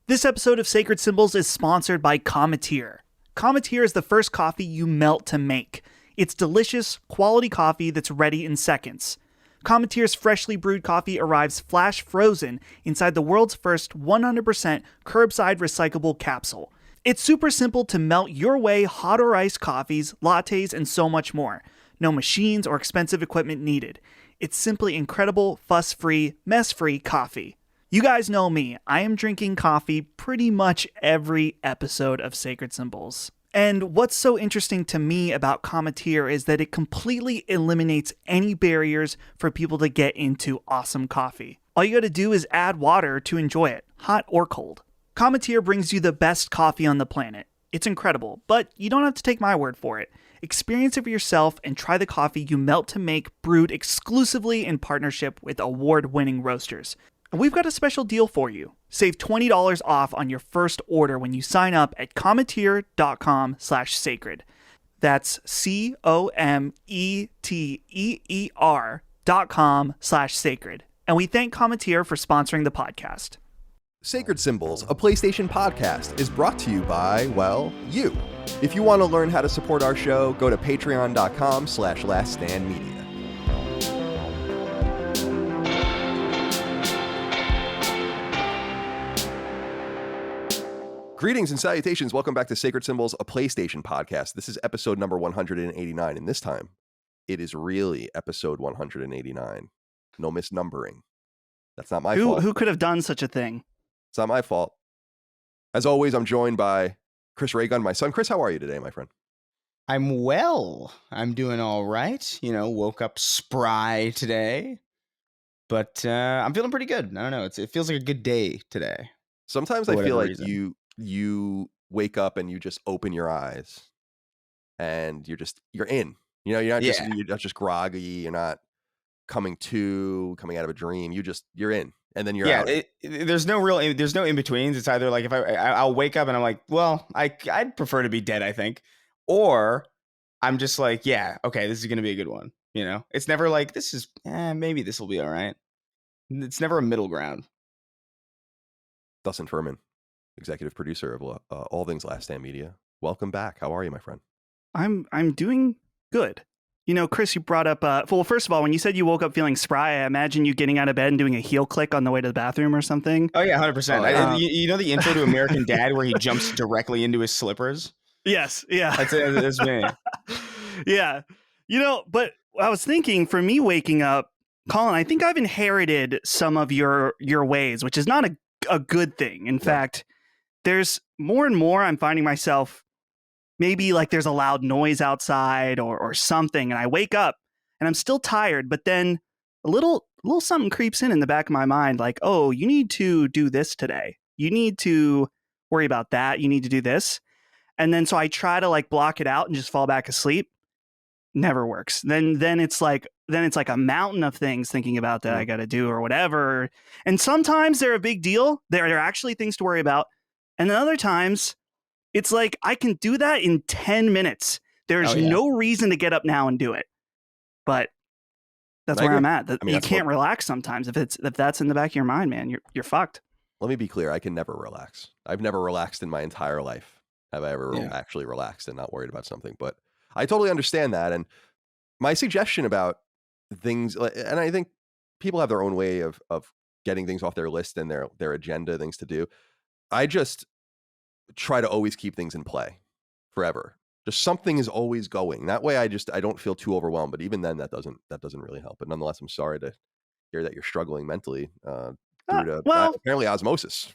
This episode of Sacred Symbols is sponsored by Cometeer. Cometeer is the first coffee you melt to make. It's delicious, quality coffee that's ready in seconds. Cometeer's freshly brewed coffee arrives flash frozen inside the world's first 100% curbside recyclable capsule. It's super simple to melt your way hot or iced coffees, lattes, and so much more. No machines or expensive equipment needed. It's simply incredible, fuss-free, mess-free coffee. You guys know me, I am drinking coffee pretty much every episode of Sacred Symbols. And what's so interesting to me about Cometeer is that it completely eliminates any barriers for people to get into awesome coffee. All you gotta do is add water to enjoy it, hot or cold. Cometeer brings you the best coffee on the planet. It's incredible, but you don't have to take my word for it. Experience it for yourself and try the coffee you melt to make, brewed exclusively in partnership with award-winning roasters. And we've got a special deal for you. Save $20 off on your first order when you sign up at cometeer.com/sacred. That's COMETEER.com/sacred. And we thank Cometeer for sponsoring the podcast. Sacred Symbols, a PlayStation podcast, is brought to you by, well, you. If you want to learn how to support our show, go to patreon.com/laststandmedia. Greetings and salutations. Welcome back to Sacred Symbols, a PlayStation podcast. This is episode number 189, and this time it is really episode 189. No misnumbering. That's not my fault. Who could have done such a thing? It's not my fault. As always, I'm joined by Chris Raygun, my son. Chris, how are you today, my friend? I'm well. I'm doing all right. Woke up spry today, but I'm feeling pretty good. I don't know. It feels like a good day today. Sometimes I feel like you wake up and you just open your eyes and you're in. You're not just groggy. You're not coming out of a dream. You're in. And then you're out. There's no in betweens. It's either like if I'll wake up and I'm like, well, I'd prefer to be dead, I think, or I'm just like, yeah, okay, this is gonna be a good one. It's never like this is maybe this will be all right. It's never a middle ground. Dustin Furman, executive producer of All Things Last Stand Media. Welcome back. How are you, my friend? I'm doing good. Chris, you brought up, well, first of all, when you said you woke up feeling spry, I imagine you getting out of bed and doing a heel click on the way to the bathroom or something. Oh, yeah, 100%. You know the intro to American Dad where he jumps directly into his slippers? Yes, yeah. That's me. Yeah. But I was thinking, for me waking up, Colin, I think I've inherited some of your ways, which is not a good thing. In fact, there's more and more I'm finding myself maybe like there's a loud noise outside or something, and I wake up and I'm still tired, but then a little something creeps in the back of my mind, like, oh, you need to do this today. You need to worry about that. You need to do this. And then so I try to like block it out and just fall back asleep. Never works. Then it's like a mountain of things thinking about that I got to do or whatever. And sometimes they're a big deal. They're actually things to worry about. And then other times it's like I can do that in 10 minutes. There's no reason to get up now and do it. But that's where I'm at. You can't relax sometimes if that's in the back of your mind, man. You're fucked. Let me be clear. I can never relax. I've never relaxed in my entire life. Have I ever actually relaxed and not worried about something? But I totally understand that. And my suggestion about things, and I think people have their own way of getting things off their list and their agenda, things to do. I just try to always keep things in play forever. Just something is always going. That way I don't feel too overwhelmed. But even then that doesn't really help. But nonetheless, I'm sorry to hear that you're struggling mentally due to apparently osmosis.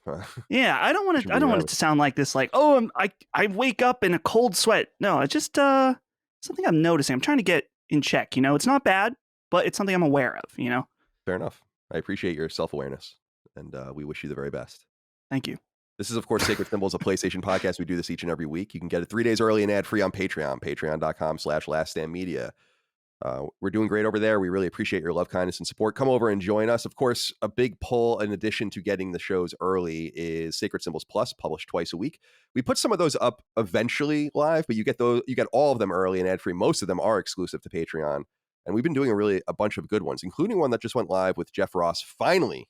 Yeah, I don't want it to sound like this, like, oh, I wake up in a cold sweat. No, it's just something I'm noticing. I'm trying to get in check. It's not bad, but it's something I'm aware of. Fair enough. I appreciate your self-awareness, and we wish you the very best. Thank you. This is, of course, Sacred Symbols, a PlayStation podcast. We do this each and every week. You can get it 3 days early and ad-free on Patreon, patreon.com/laststandmedia. We're doing great over there. We really appreciate your love, kindness, and support. Come over and join us. Of course, a big pull in addition to getting the shows early is Sacred Symbols Plus, published twice a week. We put some of those up eventually live, but you get all of them early and ad-free. Most of them are exclusive to Patreon. And we've been doing a bunch of good ones, including one that just went live with Jeff Ross. Finally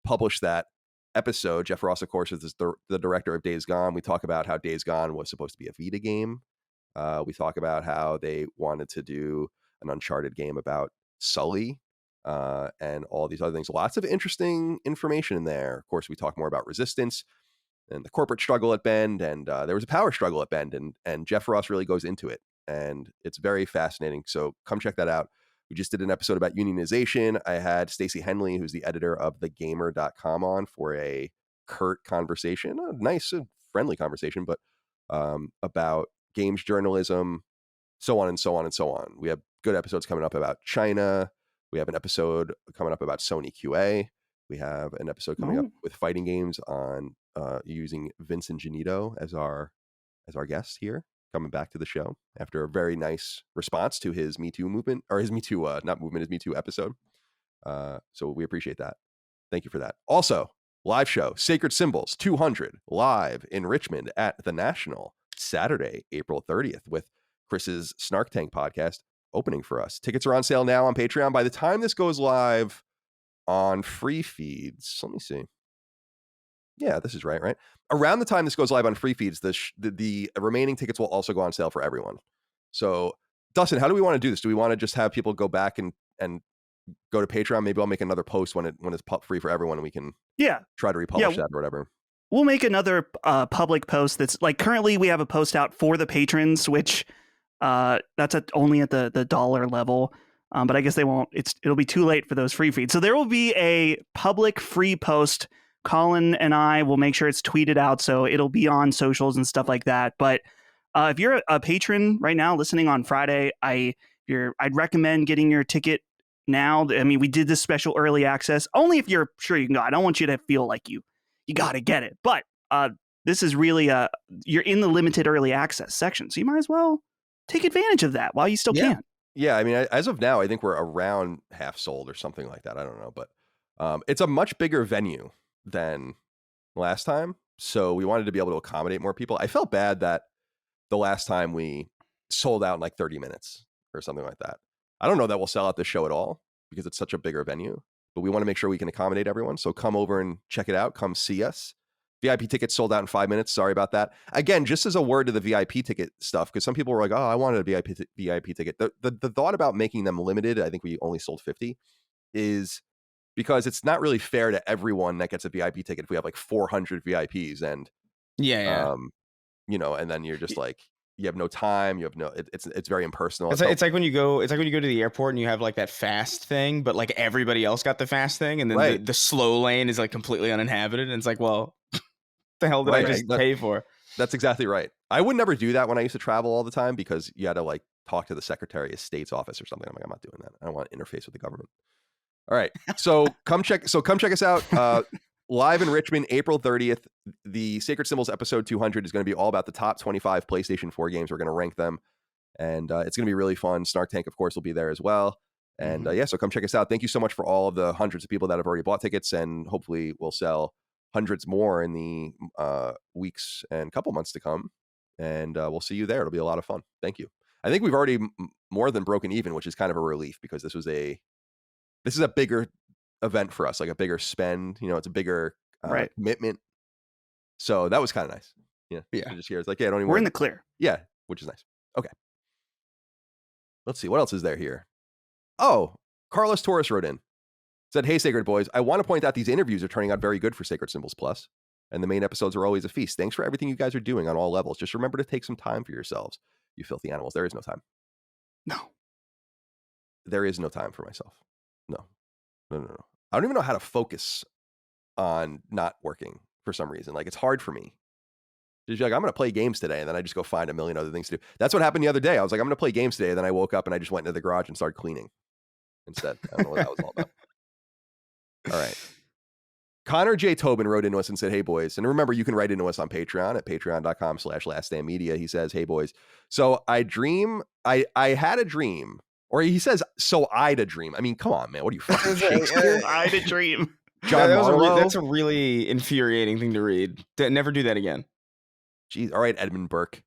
published that episode, Jeff Ross, of course, is the director of Days Gone. We talk about how Days Gone was supposed to be a Vita game. We talk about how they wanted to do an Uncharted game about Sully and all these other things. Lots of interesting information in there. Of course, we talk more about Resistance and the corporate struggle at Bend, and there was a power struggle at Bend, and Jeff Ross really goes into it, and it's very fascinating. So come check that out. We just did an episode about unionization. I had Stacey Henley, who's the editor of thegamer.com, on for a curt conversation, a nice, friendly conversation, but about games journalism, so on and so on and so on. We have good episodes coming up about China. We have an episode coming up about Sony QA. We have an episode coming up with fighting games on using Vincent Genito as our guest here, coming back to the show after a very nice response to his Me Too movement, or his Me Too, his Me Too episode. So we appreciate that. Thank you for that. Also, live show, Sacred Symbols 200, live in Richmond at the National, Saturday, April 30th, with Chris's Snark Tank podcast opening for us. Tickets are on sale now on Patreon. By the time this goes live on free feeds, let me see. Yeah, this is right? Around the time this goes live on free feeds, the remaining tickets will also go on sale for everyone. So, Dustin, how do we want to do this? Do we want to just have people go back and go to Patreon? Maybe I'll make another post when it's free for everyone, and we can try to republish that or whatever. We'll make another public post that's like, currently we have a post out for the patrons, which that's only at the dollar level. But I guess they won't. It'll be too late for those free feeds. So there will be a public free post. Colin and I will make sure it's tweeted out, so it'll be on socials and stuff like that. But if you're a patron right now listening on Friday, I'd recommend getting your ticket now. I mean, we did this special early access only if you're sure you can go. I don't want you to feel like you got to get it, but this is really you're in the limited early access section, so you might as well take advantage of that while you still can. Yeah, I mean, as of now, I think we're around half sold or something like that. I don't know, but it's a much bigger venue than last time, so we wanted to be able to accommodate more people. I felt bad that the last time we sold out in like 30 minutes or something like that. I don't know that we'll sell out this show at all because it's such a bigger venue, but we want to make sure we can accommodate everyone. So come over and check it out. Come see us. VIP tickets sold out in 5 minutes. Sorry about that. Again, just as a word to the VIP ticket stuff, because some people were like, oh, I wanted a VIP ticket. The thought about making them limited, I think we only sold 50, is because it's not really fair to everyone that gets a VIP ticket if we have like 400 VIPs and and then you're just like, you have no time, you have no, it's very impersonal. It's like when you go to the airport and you have like that fast thing, but like everybody else got the fast thing, and then the slow lane is like completely uninhabited, and it's like, well, the hell did I just pay for? That's exactly right. I would never do that when I used to travel all the time, because you had to like talk to the Secretary of State's office or something. I'm like, I'm not doing that. I don't want to interface with the government. All right. So come check us out. Live in Richmond, April 30th. The Sacred Symbols episode 200 is going to be all about the top 25 PlayStation 4 games. We're going to rank them, and it's going to be really fun. Snark Tank, of course, will be there as well. And so come check us out. Thank you so much for all of the hundreds of people that have already bought tickets, and hopefully we'll sell hundreds more in the weeks and couple months to come. And we'll see you there. It'll be a lot of fun. Thank you. I think we've already more than broken even, which is kind of a relief, because this is a bigger event for us, like a bigger spend. It's a bigger commitment. So that was kind of nice. Yeah. Just here, it's like, don't even. We're in the clear. Yeah, which is nice. Okay. Let's see what else is there here. Oh, Carlos Torres wrote in. Said, hey, Sacred Boys, I want to point out these interviews are turning out very good for Sacred Symbols Plus, and the main episodes are always a feast. Thanks for everything you guys are doing on all levels. Just remember to take some time for yourselves, you filthy animals. There is no time. No. There is no time for myself. No. I don't even know how to focus on not working for some reason. Like, it's hard for me. Just like, I'm going to play games today, and then I just go find a million other things to do. That's what happened the other day. I was like, I'm going to play games today, and then I woke up and I just went into the garage and started cleaning instead. I don't know what that was all about. All right. Connor J. Tobin wrote into us and said, hey, boys. And remember, you can write into us on Patreon at patreon.com/laststandmedia. He says, hey, boys. So I had a dream. Or he says, so I'd a dream. I mean, come on, man. What are you, fucking Shakespeare? I'd a dream. John that's a really infuriating thing to read. Never do that again. Jeez. All right, Edmund Burke.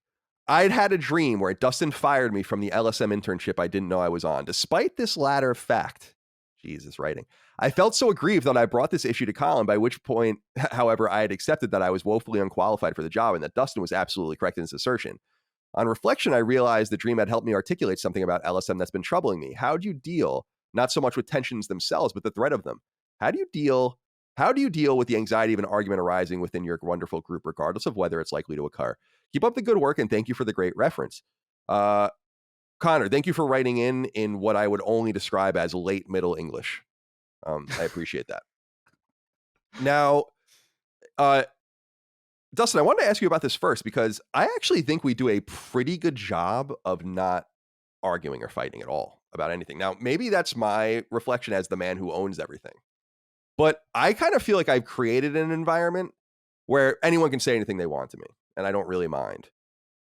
I'd had a dream where Dustin fired me from the LSM internship I didn't know I was on. Despite this latter fact, Jesus, writing. I felt so aggrieved that I brought this issue to Colin, by which point, however, I had accepted that I was woefully unqualified for the job and that Dustin was absolutely correct in his assertion. On reflection, I realized the dream had helped me articulate something about LSM that's been troubling me. How do you deal, not so much with tensions themselves, but the threat of them? How do you deal with the anxiety of an argument arising within your wonderful group, regardless of whether it's likely to occur? Keep up the good work, and thank you for the great reference. Connor, thank you for writing in what I would only describe as late middle English. I appreciate that. Now, Dustin, I wanted to ask you about this first, because I actually think we do a pretty good job of not arguing or fighting at all about anything. Now, maybe that's my reflection as the man who owns everything, but I kind of feel like I've created an environment where anyone can say anything they want to me, and I don't really mind.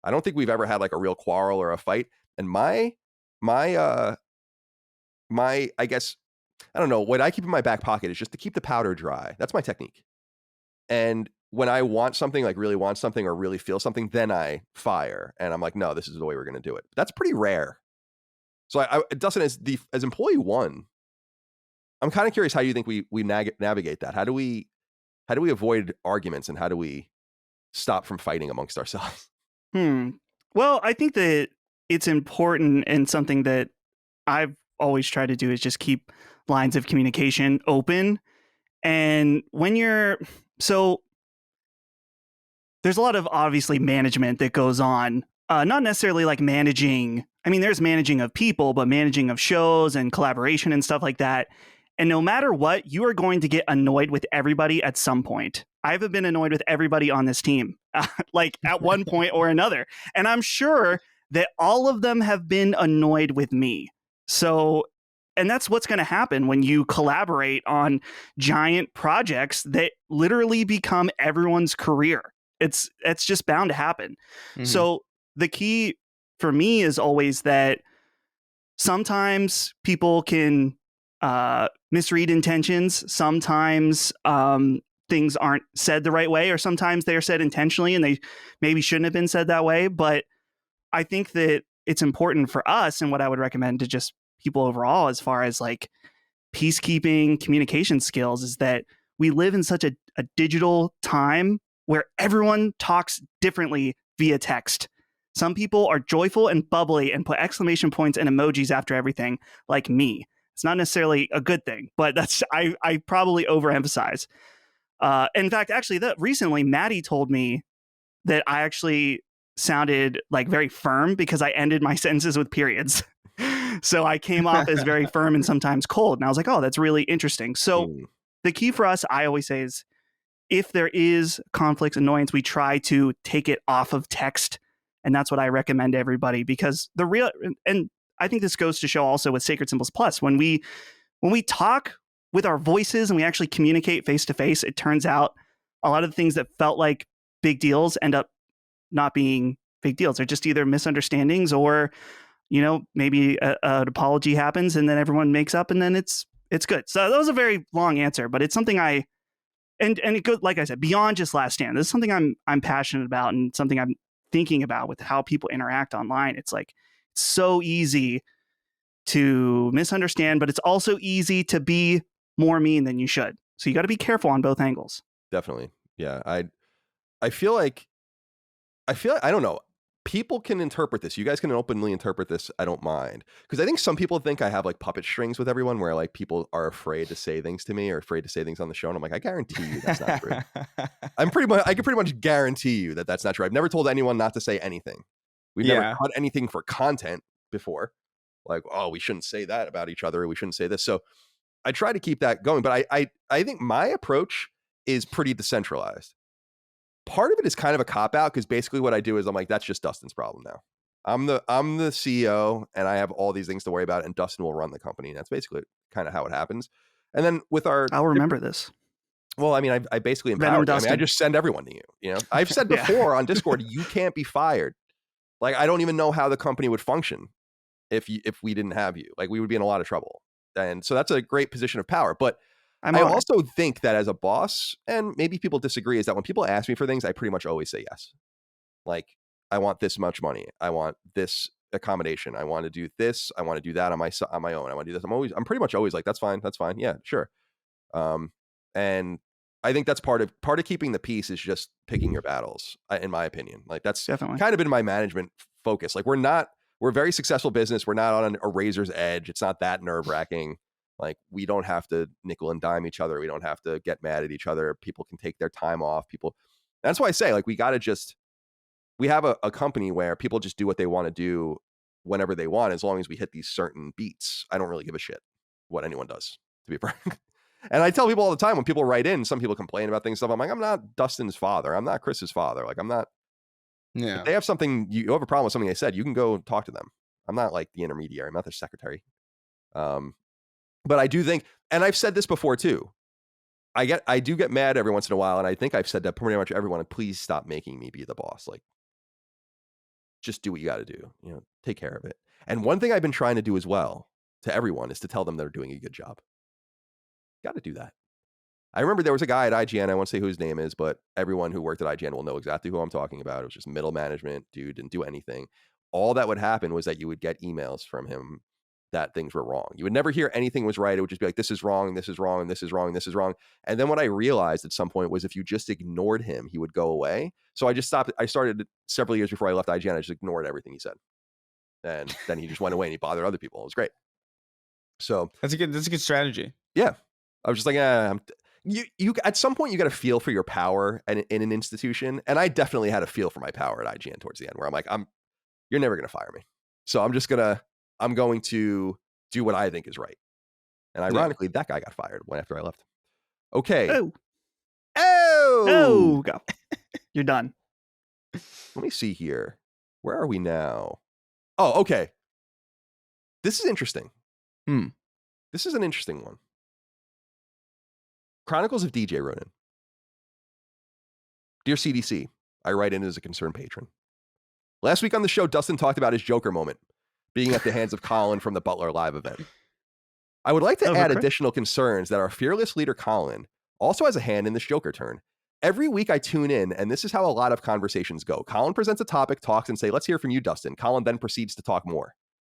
I don't think we've ever had like a real quarrel or a fight. And my I guess, I don't know, what I keep in my back pocket is just to keep the powder dry. That's my technique. And when I want something, like really want something or really feel something, then I fire. And I'm like, no, this is the way we're going to do it. That's pretty rare. So Dustin, as employee one, I'm kind of curious how you think we navigate that. How do we avoid arguments, and how do we stop from fighting amongst ourselves? Well, I think that it's important, and something that I've always tried to do is just keep lines of communication open. And when there's a lot of obviously management that goes on, not necessarily like managing. I mean, there's managing of people, but managing of shows and collaboration and stuff like that. And no matter what, you are going to get annoyed with everybody at some point. I've been annoyed with everybody on this team, like at one point or another. And I'm sure that all of them have been annoyed with me. So, and that's what's going to happen when you collaborate on giant projects that literally become everyone's career. It's just bound to happen. Mm-hmm. So the key for me is always that sometimes people can misread intentions. Sometimes things aren't said the right way, or sometimes they're said intentionally and they maybe shouldn't have been said that way. But I think that it's important for us, and what I would recommend to just people overall, as far as like peacekeeping communication skills, is that we live in such a digital time where everyone talks differently via text. Some people are joyful and bubbly and put exclamation points and emojis after everything, like me. It's not necessarily a good thing, but that's I probably overemphasize. In fact, actually, recently Maddie told me that I actually sounded like very firm because I ended my sentences with periods. So I came off as very firm and sometimes cold. And I was like, oh, that's really interesting. So the key for us, I always say, is if there is conflict, annoyance, we try to take it off of text. And that's what I recommend to everybody, because and I think this goes to show also with Sacred Symbols Plus, when we talk with our voices and we actually communicate face to face, it turns out a lot of the things that felt like big deals end up not being big deals. They're just either misunderstandings, or, you know, maybe an apology happens and then everyone makes up and then it's good. So that was a very long answer, but it's something and it goes, like I said, beyond just Last Stand. This is something I'm passionate about, and something I'm thinking about with how people interact online. It's like, it's so easy to misunderstand, but it's also easy to be more mean than you should. So you got to be careful on both angles. Definitely. Yeah. I feel like, I don't know. People can interpret this. You guys can openly interpret this. I don't mind. Because I think some people think I have like puppet strings with everyone, where like people are afraid to say things to me or afraid to say things on the show. And I'm like, I guarantee you that's not true. I can pretty much guarantee you that that's not true. I've never told anyone not to say anything. We've never cut anything for content before. Like, oh, we shouldn't say that about each other. We shouldn't say this. So I try to keep that going. But I think my approach is pretty decentralized. Part of it is kind of a cop-out, because basically what I do is I'm like, that's just Dustin's problem now. I'm the CEO and I have all these things to worry about, and Dustin will run the company. And that's basically kind of how it happens. And then with I'll remember this. Well, I mean, I basically empower you. I mean, I just send everyone to you. You know, I've said before on Discord, you can't be fired. Like, I don't even know how the company would function if we didn't have you. Like, we would be in a lot of trouble. And so that's a great position of power. But I also think that as a boss, and maybe people disagree, is that when people ask me for things, I pretty much always say yes. Like, I want this much money. I want this accommodation. I want to do this. I want to do that on my own. I want to do this. I'm pretty much always like, that's fine. Yeah, sure. And I think that's part of keeping the peace is just picking your battles, in my opinion. Like that's Definitely kind of been my management focus. Like we're a very successful business. We're not on a razor's edge. It's not that nerve wracking. Like we don't have to nickel and dime each other. We don't have to get mad at each other. People can take their time off. That's why I say like, we have a company where people just do what they want to do whenever they want, as long as we hit these certain beats. I don't really give a shit what anyone does, to be frank. And I tell people all the time when people write in, some people complain about things and stuff. I'm like, I'm not Dustin's father. I'm not Chris's father. Like I'm not. Yeah. If they have something, you have a problem with something they said, you can go talk to them. I'm not like the intermediary. I'm not their secretary. But I do think, and I've said this before too, I do get mad every once in a while, and I think I've said that pretty much everyone, please stop making me be the boss. Like, just do what you got to do. Take care of it. And one thing I've been trying to do as well to everyone is to tell them they're doing a good job. Got to do that. I remember there was a guy at IGN, I won't say who his name is, but everyone who worked at IGN will know exactly who I'm talking about. It was just middle management, dude, didn't do anything. All that would happen was that you would get emails from him that things were wrong. You would never hear anything was right. It would just be like, this is wrong, this is wrong, this is wrong, this is wrong. And then what I realized at some point was if you just ignored him, he would go away. So I just stopped. I started several years before I left IGN. I just ignored everything he said. And then he just went away and he bothered other people. It was great. So that's a good strategy. Yeah. I was just like, you at some point you got to feel for your power in an institution. And I definitely had a feel for my power at IGN towards the end, where I'm like, you're never going to fire me. So I'm going to do what I think is right. And ironically, that guy got fired after I left. Okay. Oh, go. You're done. Let me see here. Where are we now? Oh, okay. This is interesting. This is an interesting one. Chronicles of DJ wrote in. Dear CDC, I write in as a concerned patron. Last week on the show, Dustin talked about his Joker moment being at the hands of Colin from the Butler Live event. I would like to add additional concerns that our fearless leader Colin also has a hand in this Joker turn. Every week I tune in, and this is how a lot of conversations go. Colin presents a topic, talks, and say, let's hear from you, Dustin. Colin then proceeds to talk more.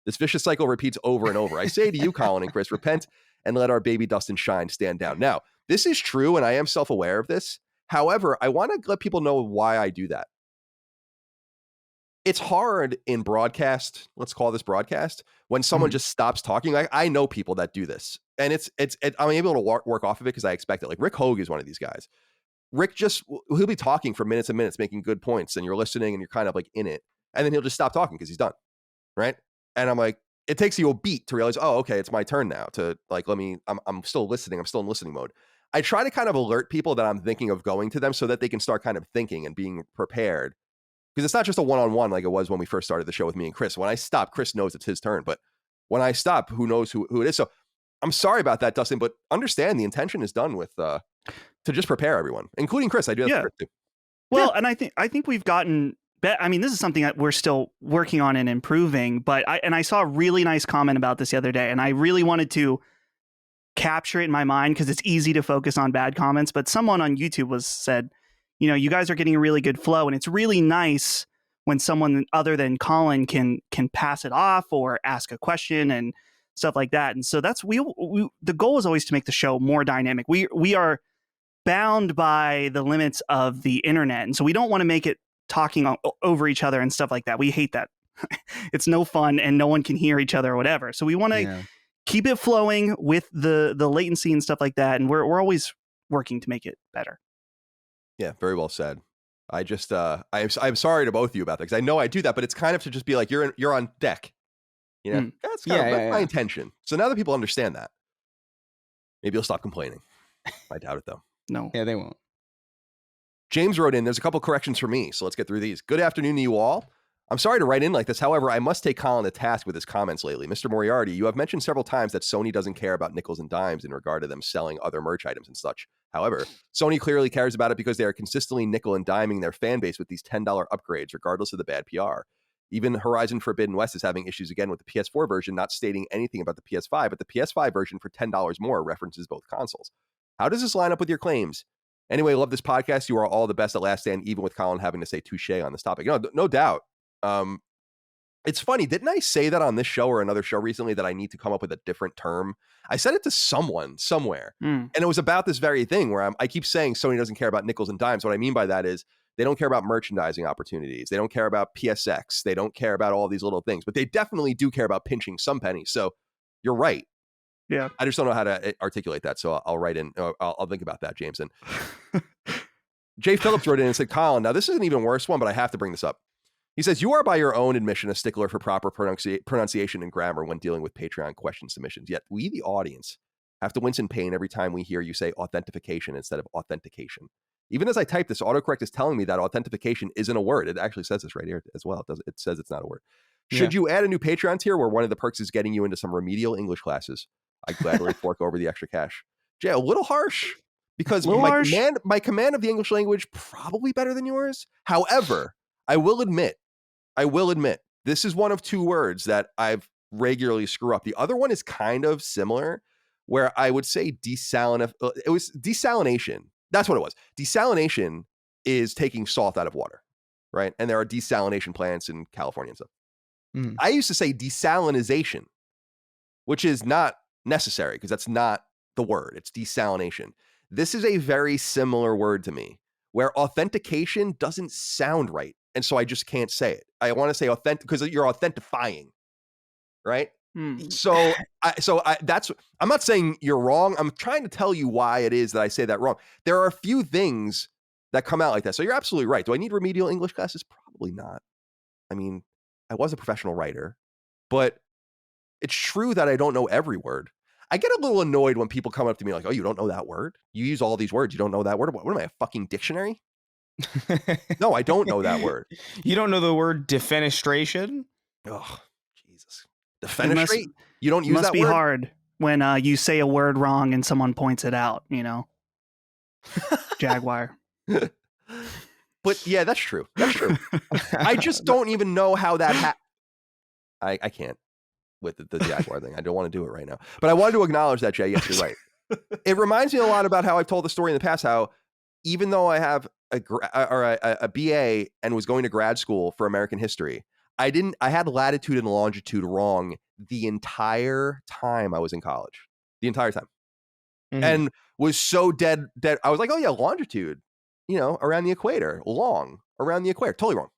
This vicious cycle repeats over and over. I say to you, Colin and Chris, repent and let our baby Dustin shine, stand down. Now, this is true, and I am self-aware of this. However, I want to let people know why I do that. It's hard in broadcast, let's call this broadcast, when someone just stops talking. Like, I know people that do this, and I'm able to work off of it because I expect it. Like Rick Hogue is one of these guys. Rick he'll be talking for minutes and minutes, making good points, and you're listening and you're kind of like in it, and then he'll just stop talking because he's done, right? And I'm like, it takes you a beat to realize, oh, okay, it's my turn now to like, I'm still listening. I'm still in listening mode. I try to kind of alert people that I'm thinking of going to them so that they can start kind of thinking and being prepared. Because it's not just a one-on-one like it was when we first started the show with me and Chris. When I stop, Chris knows it's his turn. But when I stop, who knows who it is? So I'm sorry about that, Dustin, but understand the intention is done with to just prepare everyone, including Chris. I do that for Chris too. Well, and I think we've gotten I mean, this is something that we're still working on and improving, but I saw a really nice comment about this the other day, and I really wanted to capture it in my mind because it's easy to focus on bad comments. But someone on YouTube said, you guys are getting a really good flow, and it's really nice when someone other than Colin can pass it off or ask a question and stuff like that. And so that's the goal is always to make the show more dynamic. We are bound by the limits of the internet, and so we don't want to make it talking over each other and stuff like that. We hate that. It's no fun, and no one can hear each other or whatever. So we want to keep it flowing with the latency and stuff like that, and we're always working to make it better. Yeah, very well said. I just I'm sorry to both of you about that because I know I do that, but it's kind of to just be like you're on deck. That's my intention. So now that people understand that, maybe you'll stop complaining. I doubt it though. No. Yeah, they won't. James wrote in, there's a couple corrections for me, so let's get through these. Good afternoon to you all. I'm sorry to write in like this. However, I must take Colin to task with his comments lately. Mr. Moriarty, you have mentioned several times that Sony doesn't care about nickels and dimes in regard to them selling other merch items and such. However, Sony clearly cares about it because they are consistently nickel and diming their fan base with these $10 upgrades, regardless of the bad PR. Even Horizon Forbidden West is having issues again with the PS4 version, not stating anything about the PS5, but the PS5 version for $10 more references both consoles. How does this line up with your claims? Anyway, love this podcast. You are all the best at Last Stand, even with Colin having to say touche on this topic. No doubt. It's funny. Didn't I say that on this show or another show recently that I need to come up with a different term? I said it to someone somewhere. And it was about this very thing where I keep saying Sony doesn't care about nickels and dimes. What I mean by that is they don't care about merchandising opportunities. They don't care about PSX. They don't care about all these little things, but they definitely do care about pinching some pennies. So you're right. Yeah. I just don't know how to articulate that. So I'll write in, I'll think about that, James. And Jay Phillips wrote in and said, Colin, now this is an even worse one, but I have to bring this up. He says, you are by your own admission a stickler for proper pronunciation and grammar when dealing with Patreon question submissions. Yet we, the audience, have to wince in pain every time we hear you say authentification instead of authentication. Even as I type this, autocorrect is telling me that authentification isn't a word. It actually says this right here as well. It says it's not a word. Should you add a new Patreon tier where one of the perks is getting you into some remedial English classes? I'd gladly fork over the extra cash. Jay, a little harsh because my command of the English language probably better than yours. However, I will admit, this is one of two words that I've regularly screw up. The other one is kind of similar, where I would say it was desalination. That's what it was. Desalination is taking salt out of water, right? And there are desalination plants in California and stuff. I used to say desalinization, which is not necessary because that's not the word. It's desalination. This is a very similar word to me, where authentication doesn't sound right. And so I just can't say it. I want to say authentic because you're authentifying, right? So I'm not saying you're wrong. I'm trying to tell you why it is that I say that wrong. There are a few things that come out like that. So you're absolutely right. Do I need remedial English classes? Probably not. I mean, I was a professional writer, but it's true that I don't know every word. I get a little annoyed when people come up to me like, oh, you don't know that word? You use all these words. You don't know that word? What am I, a fucking dictionary? No, I don't know that word. You don't know the word defenestration? Oh, Jesus. Defenestrate? You don't use that word? It must be hard when you say a word wrong and someone points it out, you know? Jaguar. But yeah, that's true. That's true. I just don't even know how that I can't with the Jaguar thing. I don't want to do it right now. But I wanted to acknowledge that, Jay. Yes, you're right. It reminds me a lot about how I've told the story in the past, how even though I have a BA and was going to grad school for American history, I had latitude and longitude wrong the entire time I was in college. The entire time. And was so dead. I was like, oh yeah, longitude, around the equator, around the equator. Totally wrong.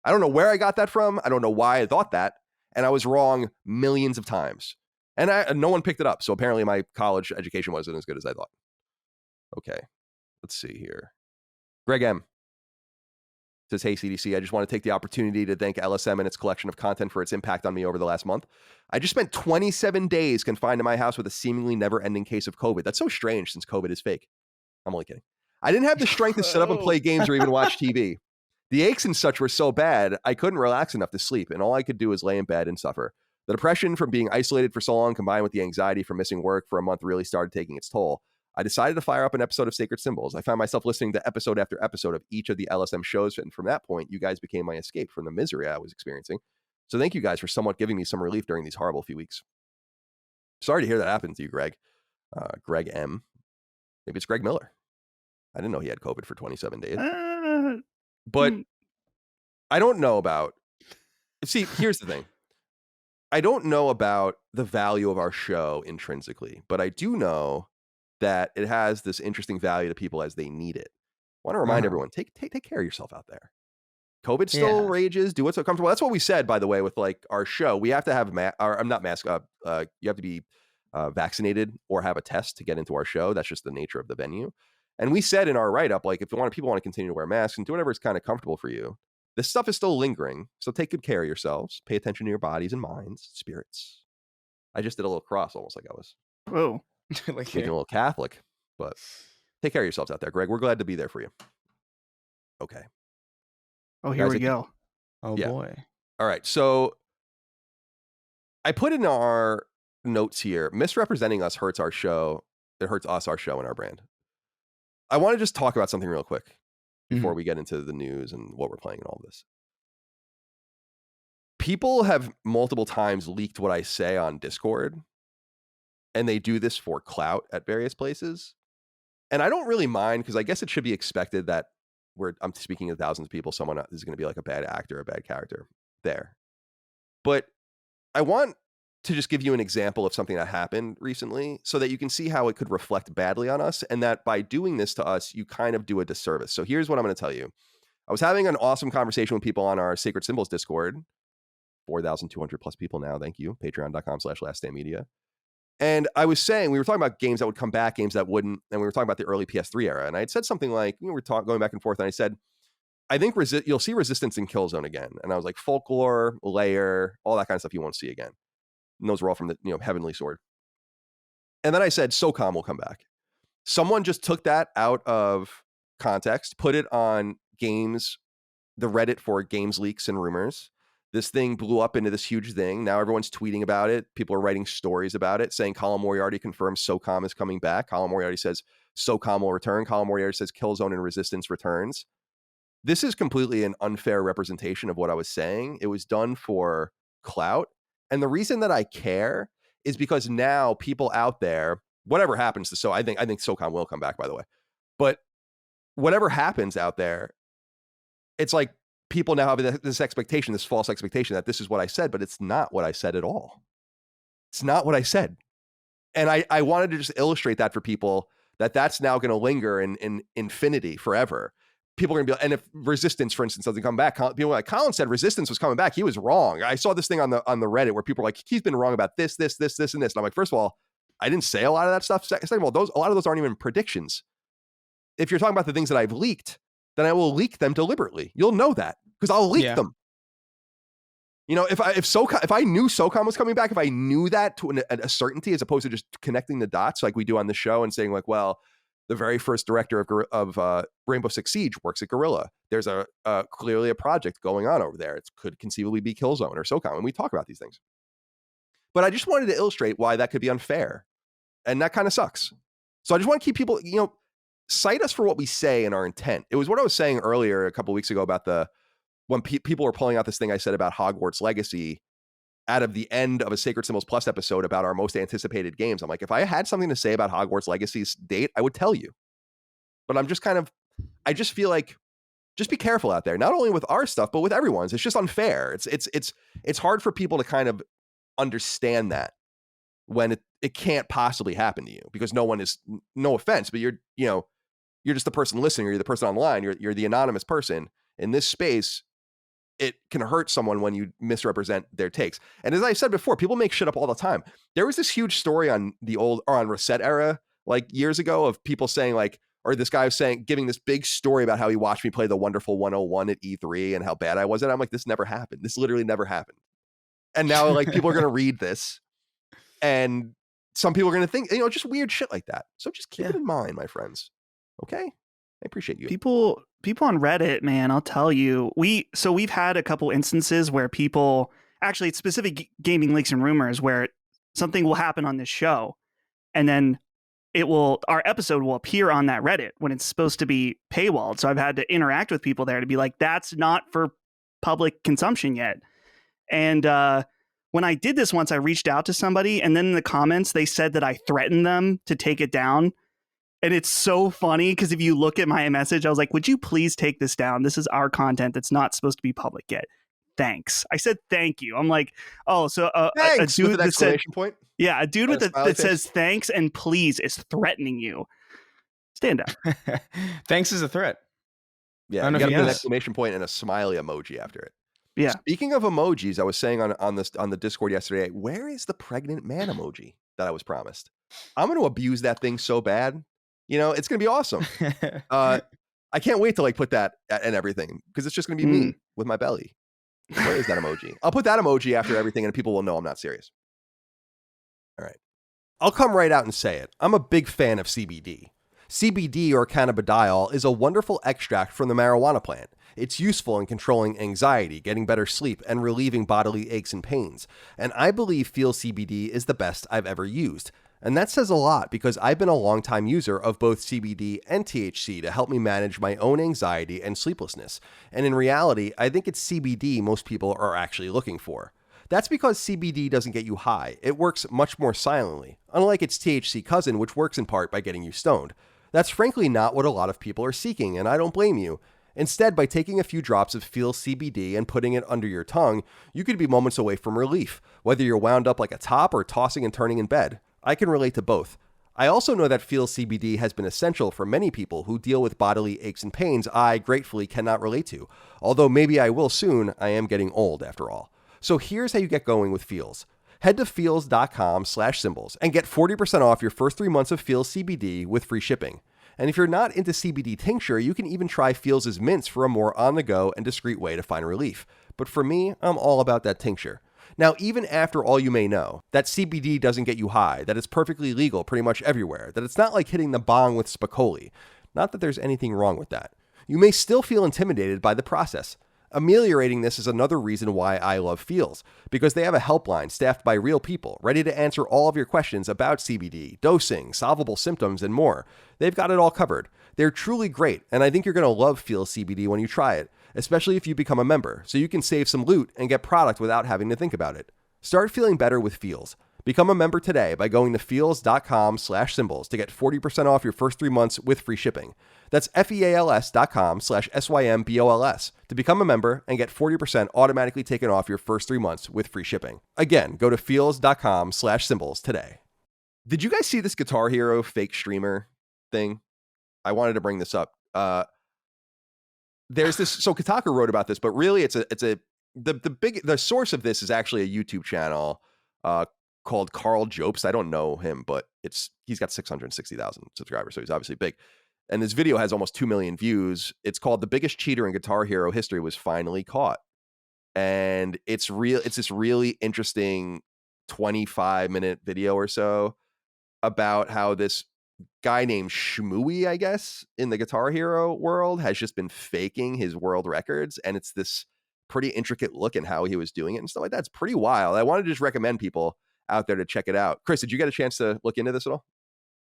I don't know where I got that from. I don't know why I thought that. And I was wrong millions of times. And no one picked it up. So apparently my college education wasn't as good as I thought. Okay. Let's see here. Greg M. says, hey, CDC, I just want to take the opportunity to thank LSM and its collection of content for its impact on me over the last month. I just spent 27 days confined to my house with a seemingly never-ending case of COVID. That's so strange since COVID is fake. I'm only kidding. I didn't have the strength to sit up and play games or even watch TV. The aches and such were so bad, I couldn't relax enough to sleep, and all I could do was lay in bed and suffer. The depression from being isolated for so long, combined with the anxiety from missing work for a month, really started taking its toll. I decided to fire up an episode of Sacred Symbols. I found myself listening to episode after episode of each of the LSM shows, and from that point, you guys became my escape from the misery I was experiencing. So thank you guys for somewhat giving me some relief during these horrible few weeks. Sorry to hear that happen to you, Greg. Greg M. Maybe it's Greg Miller. I didn't know he had COVID for 27 days. But I don't know about... See, here's the thing. I don't know about the value of our show intrinsically, but I do know that it has this interesting value to people as they need it. I want to remind everyone, take care of yourself out there. COVID still rages. Do what's so comfortable. That's what we said, by the way, with like our show. We have to have I'm not mask up. You have to be vaccinated or have a test to get into our show. That's just the nature of the venue. And we said in our write-up, like, if people want to continue to wear masks and do whatever is kind of comfortable for you, this stuff is still lingering. So take good care of yourselves. Pay attention to your bodies and minds, spirits. I just did a little cross, almost like I was. Oh. Like making a little Catholic, but take care of yourselves out there, Greg. We're glad to be there for you. Okay. Oh, here we go. Oh, yeah. Boy. All right. So I put in our notes here, misrepresenting us hurts our show. It hurts us, our show, and our brand. I want to just talk about something real quick before we get into the news and what we're playing and all this. People have multiple times leaked what I say on Discord, and they do this for clout at various places. And I don't really mind, because I guess it should be expected that I'm speaking to thousands of people, someone is going to be like a bad actor, a bad character there. But I want to just give you an example of something that happened recently so that you can see how it could reflect badly on us, and that by doing this to us, you kind of do a disservice. So here's what I'm going to tell you. I was having an awesome conversation with people on our Sacred Symbols Discord. 4,200 plus people now. Thank you. Patreon.com/laststandmedia. And I was saying, we were talking about games that would come back, games that wouldn't. And we were talking about the early PS3 era. And I had said something like, we were going back and forth. And I said, I think you'll see Resistance in Killzone again. And I was like, Folklore, Lair, all that kind of stuff you won't see again. And those were all from the Heavenly Sword. And then I said, SOCOM will come back. Someone just took that out of context, put it on games, the Reddit for games leaks and rumors. This thing blew up into this huge thing. Now everyone's tweeting about it. People are writing stories about it, saying Colin Moriarty confirms SOCOM is coming back. Colin Moriarty says SOCOM will return. Colin Moriarty says Killzone and Resistance returns. This is completely an unfair representation of what I was saying. It was done for clout. And the reason that I care is because now people out there, whatever happens to I think SOCOM will come back, by the way. But whatever happens out there, it's like people now have this expectation, this false expectation that this is what I said, but it's not what I said at all. It's not what I said. And I wanted to just illustrate that for people, that's now going to linger in infinity forever. People are going to be, and if Resistance, for instance, doesn't come back, people are like, Colin said Resistance was coming back. He was wrong. I saw this thing on the Reddit where people are like, he's been wrong about this, and this. And I'm like, first of all, I didn't say a lot of that stuff. Second of all, a lot of those aren't even predictions. If you're talking about the things that I've leaked, then I will leak them deliberately. You'll know that because I'll leak them. If I knew SOCOM was coming back, if I knew that to a certainty, as opposed to just connecting the dots like we do on the show and saying like, well, the very first director of Rainbow Six Siege works at Guerrilla. There's clearly a project going on over there. It could conceivably be Killzone or SOCOM, and we talk about these things. But I just wanted to illustrate why that could be unfair, and that kind of sucks. So I just want to keep people, cite us for what we say and our intent. It was what I was saying earlier a couple of weeks ago about when people were pulling out this thing I said about Hogwarts Legacy out of the end of a Sacred Symbols Plus episode about our most anticipated games. I'm like, if I had something to say about Hogwarts Legacy's date, I would tell you. But I'm just I just feel like, just be careful out there, not only with our stuff, but with everyone's. It's just unfair. It's hard for people to kind of understand that when it can't possibly happen to you, because no one is, no offense, but you're just the person listening, or you're the person online, you're the anonymous person in this space. It can hurt someone when you misrepresent their takes. And as I said before, people make shit up all the time. There was this huge story on on Reset Era, like years ago, of people saying like, or this guy was saying, giving this big story about how he watched me play the Wonderful 101 at E3 and how bad I was. And I'm like, this never happened. This literally never happened. And now like people are going to read this, and some people are going to think, just weird shit like that. So just keep it in mind, my friends. Okay. I appreciate you. People on Reddit, man, I'll tell you, we've had a couple instances where people, actually it's specific gaming leaks and rumors where something will happen on this show, and then our episode will appear on that Reddit when it's supposed to be paywalled. So I've had to interact with people there to be like, that's not for public consumption yet. And when I did this once, I reached out to somebody, and then in the comments, they said that I threatened them to take it down. And it's so funny because if you look at my message, I was like, would you please take this down? This is our content that's not supposed to be public yet. Thanks. I said, thank you. I'm like, oh, so thanks, a dude with an exclamation point? Yeah, a dude that says thanks and please is threatening you. Stand up. Thanks is a threat. Yeah, you got to put an exclamation point and a smiley emoji after it. Yeah. Speaking of emojis, I was saying on the Discord yesterday, where is the pregnant man emoji that I was promised? I'm going to abuse that thing so bad. It's going to be awesome. I can't wait to put that and everything, because it's just going to be me with my belly. Where is that emoji? I'll put that emoji after everything, and people will know I'm not serious. All right. I'll come right out and say it. I'm a big fan of CBD. CBD, or cannabidiol, is a wonderful extract from the marijuana plant. It's useful in controlling anxiety, getting better sleep, and relieving bodily aches and pains. And I believe Feel CBD is the best I've ever used. And that says a lot, because I've been a longtime user of both CBD and THC to help me manage my own anxiety and sleeplessness. And in reality, I think it's CBD most people are actually looking for. That's because CBD doesn't get you high. It works much more silently, unlike its THC cousin, which works in part by getting you stoned. That's frankly not what a lot of people are seeking, and I don't blame you. Instead, by taking a few drops of Feels CBD and putting it under your tongue, you could be moments away from relief, whether you're wound up like a top or tossing and turning in bed. I can relate to both. I also know that Feels CBD has been essential for many people who deal with bodily aches and pains I gratefully cannot relate to. Although maybe I will soon, I am getting old after all. So here's how you get going with Feels. Head to feels.com/symbols and get 40% off your first 3 months of Feels CBD with free shipping. And if you're not into CBD tincture, you can even try Feels' mints for a more on-the-go and discreet way to find relief. But for me, I'm all about that tincture. Now, even after all you may know, that CBD doesn't get you high, that it's perfectly legal pretty much everywhere, that it's not like hitting the bong with Spicoli. Not that there's anything wrong with that. You may still feel intimidated by the process. Ameliorating this is another reason why I love Feels, because they have a helpline staffed by real people, ready to answer all of your questions about CBD, dosing, solvable symptoms, and more. They've got it all covered. They're truly great, and I think you're going to love Feels CBD when you try it, especially if you become a member, so you can save some loot and get product without having to think about it. Start feeling better with Feels. Become a member today by going to feels.com/symbols to get 40% off your first 3 months with free shipping. That's feals.com/SYMBOLS to become a member and get 40% automatically taken off your first 3 months with free shipping. Again, go to feals.com/symbols today. Did you guys see this Guitar Hero fake streamer thing? I wanted to bring this up. There's this, so Kotaku wrote about this, but really the source of this is actually a YouTube channel called Carl Jopes. I don't know him, but he's got 660,000 subscribers, so he's obviously big. And this video has almost 2 million views. It's called "The Biggest Cheater in Guitar Hero History Was Finally Caught." And it's this really interesting 25-minute video or so about how this guy named Shmooey, I guess, in the Guitar Hero world has just been faking his world records. And it's this pretty intricate look at how he was doing it and stuff like that. It's pretty wild. I want to just recommend people out there to check it out. Chris, did you get a chance to look into this at all?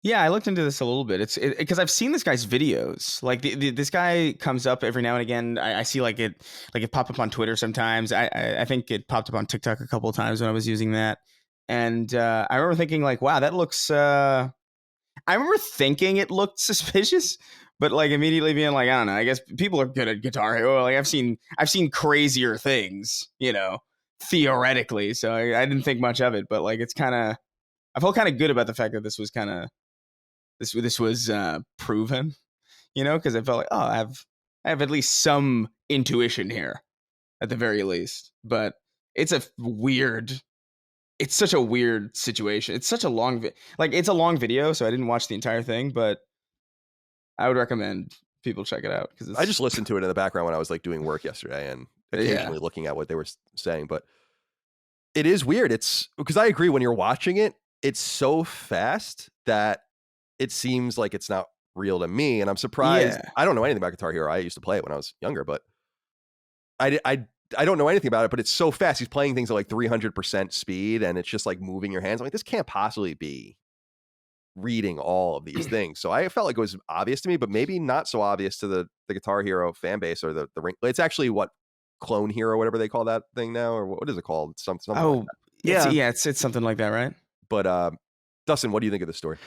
Yeah, I looked into this a little bit. It's because I've seen this guy's videos. Like this guy comes up every now and again. I see it popped up on Twitter sometimes. I think it popped up on TikTok a couple of times when I was using that. And I remember thinking like, wow, that looks. I remember thinking it looked suspicious, but like immediately being like, I don't know. I guess people are good at Guitar Hero. Like I've seen crazier things, theoretically. So I didn't think much of it. But like it's kind of. I felt kind of good about the fact that this was kind of. This was proven, because I felt like, I have at least some intuition here, at the very least. But it's such a weird situation. It's such a long, it's a long video, so I didn't watch the entire thing, but I would recommend people check it out because I just listened to it in the background when I was like doing work yesterday and occasionally looking at what they were saying. But it is weird. It's because I agree when you're watching it, it's so fast that it seems like it's not real to me, and I'm surprised. Yeah. I don't know anything about Guitar Hero. I used to play it when I was younger, but I don't know anything about it. But it's so fast. He's playing things at like 300% speed, and it's just like moving your hands. I'm like, this can't possibly be reading all of these things. So I felt like it was obvious to me, but maybe not so obvious to the Guitar Hero fan base or the ring. It's actually what Clone Hero, whatever they call that thing now, or what is it called? Something like that. It's something like that, right? But Dustin, what do you think of this story?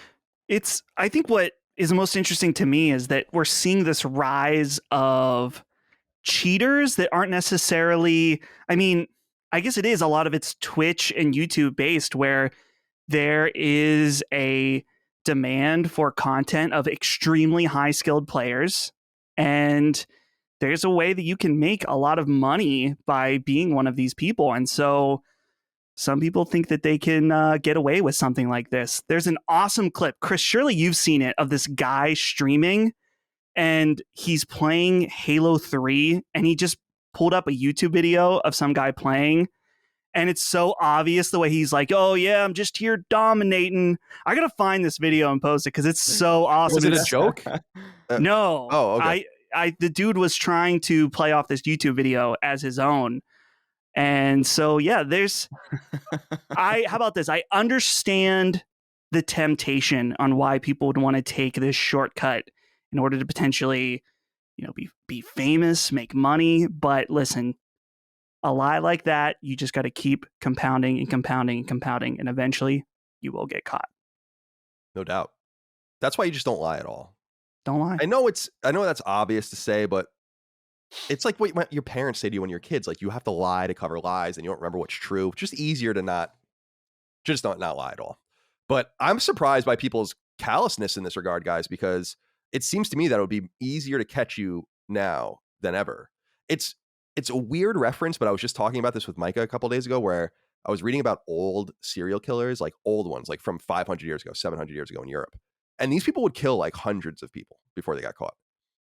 I think what is most interesting to me is that we're seeing this rise of cheaters that aren't necessarily, I guess it is, a lot of it's Twitch and YouTube based, where there is a demand for content of extremely high skilled players. And there's a way that you can make a lot of money by being one of these people. And so some people think that they can get away with something like this. There's an awesome clip. Chris, surely you've seen it, of this guy streaming, and he's playing Halo 3, and he just pulled up a YouTube video of some guy playing, and it's so obvious the way he's like, oh yeah, I'm just here dominating. I gotta find this video and post it because it's so awesome. Was it a joke? No. Oh, okay. The dude was trying to play off this YouTube video as his own. And so, yeah, how about this? I understand the temptation on why people would want to take this shortcut in order to potentially, be famous, make money. But listen, a lie like that, you just got to keep compounding and compounding and compounding, and eventually you will get caught. No doubt. That's why you just don't lie at all. Don't lie. I know that's obvious to say, but It's like what your parents say to you when you're kids. Like, you have to lie to cover lies, and you don't remember what's true. Just easier to not lie at all. But I'm surprised by people's callousness in this regard, guys, because it seems to me that it would be easier to catch you now than ever. It's a weird reference, but I was just talking about this with Micah a couple days ago, where I was reading about old serial killers, like old ones, like from 500 years ago, 700 years ago in Europe. And these people would kill like hundreds of people before they got caught.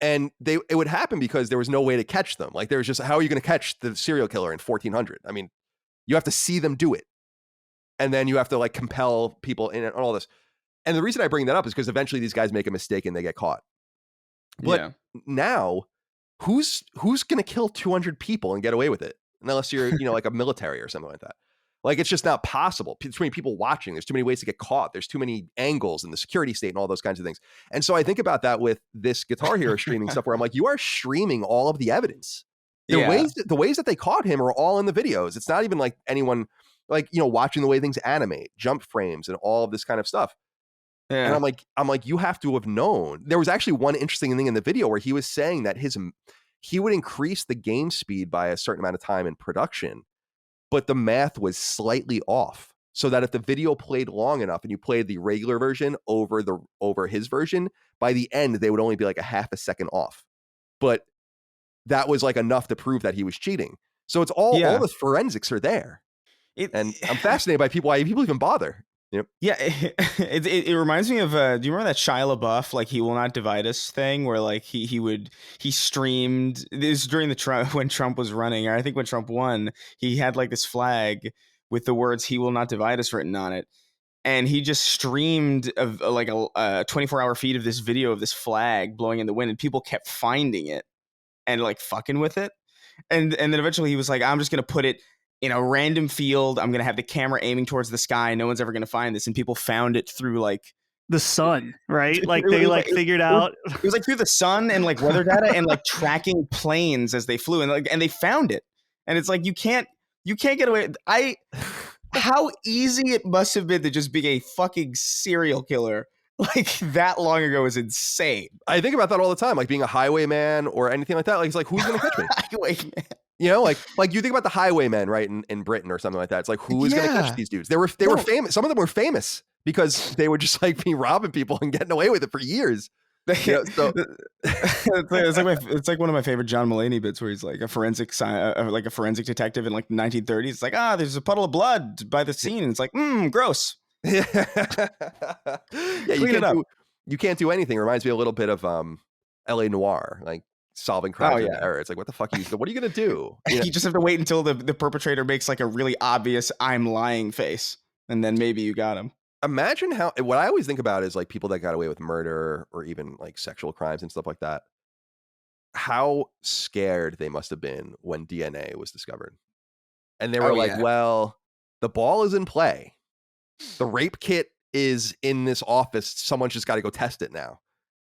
And it would happen because there was no way to catch them. Like, there was just, how are you going to catch the serial killer in 1400? I mean, you have to see them do it. And then you have to like compel people in and all this. And the reason I bring that up is because eventually these guys make a mistake and they get caught. But now, who's going to kill 200 people and get away with it? Unless you're, like a military or something like that. Like, it's just not possible. Too many people watching. There's too many ways to get caught. There's too many angles in the security state and all those kinds of things. And so I think about that with this Guitar Hero streaming stuff, where I'm like, you are streaming all of the evidence. The ways that they caught him are all in the videos. It's not even like anyone, like, watching the way things animate, jump frames, and all of this kind of stuff. Yeah. And I'm like, you have to have known. There was actually one interesting thing in the video where he was saying that he would increase the game speed by a certain amount of time in production, but the math was slightly off, so that if the video played long enough and you played the regular version over his version, by the end they would only be like a half a second off. But that was like enough to prove that he was cheating. So it's all the forensics are there. And I'm fascinated by why people even bother. Yep. Yeah, it reminds me of do you remember that Shia LaBeouf, like, He Will Not Divide Us thing, where like he streamed this during when Trump was running, or I think when Trump won, he had like this flag with the words "He Will Not Divide Us" written on it, and he just streamed a 24-hour feed of this video of this flag blowing in the wind, and people kept finding it and like fucking with it, and then eventually he was like, I'm just gonna put it in a random field. I'm going to have the camera aiming towards the sky. No one's ever going to find this. And people found it through like the sun, right? Like they figured out. It was like through the sun and like weather data and like tracking planes as they flew. And they found it. And it's like, you can't get away. How easy it must have been to just be a fucking serial killer like that long ago is insane. I think about that all the time, like being a highwayman or anything like that. Like, it's like, who's going to catch me? Highwayman. Like you think about the highwaymen, right, in Britain or something like that. It's like, who is going to catch these dudes? They were famous. Some of them were famous because they would just like be robbing people and getting away with it for years. It's like one of my favorite John Mulaney bits, where he's like a forensic detective in like 1930s. It's like, there's a puddle of blood by the scene. And it's like, gross. Yeah, you can't do anything. It reminds me a little bit of LA Noire, like solving crimes in error. It's like, what the fuck what are you gonna do? You just have to wait until the perpetrator makes like a really obvious I'm lying face, and then maybe you got him. Imagine what I always think about is like people that got away with murder or even like sexual crimes and stuff like that. How scared they must have been when DNA was discovered. And they were well, the ball is in play. The rape kit is in this office. Someone's just got to go test it now.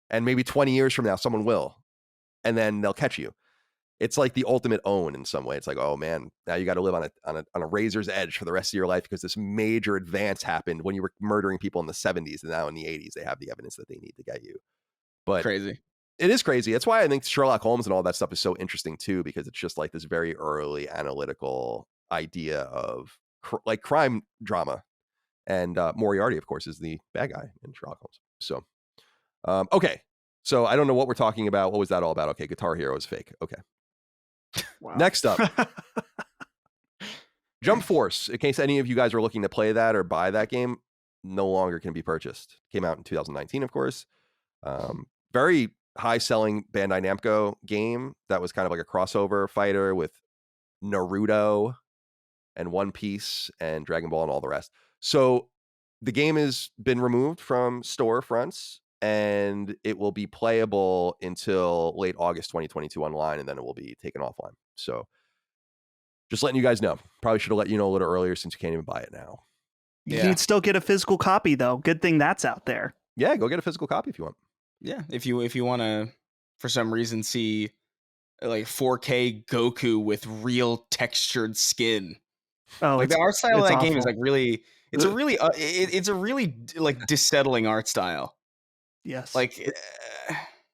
And maybe 20 years from now, someone will. And then they'll catch you. It's like the ultimate own in some way. It's like, oh man, now you got to live on a razor's edge for the rest of your life because this major advance happened when you were murdering people in the 70s, and now in the 80s they have the evidence that they need to get you. But crazy. It is crazy. That's why I think Sherlock Holmes and all that stuff is so interesting too, because it's just like this very early analytical idea of like crime drama. And Moriarty, of course, is the bad guy in Sherlock Holmes. So, okay. So I don't know what we're talking about. What was that all about? Okay, Guitar Hero is fake. Okay. Wow. Next up, Jump Force. In case any of you guys are looking to play that or buy that game, no longer can be purchased. Came out in 2019, of course. Very high-selling Bandai Namco game that was kind of like a crossover fighter with Naruto and One Piece and Dragon Ball and all the rest. So the game has been removed from storefronts, and it will be playable until late August 2022 online, and then it will be taken offline. So just letting you guys know. Probably should have let you know a little earlier since you can't even buy it now. You can still get a physical copy, though. Good thing that's out there. Yeah, go get a physical copy if you want. Yeah, if you want to, for some reason, see like 4K Goku with real textured skin. Oh, like the art style of that game is like really. It's a really like dissettling art style. Yes. Like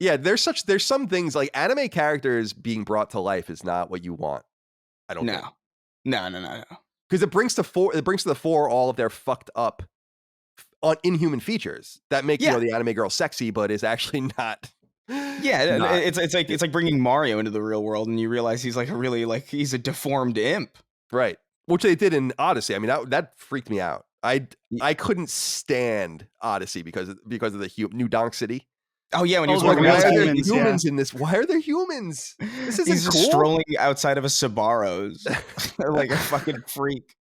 Yeah, there's some things like anime characters being brought to life is not what you want. I don't think. No. Because it brings to the fore all of their fucked up inhuman features that make the anime girl sexy, but is actually not. Yeah, it's like bringing Mario into the real world, and you realize he's like he's a deformed imp, right? Which they did in Odyssey. I mean, that freaked me out. I couldn't stand Odyssey because of the New Donk City. Oh yeah, when he was like, walking why around, are there humans in this? Why are there humans? This isn't he's cool. just strolling outside of a Sbarro's like a fucking freak.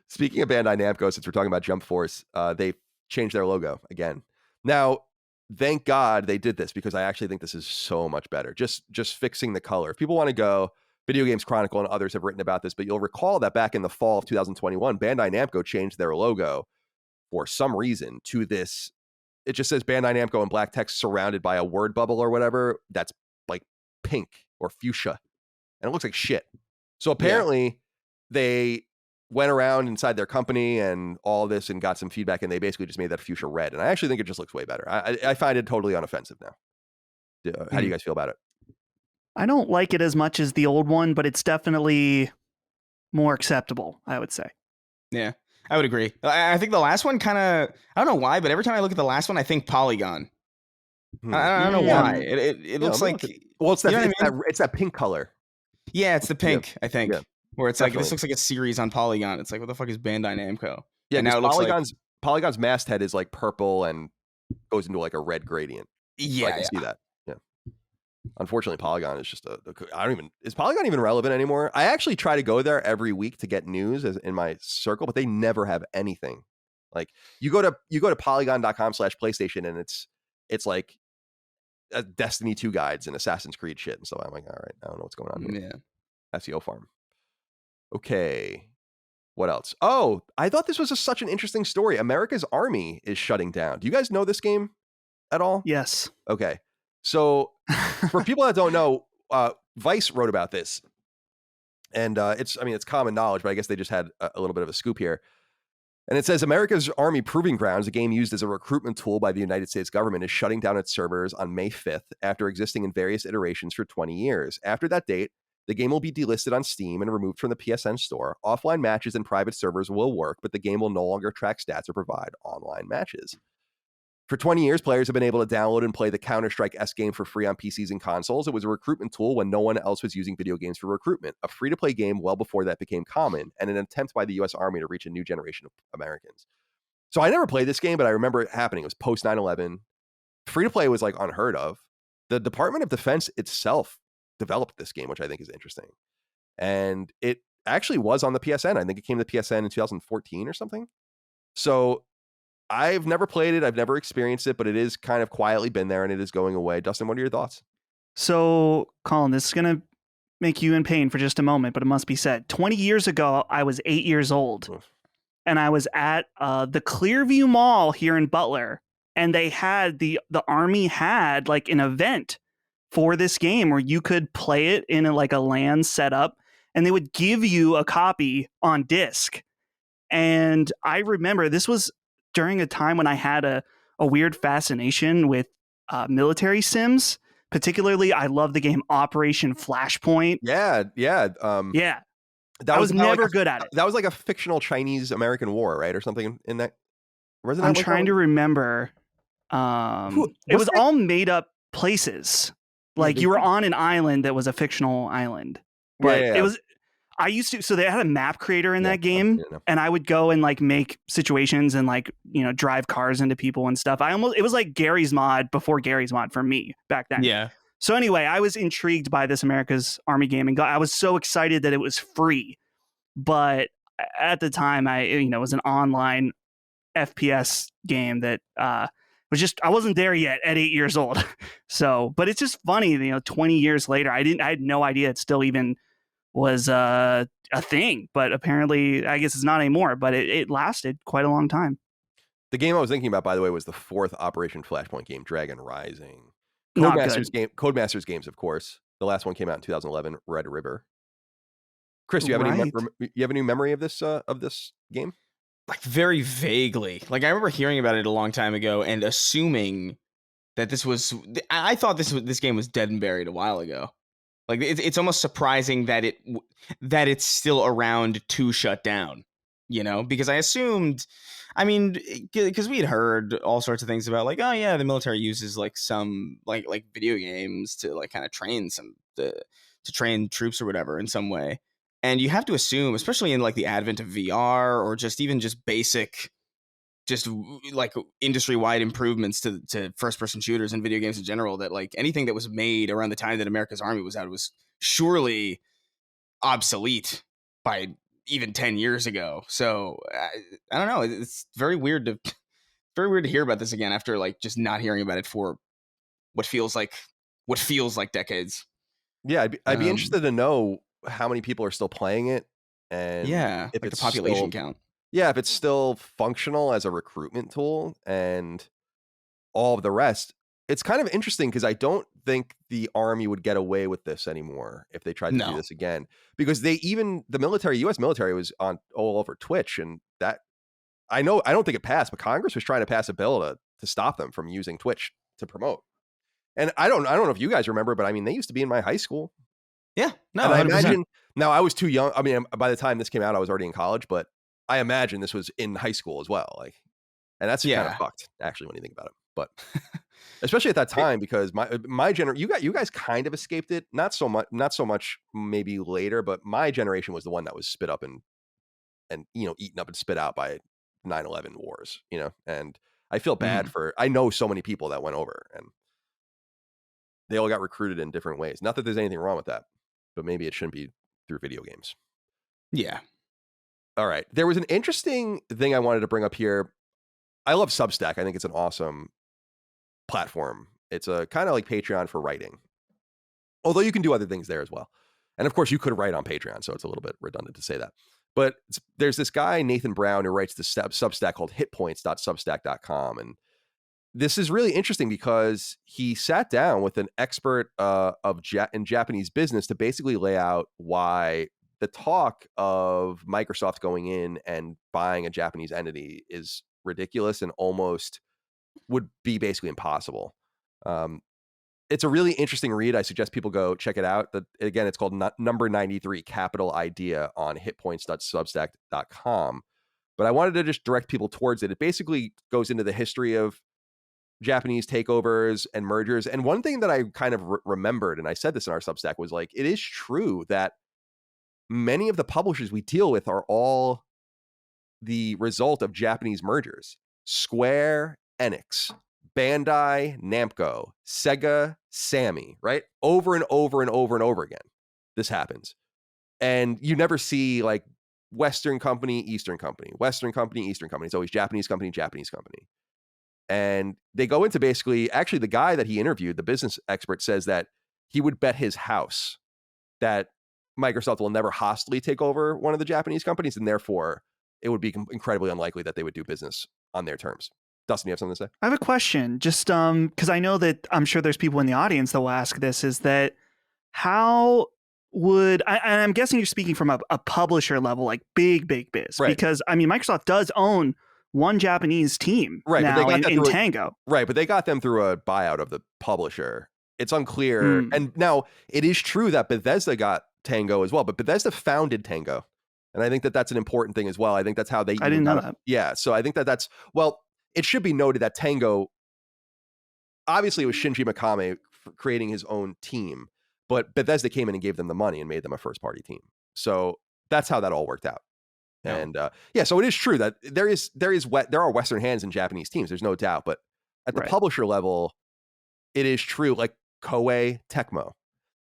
Speaking of Bandai Namco, since we're talking about Jump Force, they changed their logo again. Now, thank God they did this, because I actually think this is so much better. Just fixing the color. If people want to go, Video Games Chronicle and others have written about this, but you'll recall that back in the fall of 2021, Bandai Namco changed their logo for some reason to this. It just says Bandai Namco in black text surrounded by a word bubble or whatever. That's like pink or fuchsia. And it looks like shit. So apparently they went around inside their company and all this and got some feedback, and they basically just made that fuchsia red. And I actually think it just looks way better. I find it totally unoffensive now. How do you guys feel about it? I don't like it as much as the old one, but it's definitely more acceptable, I would say. Yeah, I would agree. I think the last one kind of, I don't know why, but every time I look at the last one, I think Polygon. I don't know why. It looks like, it's that pink color. Yeah, it's the pink, I think. Yeah. Where it's like, this looks like a series on Polygon. It's like, what the fuck is Bandai Namco? Yeah, and now it looks Polygon's masthead is like purple and goes into like a red gradient. Yeah, so I can see that. Yeah. Unfortunately, Polygon is just is Polygon even relevant anymore? I actually try to go there every week to get news in my circle, but they never have anything. Like you go to polygon.com/PlayStation and it's like Destiny 2 guides and Assassin's Creed shit and stuff. I'm like, all right, I don't know what's going on here. Yeah. SEO farm. Okay. What else? Oh, I thought this was such an interesting story. America's Army is shutting down. Do you guys know this game at all? Yes. Okay. So for people that don't know, Vice wrote about this. And it's common knowledge, but I guess they just had a little bit of a scoop here. And it says America's Army Proving Grounds, a game used as a recruitment tool by the United States government, is shutting down its servers on May 5th after existing in various iterations for 20 years. After that date, the game will be delisted on Steam and removed from the PSN store. Offline matches and private servers will work, but the game will no longer track stats or provide online matches. For 20 years, players have been able to download and play the Counter-Strike-esque game for free on PCs and consoles. It was a recruitment tool when no one else was using video games for recruitment, a free-to-play game well before that became common, and an attempt by the U.S. Army to reach a new generation of Americans. So I never played this game, but I remember it happening. It was post 9/11. Free-to-play was like unheard of. The Department of Defense itself developed this game, which I think is interesting. And it actually was on the PSN. I think it came to the PSN in 2014 or something. So I've never played it. I've never experienced it, but it is kind of quietly been there and it is going away. Dustin, what are your thoughts? So, Colin, this is going to make you in pain for just a moment, but it must be said. 20 years ago, I was 8 years old. Oof. And I was at the Clearview Mall here in Butler. And they had the Army had like an event for this game where you could play it in a LAN setup, and they would give you a copy on disc. And I remember this was during a time when I had a weird fascination with military sims. Particularly, I love the game Operation Flashpoint. Yeah. I was never good at it. That was like a fictional Chinese-American war, right? Or something in that. I'm trying to remember. It was all made up places. Like you were on an island that was a fictional island. But it was, I used to, so they had a map creator in that game, and I would go and like make situations and like, drive cars into people and stuff. It was like Gary's Mod before Gary's Mod for me back then. Yeah. So anyway, I was intrigued by this America's Army game, and I was so excited that it was free. But at the time, it was an online FPS game that was just, I wasn't there yet at 8 years old. So, but it's just funny, 20 years later, I had no idea it still even was a thing. But apparently, I guess it's not anymore. But it lasted quite a long time. The game I was thinking about, by the way, was the fourth Operation Flashpoint game, Dragon Rising. Codemasters games, of course. The last one came out in 2011, Red River. Chris, you have any memory of this game? Like very vaguely. Like I remember hearing about it a long time ago and assuming that this was. I thought this game was dead and buried a while ago. Like it's almost surprising that it's still around to shut down. Because I assumed. I mean, because we had heard all sorts of things about like, oh yeah, the military uses like some like video games to like kind of train to train troops or whatever in some way. And you have to assume, especially in like the advent of VR or just even just basic, just like industry-wide improvements to first-person shooters and video games in general, that like anything that was made around the time that America's Army was out was surely obsolete by even 10 years ago. So I don't know. It's very weird to hear about this again after like just not hearing about it for what feels like decades. Yeah, I'd be interested to know how many people are still playing it, and if like it's the population count. Yeah, if it's still functional as a recruitment tool and all of the rest. It's kind of interesting because I don't think the Army would get away with this anymore if they tried to do this again, because the U.S. military was on all over Twitch, and that I don't think it passed, but Congress was trying to pass a bill to stop them from using Twitch to promote. And I don't know if you guys remember, but I mean, they used to be in my high school. Yeah, no, and I 100%. imagine now I was too young. I mean, by the time this came out, I was already in college, but I imagine this was in high school as well. Like, and that's kind of fucked actually when you think about it. But especially at that time, because my you guys kind of escaped it. Not so much maybe later, but my generation was the one that was spit up and eaten up and spit out by 9/11 wars. And I feel bad I know so many people that went over, and they all got recruited in different ways. Not that there's anything wrong with that, but maybe it shouldn't be through video games. Yeah. All right. There was an interesting thing I wanted to bring up here. I love Substack. I think it's an awesome platform. It's a kind of like Patreon for writing, although you can do other things there as well. And of course you could write on Patreon, so it's a little bit redundant to say that. But there's this guy, Nathan Brown, who writes the Substack called hitpoints.substack.com. And this is really interesting because he sat down with an expert in Japanese business to basically lay out why the talk of Microsoft going in and buying a Japanese entity is ridiculous and almost would be basically impossible. It's a really interesting read. I suggest people go check it out. Again, it's called Number 93, Capital Idea, on hitpoints.substack.com. But I wanted to just direct people towards it. It basically goes into the history of Japanese takeovers and mergers. And one thing that I kind of remembered, and I said this in our Substack, was like, it is true that many of the publishers we deal with are all the result of Japanese mergers. Square Enix, Bandai, Namco, Sega, Sammy, right? Over and over and over and over again. This happens. And you never see like Western company, Eastern company, Western company, Eastern company. It's always Japanese company, Japanese company. And they go into basically, actually the guy that he interviewed, the business expert, says that he would bet his house that Microsoft will never hostily take over one of the Japanese companies, and therefore it would be incredibly unlikely that they would do business on their terms. Dustin, you have something to say? I have a question, just because I know that I'm sure there's people in the audience that will ask this, is that how would, and I'm guessing you're speaking from a publisher level, like big biz, right? Because I mean, Microsoft does own one Japanese team now in Tango. Right, but they got them through a buyout of the publisher. It's unclear. And now it is true that Bethesda got Tango as well, but Bethesda founded Tango. And I think that that's an important thing as well. I think that's how they... I didn't know that. Yeah, so I think that that's... Well, it should be noted that Tango... Obviously, it was Shinji Mikami creating his own team, but Bethesda came in and gave them the money and made them a first-party team. So that's how that all worked out. Yeah. And so it is true that there are Western hands in Japanese teams. There's no doubt. But at the publisher level, it is true. Like Koei, Tecmo.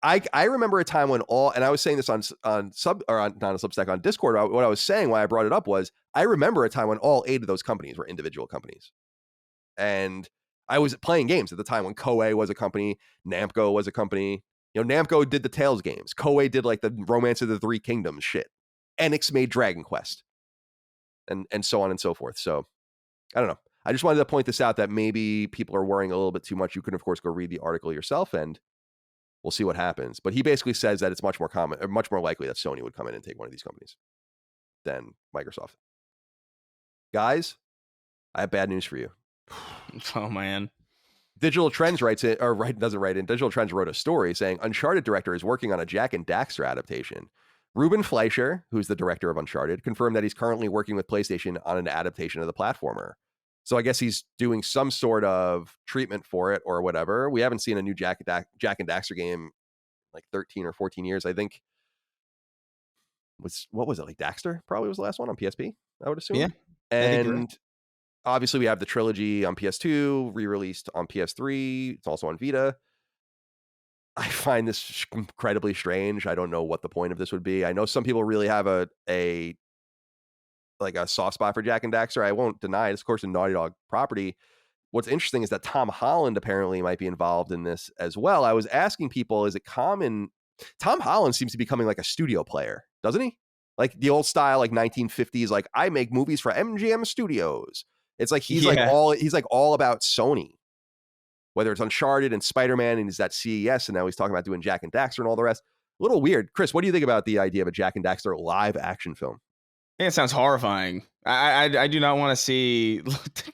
I remember a time when and I was saying this on Substack, on Discord. What I was saying, why I brought it up, was I remember a time when all 8 of those companies were individual companies, and I was playing games at the time when Koei was a company, Namco was a company. Namco did the Tales games. Koei did like the Romance of the Three Kingdoms shit. Enix made Dragon Quest, and so on and so forth. So I don't know. I just wanted to point this out, that maybe people are worrying a little bit too much. You can, of course, go read the article yourself, and we'll see what happens. But he basically says that it's much more likely that Sony would come in and take one of these companies than Microsoft. Guys, I have bad news for you. Oh, man. Digital Trends doesn't write in. Digital Trends wrote a story saying Uncharted director is working on a Jak and Daxter adaptation. Ruben Fleischer, who's the director of Uncharted, confirmed that he's currently working with PlayStation on an adaptation of the platformer. So I guess he's doing some sort of treatment for it or whatever. We haven't seen a new Jak and Daxter game like 13 or 14 years, I think. What was it, like Daxter? Probably was the last one on PSP, I would assume. Yeah. And obviously we have the trilogy on PS2, re-released on PS3. It's also on Vita. I find this incredibly strange. I don't know what the point of this would be. I know some people really have a soft spot for Jak and Daxter. I won't deny it. It's, of course, a Naughty Dog property. What's interesting is that Tom Holland apparently might be involved in this as well. I was asking people, is it common? Tom Holland seems to be becoming like a studio player, doesn't he? Like the old style, like 1950s, like I make movies for MGM Studios. It's like he's all about Sony. Whether it's Uncharted and Spider-Man, and he's at CES, and now he's talking about doing Jak and Daxter and all the rest. A little weird. Chris, what do you think about the idea of a Jak and Daxter live action film? I think it sounds horrifying. I do not want to see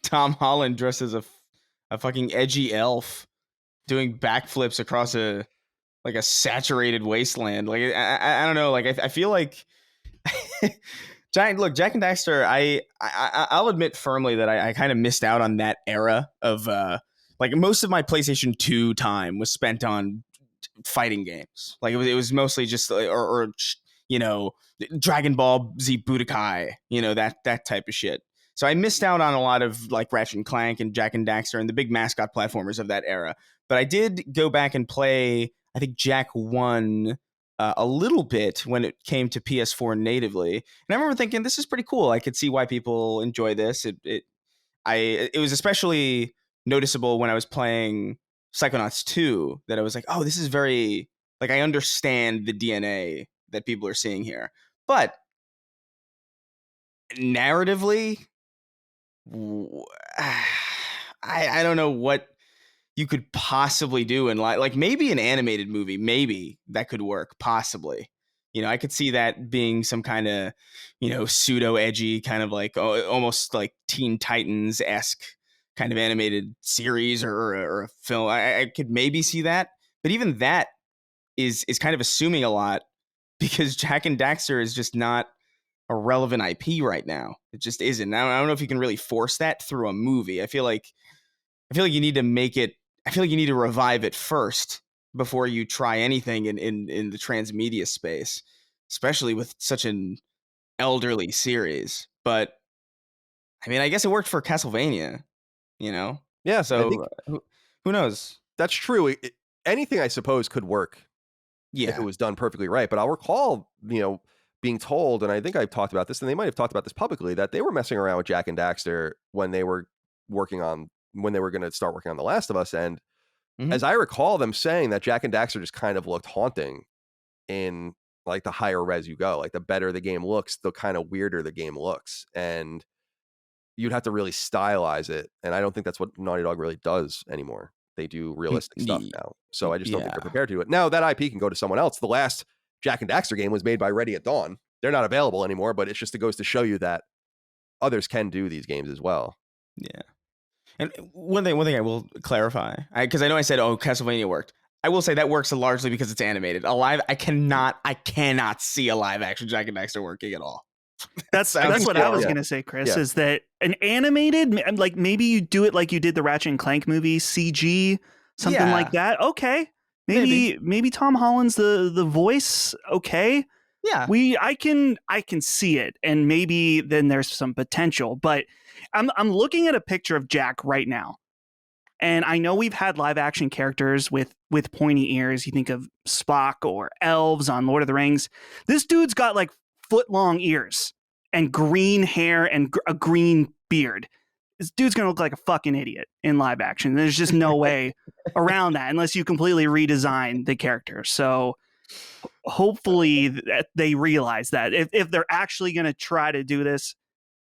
Tom Holland dressed as a fucking edgy elf doing backflips across a saturated wasteland. Like I don't know. Like I feel like Jak and Daxter. I'll admit firmly that I kind of missed out on that era of like most of my PlayStation 2 time was spent on fighting games. Like it was mostly just or Dragon Ball Z Budokai, that type of shit. So I missed out on a lot of like Ratchet and Clank and Jak and Daxter and the big mascot platformers of that era. But I did go back and play, I think, Jak 1 a little bit when it came to PS4 natively. And I remember thinking, this is pretty cool. I could see why people enjoy this. It was especially noticeable when I was playing Psychonauts 2 that I was like, oh, this is very, like, I understand the DNA that people are seeing here. But narratively, I don't know what you could possibly do in like maybe an animated movie, maybe that could work, possibly. I could see that being some kind of, pseudo edgy kind of like almost like Teen Titans-esque kind of animated series or a film. I could maybe see that, but even that is kind of assuming a lot because Jak and Daxter is just not a relevant IP right now. It just isn't. I don't know if you can really force that through a movie. I feel like you need to make it. I feel like you need to revive it first before you try anything in the transmedia space, especially with such an elderly series. But I mean, I guess it worked for Castlevania, Yeah. So who knows? That's true. Anything, I suppose, could work if it was done perfectly right. But I'll recall, being told, and I think I've talked about this, and they might have talked about this publicly, that they were messing around with Jak and Daxter when they were going to start working on The Last of Us. And as I recall them saying that Jak and Daxter just kind of looked haunting in like the higher res you go, like the better the game looks, the kind of weirder the game looks. And you'd have to really stylize it. And I don't think that's what Naughty Dog really does anymore. They do realistic stuff now. So I just don't think they're prepared to do it. Now that IP can go to someone else. The last Jak and Daxter game was made by Ready at Dawn. They're not available anymore, but it goes to show you that others can do these games as well. Yeah. And one thing I will clarify, because I know I said, oh, Castlevania worked. I will say that works largely because it's animated. I cannot see a live action Jak and Daxter working at all. That's what I was going to say, Chris, is that an animated, like maybe you do it like you did the Ratchet and Clank movie, CG, something like that. Okay. Maybe Tom Holland's the voice. Okay. Yeah. I can see it, and maybe then there's some potential, but I'm looking at a picture of Jak right now. And I know we've had live action characters with pointy ears. You think of Spock or elves on Lord of the Rings. This dude's got like foot-long ears and green hair and a green beard. This dude's going to look like a fucking idiot in live action. There's just no way around that unless you completely redesign the character. So hopefully that they realize that if they're actually going to try to do this,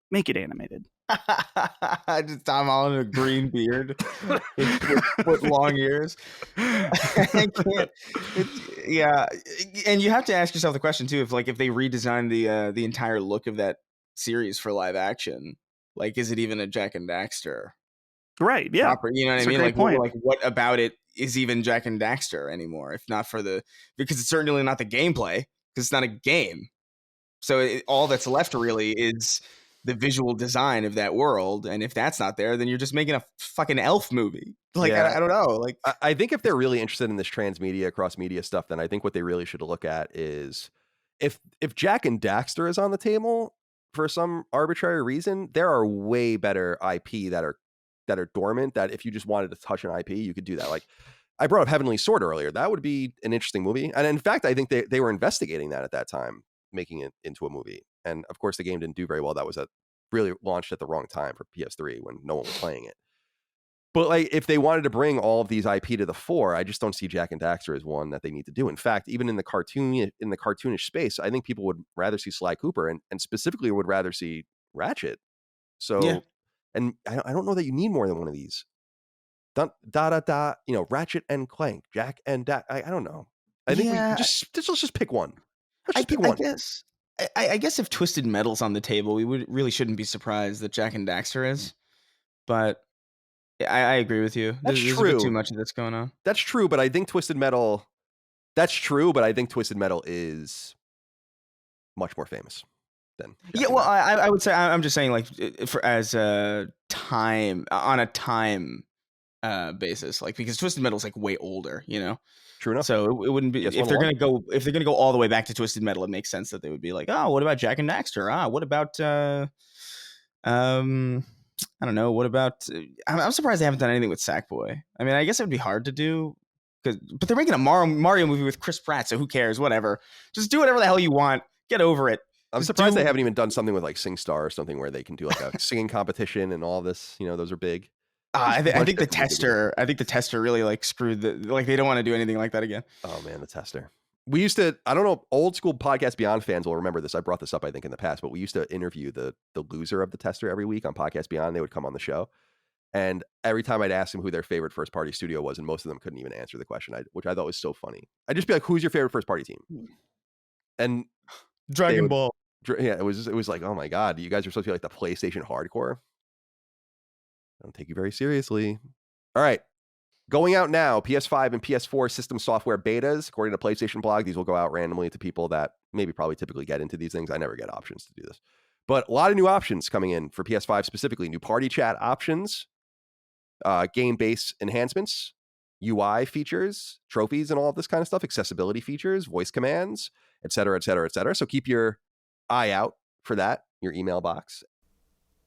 make it animated. Just Tom Holland with a green beard with long ears. I can't. Yeah, and you have to ask yourself the question too: if they redesign the entire look of that series for live action, like, is it even a Jak and Daxter? Right. Yeah. proper. You know what That's I a mean? great Like, point. what about it is even Jak and Daxter anymore? If not for because it's certainly not the gameplay, because it's not a game. So all that's left really is the visual design of that world, and if that's not there, then you're just making a fucking elf movie. Like, Yeah. I don't know. Like, I think if they're really interested in this transmedia, cross-media stuff, then I think what they really should look at is if Jak and Daxter is on the table for some arbitrary reason, there are way better IP that are dormant, that if you just wanted to touch an IP, you could do that. Like, I brought up Heavenly Sword earlier. That would be an interesting movie. And in fact, I think they were investigating that at that time, making it into a movie. And of course, the game didn't do very well. That was really launched at the wrong time for PS3 when no one was playing it. But like, if they wanted to bring all of these IP to the fore, I just don't see Jak and Daxter as one that they need to do. In fact, even in the cartoonish space, I think people would rather see Sly Cooper and specifically would rather see Ratchet. So, Yeah. and I don't know that you need more than one of these. Ratchet and Clank, Jak and Daxter. I don't know. I think let's just pick one. Let's just pick one. I guess if Twisted Metal's on the table, we really shouldn't be surprised that Jak and Daxter is. But I agree with you. That's There's true. a bit too much of this going on. That's true, but I think Twisted Metal. That's true, but I think Twisted Metal is much more famous than. Yeah, well, I would say I'm just saying, like, as a time on a time basis, like, because Twisted Metal's like way older, you know. True enough. So it wouldn't be if they're gonna go all the way back to Twisted Metal. It makes sense that they would be like, oh, what about Jak and Daxter? What about I don't know. What about? I'm surprised they haven't done anything with Sackboy. I mean, I guess it would be hard to do, but they're making a Mario movie with Chris Pratt, so who cares? Whatever. Just do whatever the hell you want. Get over it. I'm surprised they haven't even done something with like SingStar or something where they can do like a singing competition and all this. You know, those are big. I think the tester really like screwed they don't want to do anything like that again. Oh man, the tester. We used to, I don't know, old school Podcast Beyond fans will remember this. I brought this up, I think, in the past, but we used to interview the loser of the tester every week on Podcast Beyond. They would come on the show. And every time I'd ask them who their favorite first party studio was, and most of them couldn't even answer the question, which I thought was so funny. I'd just be like, who's your favorite first party team? And Dragon Ball. Yeah, it was like, oh my God, you guys are supposed to be like the PlayStation hardcore. I don't take you very seriously. All right. Going out now, PS5 and PS4 system software betas. According to PlayStation blog, these will go out randomly to people that probably typically get into these things. I never get options to do this. But a lot of new options coming in for PS5 specifically. New party chat options, game-based enhancements, UI features, trophies, and all of this kind of stuff, accessibility features, voice commands, et cetera, et cetera, et cetera. So keep your eye out for that, your email box.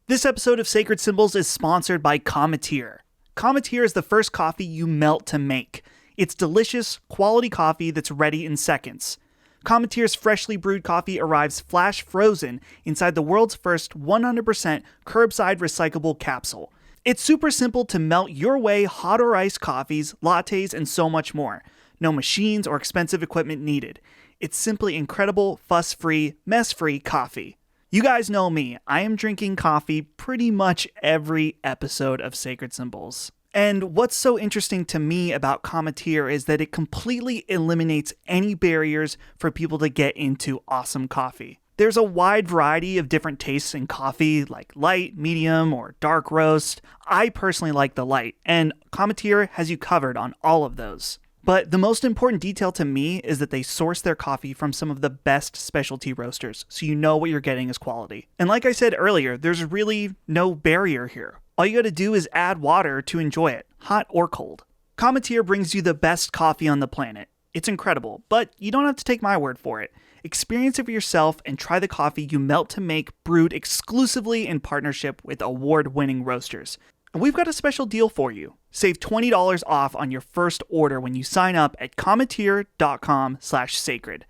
This episode of Sacred Symbols is sponsored by Cometeer. Cometeer is the first coffee you melt to make. It's delicious, quality coffee that's ready in seconds. Cometeer's freshly brewed coffee arrives flash frozen inside the world's first 100% curbside recyclable capsule. It's super simple to melt your way hot or iced coffees, lattes, and so much more. No machines or expensive equipment needed. It's simply incredible, fuss-free, mess-free coffee. You guys know me, I am drinking coffee pretty much every episode of Sacred Symbols. And what's so interesting to me about Cometeer is that it completely eliminates any barriers for people to get into awesome coffee. There's a wide variety of different tastes in coffee, like light, medium, or dark roast. I personally like the light, and Cometeer has you covered on all of those. But the most important detail to me is that they source their coffee from some of the best specialty roasters, so you know what you're getting is quality. And like I said earlier, there's really no barrier here. All you gotta do is add water to enjoy it, hot or cold. Cometeer brings you the best coffee on the planet. It's incredible, but you don't have to take my word for it. Experience it for yourself and try the coffee you melt to make, brewed exclusively in partnership with award-winning roasters. And we've got a special deal for you. Save $20 off on your first order when you sign up at cometeer.com/sacred.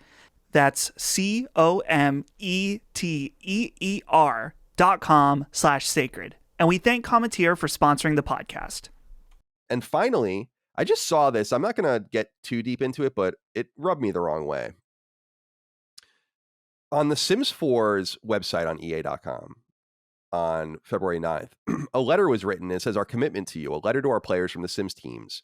That's COMETEER.com/sacred. And we thank Cometeer for sponsoring the podcast. And finally, I just saw this. I'm not going to get too deep into it, but it rubbed me the wrong way. On the Sims 4's website on EA.com, on February 9th, a letter was written. It says, "Our commitment to you, a letter to our players from the Sims teams.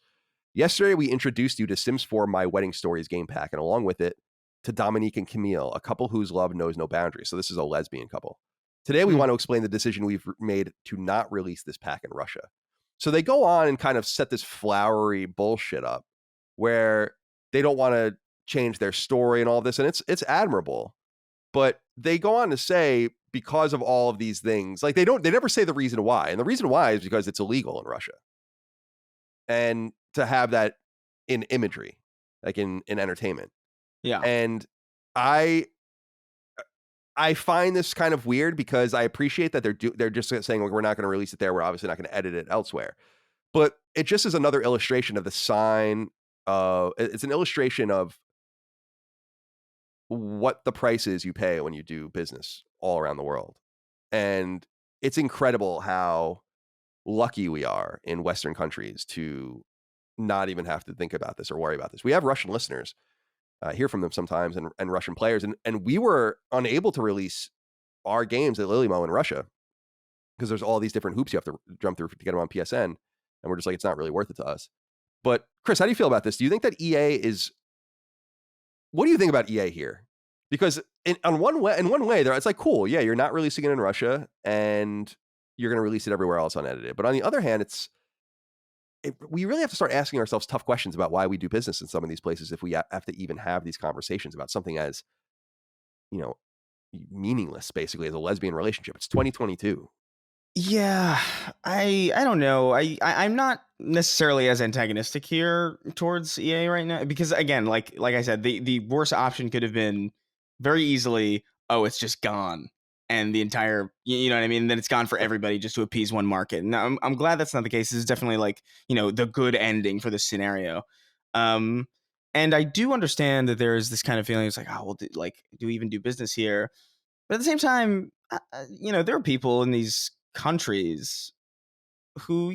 Yesterday, we introduced you to Sims 4 My Wedding Stories game pack, and along with it, to Dominique and Camille, a couple whose love knows no boundaries." So this is a lesbian couple. "Today, we want to explain the decision we've made to not release this pack in Russia. So they go on and kind of set this flowery bullshit up where they don't want to change their story and all of this, and it's admirable. But they go on to say, because of all of these things, like they never say the reason why. And the reason why is because it's illegal in Russia. And to have that in imagery, like in entertainment. Yeah. And I find this kind of weird because I appreciate that they're just saying, like, we're not going to release it there. We're obviously not going to edit it elsewhere. But it just is another illustration of the sign. It's an illustration of what the price is you pay when you do business all around the world. And it's incredible how lucky we are in Western countries to not even have to think about this or worry about this. We have Russian listeners, hear from them sometimes, and Russian players. And we were unable to release our games at Lilymo in Russia because there's all these different hoops you have to jump through to get them on PSN. And we're just like, it's not really worth it to us. But Chris, how do you feel about this? Do you think that EA is... What do you think about EA here? Because in one way, it's like, cool, yeah, you're not releasing it in Russia, and you're going to release it everywhere else unedited. But on the other hand, we really have to start asking ourselves tough questions about why we do business in some of these places if we have to even have these conversations about something as, meaningless, basically, as a lesbian relationship. It's 2022. Yeah, I don't know. I'm not necessarily as antagonistic here towards EA right now because, again, like I said, the worst option could have been very easily, oh, it's just gone, and the entire, you know what I mean? Then it's gone for everybody just to appease one market. Now, I'm glad that's not the case. This is definitely like, the good ending for this scenario. And I do understand that there is this kind of feeling. It's like, oh, well, do we even do business here? But at the same time, there are people in these countries who,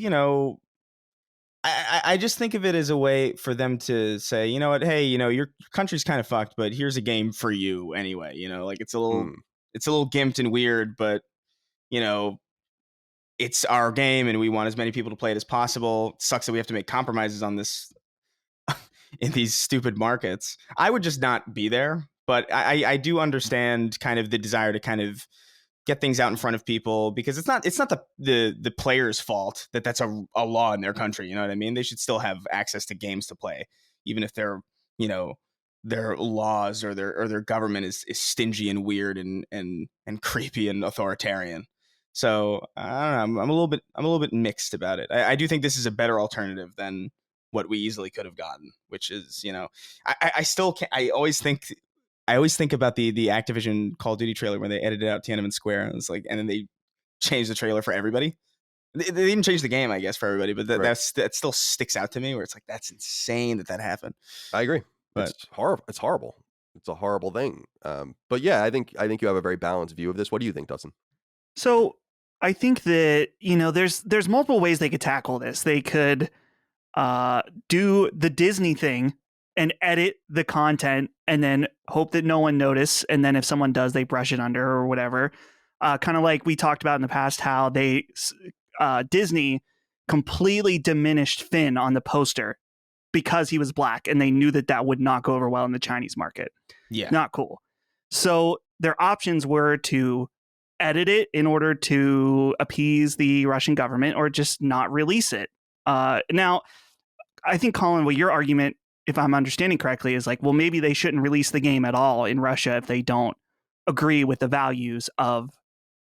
I just think of it as a way for them to say, you know what, hey, your country's kind of fucked, but here's a game for you anyway. Like it's a little gimped and weird, but it's our game and we want as many people to play it as possible. It sucks that we have to make compromises on this in these stupid markets. I would just not be there, but I do understand kind of the desire to kind of get things out in front of people because it's not the player's fault that that's a law in their country. You know what I mean? They should still have access to games to play, even if their laws or their government is stingy and weird and creepy and authoritarian. So I don't know. I'm a little bit mixed about it. I do think this is a better alternative than what we easily could have gotten, which is, I still can't. I always think about the Activision Call of Duty trailer when they edited out Tiananmen Square, and it's like, and then they changed the trailer for everybody. They didn't change the game, I guess, for everybody, but that still sticks out to me. Where it's like, that's insane that happened. I agree. But it's horrible. It's horrible. It's a horrible thing. But yeah, I think you have a very balanced view of this. What do you think, Dustin? So I think that there's multiple ways they could tackle this. They could do the Disney thing and edit the content and then hope that no one notice. And then if someone does, they brush it under or whatever. Kind of like we talked about in the past, how Disney completely diminished Finn on the poster because he was black, and they knew that would not go over well in the Chinese market. Yeah. Not cool. So their options were to edit it in order to appease the Russian government or just not release it. Now, I think, Colin, what your argument, if I'm understanding correctly, is like, well, maybe they shouldn't release the game at all in Russia if they don't agree with the values of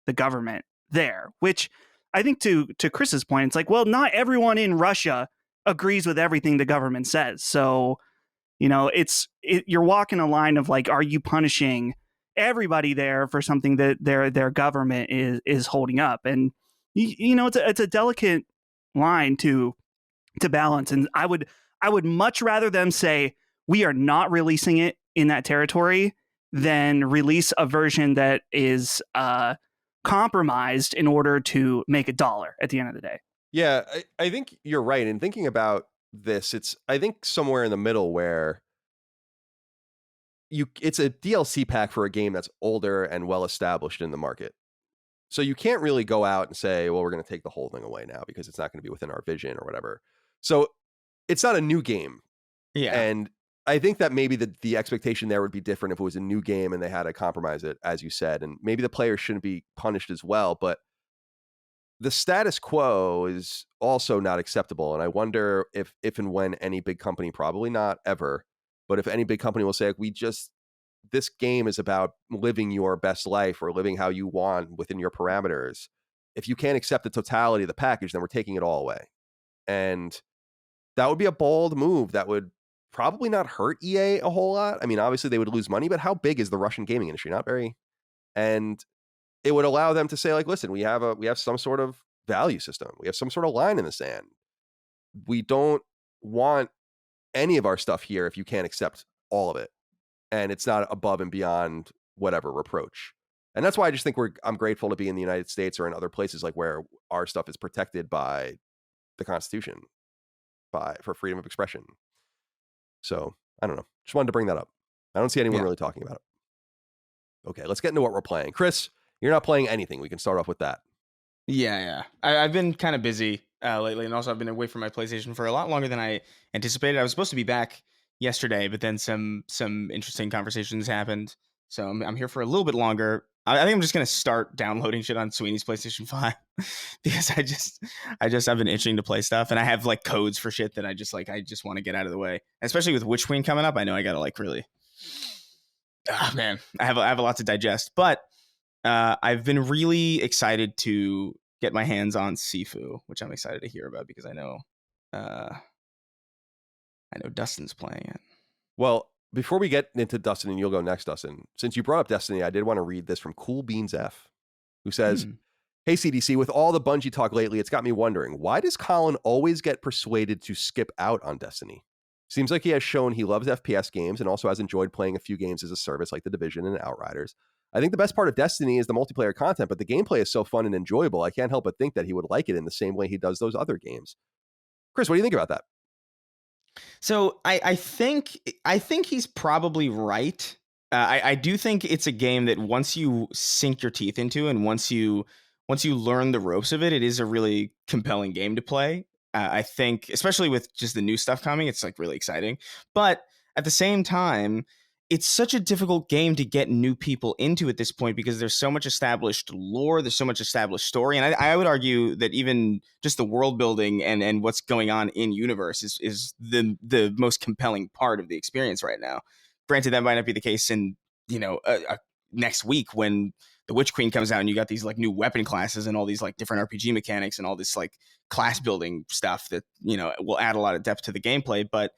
the government there, which I think to Chris's point, it's like, well, not everyone in Russia agrees with everything the government says. So, you're walking a line of like, are you punishing everybody there for something that their government is holding up? And, it's a delicate line to balance. And I would much rather them say, we are not releasing it in that territory than release a version that is compromised in order to make $1 at the end of the day. Yeah, I think you're right. And thinking about this, I think somewhere in the middle where it's a DLC pack for a game that's older and well established in the market. So you can't really go out and say, well, we're going to take the whole thing away now because it's not going to be within our vision or whatever. So it's not a new game. Yeah. And I think that maybe the expectation there would be different if it was a new game and they had to compromise it, as you said. And maybe the players shouldn't be punished as well. But the status quo is also not acceptable. And I wonder if and when any big company, probably not ever, but if any big company will say, like, this game is about living your best life or living how you want within your parameters. If you can't accept the totality of the package, then we're taking it all away. And that would be a bold move that would probably not hurt EA a whole lot. I mean, obviously they would lose money, but how big is the Russian gaming industry? Not very. And it would allow them to say, like, listen, we have some sort of value system. We have some sort of line in the sand. We don't want any of our stuff here if you can't accept all of it. And it's not above and beyond whatever reproach. And that's why I just think I'm grateful to be in the United States or in other places like where our stuff is protected by the Constitution, for freedom of expression. So I don't know. Just wanted to bring that up. I don't see anyone really talking about it. Okay, let's get into what we're playing. Chris, you're not playing anything. We can start off with that. Yeah. I've been kind of busy lately, and also I've been away from my PlayStation for a lot longer than I anticipated. I was supposed to be back yesterday, but then some interesting conversations happened, so I'm here for a little bit longer. I think I'm just gonna start downloading shit on Sweeney's PlayStation 5 because I've been itching to play stuff, and I have like codes for shit that I just want to get out of the way. Especially with Witch Queen coming up, I know I gotta like really. Oh man, I have a lot to digest, but I've been really excited to get my hands on Sifu, which I'm excited to hear about because I know Dustin's playing it. Well, before we get into Dustin, and you'll go next, Dustin, since you brought up Destiny, I did want to read this from Cool Beans F, who says, Hey, CDC, with all the Bungie talk lately, it's got me wondering, why does Colin always get persuaded to skip out on Destiny? Seems like he has shown he loves FPS games and also has enjoyed playing a few games as a service like The Division and Outriders. I think the best part of Destiny is the multiplayer content, but the gameplay is so fun and enjoyable, I can't help but think that he would like it in the same way he does those other games. Chris, what do you think about that? So I think he's probably right. I do think it's a game that once you sink your teeth into and once you learn the ropes of it, it is a really compelling game to play. I think, especially with just the new stuff coming, it's like really exciting. But at the same time, it's such a difficult game to get new people into at this point because there's so much established lore, there's so much established story, and I would argue that even just the world building and what's going on in universe is the most compelling part of the experience right now. Granted, that might not be the case in next week when the Witch Queen comes out and you got these like new weapon classes and all these like different RPG mechanics and all this like class building stuff that will add a lot of depth to the gameplay, but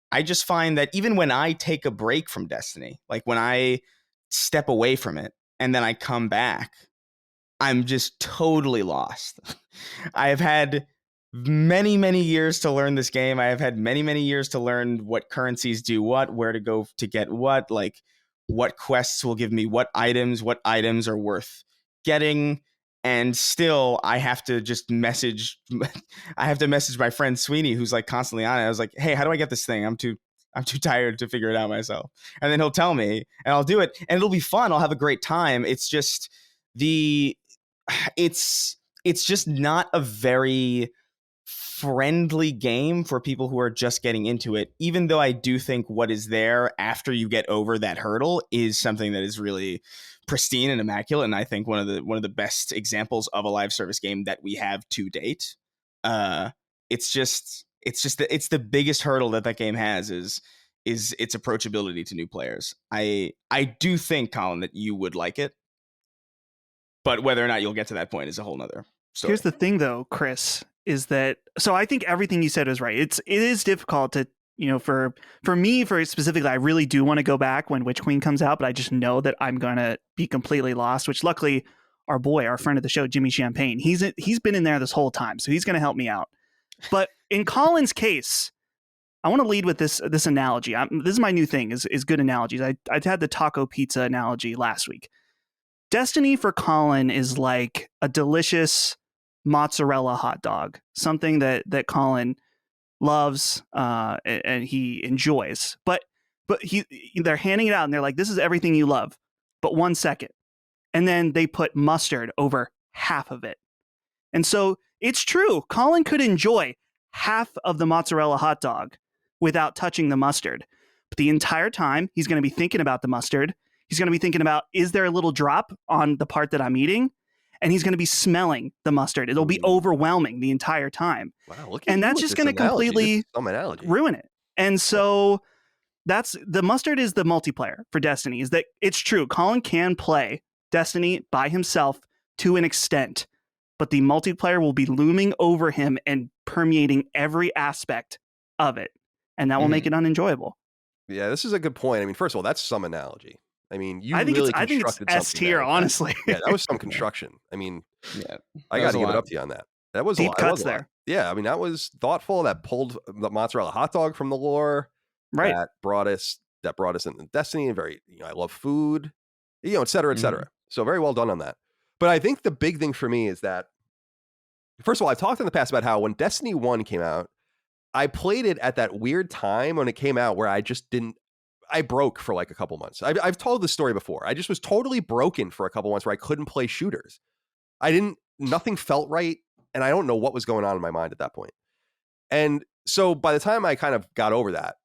I just find that even when I take a break from Destiny, like when I step away from it and then I come back, I'm just totally lost. I have had many, many years to learn this game. I have had many, many years to learn what currencies do what, where to go to get what, like what quests will give me what items are worth getting. And still, I have to just message. I have to message my friend Sweeney, who's like constantly on it. I was like, "Hey, how do I get this thing? I'm too tired to figure it out myself." And then he'll tell me, and I'll do it, and it'll be fun. I'll have a great time. It's just it's just not a very friendly game for people who are just getting into it. Even though I do think what is there after you get over that hurdle is something that is really pristine and immaculate, and I think one of the best examples of a live service game that we have to date. It's the biggest hurdle that game has is its approachability to new players. I do think, Colin, that you would like it, but whether or not you'll get to that point is a whole nother story. Here's the thing, though, Chris, is that so I think everything you said is right. It is difficult to. For me, specifically, I really do want to go back when Witch Queen comes out, but I just know that I'm going to be completely lost, which luckily our friend of the show, Jimmy Champagne, he's been in there this whole time, so he's going to help me out. But in Colin's case, I want to lead with this analogy. This is my new thing, is good analogies. I had the taco pizza analogy last week. Destiny for Colin is like a delicious mozzarella hot dog, something that Colin loves and he enjoys, but they're handing it out and they're like, this is everything you love, but 1 second, and then they put mustard over half of it. And so it's true, Colin could enjoy half of the mozzarella hot dog without touching the mustard, but the entire time he's going to be thinking about the mustard. He's going to be thinking about, is there a little drop on the part that I'm eating? and he's going to be smelling the mustard. It'll be overwhelming the entire time. Wow, look at and you that's with just this going to analogy. completely This is some analogy. ruin it. And so that's the mustard is the multiplayer for Destiny. Is that it's true. Colin can play Destiny by himself to an extent, but the multiplayer will be looming over him and permeating every aspect of it, and that will make it unenjoyable. Yeah, this is a good point. I mean, first of all, that's some analogy. I mean, you I think really it's constructed S something tier, there. honestly. Yeah, that was some construction. I mean, Yeah, I got to give it up to you on that. That was Deep a lot. cuts there. Yeah, I mean, that was thoughtful. That pulled the mozzarella hot dog from the lore. Right. That brought us into Destiny, and very, I love food, et cetera, et cetera. So very well done on that. But I think the big thing for me is that, first of all, I've talked in the past about how when Destiny 1 came out, I played it at that weird time when it came out where I broke for like a couple months. I've told this story before. I just was totally broken for a couple months where I couldn't play shooters. Nothing felt right. And I don't know what was going on in my mind at that point. And so by the time I kind of got over that,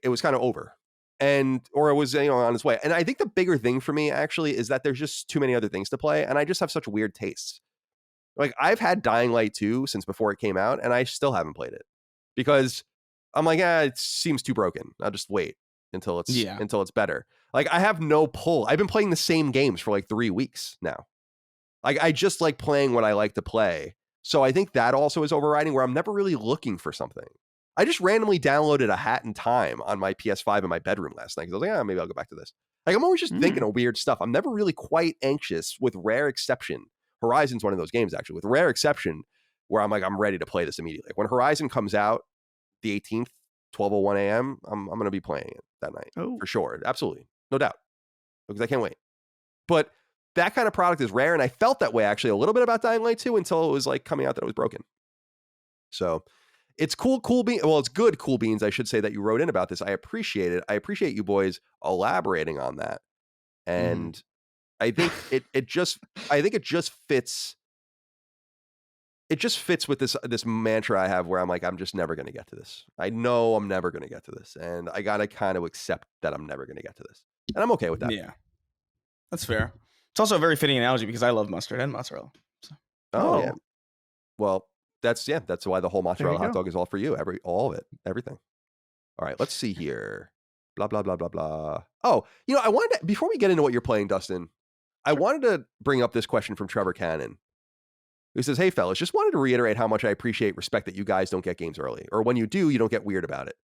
it was kind of over. Or it was, on its way. And I think the bigger thing for me actually is that there's just too many other things to play. And I just have such weird tastes. Like I've had Dying Light 2 since before it came out, and I still haven't played it because I'm like, it seems too broken. I'll just wait until it's better. Like I have no pull. I've been playing the same games for like 3 weeks now. Like I just like playing what I like to play. So I think that also is overriding where I'm never really looking for something. I just randomly downloaded A Hat in Time on my PS5 in my bedroom last night because I was like, maybe I'll go back to this. Like I'm always just thinking of weird stuff. I'm never really quite anxious, with rare exception. Horizon's one of those games, actually, with rare exception, where I'm like, I'm ready to play this immediately. Like when Horizon comes out the 18th, 12:01 a.m., I'm going to be playing it that night for sure. Absolutely. No doubt. Because I can't wait. But that kind of product is rare. And I felt that way actually a little bit about Dying Light 2 until it was like coming out that it was broken. So it's cool beans. Well, it's good cool beans, I should say, that you wrote in about this. I appreciate it. I appreciate you boys elaborating on that. And I think it just fits. It just fits with this mantra I have where I'm like, I'm just never going to get to this. I know I'm never going to get to this. And I got to kind of accept that I'm never going to get to this. And I'm okay with that. Yeah, that's fair. It's also a very fitting analogy because I love mustard and mozzarella. So. Oh, yeah. Well, that's why the whole mozzarella hot dog is all for you. All of it, everything. All right, let's see here. Blah, blah, blah, blah, blah. Oh, I wanted to, before we get into what you're playing, Dustin, I wanted to bring up this question from Trevor Cannon, who says, "Hey, fellas, just wanted to reiterate how much I appreciate respect that you guys don't get games early. Or when you do, you don't get weird about it.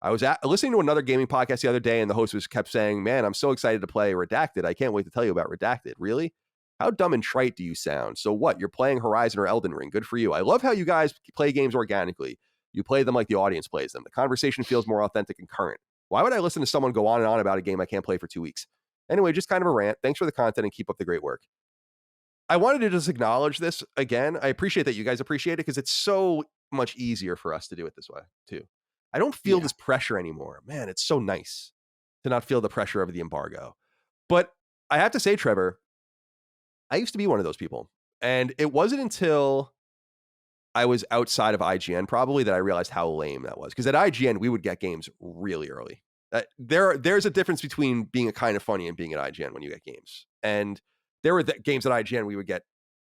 I was listening to another gaming podcast the other day, and the host kept saying, man, I'm so excited to play Redacted. I can't wait to tell you about Redacted. Really? How dumb and trite do you sound? So what? You're playing Horizon or Elden Ring. Good for you. I love how you guys play games organically. You play them like the audience plays them. The conversation feels more authentic and current. Why would I listen to someone go on and on about a game I can't play for 2 weeks? Anyway, just kind of a rant. Thanks for the content and keep up the great work." I wanted to just acknowledge this again. I appreciate that you guys appreciate it because it's so much easier for us to do it this way too. I don't feel this pressure anymore. Man, it's so nice to not feel the pressure of the embargo. But I have to say, Trevor, I used to be one of those people. And it wasn't until I was outside of IGN probably that I realized how lame that was. Because at IGN, we would get games really early. There's a difference between being a kind of funny and being at IGN when you get games. And there were games at IGN we would get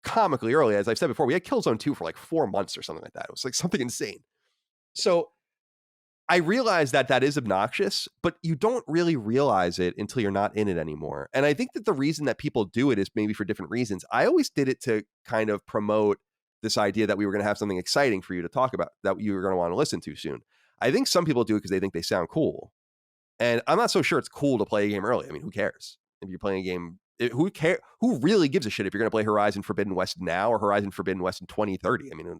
comically early. As I've said before, we had Killzone 2 for like 4 months or something like that. It was like something insane. So I realize that is obnoxious, but you don't really realize it until you're not in it anymore. And I think that the reason that people do it is maybe for different reasons. I always did it to kind of promote this idea that we were going to have something exciting for you to talk about, that you were going to want to listen to soon. I think some people do it because they think they sound cool. And I'm not so sure it's cool to play a game early. I mean, who cares? If you're playing a game, who really gives a shit if you're going to play Horizon Forbidden West now or Horizon Forbidden West in 2030? I mean,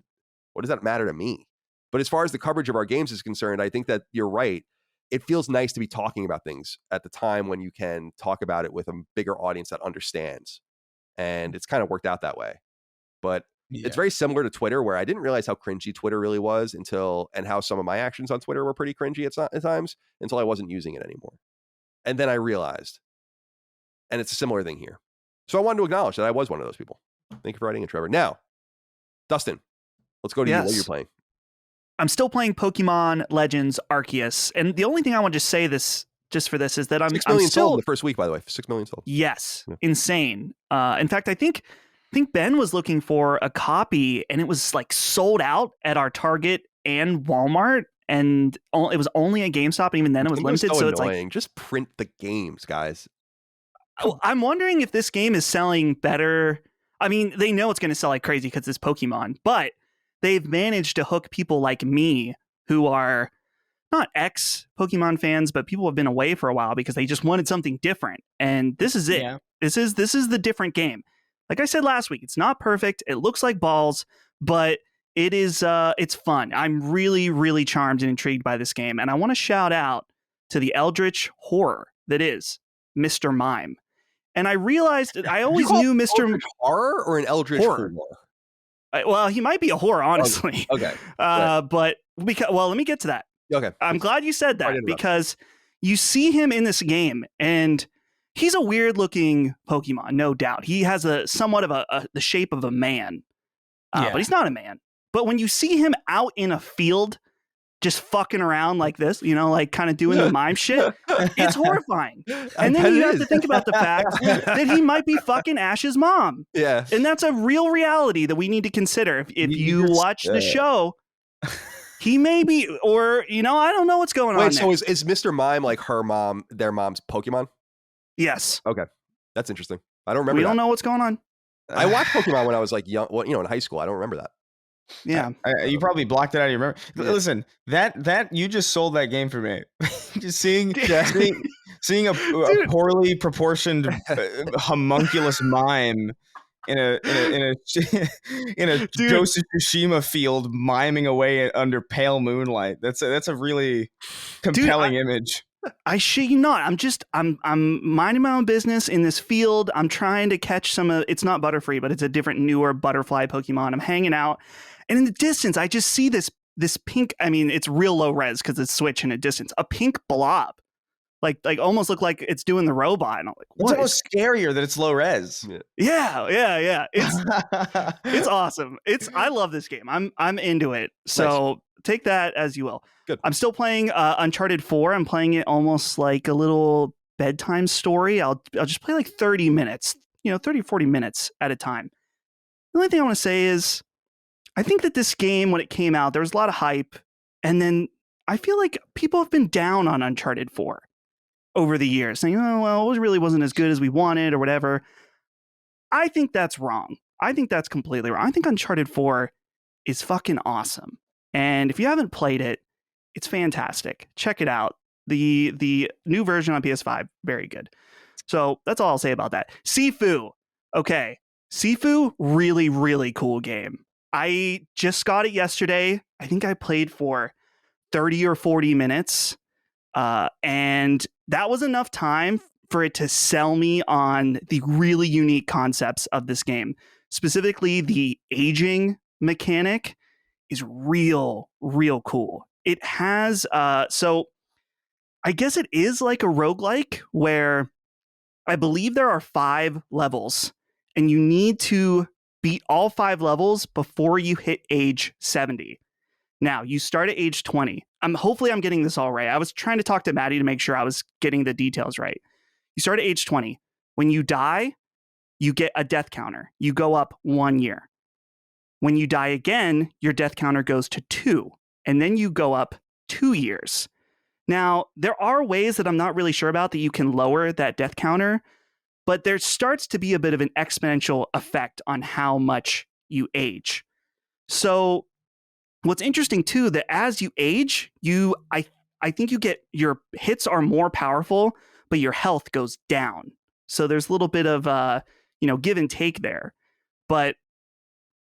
what does that matter to me? But as far as the coverage of our games is concerned, I think that you're right. It feels nice to be talking about things at the time when you can talk about it with a bigger audience that understands. And it's kind of worked out that way. But it's very similar to Twitter, where I didn't realize how cringy Twitter really was and how some of my actions on Twitter were pretty cringy at times until I wasn't using it anymore. And then I realized. And it's a similar thing here. So I wanted to acknowledge that I was one of those people. Thank you for writing it, Trevor. Now, Dustin, let's go to you. What you're playing. I'm still playing Pokemon Legends Arceus. And the only thing I want to say this just for this is that I'm 6 million still sold in the first week, by the way. 6 million sold. Yes. Yeah. Insane. In fact, I think think Ben was looking for a copy, and it was like sold out at our Target and Walmart, and it was only at GameStop, and even then it was limited. So it's like, just print the games, guys. I'm wondering if this game is selling better. I mean, they know it's going to sell like crazy because it's Pokemon, but they've managed to hook people like me who are not ex-Pokemon fans, but people have been away for a while because they just wanted something different. And this is it. Yeah. This is the different game. Like I said last week, it's not perfect. It looks like balls, but it is it's fun. I'm really, really charmed and intrigued by this game. And I want to shout out to the eldritch horror that is Mr. Mime. And I realized I always knew Mr. Horror or an eldritch horror? Well, he might be a horror, honestly. Okay. But let me get to that. Okay. I'm glad you said that because you see him in this game and he's a weird looking Pokemon, no doubt. He has a somewhat of the shape of a man, but he's not a man. But when you see him out in a field, just fucking around like this, like kind of doing the mime shit, it's horrifying. And then you have to think about the fact that he might be fucking Ash's mom. Yeah. And that's a real reality that we need to consider. If you watch the show, he may be, or, I don't know what's going on. Wait, so is Mr. Mime like her mom, their mom's Pokemon? Yes. Okay. That's interesting. I don't remember We don't know what's going on. I watched Pokemon when I was like young, in high school. I don't remember that. Yeah. You probably blocked it out of your memory. Yeah. Listen, that you just sold that game for me. Just seeing a poorly proportioned homunculus mime in a Ghost of Tsushima field miming away under pale moonlight. That's a really compelling image. I shit you not. I'm minding my own business in this field. I'm trying to catch it's not Butterfree, but it's a different, newer butterfly Pokemon. I'm hanging out, and in the distance, I just see this pink. I mean, it's real low res because it's Switch in a distance. A pink blob, like almost look like it's doing the robot. And I'm like, what? It's almost scarier that it's low res. Yeah. It's awesome. I love this game. I'm into it. So nice. Take that as you will. Good. I'm still playing Uncharted 4. I'm playing it almost like a little bedtime story. I'll just play like 30 minutes, 30, 40 minutes at a time. The only thing I want to say is I think that this game, when it came out, there was a lot of hype. And then I feel like people have been down on Uncharted 4 over the years, saying, it really wasn't as good as we wanted or whatever. I think that's wrong. I think that's completely wrong. I think Uncharted 4 is fucking awesome. And if you haven't played it, it's fantastic. Check it out. The new version on PS5, very good. So that's all I'll say about that. Sifu. Okay. Sifu, really, really cool game. I just got it yesterday. I think I played for 30 or 40 minutes. And that was enough time for it to sell me on the really unique concepts of this game. Specifically, the aging mechanic is real cool. It has, so I guess it is like a roguelike where I believe there are 5 levels and you need to beat all 5 levels before you hit age 70. Now, you start at age 20. Hopefully I'm getting this all right. I was trying to talk to Maddie to make sure I was getting the details right. You start at age 20. When you die, you get a death counter. You go up 1 year. When you die again, your death counter goes to 2, and then you go up 2 years. Now, there are ways that I'm not really sure about that you can lower that death counter, but there starts to be a bit of an exponential effect on how much you age. So what's interesting too, that as you age, I think you get, your hits are more powerful, but your health goes down. So there's a little bit of give and take there. But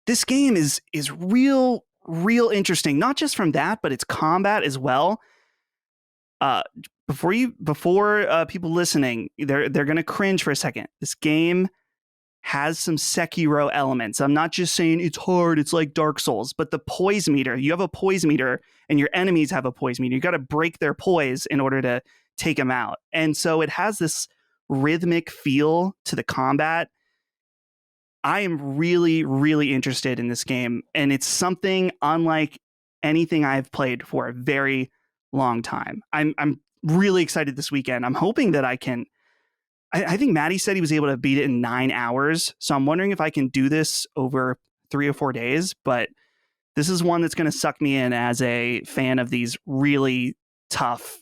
this game is real interesting, not just from that, but its combat as well. Before people listening, they're going to cringe for a second. This game has some Sekiro elements. I'm not just saying it's hard, it's like Dark Souls, but the poise meter, you have a poise meter and your enemies have a poise meter. You got to break their poise in order to take them out. And so it has this rhythmic feel to the combat. I am really interested in this game, and it's something unlike anything I've played for a very long time. I'm really excited this weekend. I'm hoping that I can I think Maddie said he was able to beat it in 9 hours. So I'm wondering if I can do this over 3 or 4 days. But this is one that's going to suck me in as a fan of these really tough,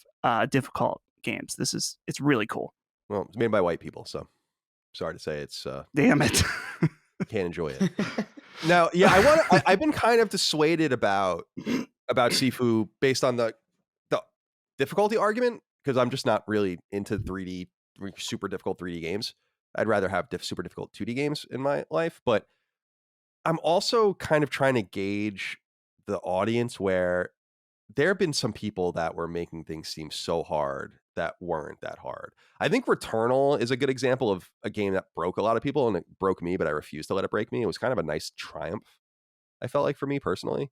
difficult games. It's really cool. Well, it's made by white people, so sorry to say it's damn it. Can't enjoy it. Now, I've been kind of dissuaded about Sifu based on the difficulty argument, because I'm just not really into 3D, super difficult 3D games. I'd rather have super difficult 2D games in my life, but I'm also kind of trying to gauge the audience, where there have been some people that were making things seem so hard that weren't that hard. I think Returnal is a good example of a game that broke a lot of people, and it broke me, but I refused to let it break me. It was kind of a nice triumph, I felt like, for me personally.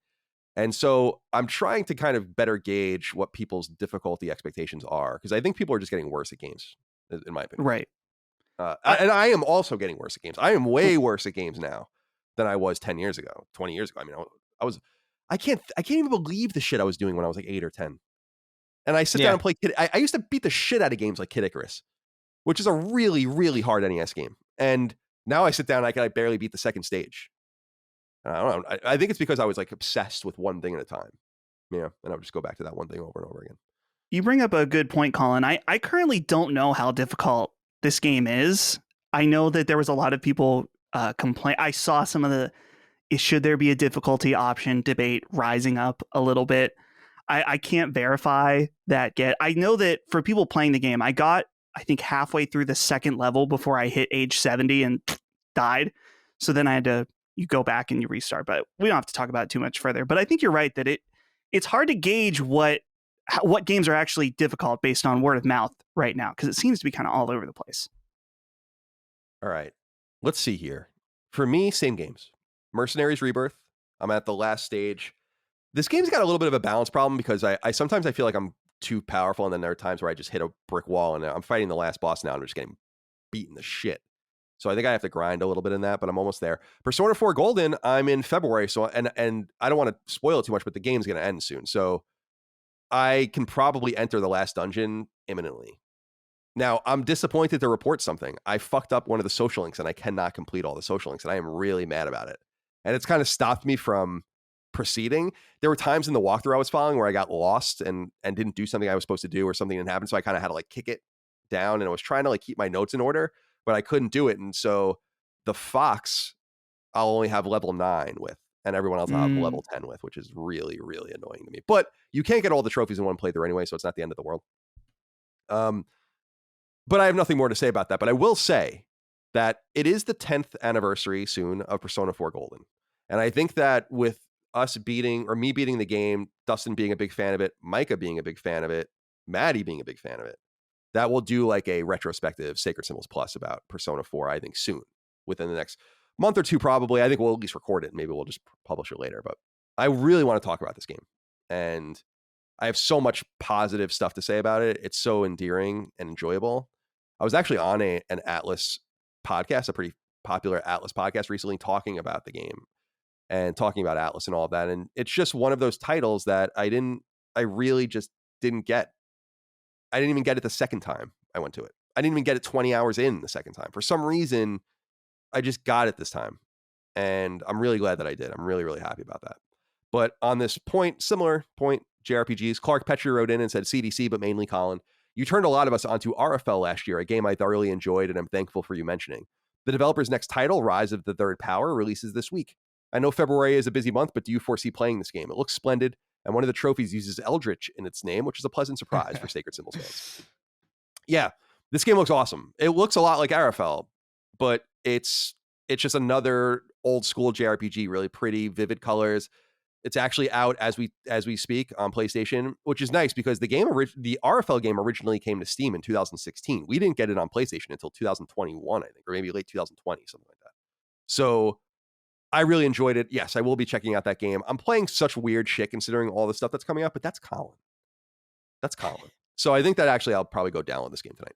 And so I'm trying to kind of better gauge what people's difficulty expectations are, because I think people are just getting worse at games, in my opinion. Right. And I am also getting worse at games. I am way worse at games now than I was 10 years ago, 20 years ago. I mean, I can't even believe the shit I was doing when I was like 8 or 10. And I sit down and play I used to beat the shit out of games like Kid Icarus, which is a really, really hard NES game. And now I sit down and I barely beat the second stage. I don't know. I think it's because I was like obsessed with one thing at a time. Yeah. And I would just go back to that one thing over and over again. You bring up a good point, Colin. I currently don't know how difficult this game is. I know that there was a lot of people complain. I saw some of the should there be a difficulty option debate rising up a little bit. I can't verify that yet. I know that for people playing the game, I think halfway through the second level before I hit age 70 and died. So then I had to you go back and you restart, but we don't have to talk about it too much further. But I think you're right that it's hard to gauge what games are actually difficult based on word of mouth right now, because it seems to be kind of all over the place. All right, let's see here. For me, same games. Mercenaries Rebirth. I'm at the last stage. This game's got a little bit of a balance problem, because I sometimes I feel like I'm too powerful, and then there are times where I just hit a brick wall, and I'm fighting the last boss now, and I'm just getting beaten to shit. So I think I have to grind a little bit in that, but I'm almost there. Persona 4 Golden, I'm in February, so and I don't want to spoil it too much, but the game's going to end soon. So I can probably enter the last dungeon imminently. Now, I'm disappointed to report something. I fucked up one of the social links, and I cannot complete all the social links, and I am really mad about it. And it's kind of stopped me from proceeding. There were times in the walkthrough I was following where I got lost and didn't do something I was supposed to do, or something didn't happen, so I kind of had to like kick it down, and I was trying to like keep my notes in order, but I couldn't do it. And so the fox I'll only have level 9 with, and everyone else I'll have level 10 with, which is really, really annoying to me. But you can't get all the trophies in one playthrough anyway, so it's not the end of the world. But I have nothing more to say about that. But I will say that it is the 10th anniversary soon of Persona 4 Golden. And I think that with us me beating the game, Dustin being a big fan of it, Micah being a big fan of it, Maddie being a big fan of it, that will do like a retrospective Sacred Symbols Plus about Persona 4, I think soon, within the next month or two, probably. I think we'll at least record it. Maybe we'll just publish it later. But I really want to talk about this game. And I have so much positive stuff to say about it. It's so endearing and enjoyable. I was actually on an Atlas podcast, a pretty popular Atlas podcast recently, talking about the game and talking about Atlas and all of that. And it's just one of those titles that I really just didn't get. I didn't even get it the second time I went to it. I didn't even get it 20 hours in the second time. For some reason, I just got it this time. And I'm really glad that I did. I'm really, really happy about that. But on this point, similar point, JRPGs, Clark Petrie wrote in and said CDC, but mainly Colin. You turned a lot of us onto RFL last year, a game I thoroughly enjoyed, and I'm thankful for you mentioning. The developer's next title, Rise of the Third Power, releases this week. I know February is a busy month, but do you foresee playing this game? It looks splendid, and one of the trophies uses Eldritch in its name, which is a pleasant surprise for Sacred Symbols fans. Yeah, this game looks awesome. It looks a lot like RFL, but it's just another old school JRPG, really pretty, vivid colors. It's actually out as we speak on PlayStation, which is nice because the RFL game originally came to Steam in 2016. We didn't get it on PlayStation until 2021, I think, or maybe late 2020, something like that. So I really enjoyed it. Yes, I will be checking out that game. I'm playing such weird shit considering all the stuff that's coming up, but that's Colin. That's Colin. So I think that actually I'll probably go download this game tonight.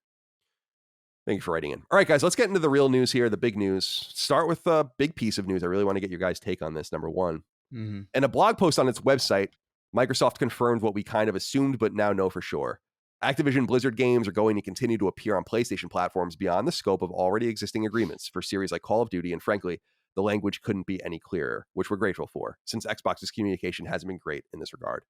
Thank you for writing in. All right, guys, let's get into the real news here, the big news. Start with a big piece of news. I really want to get your guys' take on this, number one. Mm-hmm. In a blog post on its website, Microsoft confirmed what we kind of assumed but now know for sure. Activision-Blizzard games are going to continue to appear on PlayStation platforms beyond the scope of already existing agreements for series like Call of Duty, and frankly, the language couldn't be any clearer, which we're grateful for, since Xbox's communication hasn't been great in this regard.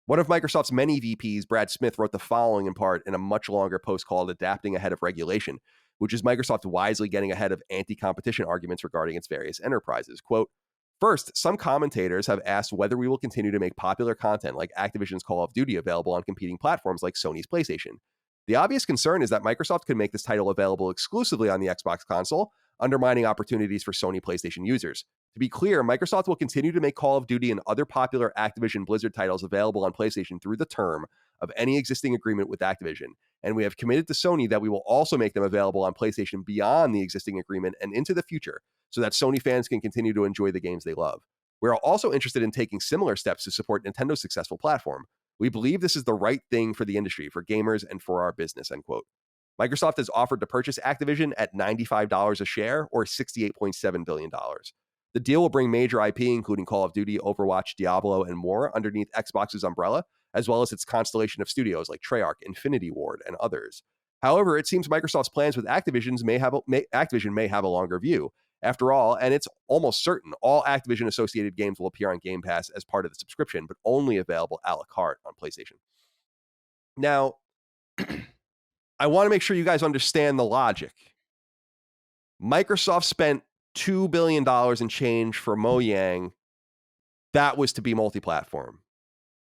One of Microsoft's many VPs, Brad Smith, wrote the following in part in a much longer post called Adapting Ahead of Regulation, which is Microsoft wisely getting ahead of anti-competition arguments regarding its various enterprises. Quote, first, some commentators have asked whether we will continue to make popular content like Activision's Call of Duty available on competing platforms like Sony's PlayStation. The obvious concern is that Microsoft could make this title available exclusively on the Xbox console, undermining opportunities for Sony PlayStation users. To be clear, Microsoft will continue to make Call of Duty and other popular Activision-Blizzard titles available on PlayStation through the term of any existing agreement with Activision, and we have committed to Sony that we will also make them available on PlayStation beyond the existing agreement and into the future, so that Sony fans can continue to enjoy the games they love. We are also interested in taking similar steps to support Nintendo's successful platform. We believe this is the right thing for the industry, for gamers, and for our business, end quote. Microsoft has offered to purchase Activision at $95 a share, or $68.7 billion. The deal will bring major IP, including Call of Duty, Overwatch, Diablo, and more, underneath Xbox's umbrella, as well as its constellation of studios like Treyarch, Infinity Ward, and others. However, it seems Microsoft's plans with Activision may have a longer view. After all, and it's almost certain, all Activision-associated games will appear on Game Pass as part of the subscription, but only available a la carte on PlayStation. Now, I want to make sure you guys understand the logic. Microsoft spent $2 billion in change for Mojang. That was to be multi-platform.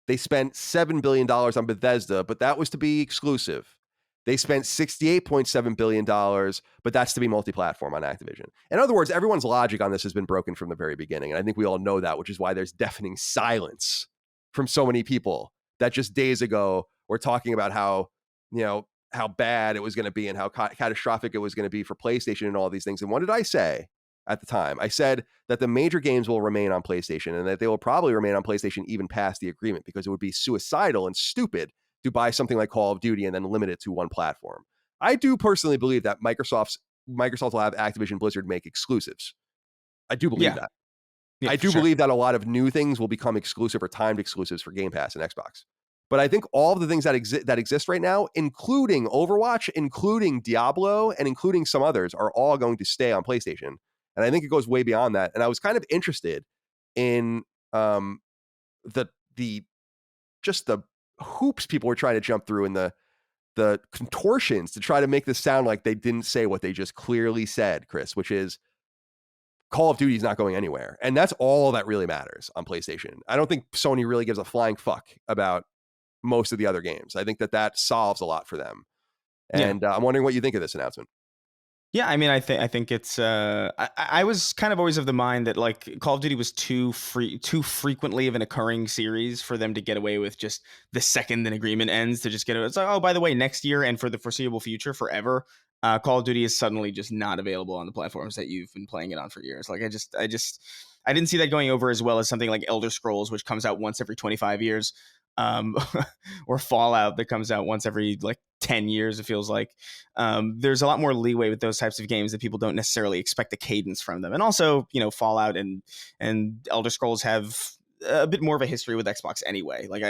They spent $7 billion on Bethesda, but that was to be exclusive. They spent $68.7 billion, but that's to be multi-platform on Activision. In other words, everyone's logic on this has been broken from the very beginning. And I think we all know that, which is why there's deafening silence from so many people that just days ago were talking about how bad it was going to be and how catastrophic it was going to be for PlayStation and all these things. And what did I say at the time? I said that the major games will remain on PlayStation and that they will probably remain on PlayStation even past the agreement, because it would be suicidal and stupid to buy something like Call of Duty and then limit it to one platform. I do personally believe that Microsoft will have Activision Blizzard make exclusives. I do believe that. I do believe that a lot of new things will become exclusive or timed exclusives for Game Pass and Xbox. But I think all of the things that exist right now, including Overwatch, including Diablo, and including some others, are all going to stay on PlayStation. And I think it goes way beyond that. And I was kind of interested in the hoops people were trying to jump through and the contortions to try to make this sound like they didn't say what they just clearly said, Chris, which is Call of Duty is not going anywhere. And that's all that really matters on PlayStation. I don't think Sony really gives a flying fuck about most of the other games. I think that solves a lot for them. And I'm wondering what you think of this announcement. Yeah, I mean, I think it's. I was kind of always of the mind that like Call of Duty was too frequently of an occurring series for them to get away with just the second an agreement ends to just get it. It's like, oh, by the way, next year and for the foreseeable future, forever, Call of Duty is suddenly just not available on the platforms that you've been playing it on for years. Like I didn't see that going over as well as something like Elder Scrolls, which comes out once every 25 years. Or Fallout that comes out once every like 10 years, it feels like. There's a lot more leeway with those types of games that people don't necessarily expect the cadence from them. And also, Fallout and Elder Scrolls have a bit more of a history with Xbox anyway. Like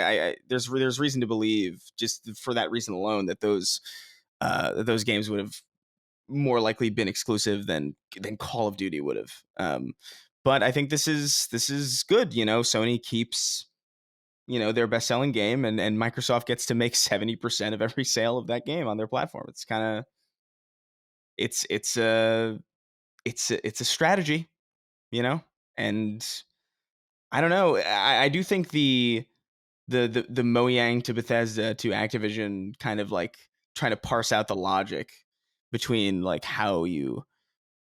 there's reason to believe, just for that reason alone, that those games would have more likely been exclusive than Call of Duty would have. But I think this is good. Sony keeps their best-selling game, and Microsoft gets to make 70% of every sale of that game on their platform. It's kind of it's a strategy, and I don't know. I do think the Mojang to Bethesda to Activision kind of like trying to parse out the logic between like how you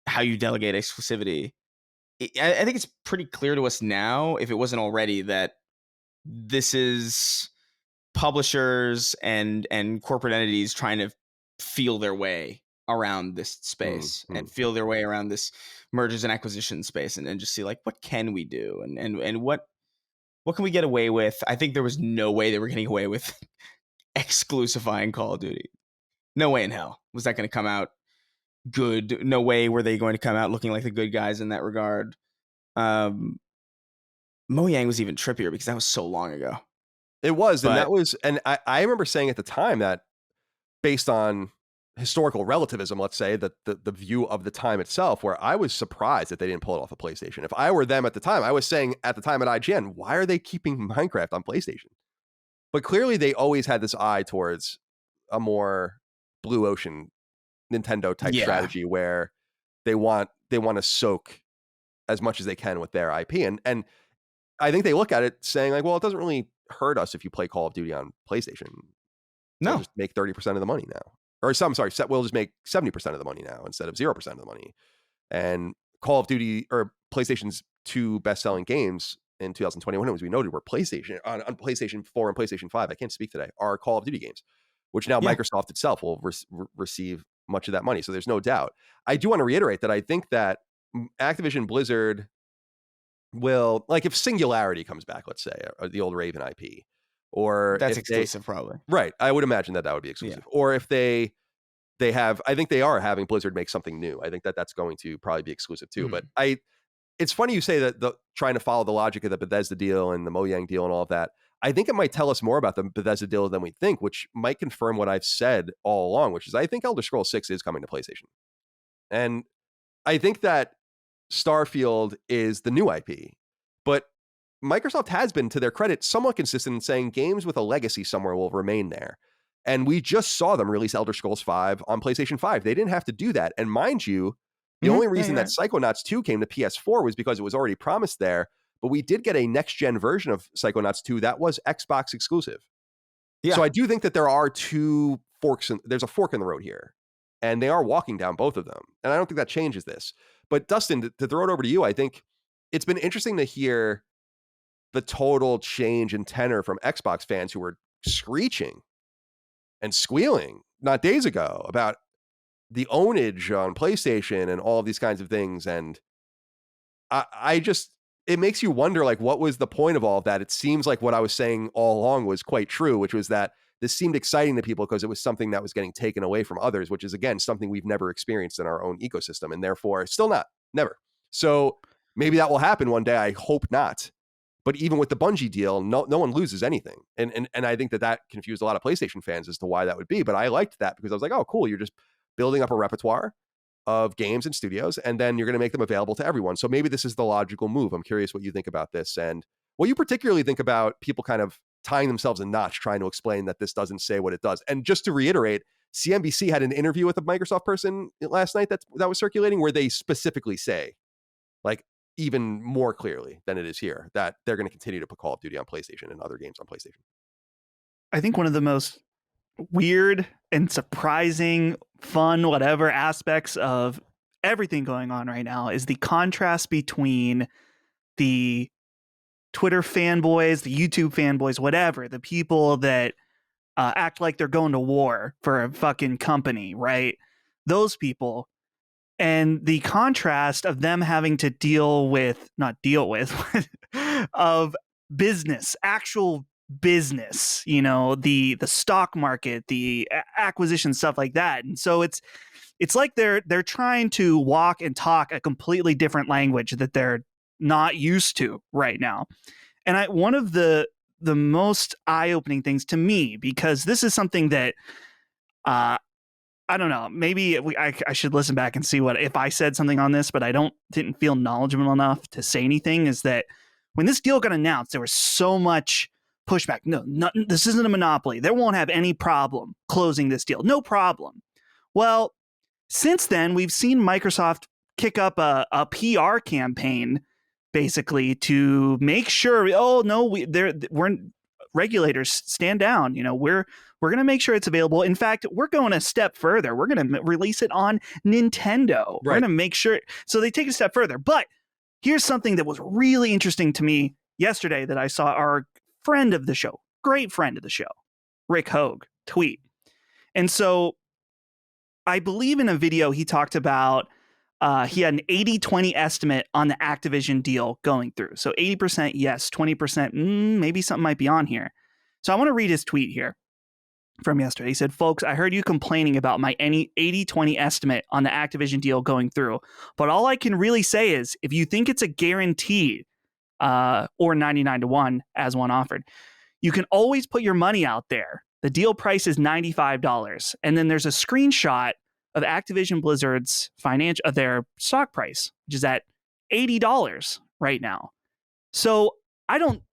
delegate exclusivity. I think it's pretty clear to us now, if it wasn't already, that this is publishers and corporate entities trying to feel their way around this space and feel their way around this mergers and acquisition space and just see like, what can we do and what can we get away with? I think there was no way they were getting away with exclusifying Call of Duty. No way in hell was that going to come out good. No way were they going to come out looking like the good guys in that regard. Mojang was even trippier because that was so long ago. It was, and that was, and I remember saying at the time that based on historical relativism, let's say, that the view of the time itself, where I was surprised that they didn't pull it off of PlayStation. If I were them at the time, I was saying at the time at IGN, why are they keeping Minecraft on PlayStation? But clearly they always had this eye towards a more blue ocean Nintendo type strategy where they want to soak as much as they can with their IP. And I think they look at it saying like, well, it doesn't really hurt us if you play Call of Duty on PlayStation. We'll just make 30% of the money now. Or we'll just make 70% of the money now instead of 0% of the money. And Call of Duty, or PlayStation's 2 best-selling games in 2021, as we noted, were PlayStation on PlayStation 4 and PlayStation 5. I can't speak today. Are Call of Duty games, which now Microsoft itself will receive much of that money. So there's no doubt. I do want to reiterate that I think that Activision-Blizzard will, like, if Singularity comes back, let's say, or the old Raven IP, or that's exclusive, probably. Right. I would imagine that would be exclusive. Or if they have, I think they are having Blizzard make something new. I think that that's going to probably be exclusive too. But it's funny you say that trying to follow the logic of the Bethesda deal and the Mojang deal and all of that. I think it might tell us more about the Bethesda deal than we think, which might confirm what I've said all along, which is I think Elder Scrolls 6 is coming to PlayStation. And I think that Starfield is the new IP, but Microsoft has been, to their credit, somewhat consistent in saying games with a legacy somewhere will remain there. And we just saw them release Elder Scrolls 5 on PlayStation 5. They didn't have to do that. And mind you, the only reason that Psychonauts 2 came to PS4 was because it was already promised there. But we did get a next-gen version of Psychonauts 2 that was Xbox exclusive. So I do think that there are two forks. There's a fork in the road here. And they are walking down both of them. And I don't think that changes this. But Dustin, to throw it over to you, I think it's been interesting to hear the total change in tenor from Xbox fans who were screeching and squealing not days ago about the ownage on PlayStation and all of these kinds of things. And I just, it makes you wonder, like, what was the point of all of that? It seems like what I was saying all along was quite true, which was that this seemed exciting to people because it was something that was getting taken away from others, which is, again, something we've never experienced in our own ecosystem, and therefore still not, never. So maybe that will happen one day. I hope not. But even with the Bungie deal, no one loses anything. And I think that confused a lot of PlayStation fans as to why that would be. But I liked that because I was like, oh, cool. You're just building up a repertoire of games and studios, and then you're going to make them available to everyone. So maybe this is the logical move. I'm curious what you think about this, and what you particularly think about people kind of tying themselves a notch trying to explain that this doesn't say what it does. And just to reiterate, CNBC had an interview with a Microsoft person last night that was circulating where they specifically say, like, even more clearly than it is here, that they're going to continue to put Call of Duty on PlayStation and other games on PlayStation. I think one of the most weird and surprising, fun, whatever aspects of everything going on right now is the contrast between the Twitter fanboys, the YouTube fanboys, whatever, the people that act like they're going to war for a fucking company, right? Those people. And the contrast of them having to of business, actual business, you know, the stock market, the acquisition, stuff like that. And so it's like they're trying to walk and talk a completely different language that they're not used to right now. And one of the most eye-opening things to me, because this is something that I don't know. Maybe I should listen back and see if I said something on this, but I didn't feel knowledgeable enough to say anything. Is that when this deal got announced, there was so much pushback. No, this isn't a monopoly. They won't have any problem closing this deal. No problem. Well, since then, we've seen Microsoft kick up a PR campaign, basically, to make sure. Oh no, we're regulators, stand down. You know, we're going to make sure it's available. In fact, we're going a step further. We're going to release it on Nintendo. Right. We're going to make sure. So they take a step further. But here's something that was really interesting to me yesterday that I saw our friend of the show, great friend of the show, Rick Hogue, tweet. And so I believe in a video he talked about he had an 80-20 estimate on the Activision deal going through. So 80% yes, 20% maybe something might be on here. So I want to read his tweet here from yesterday. He said, folks, I heard you complaining about my 80-20 estimate on the Activision deal going through. But all I can really say is if you think it's a guarantee or 99-1 as one offered, You can always put your money out there. The deal price is $95. And then there's a screenshot of Activision-Blizzard's their stock price, which is at $80 right now. So I don't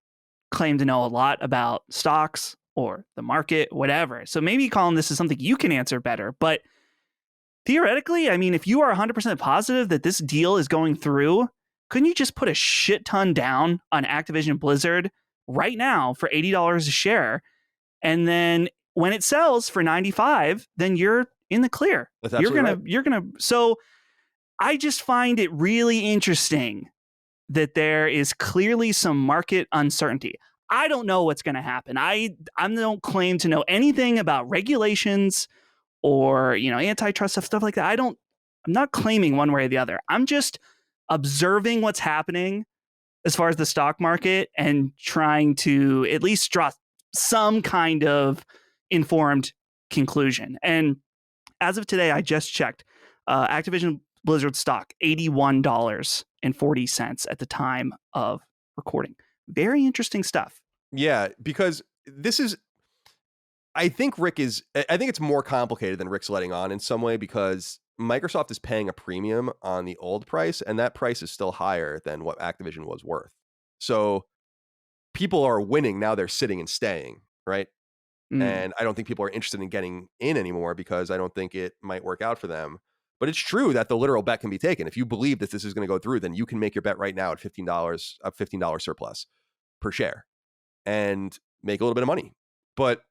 claim to know a lot about stocks or the market, whatever. So maybe, Colin, this is something you can answer better. But theoretically, I mean, if you are 100% positive that this deal is going through, couldn't you just put a shit ton down on Activision Blizzard right now for $80 a share? And then when it sells for $95, then you're in the clear. That's absolutely You're gonna. So I just find it really interesting that there is clearly some market uncertainty. I don't know what's going to happen. I don't claim to know anything about regulations or, antitrust stuff like that. I'm not claiming one way or the other. I'm just observing what's happening as far as the stock market and trying to at least draw some kind of informed conclusion. And as of today, I just checked Activision Blizzard stock, $81.40 at the time of recording. Very interesting stuff. Yeah, because I think it's more complicated than Rick's letting on in some way, because Microsoft is paying a premium on the old price, and that price is still higher than what Activision was worth. So people are winning now; they're sitting and staying, right? And I don't think people are interested in getting in anymore because I don't think it might work out for them. But it's true that the literal bet can be taken. If you believe that this is going to go through, then you can make your bet right now at $15 surplus per share and make a little bit of money. But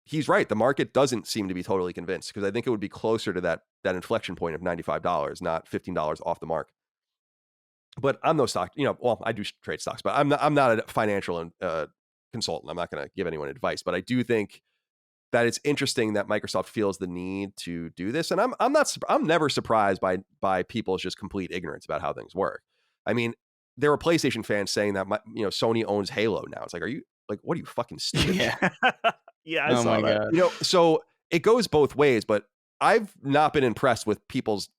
he's right. The market doesn't seem to be totally convinced, because I think it would be closer to that inflection point of $95, not $15 off the mark. But I'm no stock, I do trade stocks, but I'm not a financial consultant. I'm not going to give anyone advice, but I do think that it's interesting that Microsoft feels the need to do this. And I'm never surprised by people's just complete ignorance about how things work. I mean, there were PlayStation fans saying that Sony owns Halo now. It's like, what are you, fucking stupid? Yeah. Yeah, I Oh saw my that. God. So it goes both ways, but I've not been impressed with people's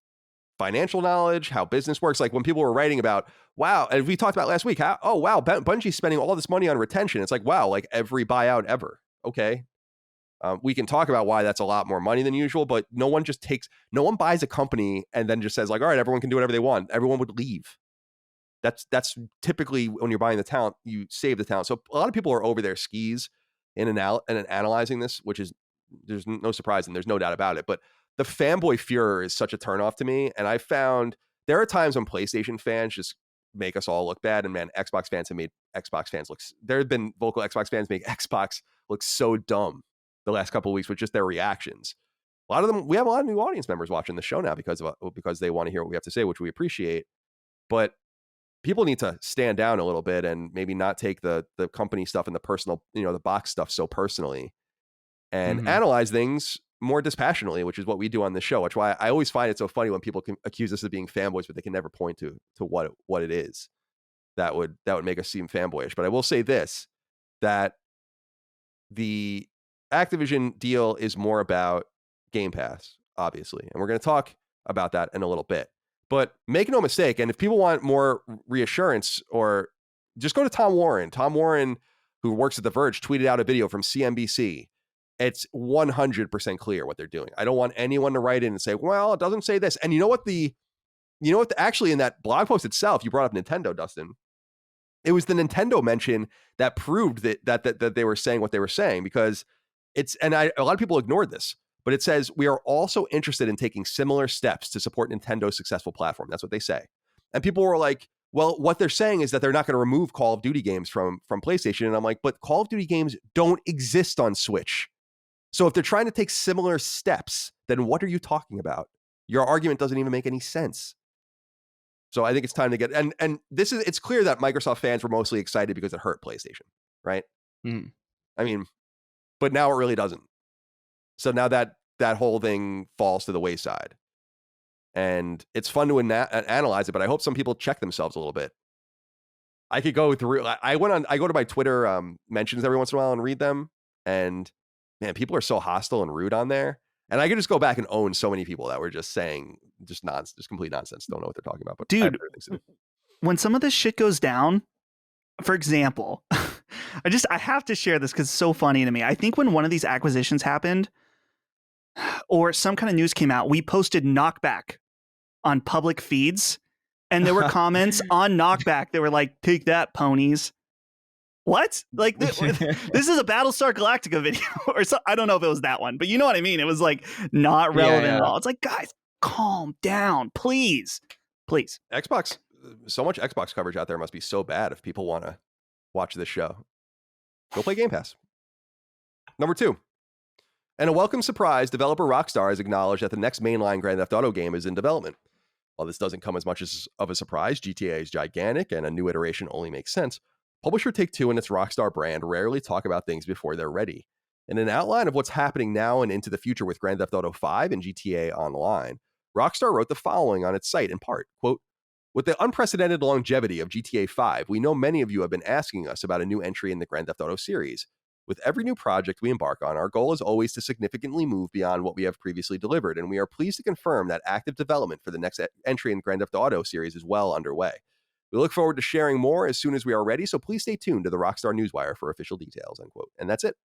financial knowledge, how business works. Like when people were writing about, wow, and we talked about last week, Bungie's spending all this money on retention. It's like, wow, like every buyout ever. Okay. We can talk about why that's a lot more money than usual, but no one buys a company and then just says like, all right, everyone can do whatever they want. Everyone would leave. That's typically when you're buying the talent, you save the talent. So a lot of people are over their skis in analyzing this, which is, there's no surprise and there's no doubt about it. But the fanboy furor is such a turnoff to me. And I found there are times when PlayStation fans just make us all look bad. And man, Xbox fans have made Xbox fans there have been vocal Xbox fans make Xbox look so dumb the last couple of weeks with just their reactions. A lot of them, we have a lot of new audience members watching the show now because they want to hear what we have to say, which we appreciate. But people need to stand down a little bit and maybe not take the company stuff and the personal, the box stuff so personally, and analyze things more dispassionately, which is what we do on the show. Which why I always find it so funny when people can accuse us of being fanboys, but they can never point to what it is that would make us seem fanboyish. But I will say this, that the Activision deal is more about Game Pass, obviously, and we're going to talk about that in a little bit. But make no mistake, and if people want more reassurance, or just go to Tom Warren. Tom Warren, who works at The Verge, tweeted out a video from CNBC. It's 100% clear what they're doing. I don't want anyone to write in and say, well, it doesn't say this. And actually in that blog post itself, you brought up Nintendo, Dustin. It was the Nintendo mention that proved that they were saying what they were saying, because a lot of people ignored this, but it says, we are also interested in taking similar steps to support Nintendo's successful platform. That's what they say. And people were like, well, what they're saying is that they're not going to remove Call of Duty games from PlayStation. And I'm like, but Call of Duty games don't exist on Switch. So if they're trying to take similar steps, then what are you talking about? Your argument doesn't even make any sense. So I think it's time to get, and it's clear that Microsoft fans were mostly excited because it hurt PlayStation, right? Mm. I mean, but now it really doesn't. So now that whole thing falls to the wayside, and it's fun to analyze it, but I hope some people check themselves a little bit. I could go through, I go to my Twitter mentions every once in a while and read them, and man, people are so hostile and rude on there. And I could just go back and own so many people that were just saying just complete nonsense. Don't know what they're talking about. But dude, when some of this shit goes down, for example, I have to share this because it's so funny to me. I think when one of these acquisitions happened or some kind of news came out, we posted knockback on public feeds, and there were comments on knockback that were like, "Take that, ponies." What? Like this is a Battlestar Galactica video or so. I don't know if it was that one, but you know what I mean. It was like not relevant at all. It's like, guys, calm down, please. Xbox, so much Xbox coverage out there must be so bad if people want to watch this show. Go play Game Pass. Number 2. And a welcome surprise, developer Rockstar has acknowledged that the next mainline Grand Theft Auto game is in development. While this doesn't come as much of a surprise, GTA is gigantic and a new iteration only makes sense. Publisher Take-Two and its Rockstar brand rarely talk about things before they're ready. In an outline of what's happening now and into the future with Grand Theft Auto 5 and GTA Online, Rockstar wrote the following on its site in part, quote, "With the unprecedented longevity of GTA 5, we know many of you have been asking us about a new entry in the Grand Theft Auto series. With every new project we embark on, our goal is always to significantly move beyond what we have previously delivered, and we are pleased to confirm that active development for the next entry in the Grand Theft Auto series is well underway. We look forward to sharing more as soon as we are ready, so please stay tuned to the Rockstar Newswire for official details," unquote. And that's it.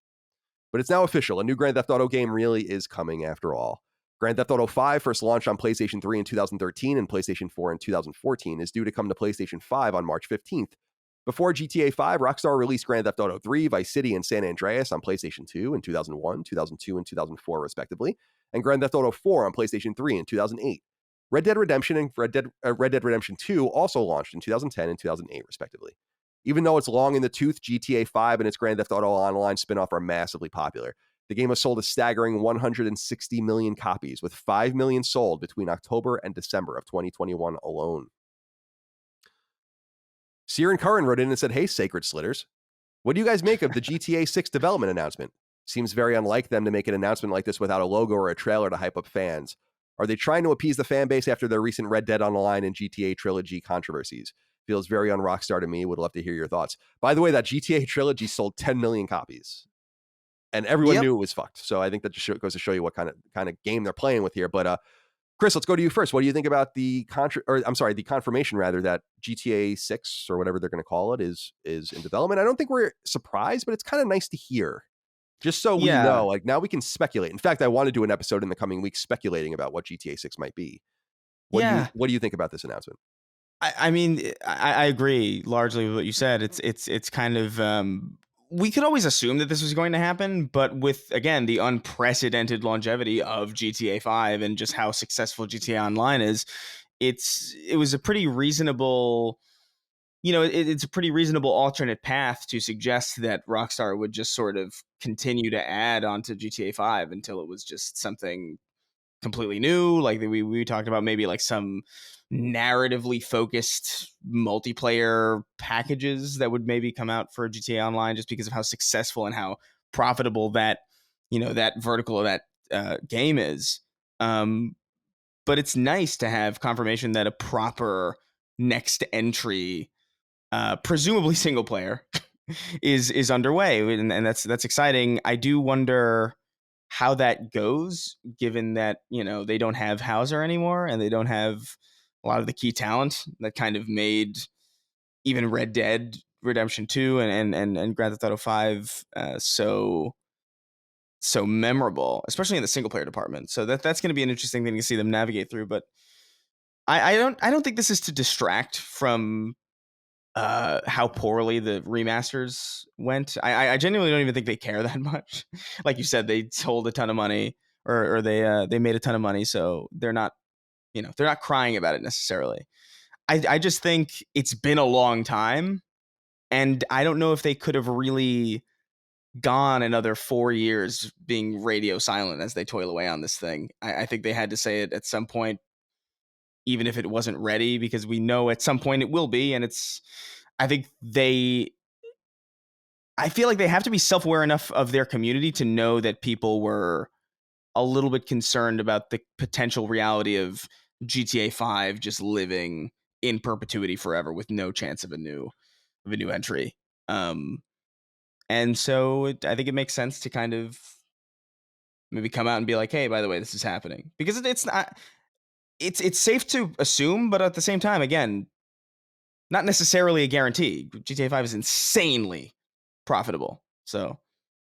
But it's now official. A new Grand Theft Auto game really is coming after all. Grand Theft Auto 5 first launched on PlayStation 3 in 2013 and PlayStation 4 in 2014 is due to come to PlayStation 5 on March 15th. Before GTA 5, Rockstar released Grand Theft Auto 3, Vice City, and San Andreas on PlayStation 2 in 2001, 2002, and 2004, respectively, and Grand Theft Auto 4 on PlayStation 3 in 2008. Red Dead Redemption and Red Dead Redemption 2 also launched in 2010 and 2008, respectively. Even though it's long in the tooth, GTA 5 and its Grand Theft Auto Online spinoff are massively popular. The game has sold a staggering 160 million copies, with 5 million sold between October and December of 2021 alone. Siren Curran wrote in and said, "Hey, Sacred Slitters. What do you guys make of the GTA 6 development announcement? Seems very unlike them to make an announcement like this without a logo or a trailer to hype up fans. Are they trying to appease the fan base after their recent Red Dead Online and GTA Trilogy controversies? Feels very un-Rockstar to me. Would love to hear your thoughts." By the way, that GTA Trilogy sold 10 million copies. And everyone knew it was fucked. So I think that just goes to show you what kind of game they're playing with here. But Chris, let's go to you first. What do you think about the confirmation rather that GTA 6 or whatever they're going to call it is in development? I don't think we're surprised, but it's kind of nice to hear. Just so we know, like now we can speculate. In fact, I want to do an episode in the coming weeks speculating about what GTA 6 might be. What do you think about this announcement? I mean, I agree largely with what you said. It's kind of we could always assume that this was going to happen, but with, again, the unprecedented longevity of GTA 5 and just how successful GTA Online is, it was a pretty reasonable, it's a pretty reasonable alternate path to suggest that Rockstar would just sort of continue to add onto GTA 5 until it was just something completely new. Like we talked about maybe like some narratively focused multiplayer packages that would maybe come out for GTA Online just because of how successful and how profitable that that vertical of that game is. But it's nice to have confirmation that a proper next entry, presumably single player, is underway, and that's exciting. I do wonder how that goes, given that they don't have Hauser anymore and they don't have a lot of the key talent that kind of made even Red Dead Redemption 2 and Grand Theft Auto 5 so memorable, especially in the single player department. So that's going to be an interesting thing to see them navigate through. But I don't think this is to distract from how poorly the remasters went. I genuinely don't even think they care that much. Like you said, they sold a ton of money, or they made a ton of money, so they're not crying about it necessarily. I just think it's been a long time, and I don't know if they could have really gone another 4 years being radio silent as they toil away on this thing. I think they had to say it at some point, even if it wasn't ready, because we know at some point it will be. And I feel like they have to be self-aware enough of their community to know that people were a little bit concerned about the potential reality of GTA 5 just living in perpetuity forever with no chance of a new entry. And so I think it makes sense to kind of maybe come out and be like, hey, by the way, this is happening, because it's not. It's safe to assume, but at the same time, again, not necessarily a guarantee. GTA 5 is insanely profitable. So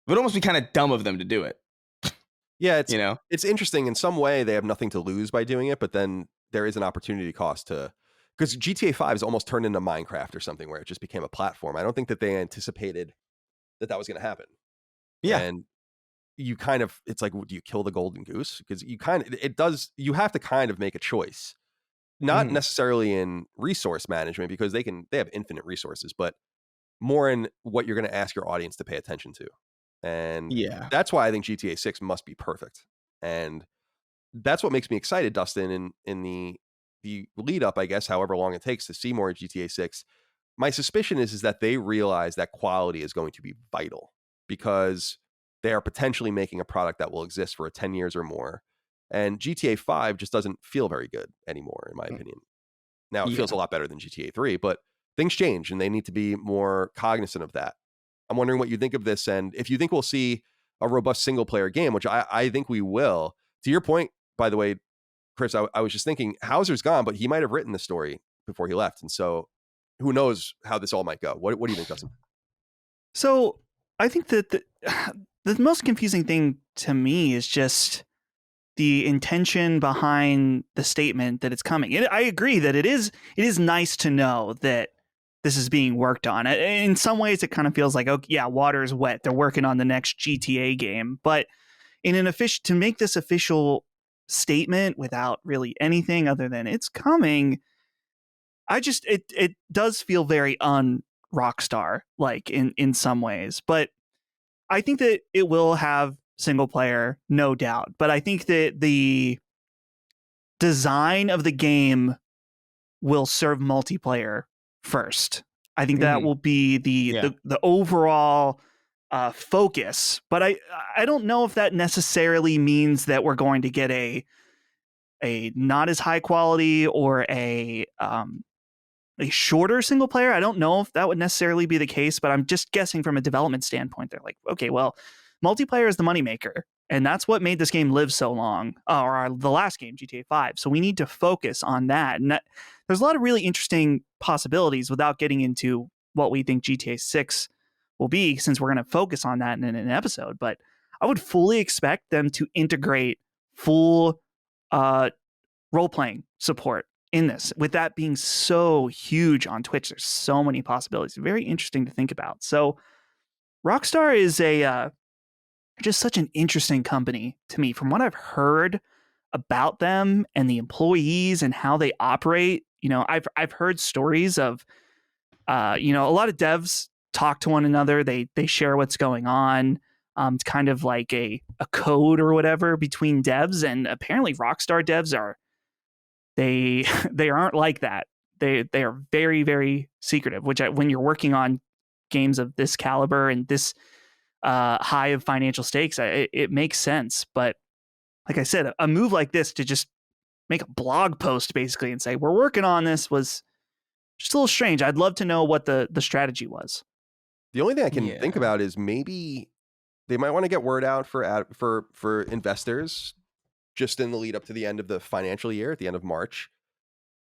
it would almost be kind of dumb of them to do it. Yeah, You know? it's interesting. In some way, they have nothing to lose by doing it, but then there is an opportunity cost to, because GTA 5 has almost turned into Minecraft or something where it just became a platform. I don't think that they anticipated that was going to happen. Yeah. And you kind of, it's like, do you kill the golden goose? Because you kind of, it does, you have to kind of make a choice, not necessarily in resource management, because they have infinite resources, but more in what you're going to ask your audience to pay attention to. And that's why I think GTA 6 must be perfect. And that's what makes me excited, Dustin, in the lead up, I guess, however long it takes to see more of GTA 6. My suspicion is that they realize that quality is going to be vital, because they are potentially making a product that will exist for 10 years or more. And GTA 5 just doesn't feel very good anymore, in my opinion. Now, it feels a lot better than GTA 3, but things change and they need to be more cognizant of that. I'm wondering what you think of this, and if you think we'll see a robust single player game, which I think we will. To your point, by the way, Chris, I was just thinking Hauser's gone, but he might have written the story before he left. And so who knows how this all might go. What do you think, Dustin? So I think that the most confusing thing to me is just the intention behind the statement that it's coming. I agree that it is nice to know that this is being worked on. In some ways, it kind of feels like, oh yeah, water's wet. They're working on the next GTA game. But to make this official statement without really anything other than it's coming, it does feel very un-Rockstar like in some ways. But I think that it will have single player, no doubt. But I think that the design of the game will serve multiplayer first. I think that will be the overall focus. But I don't know if that necessarily means that we're going to get a not as high quality or a shorter single player. I don't know if that would necessarily be the case, but I'm just guessing from a development standpoint. They're like, okay, well, multiplayer is the moneymaker, and that's what made this game live so long, or the last game, GTA 5. So we need to focus on that. And there's a lot of really interesting possibilities without getting into what we think GTA 6 will be, since we're going to focus on that in an episode. But I would fully expect them to integrate full role-playing support in this, with that being so huge on Twitch. There's so many possibilities. Very interesting to think about. So Rockstar is just such an interesting company to me. From what I've heard about them and the employees and how they operate, I've heard stories of a lot of devs talk to one another. They share what's going on. It's kind of like a code or whatever between devs, and apparently Rockstar devs they aren't like that. They are very, very secretive, which when you're working on games of this caliber and this high of financial stakes, it makes sense. But like I said, a move like this to just make a blog post basically and say we're working on this was just a little strange. I'd love to know what the strategy was. The only thing I can think about is maybe they might want to get word out for investors just in the lead up to the end of the financial year at the end of March.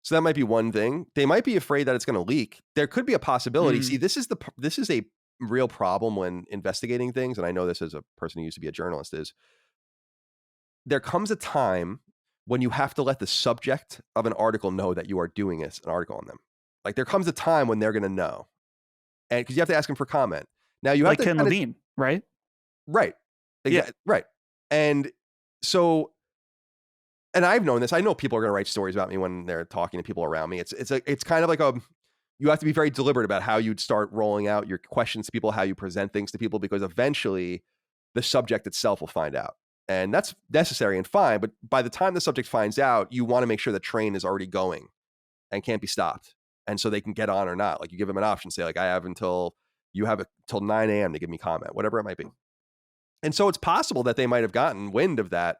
So that might be one thing. They might be afraid that it's going to leak. There could be a possibility. See, this is a real problem when investigating things, and I know this as a person who used to be a journalist, is there comes a time when you have to let the subject of an article know that you are doing an article on them. Like, there comes a time when they're going to know, and because you have to ask them for comment. Now you have like to Ken Levine, right? Right. Exactly. Yeah. Right. And so, and I've known this. I know people are going to write stories about me when they're talking to people around me. It's kind of like you have to be very deliberate about how you'd start rolling out your questions to people, how you present things to people, because eventually the subject itself will find out. And that's necessary and fine. But by the time the subject finds out, you want to make sure the train is already going and can't be stopped. And so they can get on or not. Like, you give them an option, say, like, I have until 9 a.m. to give me comment, whatever it might be. And so it's possible that they might have gotten wind of that.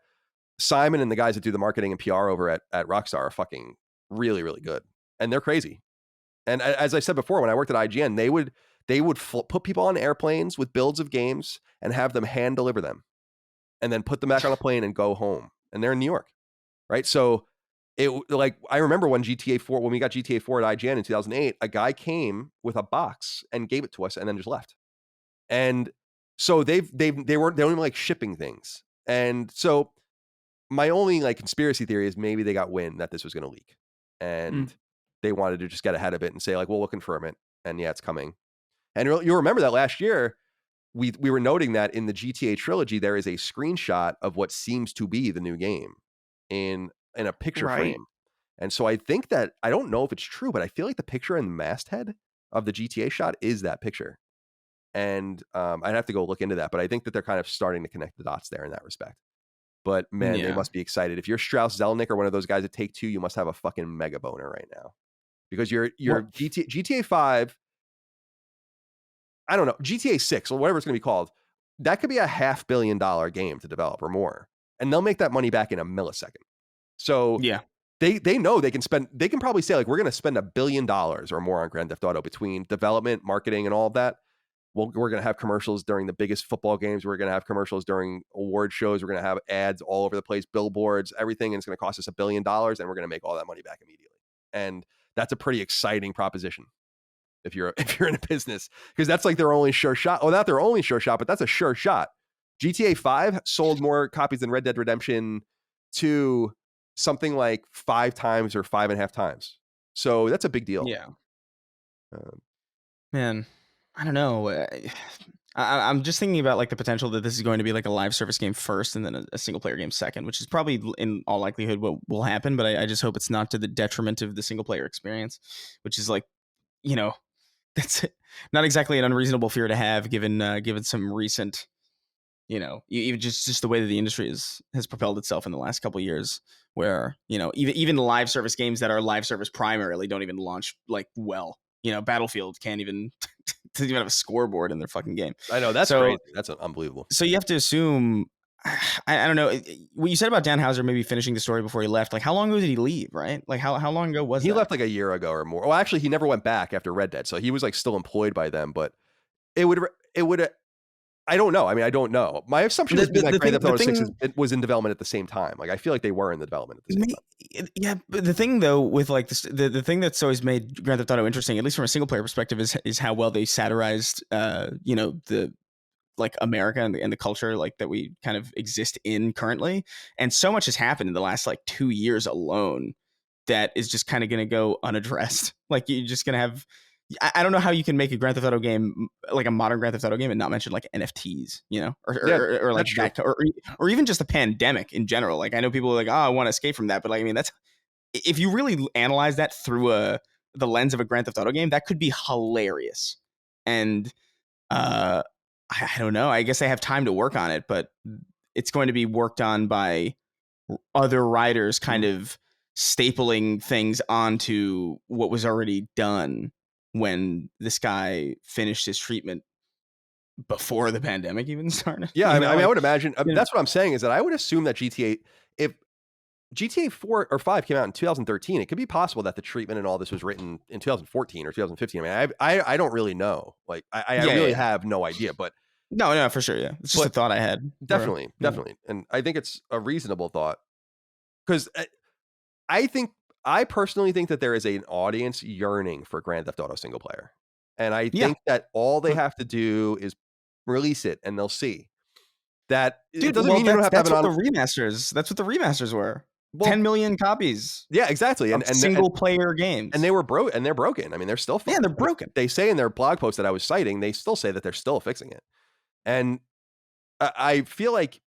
Simon and the guys that do the marketing and PR over at Rockstar are fucking really, really good. And they're crazy. And as I said before, when I worked at IGN, they would put people on airplanes with builds of games and have them hand deliver them, and then put them back on a plane and go home. And they're in New York, right? So I remember when we got GTA 4 at IGN in 2008, a guy came with a box and gave it to us and then just left. And so they only like shipping things. And so my only like conspiracy theory is maybe they got wind that this was going to leak, and they wanted to just get ahead of it and say like, well, we'll confirm it. And yeah, it's coming. And you'll remember that last year we were noting that in the GTA trilogy, there is a screenshot of what seems to be the new game in a picture frame. And so I think that, I don't know if it's true, but I feel like the picture in the masthead of the GTA shot is that picture. And I'd have to go look into that, but I think that they're kind of starting to connect the dots there in that respect. But man, they must be excited. If you're Strauss Zelnick or one of those guys at Take-Two, you must have a fucking mega boner right now, because your GTA 5, I don't know, GTA 6 or whatever it's going to be called, that could be a $500 million game to develop or more, and they'll make that money back in a millisecond. So yeah, they know they can probably say like, we're going to spend $1 billion or more on Grand Theft Auto between development, marketing, and all of that. Well, we're going to have commercials during the biggest football games. We're going to have commercials during award shows. We're going to have ads all over the place, billboards, everything. And it's going to cost us $1 billion, and we're going to make all that money back immediately. And that's a pretty exciting proposition if you're in a business, because that's like their only sure shot. Oh, not their only sure shot, but that's a sure shot. GTA 5 sold more copies than Red Dead Redemption 2 something like 5 times or 5.5 times. So that's a big deal. Yeah. Man, I don't know. I'm just thinking about like the potential that this is going to be like a live service game first and then a single player game second, which is probably in all likelihood what will happen. But I just hope it's not to the detriment of the single player experience, which is like, you know, that's not exactly an unreasonable fear to have given some recent, you know, even just the way that the industry has propelled itself in the last couple of years, where, you know, even live service games that are live service primarily don't even launch like well. You know, Battlefield can't even doesn't even have a scoreboard in their fucking game. I know, that's crazy. That's unbelievable. So you have to assume, I don't know what you said about Dan Houser maybe finishing the story before he left. Like, how long ago did he leave? Right? Like, how long ago was he that? left like a year ago or more? Well, actually, he never went back after Red Dead, so he was like still employed by them. But it would. I don't know. I mean, I don't know. My assumption is that Grand Theft Auto 6 was in development at the same time. Like, I feel like they were in the development at the same time. Yeah, but the thing though with like this, the thing that's always made Grand Theft Auto interesting, at least from a single player perspective, is how well they satirized, you know, the like America and the culture like that we kind of exist in currently. And so much has happened in the last like 2 years alone that is just kind of going to go unaddressed. Like, you're just going to have. I don't know how you can make a Grand Theft Auto game, like a modern Grand Theft Auto game, and not mention like NFTs, you know, or like that, or even just the pandemic in general. Like, I know people are like, oh, I want to escape from that, but like, I mean, that's, if you really analyze that through the lens of a Grand Theft Auto game, that could be hilarious. And I don't know. I guess I have time to work on it, but it's going to be worked on by other writers, kind of stapling things onto what was already done when this guy finished his treatment before the pandemic even started. Yeah, I mean, I would imagine, that's what I'm saying, is that I would assume that if GTA 4 or 5 came out in 2013, it could be possible that the treatment and all this was written in 2014 or 2015. I mean, I don't really know. Like, I really have no idea, but no, for sure. Yeah. It's just a thought I had. Definitely. And I think it's a reasonable thought, because I personally think that there is an audience yearning for Grand Theft Auto single player. And I think that all they have to do is release it, and they'll see that. It doesn't mean you don't have to have it on the remasters. That's what the remasters were. 10 million copies. Yeah, exactly. And single player games. And they were and they're broken. I mean, they're still fun. Yeah, they're broken. They say in their blog post that I was citing, they still say that they're still fixing it. And I feel like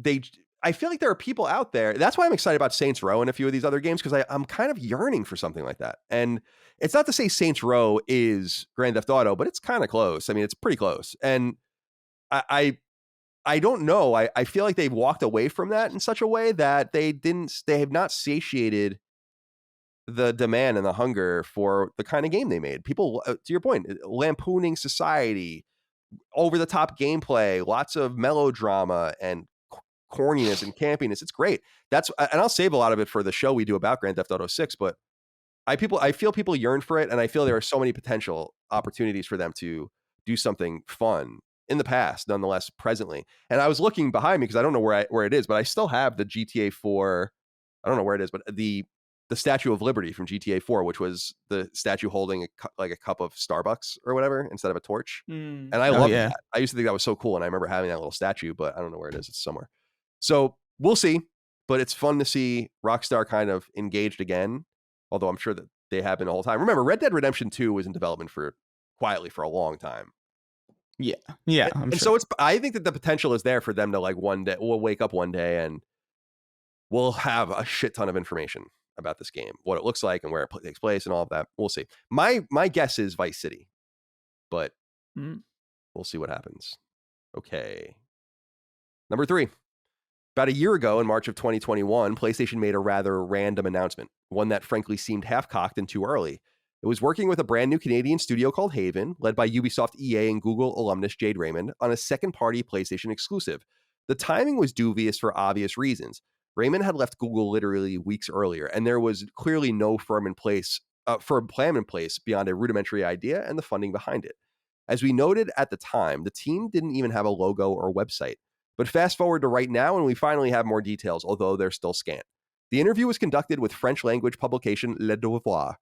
there are people out there. That's why I'm excited about Saints Row and a few of these other games, because I'm kind of yearning for something like that. And it's not to say Saints Row is Grand Theft Auto, but it's kind of close. I mean, it's pretty close. And I don't know. I feel like they've walked away from that in such a way that they have not satiated the demand and the hunger for the kind of game they made. People, to your point, lampooning society, over the top gameplay, lots of melodrama and corniness and campiness. It's great. And I'll save a lot of it for the show we do about Grand Theft Auto 6, but I feel people yearn for it, and I feel there are so many potential opportunities for them to do something fun in the past, nonetheless presently. And I was looking behind me because I don't know where it is, but I still have the GTA 4. I don't know where it is, but the the Statue of Liberty from GTA 4, which was the statue holding a cup of Starbucks or whatever instead of a torch. And I loved that. I used to think that was so cool, and I remember having that little statue, but I don't know where it is. It's somewhere. So we'll see, but it's fun to see Rockstar kind of engaged again, although I'm sure that they have been the whole time. Remember, Red Dead Redemption 2 was in development quietly for a long time. Yeah. And so I think that the potential is there for them to, like, one day we'll wake up one day and we'll have a shit ton of information about this game, what it looks like and where it takes place and all of that. We'll see. My guess is Vice City, but we'll see what happens. Okay. Number 3. About a year ago in March of 2021, PlayStation made a rather random announcement, one that frankly seemed half-cocked and too early. It was working with a brand new Canadian studio called Haven, led by Ubisoft, EA, and Google alumnus Jade Raymond, on a second-party PlayStation exclusive. The timing was dubious for obvious reasons. Raymond had left Google literally weeks earlier, and there was clearly no firm plan in place beyond a rudimentary idea and the funding behind it. As we noted at the time, the team didn't even have a logo or website. But fast forward to right now, and we finally have more details, although they're still scant. The interview was conducted with French-language publication Le Devoir,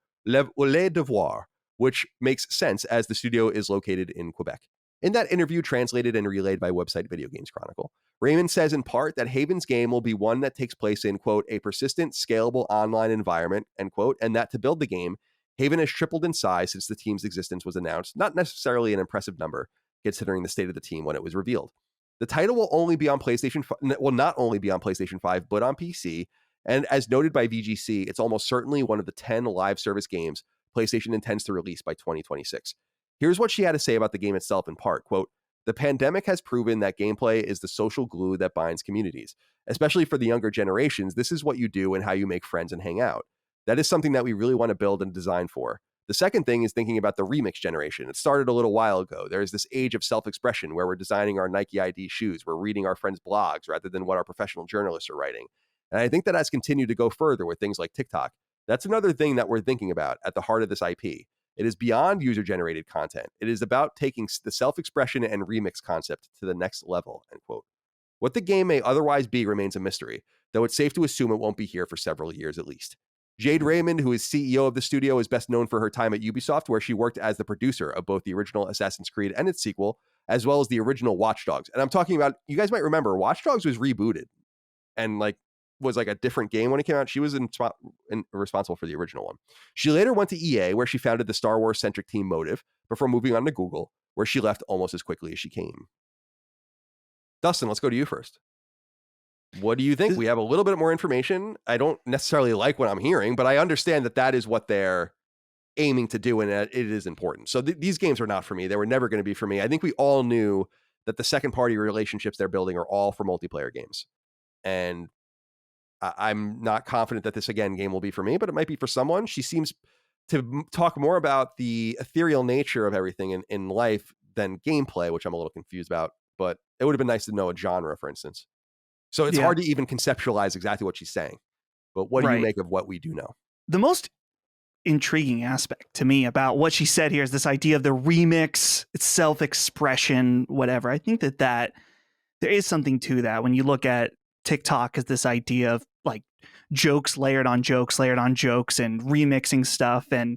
which makes sense as the studio is located in Quebec. In that interview, translated and relayed by website Video Games Chronicle, Raymond says in part that Haven's game will be one that takes place in, quote, a persistent, scalable online environment, end quote, and that to build the game, Haven has tripled in size since the team's existence was announced, not necessarily an impressive number, considering the state of the team when it was revealed. The title will only be on PlayStation, not only be on PlayStation 5, but on PC, and as noted by VGC, it's almost certainly one of the 10 live service games PlayStation intends to release by 2026. Here's what she had to say about the game itself in part, quote, the pandemic has proven that gameplay is the social glue that binds communities. Especially for the younger generations, this is what you do and how you make friends and hang out. That is something that we really want to build and design for. The second thing is thinking about the remix generation. It started a little while ago. There is this age of self-expression where we're designing our Nike ID shoes. We're reading our friends' blogs rather than what our professional journalists are writing. And I think that has continued to go further with things like TikTok. That's another thing that we're thinking about at the heart of this IP. It is beyond user-generated content. It is about taking the self-expression and remix concept to the next level, end quote. What the game may otherwise be remains a mystery, though it's safe to assume it won't be here for several years at least. Jade Raymond, who is CEO of the studio, is best known for her time at Ubisoft, where she worked as the producer of both the original Assassin's Creed and its sequel, as well as the original Watch Dogs. And I'm talking about, you guys might remember, Watch Dogs was rebooted and was a different game when it came out. She was responsible for the original one. She later went to EA, where she founded the Star Wars-centric team Motive, before moving on to Google, where she left almost as quickly as she came. Dustin, let's go to you first. What do you think? We have a little bit more information. I don't necessarily like what I'm hearing, but I understand that that is what they're aiming to do, and it is important. So these games are not for me. They were never going to be for me. I think we all knew that the second-party relationships they're building are all for multiplayer games. And I'm not confident that this, again, game will be for me, but it might be for someone. She seems to talk more about the ethereal nature of everything in life than gameplay, which I'm a little confused about. But it would have been nice to know a genre, for instance. So it's hard to even conceptualize exactly what she's saying. But what do you make of what we do know? The most intriguing aspect to me about what she said here is this idea of the remix, it's self-expression, whatever. I think that there is something to that when you look at TikTok as this idea of like jokes layered on jokes and remixing stuff. And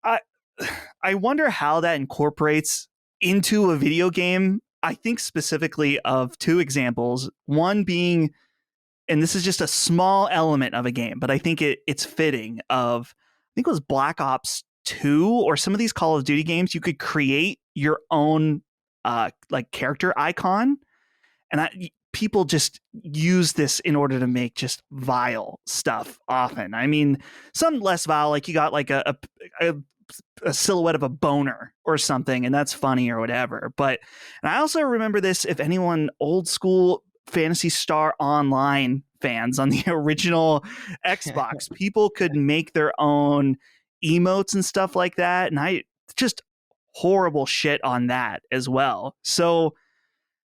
I wonder how that incorporates into a video game. I think specifically of two examples, one being, and this is just a small element of a game, but I think it's fitting of, I think it was Black Ops 2 or some of these Call of Duty games, you could create your own character icon. And people just use this in order to make just vile stuff often. I mean, some less vile, like you got like a silhouette of a boner or something, and that's funny or whatever. But, and I also remember this, if anyone old school Phantasy Star Online fans on the original Xbox, people could make their own emotes and stuff like that. And I just horrible shit on that as well. So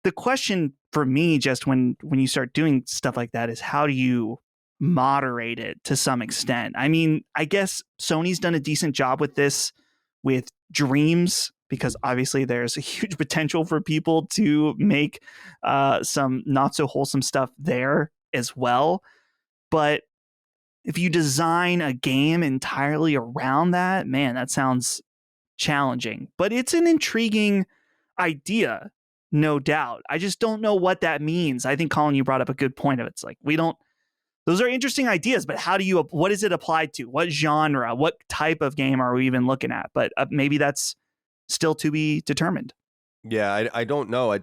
the question for me, just when you start doing stuff like that, is how do you moderate it to some extent? I mean, I guess Sony's done a decent job with this with Dreams, because obviously there's a huge potential for people to make some not so wholesome stuff there as well. But if you design a game entirely around that, man, that sounds challenging. But it's an intriguing idea, no doubt. I just don't know what that means. I think, Colin, you brought up a good point of it. It's like, those are interesting ideas, but what is it applied to? What genre, what type of game are we even looking at? But maybe that's still to be determined. Yeah, I don't know.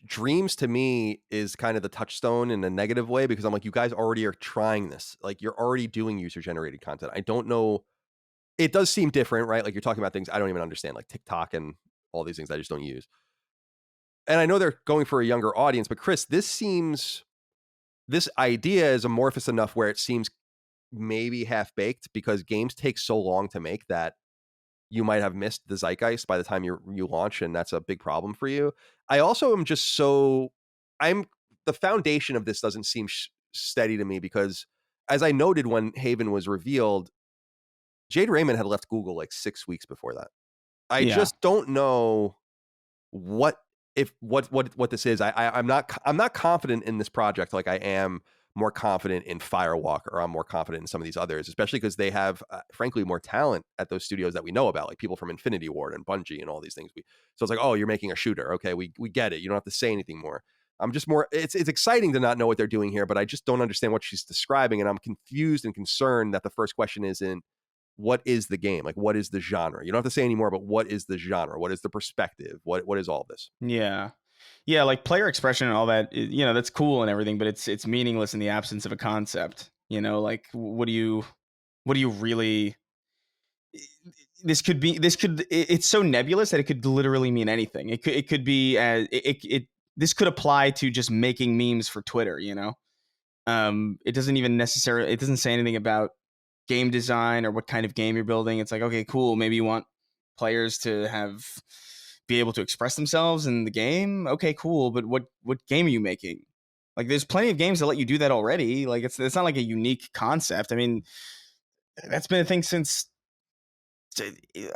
Dreams to me is kind of the touchstone in a negative way, because I'm like, you guys already are trying this. Like, you're already doing user generated content. I don't know. It does seem different, right? Like, you're talking about things I don't even understand, like TikTok and all these things I just don't use. And I know they're going for a younger audience, but Chris, this idea is amorphous enough where it seems maybe half baked, because games take so long to make that you might have missed the zeitgeist by the time you launch, and that's a big problem for you. I also am just the foundation of this doesn't seem steady to me, because as I noted when Haven was revealed, Jade Raymond had left Google like 6 weeks before that. I just don't know what this is. I'm not confident in this project like I am more confident in Firewalk, or I'm more confident in some of these others, especially because they have, frankly, more talent at those studios that we know about, like people from Infinity Ward and Bungie and all these things. So it's like, oh, you're making a shooter. Okay, we get it. You don't have to say anything more. I'm just more, it's exciting to not know what they're doing here, but I just don't understand what she's describing. And I'm confused and concerned that the first question isn't, what is the game? Like, what is the genre? You don't have to say anymore, but what is the genre? What is the perspective? What is all this? Yeah, like player expression and all that, that's cool and everything, but it's meaningless in the absence of a concept. Like what do you really? It's so nebulous that it could literally mean anything. It could be this could apply to just making memes for Twitter. It doesn't say anything about game design or what kind of game you're building. It's like, okay, cool. Maybe you want players to be able to express themselves in the game. Okay, cool. But what game are you making? Like, there's plenty of games that let you do that already. Like, it's not like a unique concept. I mean, that's been a thing since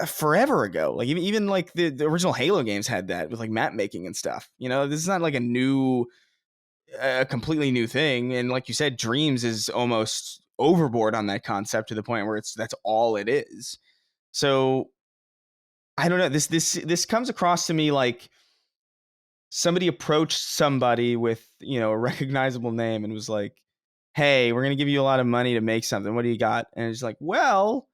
forever ago. Like, even like the original Halo games had that with like map making and stuff. This is not like a completely new thing. And like you said, Dreams is almost overboard on that concept to the point where that's all it is. So I don't know. This comes across to me like somebody approached somebody with, a recognizable name and was like, hey, we're going to give you a lot of money to make something. What do you got? And it's like, well,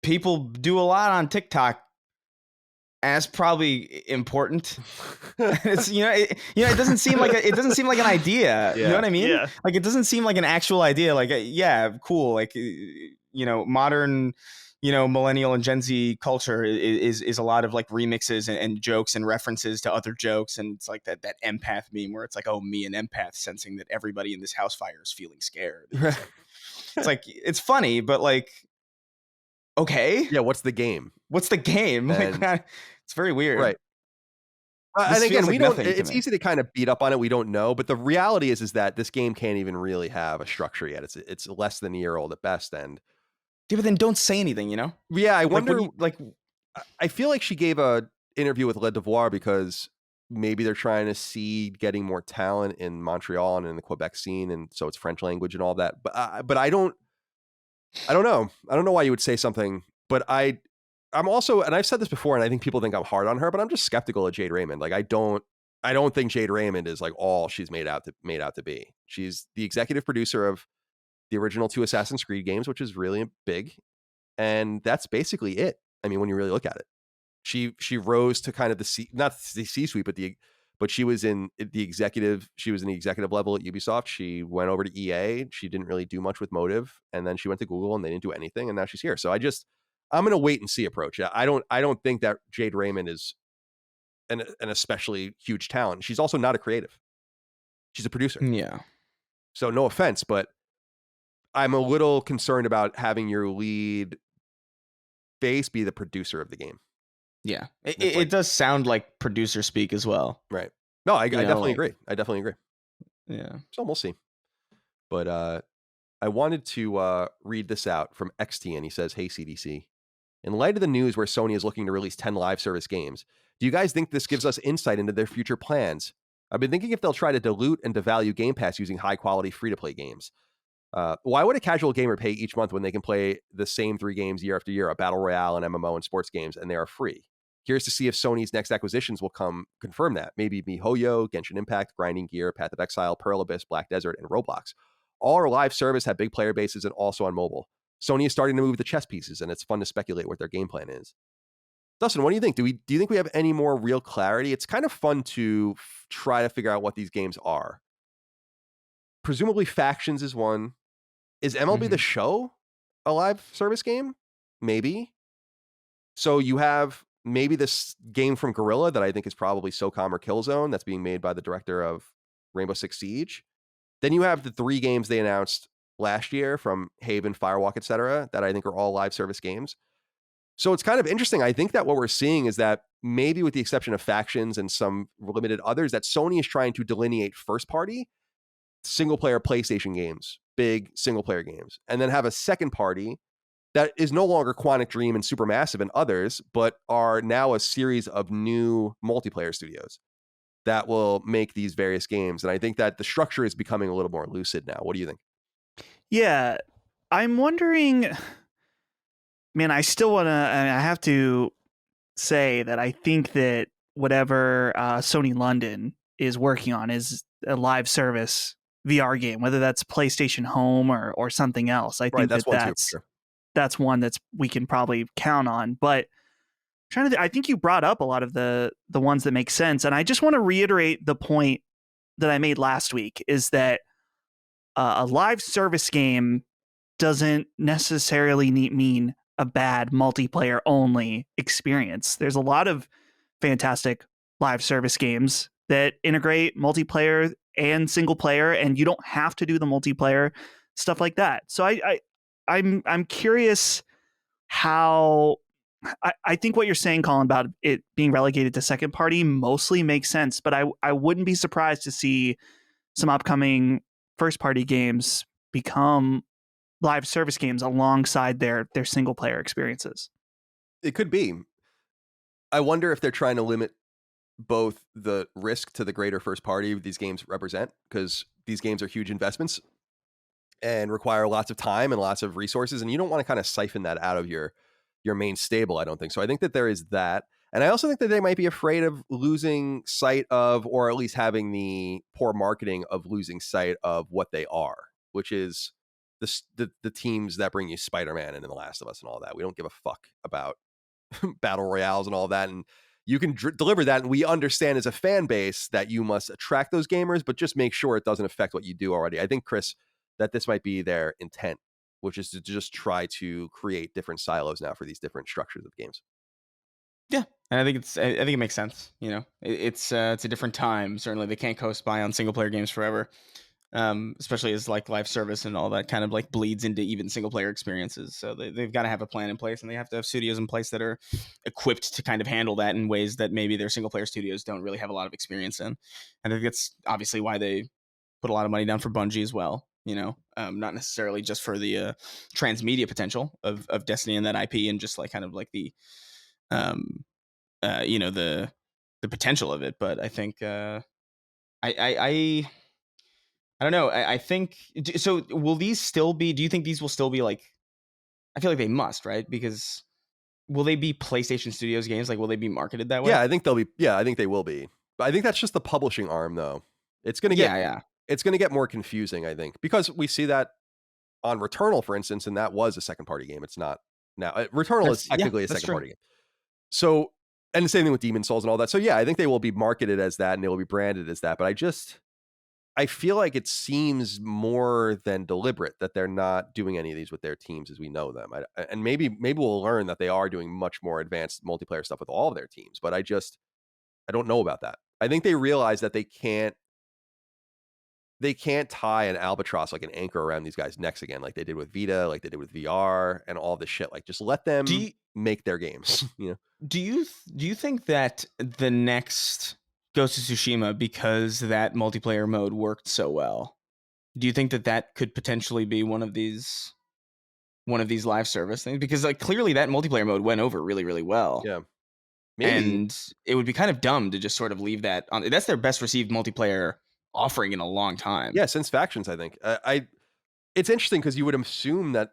people do a lot on TikTok. And that's probably important. It's, it doesn't seem like an idea. Yeah. You know what I mean? Yeah. Like, it doesn't seem like an actual idea. Like, yeah, cool. Like, modern, millennial and Gen Z culture is a lot of like remixes and jokes and references to other jokes. And it's like that empath meme where it's like, oh, me an empath sensing that everybody in this house fire is feeling scared. It's like, it's funny, but like, okay. Yeah. What's the game? Like, it's very weird. Right. And again, we don't, it's easy to kind of beat up on it. We don't know, but the reality is that this game can't even really have a structure yet. It's less than a year old at best. And yeah, but then don't say anything, Yeah. I wonder, I feel like she gave a interview with Le Devoir because maybe they're trying to see getting more talent in Montreal and in the Quebec scene. And so it's French language and all that. But I don't know. I don't know why you would say something, but I'm also, and I've said this before, and I think people think I'm hard on her, but I'm just skeptical of Jade Raymond. Like, I don't think Jade Raymond is like all she's made out to be. She's the executive producer of the original 2 Assassin's Creed games, which is really big, and that's basically it. I mean, when you really look at it, she rose to kind of not the C-suite, but she was in the executive. She was in the executive level at Ubisoft. She went over to EA. She didn't really do much with Motive, and then she went to Google, and they didn't do anything, and now she's here. So I'm going to wait and see approach. I don't think that Jade Raymond is an especially huge talent. She's also not a creative. She's a producer. Yeah. So no offense, but I'm a little concerned about having your lead base be the producer of the game. Yeah. It does sound like producer speak as well. Right. No, I definitely agree. I definitely agree. Yeah. So we'll see. But I wanted to read this out from XT, and he says, hey, CDC. In light of the news where Sony is looking to release 10 live service games, do you guys think this gives us insight into their future plans? I've been thinking if they'll try to dilute and devalue Game Pass using high-quality free-to-play games. Why would a casual gamer pay each month when they can play the same 3 games year after year, a battle royale, an MMO, and sports games, and they are free? Curious to see if Sony's next acquisitions will confirm that. Maybe MiHoYo, Genshin Impact, Grinding Gear, Path of Exile, Pearl Abyss, Black Desert, and Roblox. All are live service, have big player bases, and also on mobile. Sony is starting to move the chess pieces, and it's fun to speculate what their game plan is. Dustin, what do you think? Do you think we have any more real clarity? It's kind of fun to try to figure out what these games are. Presumably Factions is one. Is MLB The Show a live service game? Maybe. So you have maybe this game from Guerrilla that I think is probably SOCOM or Killzone that's being made by the director of Rainbow Six Siege. Then you have the 3 games they announced last year from Haven, Firewalk, etc. that I think are all live service games. So it's kind of interesting. I think that what we're seeing is that maybe with the exception of Factions and some limited others, that Sony is trying to delineate first party single player PlayStation games, big single player games, and then have a second party that is no longer Quantic Dream and Supermassive and others, but are now a series of new multiplayer studios that will make these various games. And I think that the structure is becoming a little more lucid now. What do you think? Yeah, I'm wondering, man, I still want to, I have to say that I think that whatever Sony London is working on is a live service VR game, whether that's PlayStation Home or something else. I think that's one that's we can probably count on. But I think you brought up a lot of the ones that make sense, and I just want to reiterate the point that I made last week is that a live service game doesn't necessarily mean a bad multiplayer only experience. There's a lot of fantastic live service games that integrate multiplayer and single player, and you don't have to do the multiplayer stuff like that. So I'm curious how I think what you're saying, Colin, about it being relegated to second party mostly makes sense, but I wouldn't be surprised to see some upcoming first party games become live service games alongside their single player experiences. It could be. I wonder if they're trying to limit both the risk to the greater first party these games represent, because these games are huge investments and require lots of time and lots of resources, and you don't want to kind of siphon that out of your main stable, I don't think. So I think that there is that. And I also think that they might be afraid of losing sight of, or at least having the poor marketing of losing sight of what they are, which is the teams that bring you Spider-Man and The Last of Us and all that. We don't give a fuck about battle royales and all that. And you can deliver that. And we understand as a fan base that you must attract those gamers, but just make sure it doesn't affect what you do already. I think, Chris, that this might be their intent, which is to just try to create different silos now for these different structures of games. Yeah, and I think it makes sense. You know, it's a different time. Certainly, they can't coast by on single player games forever, especially as like live service and all that kind of like bleeds into even single player experiences. So they've got to have a plan in place, and they have to have studios in place that are equipped to kind of handle that in ways that maybe their single player studios don't really have a lot of experience in. And I think that's obviously why they put a lot of money down for Bungie as well. You know, not necessarily just for the transmedia potential of Destiny and that IP, and just like kind of like the you know, the potential of it. But I think I don't know. I think so. Will these still be? Do you think these will still be like? I feel like they must, right? Because will they be PlayStation Studios games? Like, will they be marketed that way? Yeah, I think they'll be. Yeah, I think they will be. But I think that's just the publishing arm, though. It's gonna get It's gonna get more confusing, I think, because we see that on Returnal, for instance, and that was a second party game. It's not now. Returnal is technically a second party game. So, and the same thing with Demon Souls and all that. So yeah, I think they will be marketed as that and they will be branded as that. But I feel like it seems more than deliberate that they're not doing any of these with their teams as we know them. And maybe we'll learn that they are doing much more advanced multiplayer stuff with all of their teams. But I don't know about that. I think they realize that they can't tie an albatross, like an anchor, around these guys' necks again, like they did with Vita, like they did with VR and all this shit. Like, just let them make their games. You know? Do you think that the next Ghost of Tsushima, because that multiplayer mode worked so well, do you think that could potentially be one of these live service things? Because like clearly that multiplayer mode went over really, really well. Yeah. Maybe. And it would be kind of dumb to just sort of leave that on. That's their best received multiplayer offering in a long time. Yeah, since Factions, I think. It's interesting because you would assume that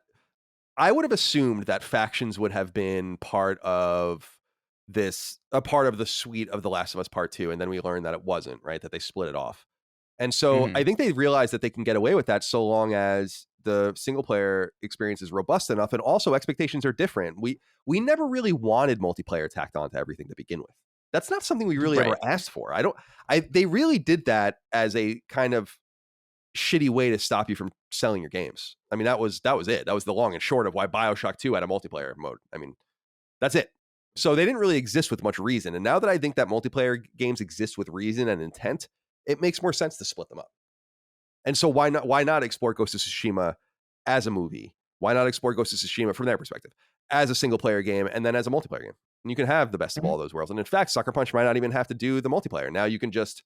I would have assumed that Factions would have been part of a part of the suite of The Last of Us Part 2, and then we learned that it wasn't, right? That they split it off. And so I think they realized that they can get away with that so long as the single player experience is robust enough, and also expectations are different. We never really wanted multiplayer tacked onto everything to begin with. That's not something we really ever asked for. They really did that as a kind of shitty way to stop you from selling your games. I mean, that was it. That was the long and short of why BioShock 2 had a multiplayer mode. I mean, that's it. So they didn't really exist with much reason. And now that I think that multiplayer games exist with reason and intent, it makes more sense to split them up. And so why not explore Ghost of Tsushima as a movie? Why not explore Ghost of Tsushima from their perspective as a single player game and then as a multiplayer game? And you can have the best of all those worlds. And in fact, Sucker Punch might not even have to do the multiplayer. Now you can just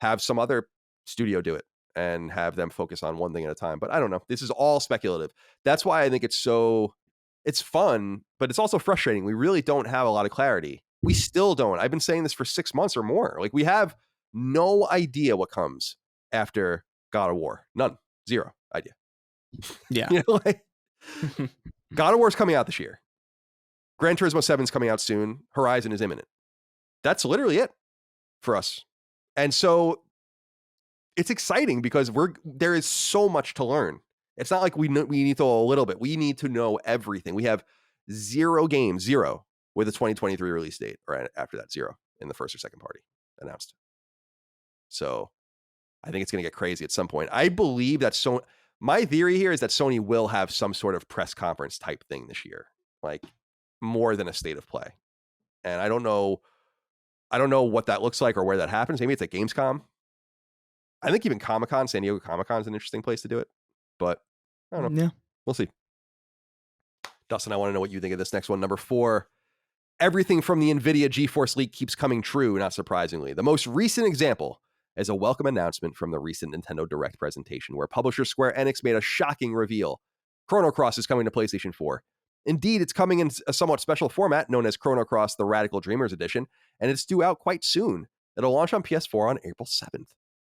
have some other studio do it and have them focus on one thing at a time. But I don't know. This is all speculative. That's why I think it's fun, but it's also frustrating. We really don't have a lot of clarity. We still don't. I've been saying this for 6 months or more. Like, we have no idea what comes after God of War. None. Zero idea. Yeah. God of War's coming out this year. Gran Turismo 7's coming out soon. Horizon is imminent. That's literally it for us. And so it's exciting because there is so much to learn. It's not like we need to know a little bit. We need to know everything. We have zero with a 2023 release date, or after that, zero in the first or second party announced. So I think it's going to get crazy at some point. I believe that my theory here is that Sony will have some sort of press conference type thing this year, like more than a state of play. And I don't know what that looks like or where that happens. Maybe it's at Gamescom. I think even Comic-Con, San Diego Comic-Con is an interesting place to do it. But I don't know. Yeah. We'll see. Dustin, I want to know what you think of this next one. Number 4. Everything from the NVIDIA GeForce leak keeps coming true, not surprisingly. The most recent example is a welcome announcement from the recent Nintendo Direct presentation, where publisher Square Enix made a shocking reveal. Chrono Cross is coming to PlayStation 4. Indeed, it's coming in a somewhat special format known as Chrono Cross The Radical Dreamers Edition, and it's due out quite soon. It'll launch on PS4 on April 7th.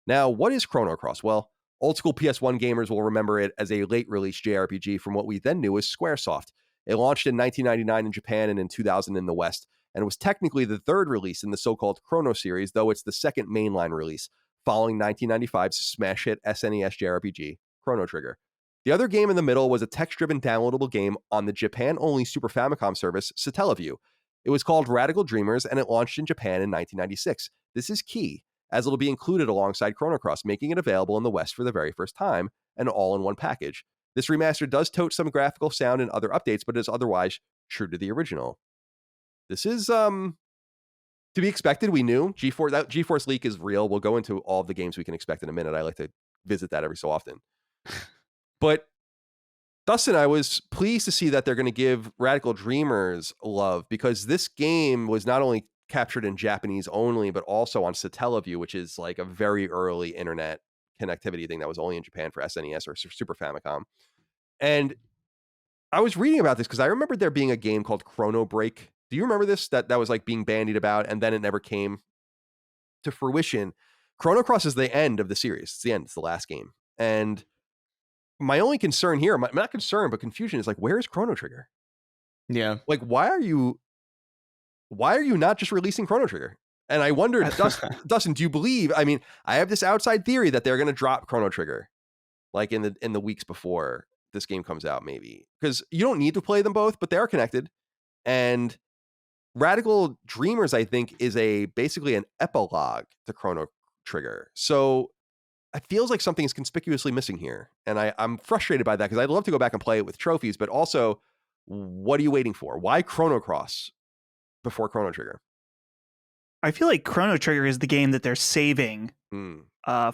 Now, what is Chrono Cross? Well, old school PS1 gamers will remember it as a late release JRPG from what we then knew as Squaresoft. It launched in 1999 in Japan and in 2000 in the West, and was technically the third release in the so-called Chrono series, though it's the second mainline release, following 1995's smash hit SNES JRPG, Chrono Trigger. The other game in the middle was a text-driven downloadable game on the Japan-only Super Famicom service, Satellaview. It was called Radical Dreamers, and it launched in Japan in 1996. This is key, as it'll be included alongside Chrono Cross, making it available in the West for the very first time, and all in one package. This remaster does tote some graphical sound and other updates, but is otherwise true to the original. This is to be expected. We knew that GeForce leak is real. We'll go into all of the games we can expect in a minute. I like to visit that every so often. But Dustin, I was pleased to see that they're going to give Radical Dreamers love, because this game was not only captured in Japanese only, but also on Satellaview, which is like a very early internet connectivity thing that was only in Japan for SNES or Super Famicom. And I was reading about this because I remembered there being a game called Chrono Break. Do you remember this? That was like being bandied about, and then it never came to fruition. Chrono Cross is the end of the series. It's the end. It's the last game. And my only concern here, not concern, but confusion, is like, where is Chrono Trigger? Yeah. Like, why are you not just releasing Chrono Trigger? And I wondered, Dustin, do you believe? I mean, I have this outside theory that they're going to drop Chrono Trigger, like in the weeks before this game comes out, maybe, because you don't need to play them both, but they are connected. And Radical Dreamers, I think, is basically an epilogue to Chrono Trigger. So it feels like something is conspicuously missing here, and I'm frustrated by that, because I'd love to go back and play it with trophies, but also, what are you waiting for? Why Chrono Cross before Chrono Trigger? I feel like Chrono Trigger is the game that they're saving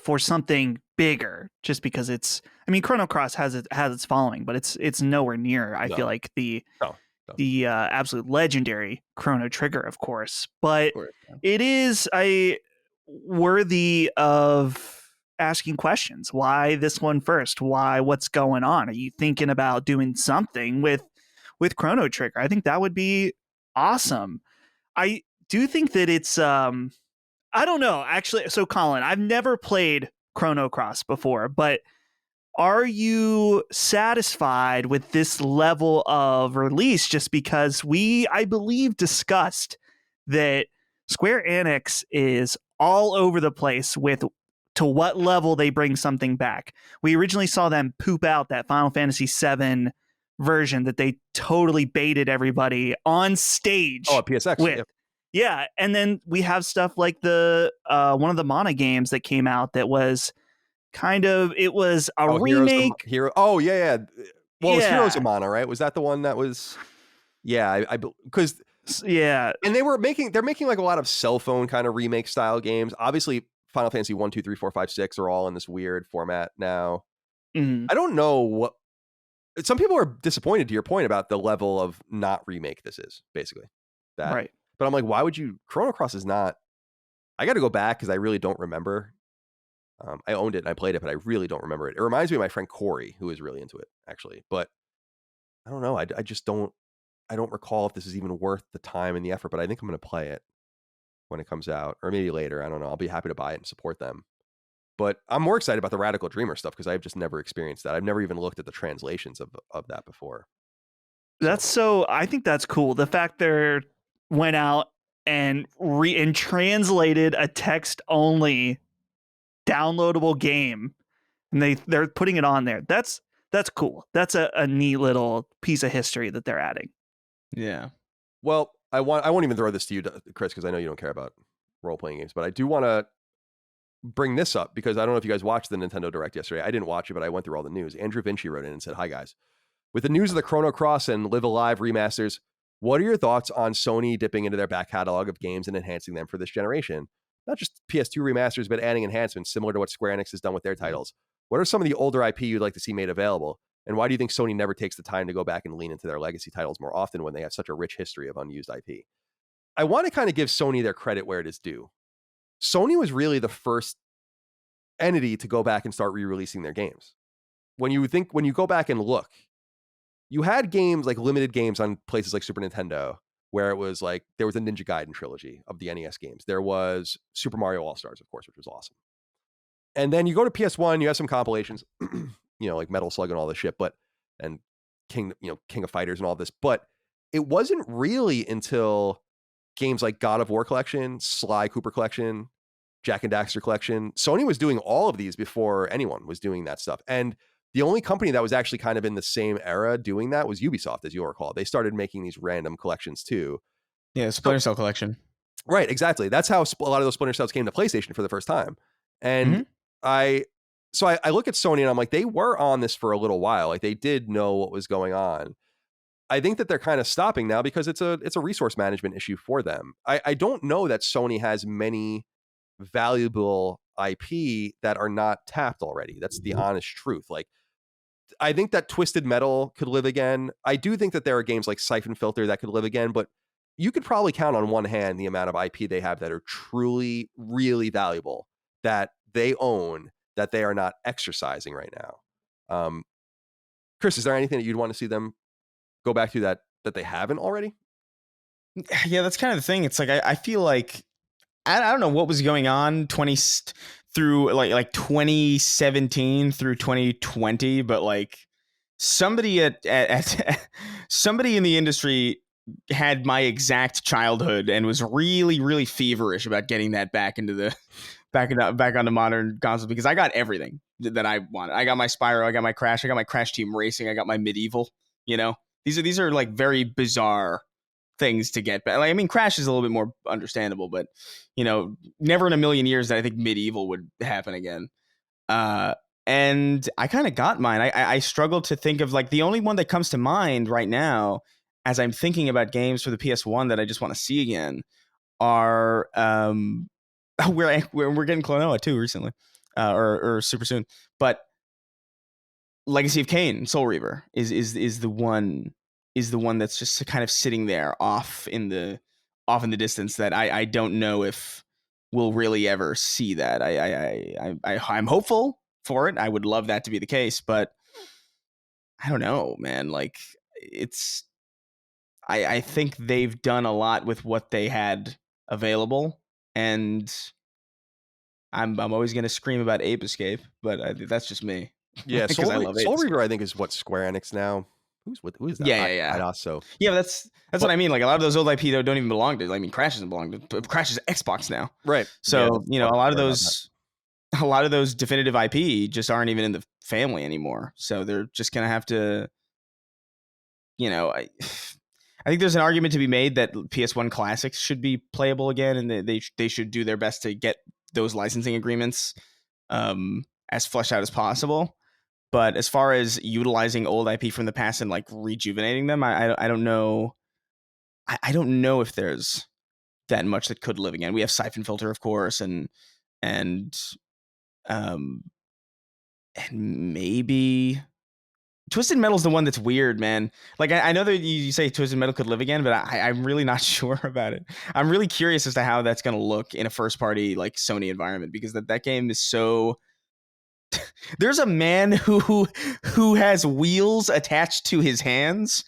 for something bigger, just because Chrono Cross has its following, but it's nowhere near, I feel like, the absolute legendary Chrono Trigger, of course. But it is worthy of asking questions. Why this one first? What's going on? Are you thinking about doing something with Chrono Trigger? I think that would be awesome. do you think that it's I don't know, actually. So Colin, I've never played Chrono Cross before, but are you satisfied with this level of release? Just because I believe, discussed that Square Enix is all over the place with to what level they bring something back. We originally saw them poop out that Final Fantasy VII version that they totally baited everybody on stage. Oh, a PSX with. Yep. Yeah, and then we have stuff like the one of the Mana games that came out that was it was a remake. Oh yeah. Well, it was Heroes of Mana, right? Was that the one that was? Yeah, because yeah, and they're making like a lot of cell phone kind of remake style games. Obviously, Final Fantasy 1, 2, 3, 4, 5, 6 are all in this weird format now. Mm-hmm. I don't know what. Some people are disappointed, to your point, about the level of not remake this is, basically. That. Right. But I'm like, why would you? Chrono Cross is not. I got to go back because I really don't remember. I owned it and I played it, but I really don't remember it. It reminds me of my friend Corey, who is really into it, actually. But I don't know. I just don't. I don't recall if this is even worth the time and the effort. But I think I'm going to play it when it comes out, or maybe later. I don't know. I'll be happy to buy it and support them. But I'm more excited about the Radical Dreamer stuff because I've just never experienced that. I've never even looked at the translations of that before. I think that's cool. The fact they went out and translated a text only downloadable game, and they're putting it on there. That's cool. That's a neat little piece of history that they're adding. Yeah. Well, I won't even throw this to you, Chris, because I know you don't care about role-playing games, but I do want to bring this up because I don't know if you guys watched the Nintendo Direct yesterday. I didn't watch it, but I went through all the news. Andrew Vinci wrote in and said, "Hi guys. With the news of the Chrono Cross and Live Alive remasters, what are your thoughts on Sony dipping into their back catalog of games and enhancing them for this generation? Not just PS2 remasters, but adding enhancements similar to what Square Enix has done with their titles. What are some of the older IP you'd like to see made available? And why do you think Sony never takes the time to go back and lean into their legacy titles more often when they have such a rich history of unused IP?" I want to kind of give Sony their credit where it is due. Sony was really the first entity to go back and start re-releasing their games. When you go back and look, you had games like limited games on places like Super Nintendo, where it was like there was a Ninja Gaiden trilogy of the NES games. There was Super Mario All-Stars, of course, which was awesome. And then you go to PS1, you have some compilations, like Metal Slug and all this shit, and King of Fighters and all this. But it wasn't really until games like God of War Collection, Sly Cooper Collection, Jak and Daxter Collection. Sony was doing all of these before anyone was doing that stuff. And the only company that was actually kind of in the same era doing that was Ubisoft, as you'll recall. They started making these random collections too. Yeah, Splinter Cell collection. Right, exactly. That's how a lot of those Splinter Cells came to PlayStation for the first time. And I look at Sony and I'm like, they were on this for a little while. Like they did know what was going on. I think that they're kind of stopping now because it's a resource management issue for them. I don't know that Sony has many valuable IP that are not tapped already. That's the honest truth. Like, I think that Twisted Metal could live again. I do think that there are games like Siphon Filter that could live again, but you could probably count on one hand the amount of IP they have that are truly, really valuable that they own that they are not exercising right now. Chris, is there anything that you'd want to see them go back to that they haven't already? Yeah, that's kind of the thing. It's like I feel like I don't know what was going on through like 2017 through 2020, but like somebody at somebody in the industry had my exact childhood and was really, really feverish about getting that back onto modern consoles because I got everything that I wanted. I got my Spyro, I got my Crash, I got my Crash Team Racing, I got my Medieval. These are like very bizarre things to get back. Like, I mean, Crash is a little bit more understandable, but never in a million years that I think Medieval would happen again. And I kind of got mine. I struggle to think of like the only one that comes to mind right now as I'm thinking about games for the PS1 that I just want to see again are we're getting Klonoa too recently, or super soon. But Legacy of Kain, Soul Reaver is the one that's just kind of sitting there off in the distance that I don't know if we'll really ever see that. I'm hopeful for it. I would love that to be the case, but I don't know, man. Like I think they've done a lot with what they had available, and I'm always going to scream about Ape Escape, but that's just me. Yeah, because I love Ape Soul Escape. Reaver, I think, is what Square Enix now. Who is that? Yeah. IDOS, so Yeah, but that's what I mean. Like a lot of those old IP don't even belong to. I mean, Crash doesn't belong to. Crash is Xbox now, right. so Yeah, a lot of those definitive IP just aren't even in the family anymore. So they're just gonna have to, I think there's an argument to be made that PS1 classics should be playable again, and they should do their best to get those licensing agreements as fleshed out as possible. But as far as utilizing old IP from the past and like rejuvenating them, I don't know. I don't know if there's that much that could live again. We have Siphon Filter, of course, and maybe Twisted Metal's the one that's weird, man. Like I know that you say Twisted Metal could live again, but I'm really not sure about it. I'm really curious as to how that's going to look in a first party like Sony environment, because that game is so. There's a man who has wheels attached to his hands,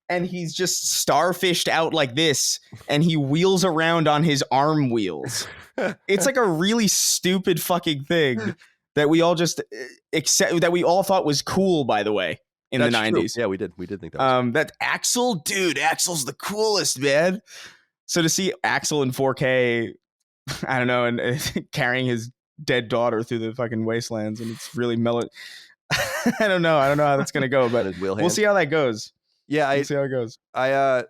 and he's just starfished out like this, and he wheels around on his arm wheels. It's like a really stupid fucking thing that we all just accept, that we all thought was cool, by the way, in the 90s. True. Yeah, we did think that was that Axel's the coolest, man. So to see Axel in 4K, I don't know, and carrying his dead daughter through the fucking wastelands, and it's really mellow. I don't know how that's gonna go, but we'll see how that goes. Yeah, we'll see how it goes. I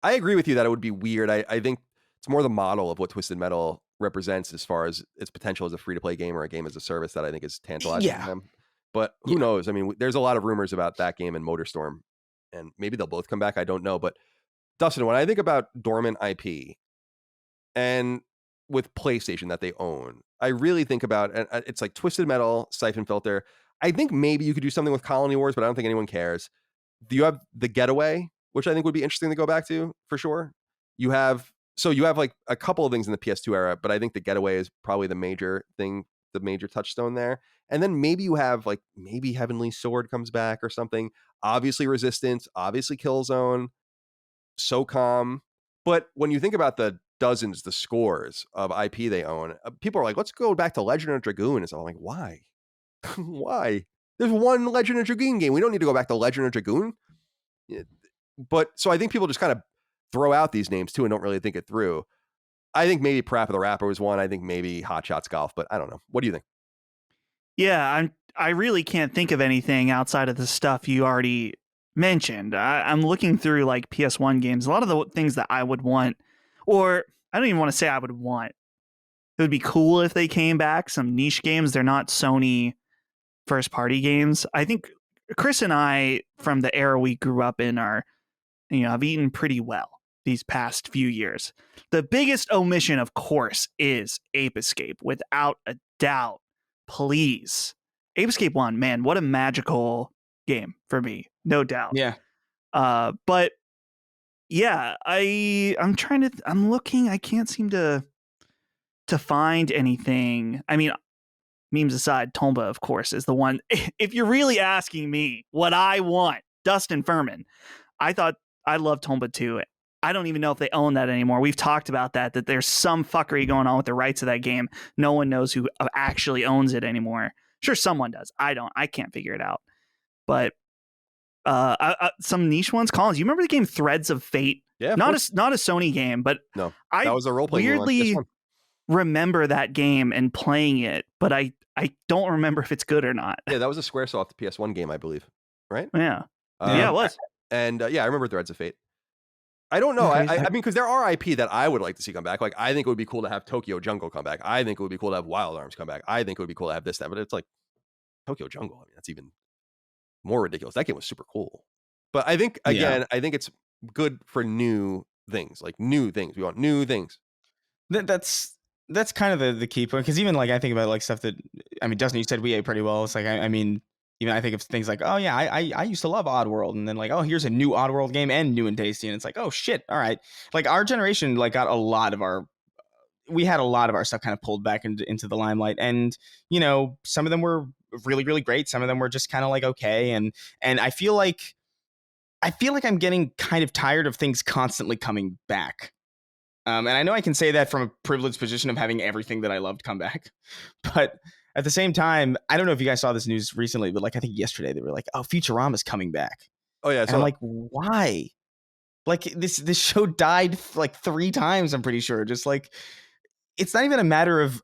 agree with you that it would be weird. I think it's more the model of what Twisted Metal represents as far as its potential as a free-to-play game or a game as a service that I think is tantalizing to them. But who knows? I mean, there's a lot of rumors about that game and MotorStorm, and maybe they'll both come back. I don't know. But Dustin, when I think about dormant IP and with PlayStation that they own, I really think about, and it's like Twisted Metal, Siphon Filter. I think maybe you could do something with Colony Wars, but I don't think anyone cares. Do you have The Getaway, which I think would be interesting to go back to for sure? You have like a couple of things in the PS2 era, but I think The Getaway is probably the major thing, the major touchstone there. And then maybe you have like, maybe Heavenly Sword comes back or something. Obviously Resistance, obviously Killzone, SOCOM. But when you think about the scores of IP they own, people are like, let's go back to Legend of Dragoon. And so I'm like, why? Why? There's one Legend of Dragoon game. We don't need to go back to Legend of Dragoon. But so I think people just kind of throw out these names too and don't really think it through. I think maybe Parappa the Rapper was one. I think maybe Hot Shots Golf, but I don't know. What do you think? Yeah, I really can't think of anything outside of the stuff you already mentioned. I'm looking through like PS1 games. A lot of the things that I would want, or I don't even want to say I would want. It would be cool if they came back. Some niche games. They're not Sony first party games. I think Chris and I, from the era we grew up in, have eaten pretty well these past few years. The biggest omission, of course, is Ape Escape, without a doubt. Please. Ape Escape 1, man, what a magical game for me. No doubt. Yeah. But yeah, I'm looking, I can't seem to find anything. I mean, memes aside, Tomba, of course, is the one. If you're really asking me what I want, Dustin Furman, I love Tomba 2. I don't even know if they own that anymore. We've talked about that there's some fuckery going on with the rights of that game. No one knows who actually owns it anymore. Sure, someone does. I don't. I can't figure it out. But some niche ones. Colin, you remember the game Threads of Fate? Yeah. Not a Sony game, but no, that was a role-playing game. Weirdly remember that game and playing it, but I don't remember if it's good or not. Yeah, that was a Squaresoft PS1 game, I believe. Right? Yeah. Yeah, it was. And I remember Threads of Fate. I don't know. I mean, because there are IP that I would like to see come back. Like, I think it would be cool to have Tokyo Jungle come back. I think it would be cool to have Wild Arms come back. I think it would be cool to have this, that. But it's like Tokyo Jungle. I mean, that's even more ridiculous. That game was super cool. But I think, again, I think it's good for new things. Like, new things. We want new things. That's kind of the key point. Because even, like, I think about, like, stuff that... I mean, Dustin, you said we ate pretty well. It's like, I mean... Even I think of things like, oh yeah, I used to love Oddworld, and then like, oh, here's a new Oddworld game and new and tasty, and it's like, oh shit, all right. Like our generation, like got we had a lot of our stuff kind of pulled back into the limelight, and some of them were really really great, some of them were just kind of like okay, and I feel like I'm getting kind of tired of things constantly coming back. And I know I can say that from a privileged position of having everything that I loved come back. But at the same time, I don't know if you guys saw this news recently, but like I think yesterday they were like, "Oh, Futurama's coming back." Oh yeah, and I'm like, "Why?" Like this show died like 3 times. I'm pretty sure. Just like it's not even a matter of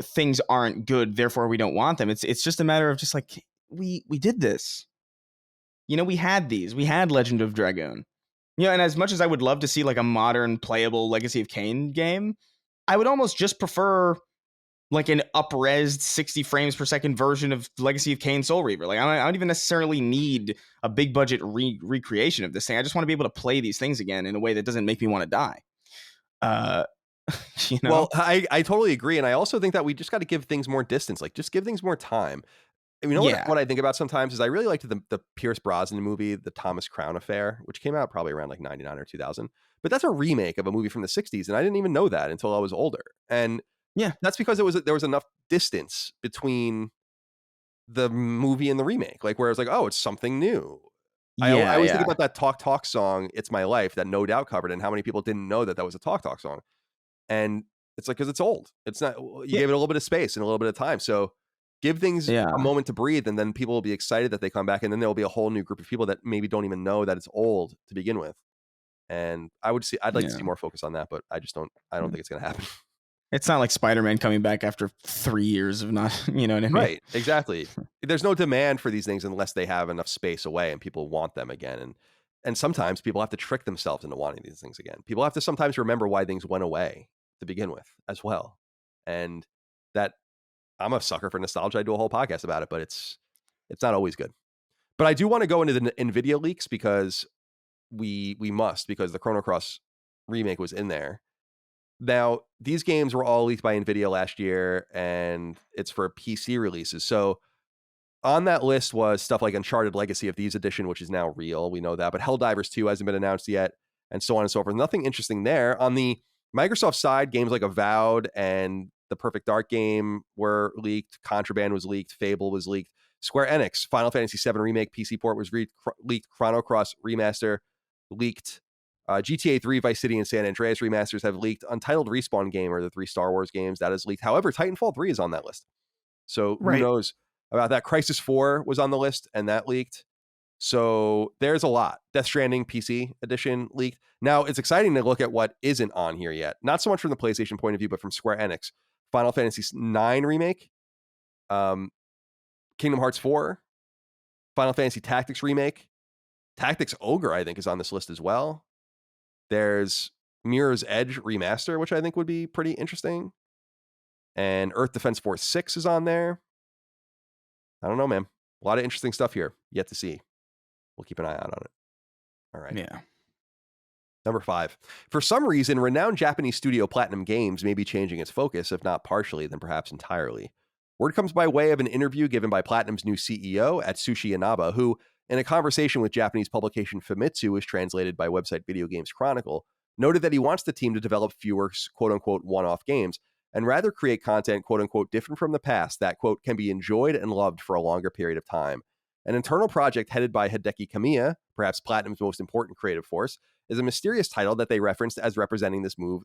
things aren't good, therefore we don't want them. It's just a matter of just like we did this. We had these. We had Legend of Dragoon. And as much as I would love to see like a modern playable Legacy of Kain game, I would almost just prefer like an up-resed 60 frames per second version of Legacy of Kain Soul Reaver. Like I don't even necessarily need a big budget recreation of this thing. I just want to be able to play these things again in a way that doesn't make me want to die. Well, I totally agree. And I also think that we just got to give things more distance, like just give things more time. What I think about sometimes is I really liked the Pierce Brosnan movie, The Thomas Crown Affair, which came out probably around like 99 or 2000. But that's a remake of a movie from the 60s. And I didn't even know that until I was older. And yeah, that's because there was enough distance between the movie and the remake, like where it's like, oh, it's something new. I always think about that Talk song, It's My Life, that No Doubt covered, and how many people didn't know that was a Talk song. And it's like, because it's old. It's not, you gave it a little bit of space and a little bit of time. So give things a moment to breathe, and then people will be excited that they come back, and then there will be a whole new group of people that maybe don't even know that it's old to begin with. And I'd like to see more focus on that, but I don't think it's going to happen. It's not like Spider-Man coming back after 3 years of not, you know what I mean? Right, exactly. There's no demand for these things unless they have enough space away and people want them again. And sometimes people have to trick themselves into wanting these things again. People have to sometimes remember why things went away to begin with as well. And that, I'm a sucker for nostalgia. I do a whole podcast about it, but it's not always good. But I do want to go into the NVIDIA leaks because we must, because the Chronos Cross remake was in there. Now, these games were all leaked by NVIDIA last year, and it's for PC releases. So on that list was stuff like Uncharted Legacy of Thieves Edition, which is now real. We know that. But Helldivers 2 hasn't been announced yet, and so on and so forth. Nothing interesting there. On the Microsoft side, games like Avowed and the Perfect Dark game were leaked. Contraband was leaked. Fable was leaked. Square Enix, Final Fantasy VII Remake PC port was leaked. Chrono Cross Remaster leaked. GTA 3, Vice City, and San Andreas remasters have leaked. Untitled Respawn game, or the 3 Star Wars games, that is leaked. However, Titanfall 3 is on that list. So who knows about that? Crysis 4 was on the list, and that leaked. So there's a lot. Death Stranding PC edition leaked. Now, it's exciting to look at what isn't on here yet. Not so much from the PlayStation point of view, but from Square Enix. Final Fantasy IX Remake. Kingdom Hearts 4. Final Fantasy Tactics Remake. Tactics Ogre, I think, is on this list as well. There's Mirror's Edge Remaster, which I think would be pretty interesting. And Earth Defense Force 6 is on there. I don't know, man. A lot of interesting stuff here yet to see. We'll keep an eye out on it. All right. Yeah. Number 5. For some reason, renowned Japanese studio Platinum Games may be changing its focus, if not partially, then perhaps entirely. Word comes by way of an interview given by Platinum's new CEO, Atsushi Inaba, who, in a conversation with Japanese publication Famitsu, is translated by website Video Games Chronicle, noted that he wants the team to develop fewer quote-unquote one-off games and rather create content quote-unquote different from the past that, quote, can be enjoyed and loved for a longer period of time. An internal project headed by Hideki Kamiya, perhaps Platinum's most important creative force, is a mysterious title that they referenced as representing this move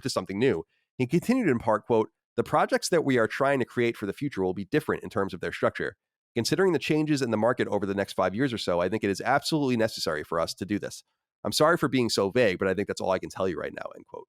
to something new. He continued in part, quote, the projects that we are trying to create for the future will be different in terms of their structure. Considering the changes in the market over the next 5 years or so, I think it is absolutely necessary for us to do this. I'm sorry for being so vague, but I think that's all I can tell you right now, end quote.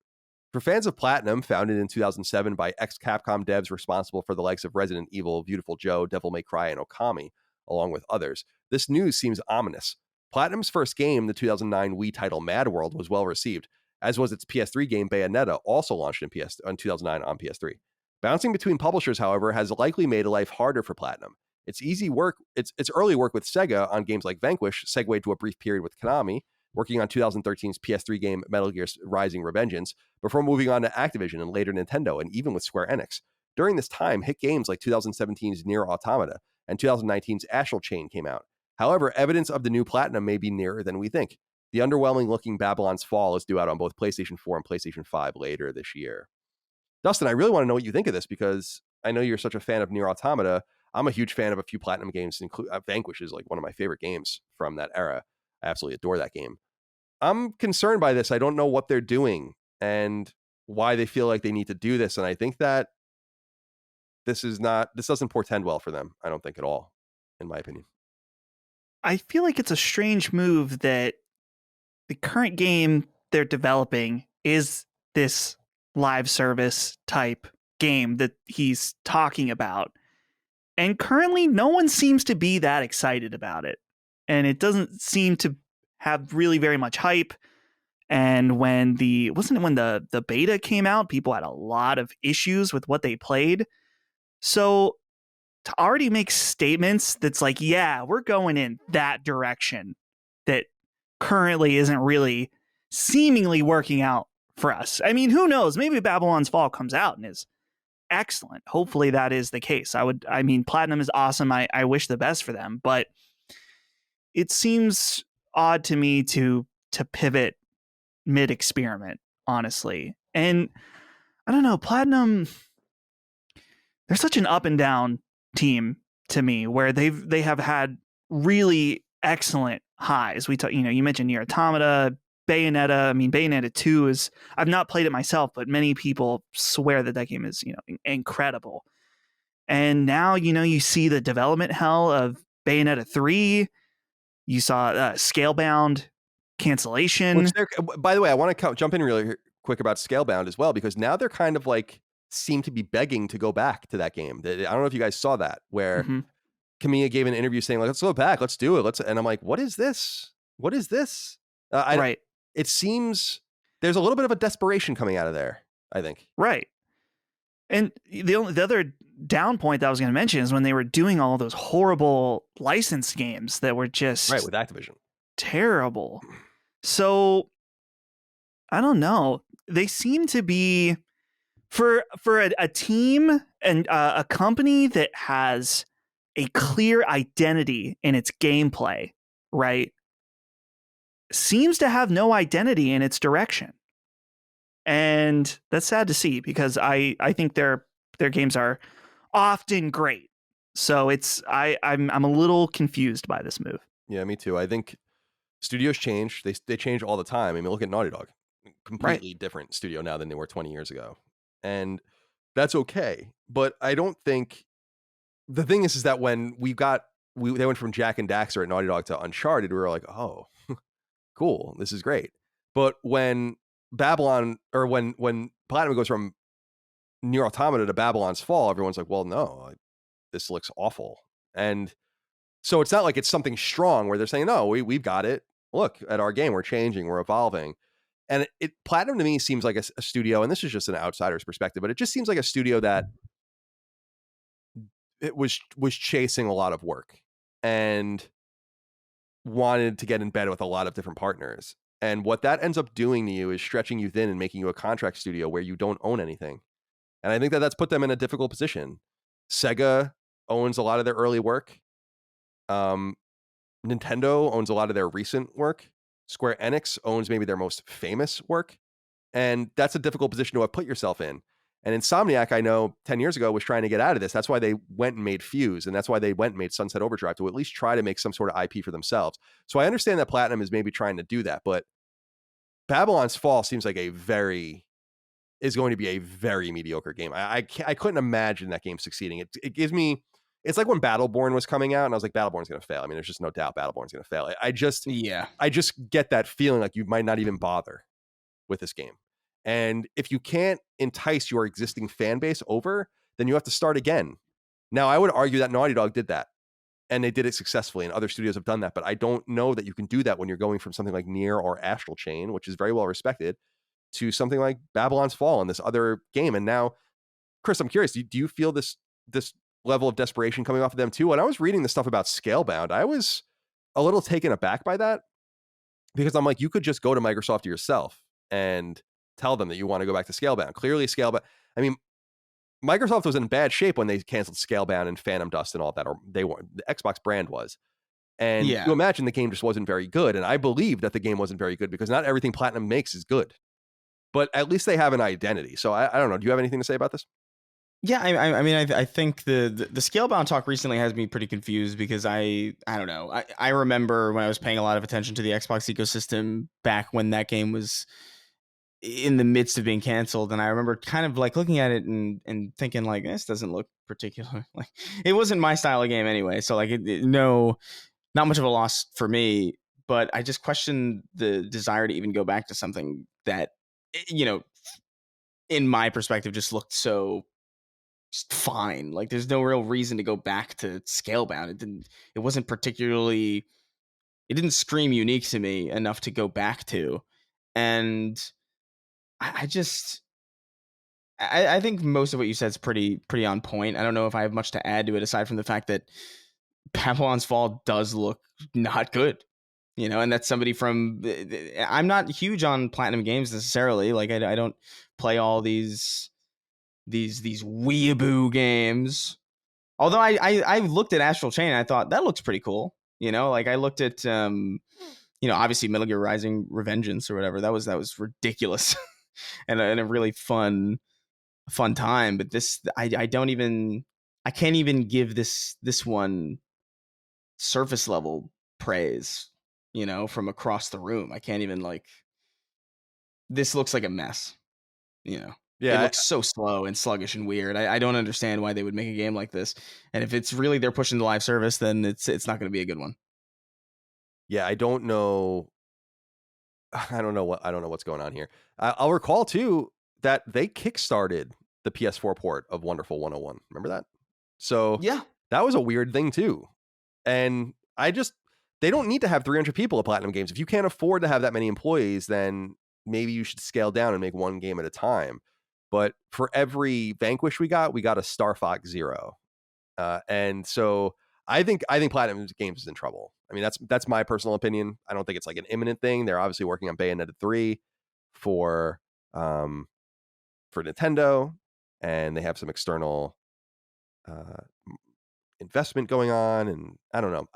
For fans of Platinum, founded in 2007 by ex-Capcom devs responsible for the likes of Resident Evil, Beautiful Joe, Devil May Cry, and Okami, along with others, this news seems ominous. Platinum's first game, the 2009 Wii title Mad World, was well received, as was its PS3 game Bayonetta, also launched in 2009 on PS3. Bouncing between publishers, however, has likely made life harder for Platinum. Its early work with Sega on games like Vanquish segued to a brief period with Konami, working on 2013's PS3 game Metal Gear Rising: Revengeance, before moving on to Activision and later Nintendo, and even with Square Enix. During this time, hit games like 2017's Nier Automata and 2019's Astral Chain came out. However, evidence of the new Platinum may be nearer than we think. The underwhelming-looking Babylon's Fall is due out on both PlayStation 4 and PlayStation 5 later this year. Dustin, I really want to know what you think of this, because I know you're such a fan of Nier Automata. I'm a huge fan of a few Platinum games, including Vanquish is like one of my favorite games from that era. I absolutely adore that game. I'm concerned by this. I don't know what they're doing and why they feel like they need to do this. And I think that this doesn't portend well for them. I don't think at all, in my opinion. I feel like it's a strange move that the current game they're developing is this live service type game that he's talking about. And currently, no one seems to be that excited about it. And it doesn't seem to have really very much hype. And when the beta came out, people had a lot of issues with what they played. So to already make statements that's like, yeah, we're going in that direction that currently isn't really seemingly working out for us. I mean, who knows? Maybe Babylon's Fall comes out and is excellent. Hopefully that is the case. Platinum is awesome. I wish the best for them, but it seems odd to me to pivot mid-experiment, honestly. And I don't know, Platinum, they're such an up and down team to me, where they have had really excellent highs. You mentioned Nier Automata, Bayonetta. I mean, Bayonetta 2 is, I've not played it myself, but many people swear that game is, incredible. And now, you see the development hell of Bayonetta 3. You saw Scalebound cancellation. By the way, I want to jump in really quick about Scalebound as well, because now they're kind of like seem to be begging to go back to that game. I don't know if you guys saw that, where Kamiya gave an interview saying, like, let's go back, let's do it. And I'm like, what is this? What is this? Right. It seems there's a little bit of a desperation coming out of there, I think. Right. And the other down point that I was going to mention is when they were doing all those horrible licensed games that were just right with Activision. Terrible. So I don't know. They seem to be for a team and a company that has a clear identity in its gameplay, right? Seems to have no identity in its direction. And that's sad to see, because I think their games are often great. So I'm a little confused by this move. Yeah, me too. I think studios change. They change all the time. I mean, look at Naughty Dog. Completely different studio now than they were 20 years ago. And that's okay. But I don't think the thing is that when they went from Jak and Daxter at Naughty Dog to Uncharted, we were like, oh, cool, this is great. But when Babylon, or when Platinum goes from Nier Automata to Babylon's Fall, everyone's like, well, no, this looks awful. And so it's not like it's something strong where they're saying, no, we've got it. Look at our game. We're changing. We're evolving. And Platinum to me seems like a studio, and this is just an outsider's perspective, but it just seems like a studio that it was chasing a lot of work and wanted to get in bed with a lot of different partners. And what that ends up doing to you is stretching you thin and making you a contract studio where you don't own anything. And I think that that's put them in a difficult position. Sega owns a lot of their early work. Nintendo owns a lot of their recent work. Square Enix owns maybe their most famous work. And that's a difficult position to have put yourself in. And Insomniac, I know 10 years ago, was trying to get out of this. That's why they went and made Fuse. And that's why they went and made Sunset Overdrive, to at least try to make some sort of IP for themselves. So I understand that Platinum is maybe trying to do that. But Babylon's Fall seems like is going to be a very mediocre game. I couldn't imagine that game succeeding. It gives me, it's like when Battleborn was coming out, and I was like, Battleborn's going to fail. I mean, there's just no doubt Battleborn's going to fail. I just get that feeling like you might not even bother with this game. And if you can't entice your existing fan base over, then you have to start again. Now, I would argue that Naughty Dog did that, and they did it successfully, and other studios have done that. But I don't know that you can do that when you're going from something like Nier or Astral Chain, which is very well respected, to something like Babylon's Fall and this other game. And now, Chris, I'm curious, do you feel this level of desperation coming off of them too? When I was reading the stuff about Scalebound, I was a little taken aback by that, because I'm like, you could just go to Microsoft yourself and tell them that you want to go back to Scalebound. Clearly Scalebound, I mean, Microsoft was in bad shape when they canceled Scalebound and Phantom Dust and all that, or they weren't. The Xbox brand was. And you imagine the game just wasn't very good. And I believe that the game wasn't very good, because not everything Platinum makes is good. But at least they have an identity. So I don't know. Do you have anything to say about this? Yeah, I mean, I think the scale-bound talk recently has me pretty confused because I don't know. I remember when I was paying a lot of attention to the Xbox ecosystem back when that game was in the midst of being canceled, and I remember kind of like looking at it and thinking like, this doesn't look particular. Like, it wasn't my style of game anyway, so like no, not much of a loss for me. But I just question the desire to even go back to something that, you know, in my perspective, just looked so fine. Like, there's no real reason to go back to Scalebound. It wasn't particularly, it didn't scream unique to me enough to go back to. And I just, I think most of what you said is pretty on point. I don't know if I have much to add to it aside from the fact that Babylon's Fall does look not good. You know, and that's somebody from, I'm not huge on Platinum games necessarily. Like, I don't play all these weeaboo games. Although I looked at Astral Chain and I thought that looks pretty cool. You know, like I looked at obviously Metal Gear Rising Revengeance or whatever. That was ridiculous and a really fun time. But this, I can't even give this one surface level praise, you know, from across the room. I can't even, like, this looks like a mess, you know. Yeah, it looks so slow and sluggish and weird. I don't understand why they would make a game like this. And if it's really they're pushing the live service, then it's not going to be a good one. Yeah, I don't know. I don't know what's going on here. I'll recall too that they kickstarted the PS4 port of Wonderful 101. Remember that? So Yeah, that was a weird thing too. And they don't need to have 300 people at Platinum Games. If you can't afford to have that many employees, then maybe you should scale down and make one game at a time. But for every Vanquish we got a Star Fox Zero. And so I think Platinum Games is in trouble. I mean, that's my personal opinion. I don't think it's like an imminent thing. They're obviously working on Bayonetta 3 for Nintendo, and they have some external investment going on. And I don't know.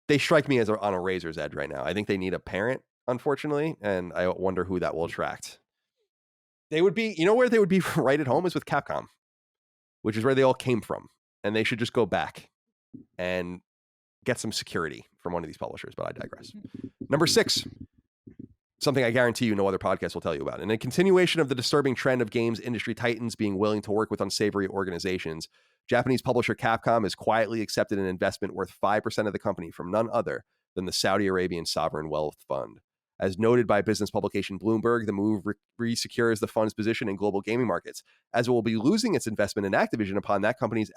They strike me as on a razor's edge right now. I think they need a parent, unfortunately, and I wonder who that will attract. They would be, where they would be right at home is with Capcom, which is where they all came from. And they should just go back and get some security from one of these publishers, but I digress. Number 6, something I guarantee you no other podcast will tell you about. In a continuation of the disturbing trend of games industry titans being willing to work with unsavory organizations, Japanese publisher Capcom has quietly accepted an investment worth 5% of the company from none other than the Saudi Arabian Sovereign Wealth Fund. As noted by business publication Bloomberg, the move re-secures the fund's position in global gaming markets, as it will be losing its investment in Activision upon that company's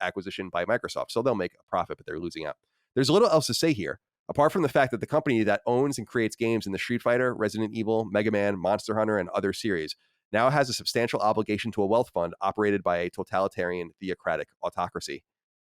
acquisition by Microsoft. So they'll make a profit, but they're losing out. There's little else to say here, apart from the fact that the company that owns and creates games in the Street Fighter, Resident Evil, Mega Man, Monster Hunter, and other series now has a substantial obligation to a wealth fund operated by a totalitarian theocratic autocracy.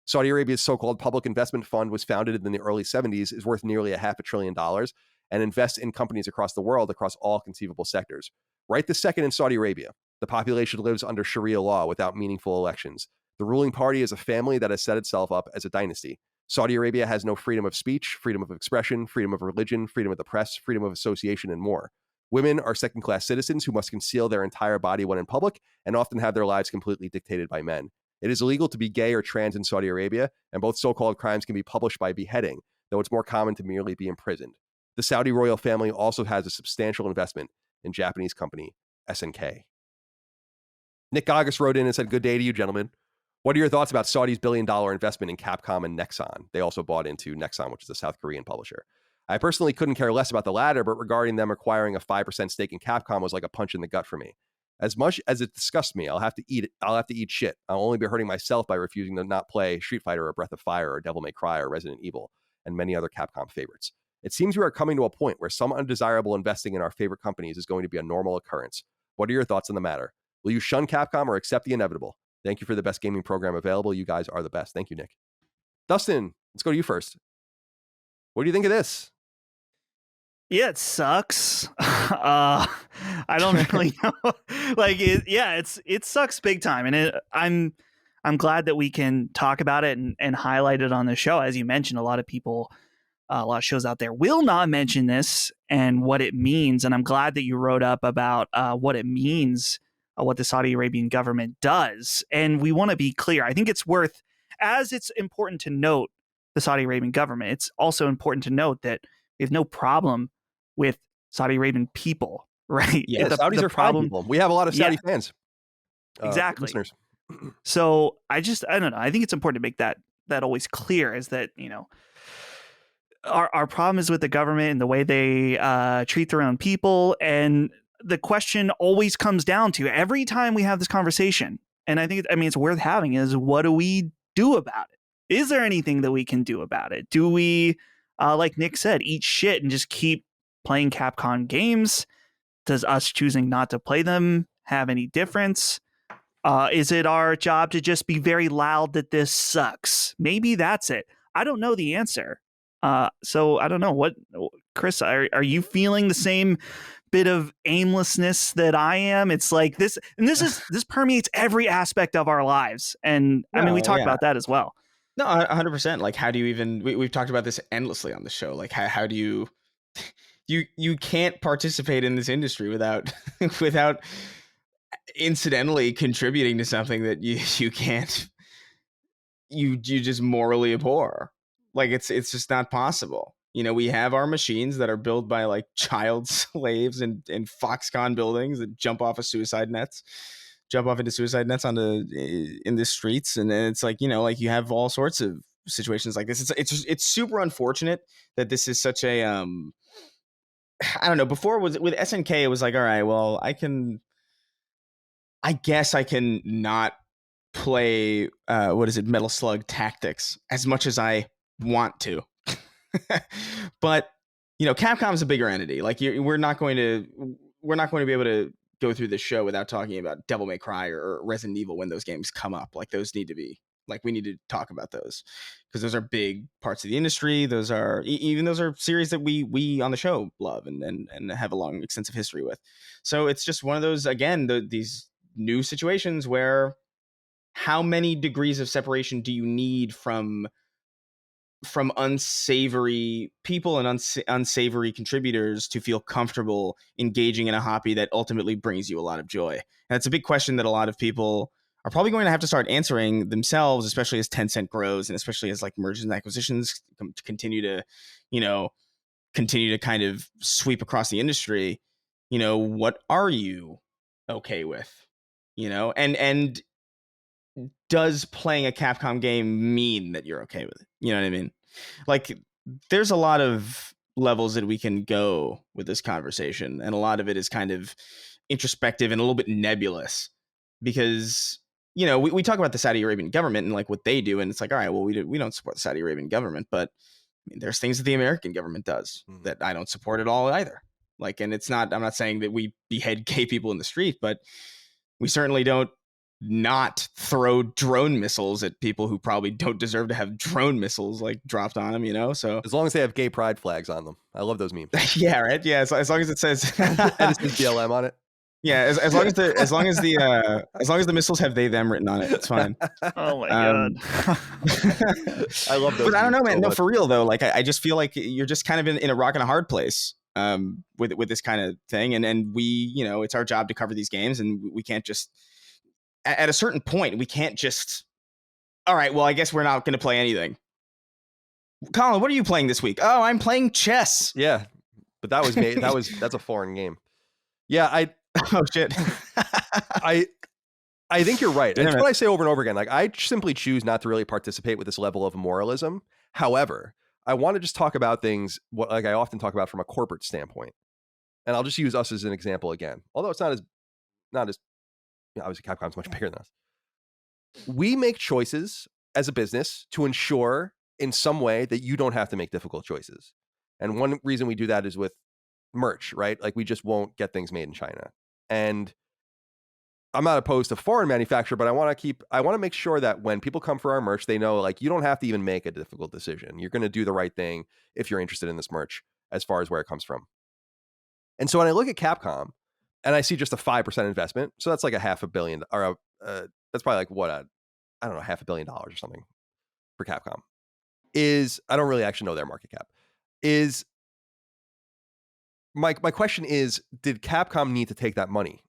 Saudi Arabia's so-called public investment fund was founded in the early 70s, is worth nearly $500 billion, and invests in companies across the world across all conceivable sectors. Right this second in Saudi Arabia, the population lives under Sharia law without meaningful elections. The ruling party is a family that has set itself up as a dynasty. Saudi Arabia has no freedom of speech, freedom of expression, freedom of religion, freedom of the press, freedom of association, and more. Women are second-class citizens who must conceal their entire body when in public and often have their lives completely dictated by men. It is illegal to be gay or trans in Saudi Arabia, and both so-called crimes can be punished by beheading, though it's more common to merely be imprisoned. The Saudi royal family also has a substantial investment in Japanese company SNK. Nick Goggis wrote in and said, "Good day to you, gentlemen. What are your thoughts about Saudi's $1 billion investment in Capcom and Nexon?" They also bought into Nexon, which is a South Korean publisher. "I personally couldn't care less about the latter, but regarding them acquiring a 5% stake in Capcom was like a punch in the gut for me. As much as it disgusts me, I'll have to eat shit. I'll only be hurting myself by refusing to not play Street Fighter or Breath of Fire or Devil May Cry or Resident Evil and many other Capcom favorites. It seems we are coming to a point where some undesirable investing in our favorite companies is going to be a normal occurrence. What are your thoughts on the matter? Will you shun Capcom or accept the inevitable? Thank you for the best gaming program available. You guys are the best." Thank you, Nick. Dustin, let's go to you first. What do you think of this? Yeah, it sucks. I don't really know. It sucks big time, and I'm glad that we can talk about it and highlight it on the show. As you mentioned, a lot of shows out there will not mention this and what it means, and I'm glad that you wrote up about what it means what the Saudi Arabian government does. And we want to be clear. I think it's worth, as it's important to note the Saudi Arabian government, it's also important to note that we have no problem with Saudi Arabian people, right? Yeah, Saudis are fine people. We have a lot of Saudi fans. Exactly. Listeners. So I don't know. I think it's important to make that always clear, is that, our problem is with the government and the way they treat their own people. And the question always comes down to, every time we have this conversation, and I think it's worth having, is what do we do about it? Is there anything that we can do about it? Do we, like Nick said, eat shit and just keep playing Capcom games? Does us choosing not to play them have any difference? Is it our job to just be very loud that this sucks? Maybe that's it. I don't know the answer. So I don't know. What, Chris, are you feeling the same bit of aimlessness that I am? It's like this, and this permeates every aspect of our lives. And we talked about that as well. No, 100%. Like, how do you even, we've talked about this endlessly on the show. Like, how do you, you can't participate in this industry without incidentally contributing to something that you can't, you just morally abhor. Like, it's just not possible. We have our machines that are built by like child slaves in Foxconn buildings that jump off into suicide nets in the streets. And then it's like, like you have all sorts of situations like this. It's super unfortunate that this is such a, I don't know, before with SNK, it was like, all right, well, I guess I can not play, Metal Slug Tactics as much as I want to. But Capcom's a bigger entity. Like, we're not going to be able to go through this show without talking about Devil May Cry or Resident Evil when those games come up. Like, those need to be, like, we need to talk about those because those are big parts of the industry. Those are those are series that we on the show love and have a long extensive history with. So it's just one of those, again, these new situations where how many degrees of separation do you need from unsavory people and unsavory contributors to feel comfortable engaging in a hobby that ultimately brings you a lot of joy? And that's a big question that a lot of people are probably going to have to start answering themselves, especially as Tencent grows and especially as like mergers and acquisitions continue to kind of sweep across the industry. What are you okay with? And does playing a Capcom game mean that you're okay with it? You know what I mean? Like, there's a lot of levels that we can go with this conversation, and a lot of it is kind of introspective and a little bit nebulous because, we talk about the Saudi Arabian government and like what they do, and it's like, all right, well, we don't support the Saudi Arabian government, but there's things that the American government does that I don't support at all either. Like, and I'm not saying that we behead gay people in the street, but we certainly don't not throw drone missiles at people who probably don't deserve to have drone missiles like dropped on them, so as long as they have gay pride flags on them. I love those memes. Yeah, right. Yeah, as long as it says and it says BLM on it. Yeah, as long as the missiles have they them written on it, it's fine. Oh my god. I love those. But I don't know, man. No, for real though. Like, I just feel like you're just kind of in a rock and a hard place with this kind of thing, and we, it's our job to cover these games, and we can't just, at a certain point, we can't just, all right, well, I guess we're not going to play anything. Colin, what are you playing this week? Oh, I'm playing chess. Yeah, but that was made. That's a foreign game. Yeah, oh shit. I think you're right. It's what I say over and over again. Like, I simply choose not to really participate with this level of moralism. However, I want to just talk about things like I often talk about from a corporate standpoint, and I'll just use us as an example again. Although it's not as obviously Capcom's much bigger than us. We make choices as a business to ensure in some way that you don't have to make difficult choices. And one reason we do that is with merch, right? Like, we just won't get things made in China. And I'm not opposed to foreign manufacture, but I want to make sure that when people come for our merch, they know, like, you don't have to even make a difficult decision. You're going to do the right thing if you're interested in this merch as far as where it comes from. And so when I look at Capcom, and I see just a 5% investment, so that's like a $500 million, or that's probably like what, I don't know, $500 million or something for Capcom. I don't really actually know their market cap. My question is, did Capcom need to take that money?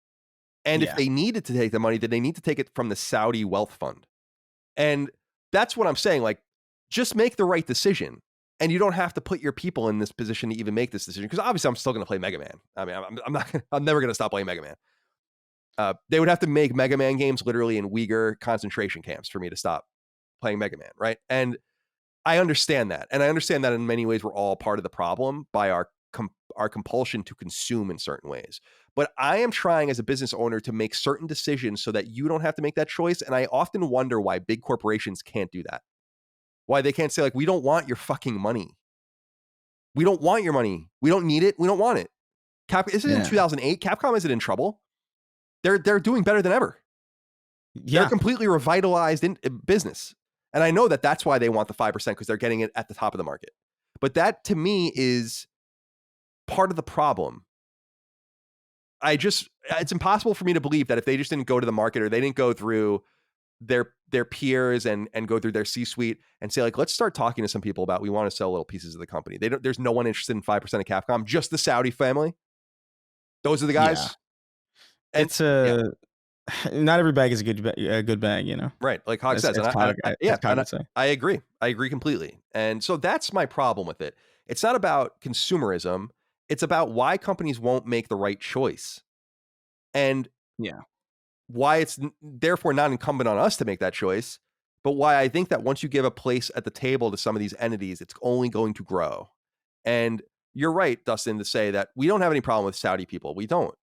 And if they needed to take the money, then they need to take it from the Saudi Wealth Fund. And that's what I'm saying. Like, just make the right decision. And you don't have to put your people in this position to even make this decision. Because obviously I'm still going to play Mega Man. I mean, I'm never going to stop playing Mega Man. They would have to make Mega Man games literally in Uyghur concentration camps for me to stop playing Mega Man, right? And I understand that. And I understand that in many ways we're all part of the problem by our compulsion to consume in certain ways. But I am trying as a business owner to make certain decisions so that you don't have to make that choice. And I often wonder why big corporations can't do that. Why they can't say, like, we don't want your fucking money. We don't want your money. We don't need it. We don't want it. Isn't it in 2008? Capcom isn't in trouble. They're doing better than ever. Yeah. They're completely revitalized in business. And I know that that's why they want the 5% because they're getting it at the top of the market. But that to me is part of the problem. It's impossible for me to believe that if they just didn't go to the market or they didn't go through their peers and go through their C-suite and say, like, let's start talking to some people about, we want to sell little pieces of the company. There's no one interested in 5% of Capcom, just the Saudi family. Those are the guys. Yeah. It's not every bag is a good bag, you know? Right. Like Hog says. I agree. I agree completely. And so that's my problem with it. It's not about consumerism. It's about why companies won't make the right choice. And why it's therefore not incumbent on us to make that choice, but why I think that once you give a place at the table to some of these entities, it's only going to grow. And you're right, Dustin, to say that we don't have any problem with Saudi people. We don't.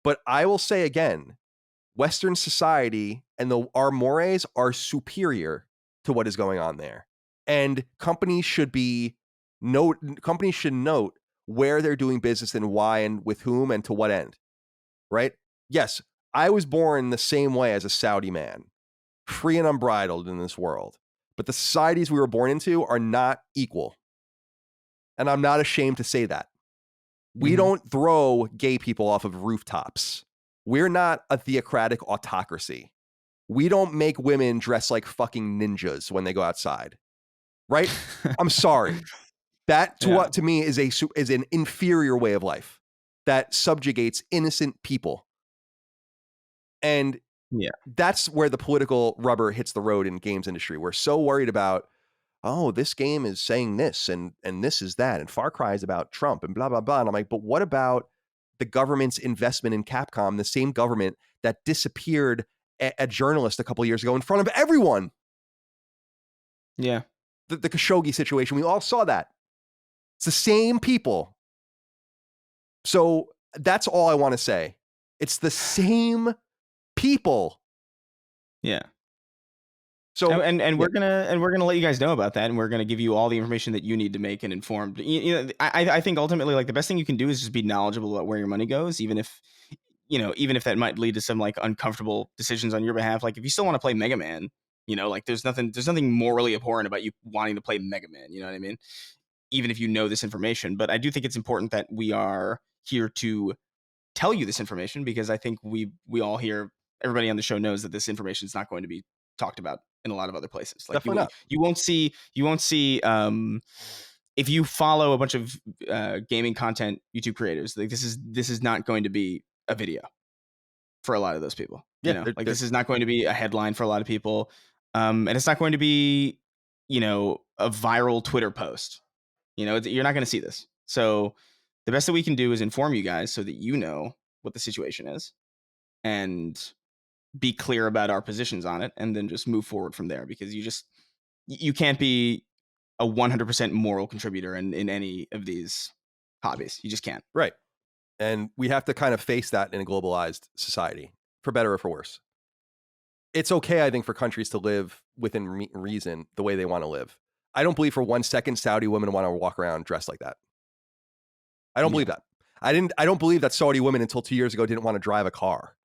But I will say again, Western society and our mores are superior to what is going on there. And companies should note where they're doing business and why and with whom and to what end. Right? Yes, I was born the same way as a Saudi man, free and unbridled in this world. But the societies we were born into are not equal. And I'm not ashamed to say that. We don't throw gay people off of rooftops. We're not a theocratic autocracy. We don't make women dress like fucking ninjas when they go outside. Right? I'm sorry. That to me is an inferior way of life that subjugates innocent people. And that's where the political rubber hits the road in games industry. We're so worried about, oh, this game is saying this and this is that, and Far Cry is about Trump and blah, blah, blah. And I'm like, but what about the government's investment in Capcom, the same government that disappeared a journalist a couple of years ago in front of everyone? Yeah. The Khashoggi situation, we all saw that. It's the same people. So that's all I want to say. It's the same people. Yeah. So and we're gonna let you guys know about that, and we're gonna give you all the information that you need to make an informed. I think ultimately, like, the best thing you can do is just be knowledgeable about where your money goes, even if that might lead to some like uncomfortable decisions on your behalf. Like, if you still want to play Mega Man, like there's nothing morally abhorrent about you wanting to play Mega Man. You know what I mean? Even if you know this information, but I do think it's important that we are here to tell you this information, because I think we all here, everybody on the show knows that this information is not going to be talked about in a lot of other places. Like, you won't see if you follow a bunch of gaming content YouTube creators, like this is not going to be a video for a lot of those people. This is not going to be a headline for a lot of people, and it's not going to be a viral Twitter post. You're not going to see this. So the best that we can do is inform you guys so that you know what the situation is and be clear about our positions on it, and then just move forward from there, because you can't be a 100% moral contributor in any of these hobbies. You just can't. Right. And we have to kind of face that in a globalized society, for better or for worse. It's okay, I think, for countries to live within reason the way they want to live. I don't believe for 1 second Saudi women want to walk around dressed like that. I don't believe that. I don't believe that Saudi women until 2 years ago didn't want to drive a car.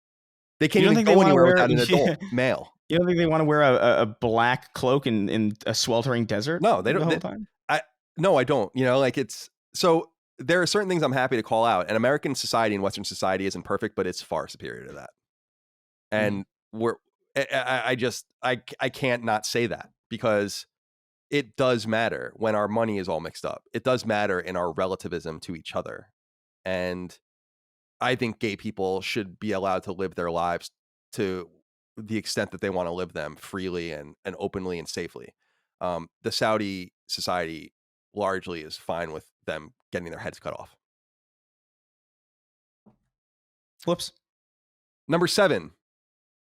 They can't even go anywhere without an adult male. You don't think they want to wear a black cloak in a sweltering desert? No, they don't. The whole time? No, I don't. So there are certain things I'm happy to call out. And American society and Western society isn't perfect, but it's far superior to that. And I can't not say that, because it does matter when our money is all mixed up. It does matter in our relativism to each other. And I think gay people should be allowed to live their lives to the extent that they want to live them freely and openly and safely. The Saudi society largely is fine with them getting their heads cut off. Whoops. Number 7,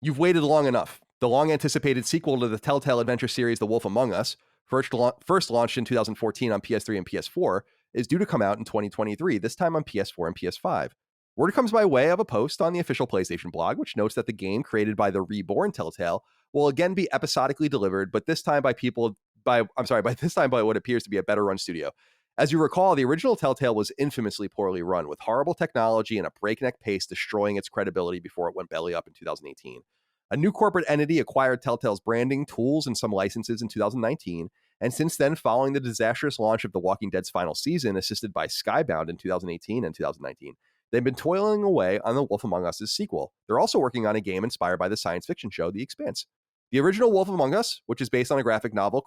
you've waited long enough. The long-anticipated sequel to the Telltale adventure series The Wolf Among Us, first launched in 2014 on PS3 and PS4, is due to come out in 2023, this time on PS4 and PS5. Word comes by way of a post on the official PlayStation blog, which notes that the game created by the reborn Telltale will again be episodically delivered, but this time by what appears to be a better run studio. As you recall, the original Telltale was infamously poorly run, with horrible technology and a breakneck pace destroying its credibility before it went belly up in 2018. A new corporate entity acquired Telltale's branding, tools, and some licenses in 2019, and since then, following the disastrous launch of The Walking Dead's final season, assisted by Skybound in 2018 and 2019, they've been toiling away on The Wolf Among Us' sequel. They're also working on a game inspired by the science fiction show The Expanse. The original Wolf Among Us, which is based on a graphic novel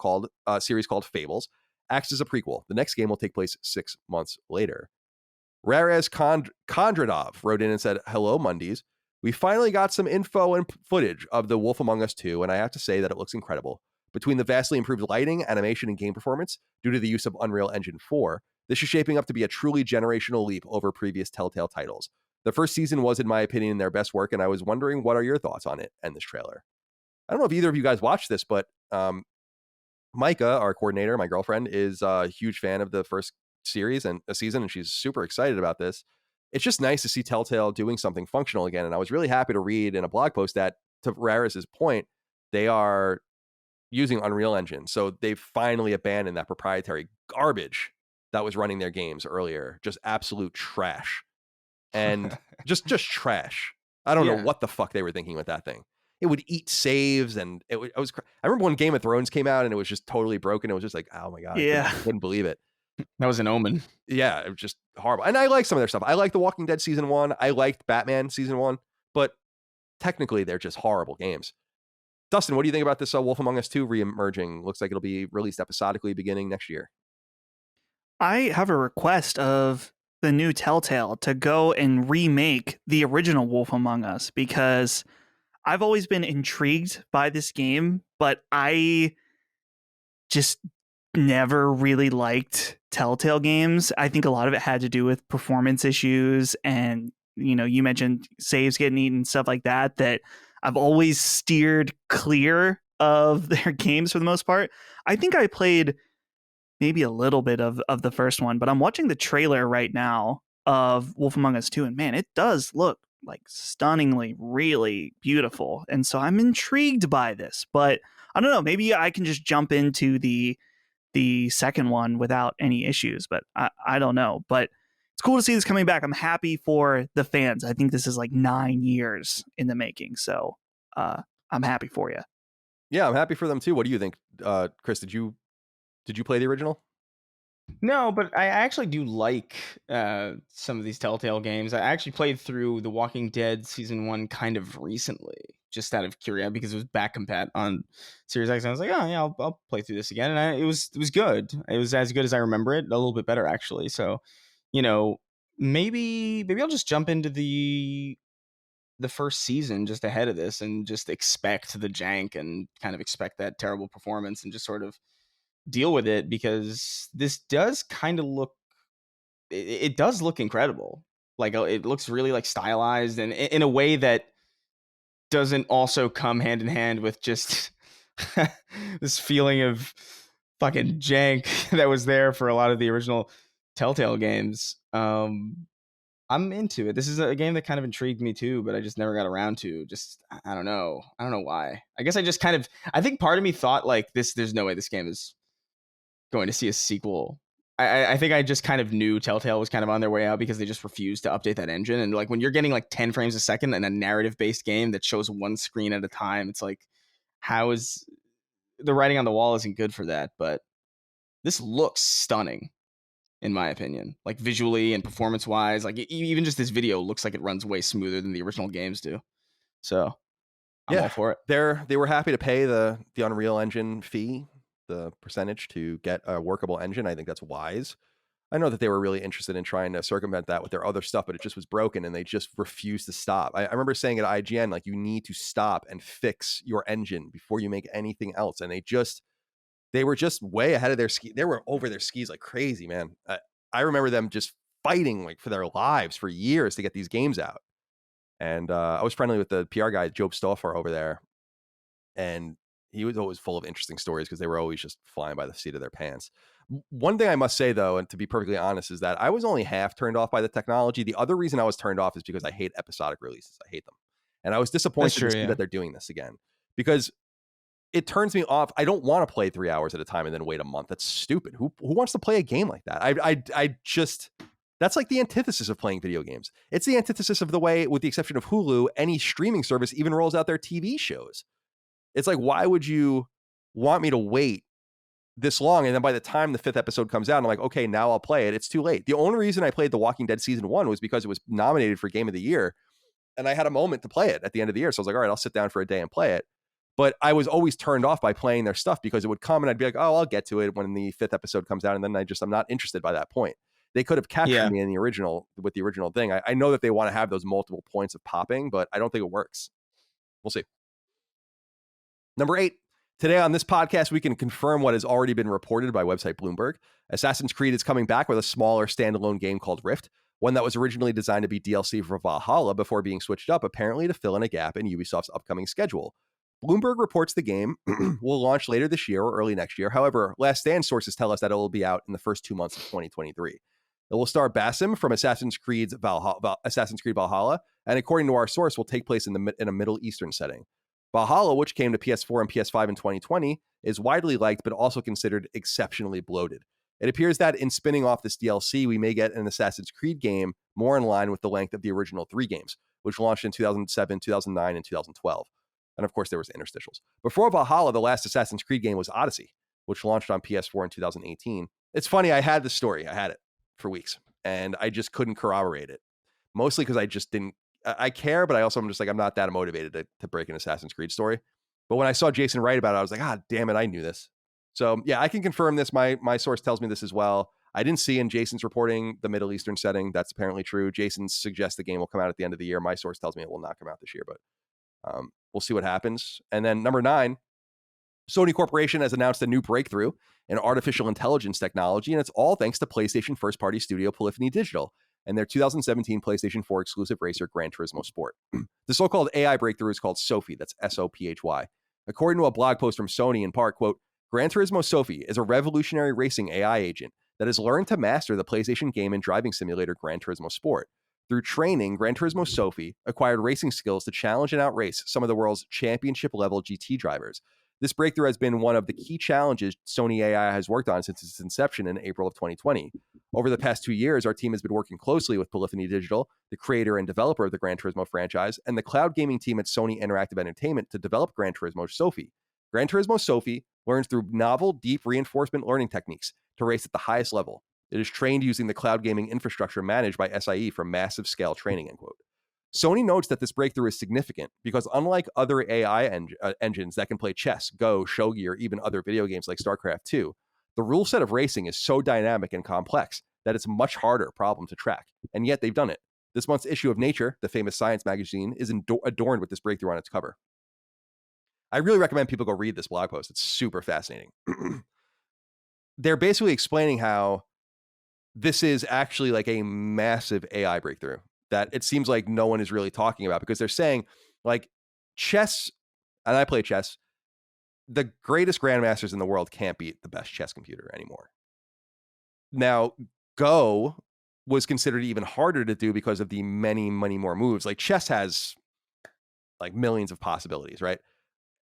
series called Fables, acts as a prequel. The next game will take place 6 months later. Rares Kondratov wrote in and said, "Hello, Mondays. We finally got some info and footage of The Wolf Among Us 2, and I have to say that it looks incredible. Between the vastly improved lighting, animation, and game performance due to the use of Unreal Engine 4, this is shaping up to be a truly generational leap over previous Telltale titles. The first season was, in my opinion, their best work, and I was wondering, what are your thoughts on it and this trailer?" I don't know if either of you guys watched this, but Micah, our coordinator, my girlfriend, is a huge fan of the first series and a season, and she's super excited about this. It's just nice to see Telltale doing something functional again. And I was really happy to read in a blog post that, to Raris's point, they are using Unreal Engine. So they've finally abandoned that proprietary garbage that was running their games earlier. Just absolute trash. And just trash. I don't know what the fuck they were thinking with that thing. It would eat saves, and I remember when Game of Thrones came out and it was just totally broken. It was just like, oh my God, I couldn't believe it. That was an omen. Yeah, it was just horrible. And I like some of their stuff. I like The Walking Dead season 1. I liked Batman season 1, but technically they're just horrible games. Dustin, what do you think about this Wolf Among Us 2 re-emerging? Looks like it'll be released episodically beginning next year. I have a request of the new Telltale to go and remake the original Wolf Among Us, because I've always been intrigued by this game, but I just never really liked Telltale games. I think a lot of it had to do with performance issues, and you mentioned saves getting eaten, stuff like that I've always steered clear of their games for the most part. I think I played maybe a little bit of the first one, but I'm watching the trailer right now of Wolf Among Us 2, and man, it does look like stunningly really beautiful. And so I'm intrigued by this, but I don't know, maybe I can just jump into the second one without any issues, but I don't know. But it's cool to see this coming back. I'm happy for the fans. I think this is like 9 years in the making, so I'm happy for you. Yeah, I'm happy for them too. What do you think, Chris? Did you play the original? No, but I actually do like some of these Telltale games. I actually played through The Walking Dead season 1 kind of recently, just out of curiosity, because it was back compat on Series X. And I was like, oh yeah, I'll play through this again, and it was good. It was as good as I remember it, a little bit better actually. So, maybe I'll just jump into the first season just ahead of this and just expect the jank and kind of expect that terrible performance and just sort of deal with it, because this does kind of look, it does look incredible. Like, it looks really like stylized, and in a way that doesn't also come hand in hand with just this feeling of fucking jank that was there for a lot of the original Telltale games. I'm into it. This is a game that kind of intrigued me too, but I just never got around to. Just, I don't know why. I guess I think part of me thought like there's no way this game is going to see a sequel. I think I just kind of knew Telltale was kind of on their way out, because they just refused to update that engine. And like, when you're getting like 10 frames a second in a narrative based game that shows one screen at a time, it's like, how is the writing on the wall isn't good for that. But this looks stunning, in my opinion, like visually and performance wise. Like, even just this video looks like it runs way smoother than the original games do. So I'm all for it. They were happy to pay the Unreal Engine fee, the percentage, to get a workable engine. I think that's wise. I know that they were really interested in trying to circumvent that with their other stuff, but it just was broken and they just refused to stop. I remember saying at IGN, like, you need to stop and fix your engine before you make anything else. And they were just way ahead of their ski. They were over their skis like crazy, man. I remember them just fighting like for their lives for years to get these games out. And I was friendly with the PR guy, Joe Stoffer, over there. And he was always full of interesting stories because they were always just flying by the seat of their pants. One thing I must say, though, and to be perfectly honest, is that I was only half turned off by the technology. The other reason I was turned off is because I hate episodic releases. I hate them. And I was disappointed to see that they're doing this again because it turns me off. I don't want to play 3 hours at a time and then wait a month. That's stupid. Who wants to play a game like that? I just, that's like the antithesis of playing video games. It's the antithesis of the way, with the exception of Hulu, any streaming service even rolls out their TV shows. It's like, why would you want me to wait this long? And then by the time the 5th episode comes out, I'm like, okay, now I'll play it. It's too late. The only reason I played The Walking Dead season 1 was because it was nominated for Game of the Year. And I had a moment to play it at the end of the year. So I was like, all right, I'll sit down for a day and play it. But I was always turned off by playing their stuff because it would come and I'd be like, oh, I'll get to it when the 5th episode comes out. And then I'm not interested by that point. They could have captured me in the original with the original thing. I know that they want to have those multiple points of popping, but I don't think it works. We'll see. Number 8. Today on this podcast, we can confirm what has already been reported by website Bloomberg. Assassin's Creed is coming back with a smaller standalone game called Rift, one that was originally designed to be DLC for Valhalla before being switched up, apparently to fill in a gap in Ubisoft's upcoming schedule. Bloomberg reports the game will launch later this year or early next year. However, Last Stand sources tell us that it will be out in the first 2 months of 2023. It will star Basim from Assassin's Creed Valhalla, and according to our source, will take place in a Middle Eastern setting. Valhalla, which came to PS4 and PS5 in 2020, is widely liked but also considered exceptionally bloated. It appears that in spinning off this DLC, we may get an Assassin's Creed game more in line with the length of the original 3 games, which launched in 2007, 2009, and 2012. And of course, there was interstitials. Before Valhalla, the last Assassin's Creed game was Odyssey, which launched on PS4 in 2018. It's funny, I had the story. I had it for weeks, and I just couldn't corroborate it. Mostly because I just didn't, I care, but I also am just like, I'm not that motivated to break an Assassin's Creed story. But when I saw Jason write about it, I was like, ah, damn it, I knew this. So yeah, I can confirm this. My source tells me this as well. I didn't see in Jason's reporting the Middle Eastern setting. That's apparently true. Jason suggests the game will come out at the end of the year. My source tells me it will not come out this year, but we'll see what happens. And then number 9, Sony Corporation has announced a new breakthrough in artificial intelligence technology, and it's all thanks to PlayStation first-party studio Polyphony Digital and their 2017 PlayStation 4 exclusive racer Gran Turismo Sport. The so-called AI breakthrough is called Sophie. That's SOPHY. According to a blog post from Sony, in part, quote, Gran Turismo Sophie is a revolutionary racing AI agent that has learned to master the PlayStation game and driving simulator Gran Turismo Sport. Through training, Gran Turismo Sophie acquired racing skills to challenge and outrace some of the world's championship-level GT drivers. This breakthrough has been one of the key challenges Sony AI has worked on since its inception in April of 2020. Over the past 2 years, our team has been working closely with Polyphony Digital, the creator and developer of the Gran Turismo franchise, and the cloud gaming team at Sony Interactive Entertainment to develop Gran Turismo Sophie. Gran Turismo Sophie learns through novel, deep reinforcement learning techniques to race at the highest level. It is trained using the cloud gaming infrastructure managed by SIE for massive scale training, end quote. Sony notes that this breakthrough is significant because unlike other AI engines that can play chess, Go, shogi, or even other video games like StarCraft 2, the rule set of racing is so dynamic and complex that it's a much harder problem to track. And yet they've done it. This month's issue of Nature, the famous science magazine, is adorned with this breakthrough on its cover. I really recommend people go read this blog post. It's super fascinating. They're basically explaining how this is actually like a massive AI breakthrough that it seems like no one is really talking about, because they're saying like chess, and I play chess, the greatest grandmasters in the world can't beat the best chess computer anymore. Now, Go was considered even harder to do because of the many more moves. Like chess has like millions of possibilities, right?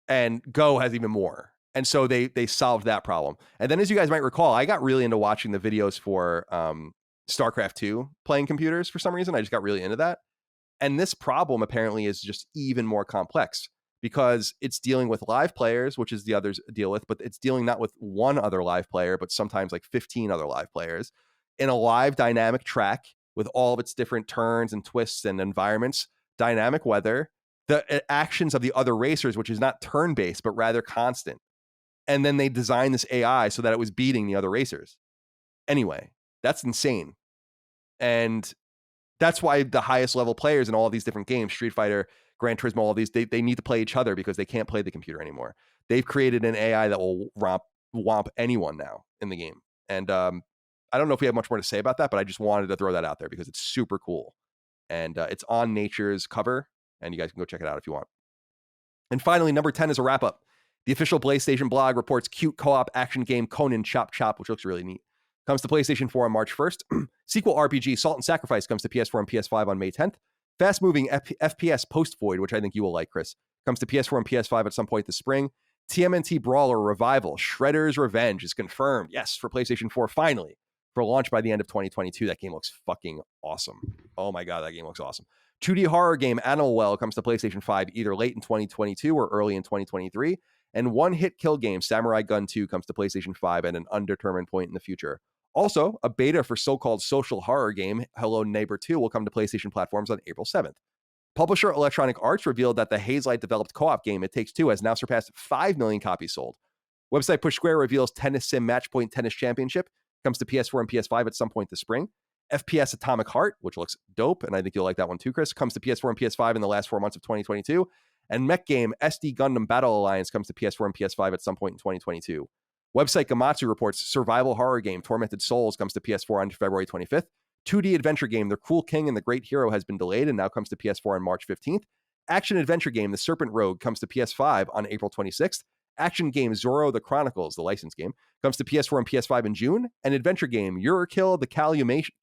And Go has even more. And so they solved that problem. And then, as you guys might recall, I got really into watching the videos for StarCraft 2 playing computers for some reason. I just got really into that. And this problem apparently is just even more complex because it's dealing with live players, which is the others deal with, but it's dealing not with one other live player, but sometimes like 15 other live players in a live dynamic track with all of its different turns and twists and environments, dynamic weather, the actions of the other racers, which is not turn-based, but rather constant. And then they designed this AI so that it was beating the other racers. Anyway, That's insane. And that's why the highest level players in all of these different games, Street Fighter, Gran Turismo, all these, they need to play each other because they can't play the computer anymore. They've created an AI that will womp anyone now in the game. And I don't know if we have much more to say about that, but I just wanted to throw that out there because it's super cool. And it's on Nature's cover, and you guys can go check it out if you want. And finally, number 10 is a wrap up. The official PlayStation blog reports cute co-op action game Conan Chop Chop, which looks really neat. Comes to PlayStation 4 on March 1st. Sequel RPG Salt and Sacrifice comes to PS4 and PS5 on May 10th. Fast-moving FPS Post Void, which I think you will like, Chris, comes to PS4 and PS5 at some point this spring. TMNT Brawler Revival Shredder's Revenge is confirmed. Yes, for PlayStation 4, finally, for launch by the end of 2022. That game looks fucking awesome. Oh my God, that game looks awesome. 2D horror game Animal Well comes to PlayStation 5 either late in 2022 or early in 2023. And one-hit kill game Samurai Gun 2 comes to PlayStation 5 at an undetermined point in the future. Also, a beta for so-called social horror game Hello Neighbor 2 will come to PlayStation platforms on April 7th. Publisher Electronic Arts revealed that the Hazelight-developed co-op game It Takes Two has now surpassed 5 million copies sold. Website Push Square reveals Tennis Sim Matchpoint Tennis Championship comes to PS4 and PS5 at some point this spring. FPS Atomic Heart, which looks dope, and I think you'll like that one too, Chris, comes to PS4 and PS5 in the last 4 months of 2022. And mech game SD Gundam Battle Alliance comes to PS4 and PS5 at some point in 2022. Website Gamatsu reports survival horror game Tormented Souls comes to PS4 on February 25th. 2D adventure game The Cruel King and the Great Hero has been delayed and now comes to PS4 on March 15th. Action adventure game The Serpent Rogue comes to PS5 on April 26th. Action game Zorro the Chronicles, the license game, comes to PS4 and PS5 in June. And adventure game Eurokill the Calumination,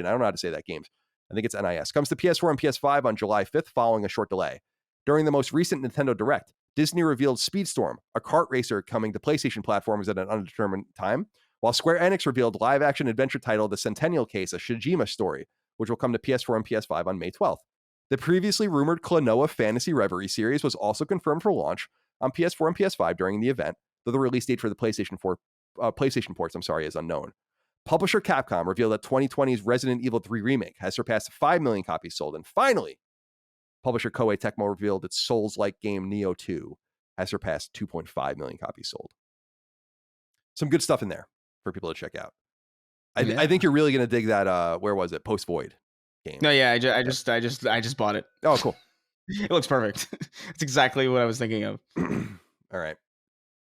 I don't know how to say that game. I think it's NIS, comes to PS4 and PS5 on July 5th following a short delay. During the most recent Nintendo Direct, Disney revealed Speedstorm, a kart racer coming to PlayStation platforms at an undetermined time, while Square Enix revealed live-action adventure title The Centennial Case, a Shijima story, which will come to PS4 and PS5 on May 12th. The previously rumored Klonoa Fantasy Reverie series was also confirmed for launch on PS4 and PS5 during the event, though the release date for the PlayStation ports, is unknown. Publisher Capcom revealed that 2020's Resident Evil 3 remake has surpassed 5 million copies sold, and finally, publisher Koei Tecmo revealed its Souls-like game Nioh 2 has surpassed 2.5 million copies sold. Some good stuff in there for people to check out. I think you're really going to dig that. Where was it? Post Void game. No, yeah, I just bought it. Oh, cool. It looks perfect. It's exactly what I was thinking of. All right.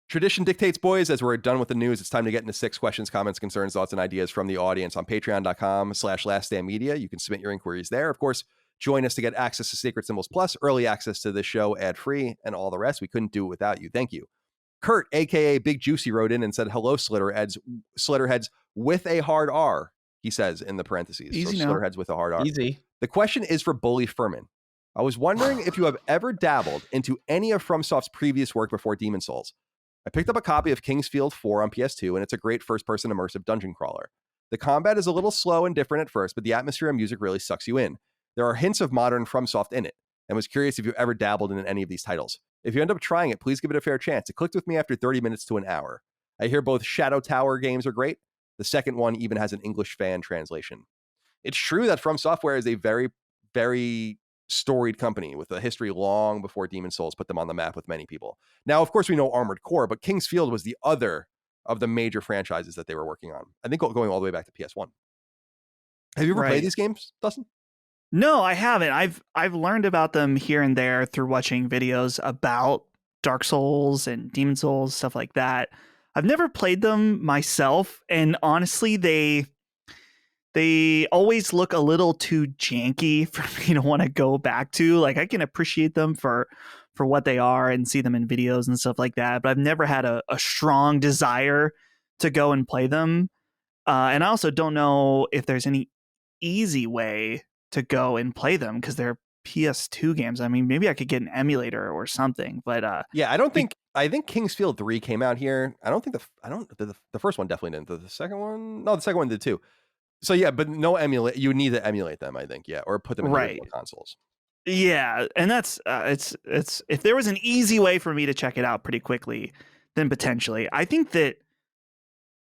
Tradition dictates, boys, as we're done with the news, it's time to get into 6 questions, comments, concerns, thoughts, and ideas from the audience on patreon.com/laststandmedia. You can submit your inquiries there. Of course, join us to get access to Sacred Symbols Plus, early access to this show, ad-free, and all the rest. We couldn't do it without you. Thank you. Kurt, a.k.a. Big Juicy, wrote in and said, hello, Slitterheads with a hard R, he says in the parentheses. Easy so Slitterheads with a hard R. Easy. The question is for Bully Furman. I was wondering if you have ever dabbled into any of FromSoft's previous work before Demon Souls. I picked up a copy of King's Field 4 on PS2, and it's a great first-person immersive dungeon crawler. The combat is a little slow and different at first, but the atmosphere and music really sucks you in. There are hints of modern FromSoft in it, and was curious if you ever dabbled in any of these titles. If you end up trying it, please give it a fair chance. It clicked with me after 30 minutes to an hour. I hear both Shadow Tower games are great. The second one even has an English fan translation. It's true that From Software is a very, very storied company with a history long before Demon Souls put them on the map with many people. Now, of course, we know Armored Core, but King's Field was the other of the major franchises that they were working on. I think going all the way back to PS1. Have you ever played these games, Dustin? No, I haven't. I've learned about them here and there through watching videos about Dark Souls and Demon Souls, stuff like that. I've never played them myself, and honestly, they always look a little too janky for me to want to go back to. Like, I can appreciate them for what they are and see them in videos and stuff like that, but I've never had a strong desire to go and play them. And I also don't know if there's any easy way to go and play them because they're PS2 games. I mean, maybe I could get an emulator or something, but I think King's Field 3 came out here. The first one definitely didn't. The second one, no, the second one did too. So yeah, but no emulate. You need to emulate them, I think, or put them in original consoles. Yeah, and that's it's if there was an easy way for me to check it out pretty quickly, then potentially. I think that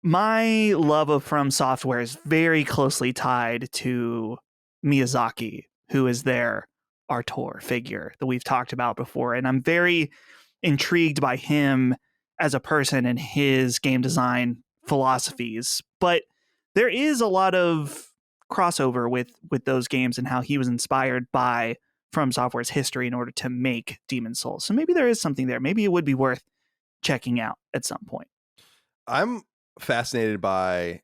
my love of From Software is very closely tied to Miyazaki, who is their auteur figure that we've talked about before, and I'm very intrigued by him as a person and his game design philosophies. But there is a lot of crossover with those games and how he was inspired by From Software's history in order to make Demon's Souls. So maybe there is something there. Maybe it would be worth checking out at some point. I'm fascinated by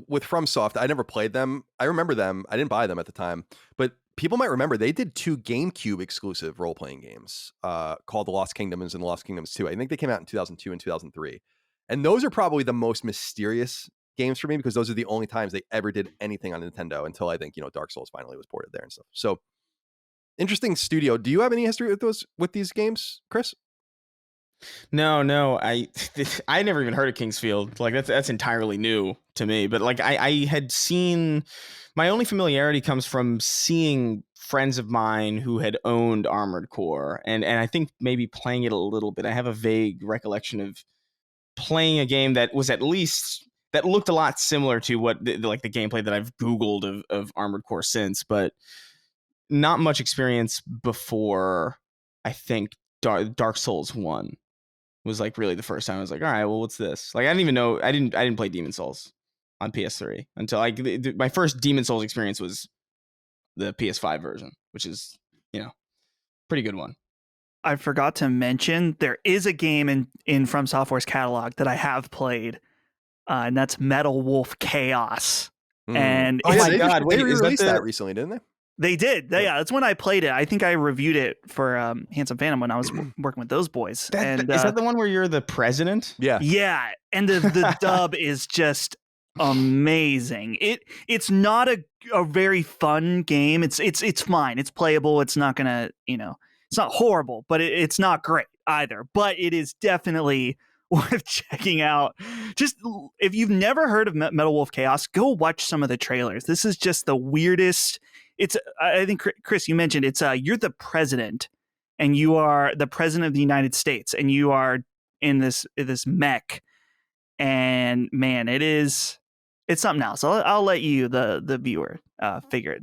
with FromSoft. I never played them. I remember them. I didn't buy them at the time, but people might remember they did 2 GameCube exclusive role-playing games called The Lost Kingdoms and The Lost Kingdoms 2. I think they came out in 2002 and 2003. And those are probably the most mysterious games for me because those are the only times they ever did anything on Nintendo until I think, Dark Souls finally was ported there and stuff. So interesting studio. Do you have any history with these games, Chris? No, I never even heard of Kingsfield. Like that's entirely new to me. But like I had seen, my only familiarity comes from seeing friends of mine who had owned Armored Core, and I think maybe playing it a little bit. I have a vague recollection of playing a game that was at least that looked a lot similar to what the gameplay that I've Googled of Armored Core since, but not much experience before. I think Dark Souls 1 was like really the first time I was like, all right, well, what's this? Like, I didn't even know. I didn't play Demon's Souls on PS3 until my first Demon's Souls experience was the PS5 version, which is, pretty good one. I forgot to mention there is a game in From Software's catalog that I have played, and that's Metal Wolf Chaos. And oh my God, they released that recently, didn't they? They did. Yeah, that's when I played it. I think I reviewed it for Handsome Phantom when I was working with those boys. Is that the one where you're the president? Yeah. Yeah, and the dub is just amazing. It's not a very fun game. It's fine. It's playable. It's not gonna, it's not horrible, but it's not great either. But it is definitely worth checking out. Just if you've never heard of Metal Wolf Chaos, go watch some of the trailers. This is just the weirdest. I think, Chris, you mentioned you're the president, and you are the president of the United States, and you are in this mech, and man, it's something else. I'll let you, the viewer,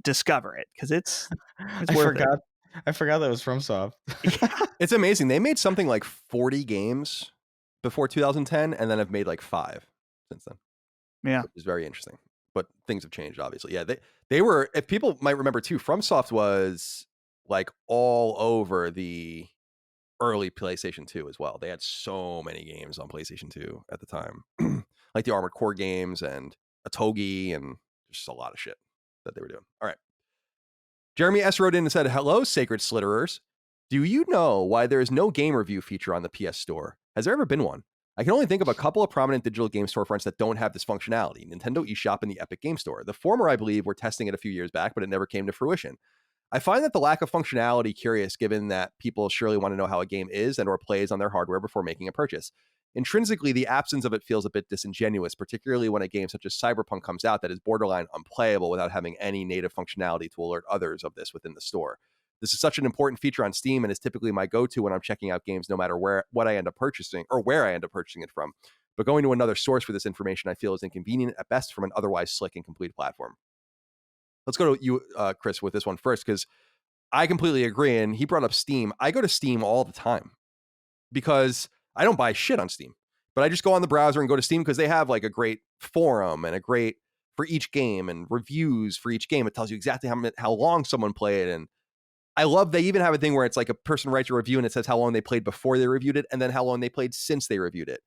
discover it, because it's worth it. I forgot that was FromSoft. It's amazing. They made something like 40 games before 2010, and then have made like 5 since then. Yeah, which is very interesting. But things have changed, obviously. Yeah, they were, if people might remember too, FromSoft was like all over the early PlayStation 2 as well. They had so many games on PlayStation 2 at the time, like the Armored Core games and Otogi and just a lot of shit that they were doing. All right. Jeremy S. wrote in and said, hello, Sacred Slitterers. Do you know why there is no game review feature on the PS Store? Has there ever been one? I can only think of a couple of prominent digital game storefronts that don't have this functionality, Nintendo eShop and the Epic Game Store. The former, I believe, were testing it a few years back, but it never came to fruition. I find that the lack of functionality curious, given that people surely want to know how a game is and or plays on their hardware before making a purchase. Intrinsically, the absence of it feels a bit disingenuous, particularly when a game such as Cyberpunk comes out that is borderline unplayable without having any native functionality to alert others of this within the store. This is such an important feature on Steam and is typically my go-to when I'm checking out games, no matter what I end up purchasing or where I end up purchasing it from. But going to another source for this information I feel is inconvenient at best from an otherwise slick and complete platform. Let's go to you, Chris, with this one first, because I completely agree. And he brought up Steam. I go to Steam all the time because I don't buy shit on Steam, but I just go on the browser and go to Steam because they have like a great forum and a great for each game and reviews for each game. It tells you exactly how long someone played. And I love they even have a thing where it's like a person writes a review and it says how long they played before they reviewed it and then how long they played since they reviewed it.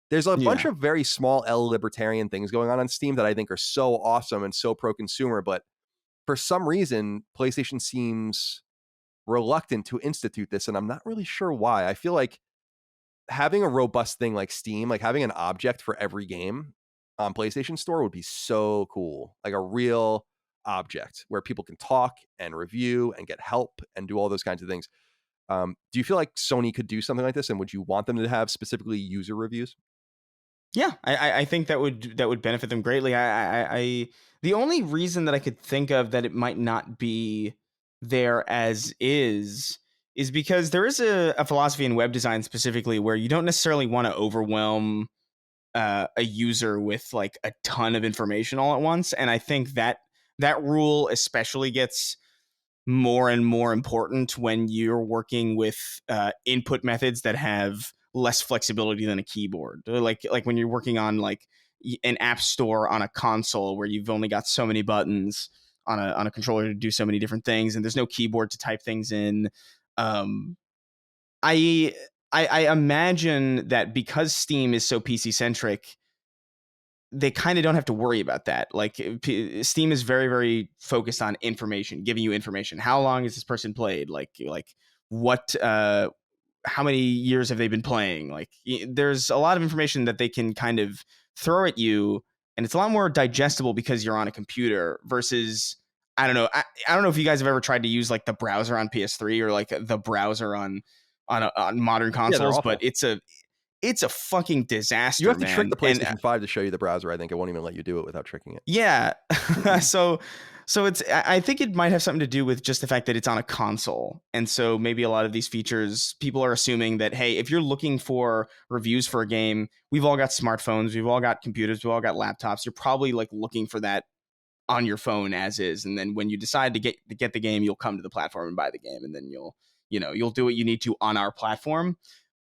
There's a bunch of very small L libertarian things going on Steam that I think are so awesome and so pro-consumer, but for some reason, PlayStation seems reluctant to institute this, and I'm not really sure why. I feel like having a robust thing like Steam, like having an object for every game on PlayStation Store would be so cool. Like a real object where people can talk and review and get help and do all those kinds of things. Do you feel like Sony could do something like this, and would you want them to have specifically user reviews? Yeah, I think that would benefit them greatly. I the only reason that I could think of that it might not be there as is because there is a philosophy in web design specifically where you don't necessarily want to overwhelm a user with like a ton of information all at once. And I think that rule especially gets more and more important when you're working with input methods that have less flexibility than a keyboard. Like when you're working on like, an app store on a console where you've only got so many buttons on a controller to do so many different things, and there's no keyboard to type things in. I imagine that because Steam is so PC centric, they kind of don't have to worry about that. Like Steam is very, very focused on information, giving you information. How long has this person played? Like what, how many years have they been playing? Like there's a lot of information that they can kind of throw at you, and it's a lot more digestible because you're on a computer versus, I don't know. I don't know if you guys have ever tried to use like the browser on PS3 or like the browser on modern consoles, but it's a fucking disaster. You have to man. trick the PlayStation 5 to show you the browser. I think it won't even let you do it without tricking it. Yeah. so it's, I think it might have something to do with just the fact that it's on a console. And so maybe a lot of these features, people are assuming that, hey, if you're looking for reviews for a game, we've all got smartphones, we've all got computers, we've all got laptops. You're probably like looking for that on your phone as is. And then when you decide to get the game, you'll come to the platform and buy the game. And then you'll do what you need to on our platform.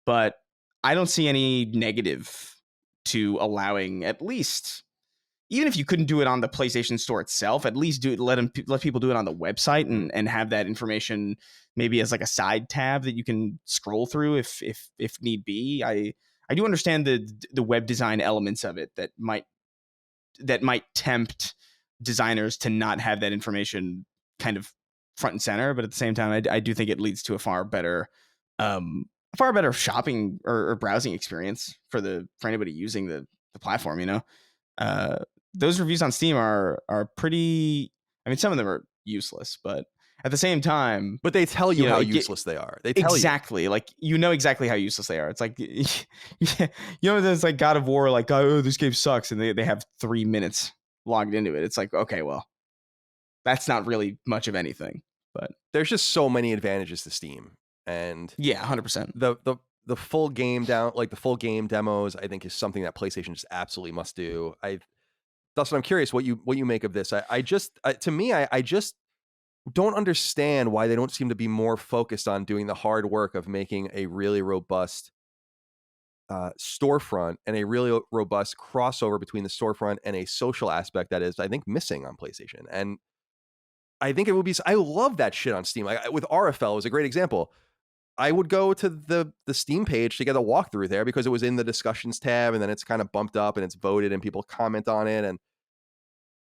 But I don't see any negative to allowing, at least, even if you couldn't do it on the PlayStation Store itself, at least let people do it on the website and have that information maybe as like a side tab that you can scroll through if need be. I do understand the web design elements of it that might tempt designers to not have that information kind of front and center, but at the same time, I do think it leads to a far better shopping or browsing experience for anybody using the platform. Those reviews on Steam are pretty. I mean, some of them are useless, but at the same time, but they tell you how useless they are. They tell exactly you. Like exactly how useless they are. It's like there's like God of War, like, oh, this game sucks, and they have 3 minutes logged into it. It's like, okay, well, that's not really much of anything. But there's just so many advantages to Steam. And yeah, 100%. The full game the full game demos, I think, is something that PlayStation just absolutely must do. Dustin, I'm curious what you make of this. I just don't understand why they don't seem to be more focused on doing the hard work of making a really robust storefront and a really robust crossover between the storefront and a social aspect that is, I think, missing on PlayStation. And I think it would be. I love that shit on Steam. Like with RFL was a great example. I would go to the Steam page to get a walkthrough there because it was in the discussions tab, and then it's kind of bumped up and it's voted and people comment on it. And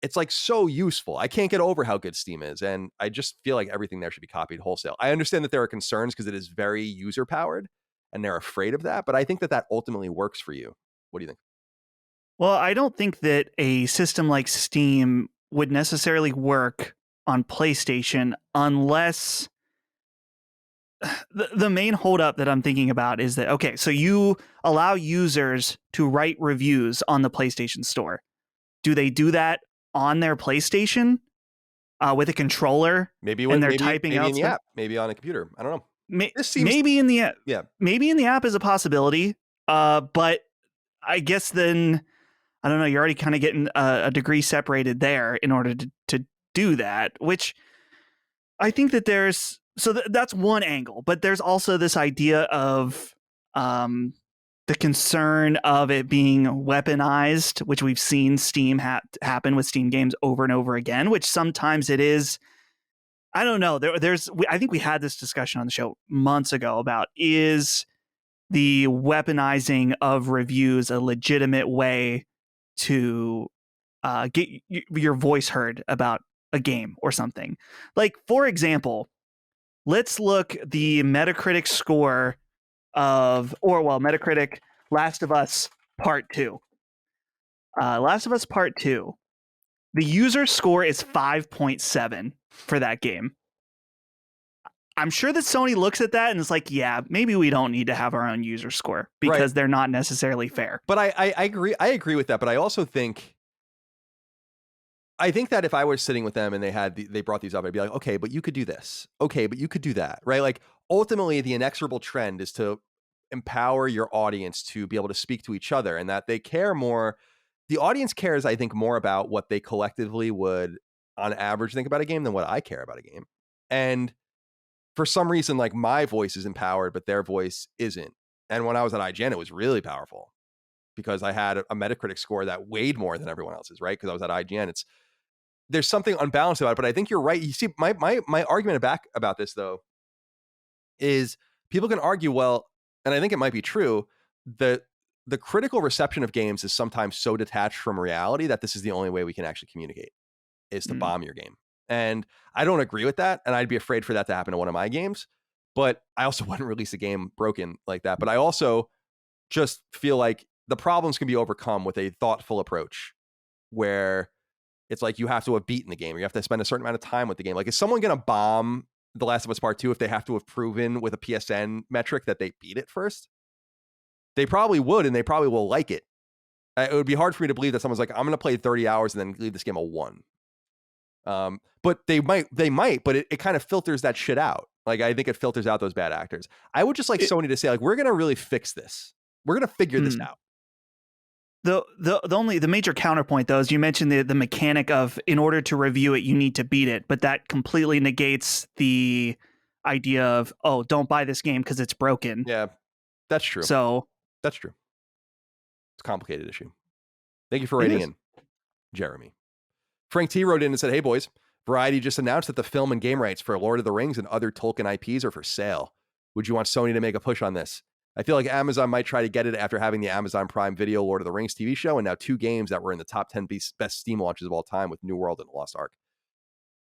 it's like so useful. I can't get over how good Steam is. And I just feel like everything there should be copied wholesale. I understand that there are concerns because it is very user powered and they're afraid of that. But I think that ultimately works for you. What do you think? Well, I don't think that a system like Steam would necessarily work on PlayStation unless the main holdup that I'm thinking about is that, okay, so you allow users to write reviews on the PlayStation Store. Do they do that on their PlayStation with a controller? Maybe when they're typing out in the app, maybe on a computer. I don't know. Maybe in the app. Yeah. Maybe in the app is a possibility. But I guess then, I don't know, you're already kind of getting a degree separated there in order to do that, which I think that there's, so that's one angle, but there's also this idea of the concern of it being weaponized, which we've seen Steam happen with Steam games over and over again, which sometimes it is, I don't know, I think we had this discussion on the show months ago about, is the weaponizing of reviews a legitimate way to get your voice heard about a game or something? Like, for example, let's look the Metacritic score of Metacritic Last of Us Part 2. Last of Us Part 2. The user score is 5.7 for that game. I'm sure that Sony looks at that and is like, yeah, maybe we don't need to have our own user score because they're not necessarily fair. But I agree with that. But I also think that if I was sitting with them and they brought these up, I'd be like, okay, but you could do this. Okay, but you could do that, right? Like ultimately the inexorable trend is to empower your audience to be able to speak to each other, and that they care more. The audience cares, I think, more about what they collectively would on average think about a game than what I care about a game. And for some reason, like my voice is empowered, but their voice isn't. And when I was at IGN, it was really powerful because I had a Metacritic score that weighed more than everyone else's, right? Because I was at IGN. There's something unbalanced about it, but I think you're right. You see, my argument back about this though is people can argue, well, and I think it might be true, that the critical reception of games is sometimes so detached from reality that this is the only way we can actually communicate is to bomb your game. And I don't agree with that. And I'd be afraid for that to happen to one of my games. But I also wouldn't release a game broken like that. But I also just feel like the problems can be overcome with a thoughtful approach where it's like you have to have beaten the game, or you have to spend a certain amount of time with the game. Like, is someone going to bomb The Last of Us Part 2 if they have to have proven with a PSN metric that they beat it first? They probably would, and they probably will like it. It would be hard for me to believe that someone's like, I'm going to play 30 hours and then leave this game a 1. But they might, but it kind of filters that shit out. Like, I think it filters out those bad actors. I would just like Sony to say, like, we're going to really fix this. We're going to figure this out. The major counterpoint though is you mentioned the mechanic of, in order to review it, you need to beat it, but that completely negates the idea of, oh, don't buy this game because it's broken. Yeah, that's true. So that's true. It's a complicated issue. Thank you for writing in, Jeremy. Frank T wrote in and said, hey boys, Variety just announced that the film and game rights for Lord of the Rings and other Tolkien IPs are for sale. Would you want Sony to make a push on this? I feel like Amazon might try to get it after having the Amazon Prime Video Lord of the Rings TV show and now 2 games that were in the top 10 best Steam launches of all time with New World and Lost Ark.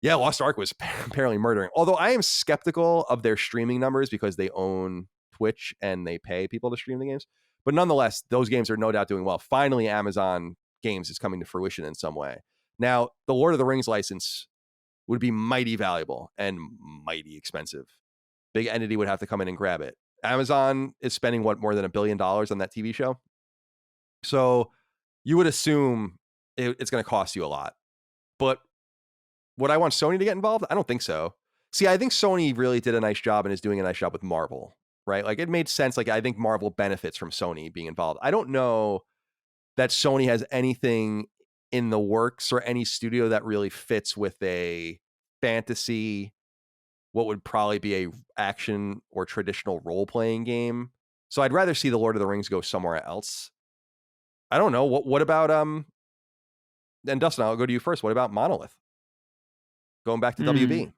Yeah, Lost Ark was apparently murdering. Although I am skeptical of their streaming numbers because they own Twitch and they pay people to stream the games. But nonetheless, those games are no doubt doing well. Finally, Amazon Games is coming to fruition in some way. Now, the Lord of the Rings license would be mighty valuable and mighty expensive. Big entity would have to come in and grab it. Amazon is spending more than $1 billion on that TV show. So you would assume it's going to cost you a lot. But would I want Sony to get involved? I don't think so. See, I think Sony really did a nice job and is doing a nice job with Marvel, right? Like, it made sense. Like, I think Marvel benefits from Sony being involved. I don't know that Sony has anything in the works or any studio that really fits with a fantasy, what would probably be a action or traditional role-playing game. So I'd rather see the Lord of the Rings go somewhere else. I don't know. What about and Dustin, I'll go to you first. What about Monolith? Going back to WB.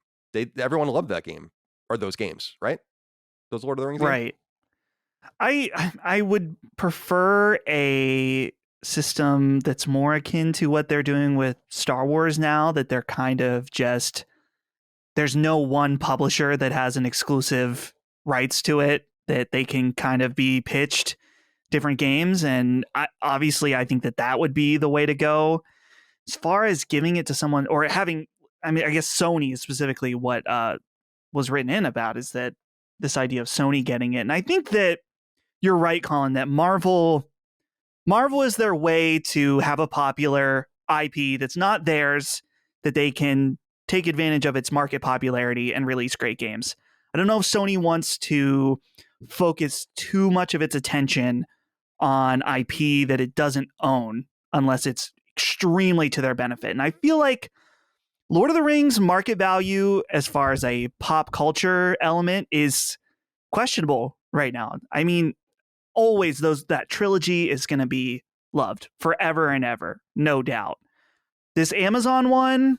Everyone loved that game, or those games, right? Those Lord of the Rings games? Right. I would prefer a system that's more akin to what they're doing with Star Wars now, that they're kind of just, there's no one publisher that has an exclusive rights to it, that they can kind of be pitched different games. And obviously I think that would be the way to go. As far as giving it to someone or having, I mean, I guess Sony is specifically what was written in about, is that this idea of Sony getting it. And I think that you're right, Colin, that Marvel is their way to have a popular IP that's not theirs, that they can take advantage of its market popularity and release great games. I don't know if Sony wants to focus too much of its attention on IP that it doesn't own unless it's extremely to their benefit. And I feel like Lord of the Rings market value as far as a pop culture element is questionable right now. I mean, always that trilogy is going to be loved forever and ever, no doubt. This Amazon one,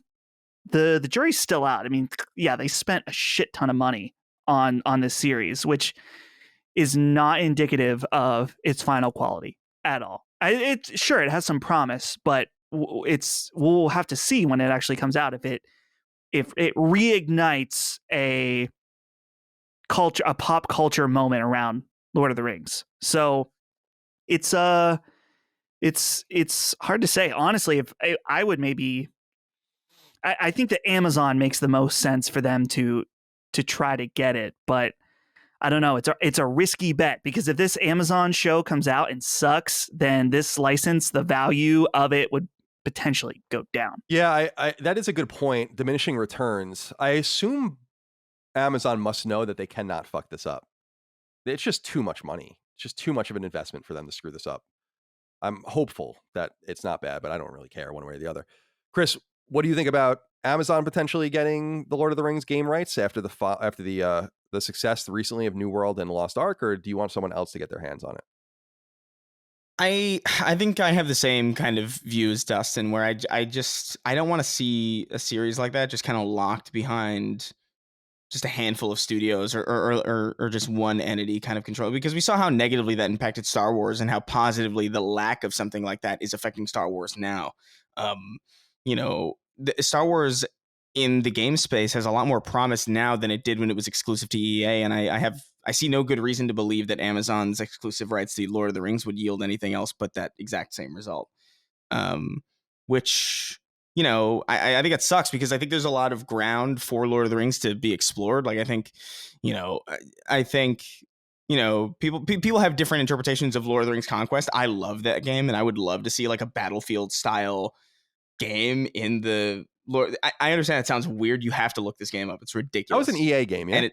the jury's still out. I mean, yeah, they spent a shit ton of money on this series, which is not indicative of its final quality at all. It has some promise, but we'll have to see when it actually comes out if it reignites a pop culture moment around Lord of the Rings. So it's hard to say. Honestly, if I would maybe, I think that Amazon makes the most sense for them to try to get it, but I don't know. It's a risky bet, because if this Amazon show comes out and sucks, then this license, the value of it would potentially go down. Yeah, I that is a good point. Diminishing returns. I assume Amazon must know that they cannot fuck this up. It's just too much money. It's just too much of an investment for them to screw this up. I'm hopeful that it's not bad, but I don't really care one way or the other. Chris, what do you think about Amazon potentially getting the Lord of the Rings game rights after the success recently of New World and Lost Ark, or do you want someone else to get their hands on it? I think I have the same kind of view as Dustin, where I don't want to see a series like that just kind of locked behind just a handful of studios or just one entity kind of control, because we saw how negatively that impacted Star Wars and how positively the lack of something like that is affecting Star Wars now. Star Wars in the game space has a lot more promise now than it did when it was exclusive to EA, and I see no good reason to believe that Amazon's exclusive rights to Lord of the Rings would yield anything else but that exact same result. Which, I think it sucks, because I think there's a lot of ground for Lord of the Rings to be explored. Like, I think people have different interpretations of Lord of the Rings Conquest. I love that game, and I would love to see like a Battlefield style game in the Lord. I understand that sounds weird. You have to look this game up. It's ridiculous. That was an EA game, yeah. And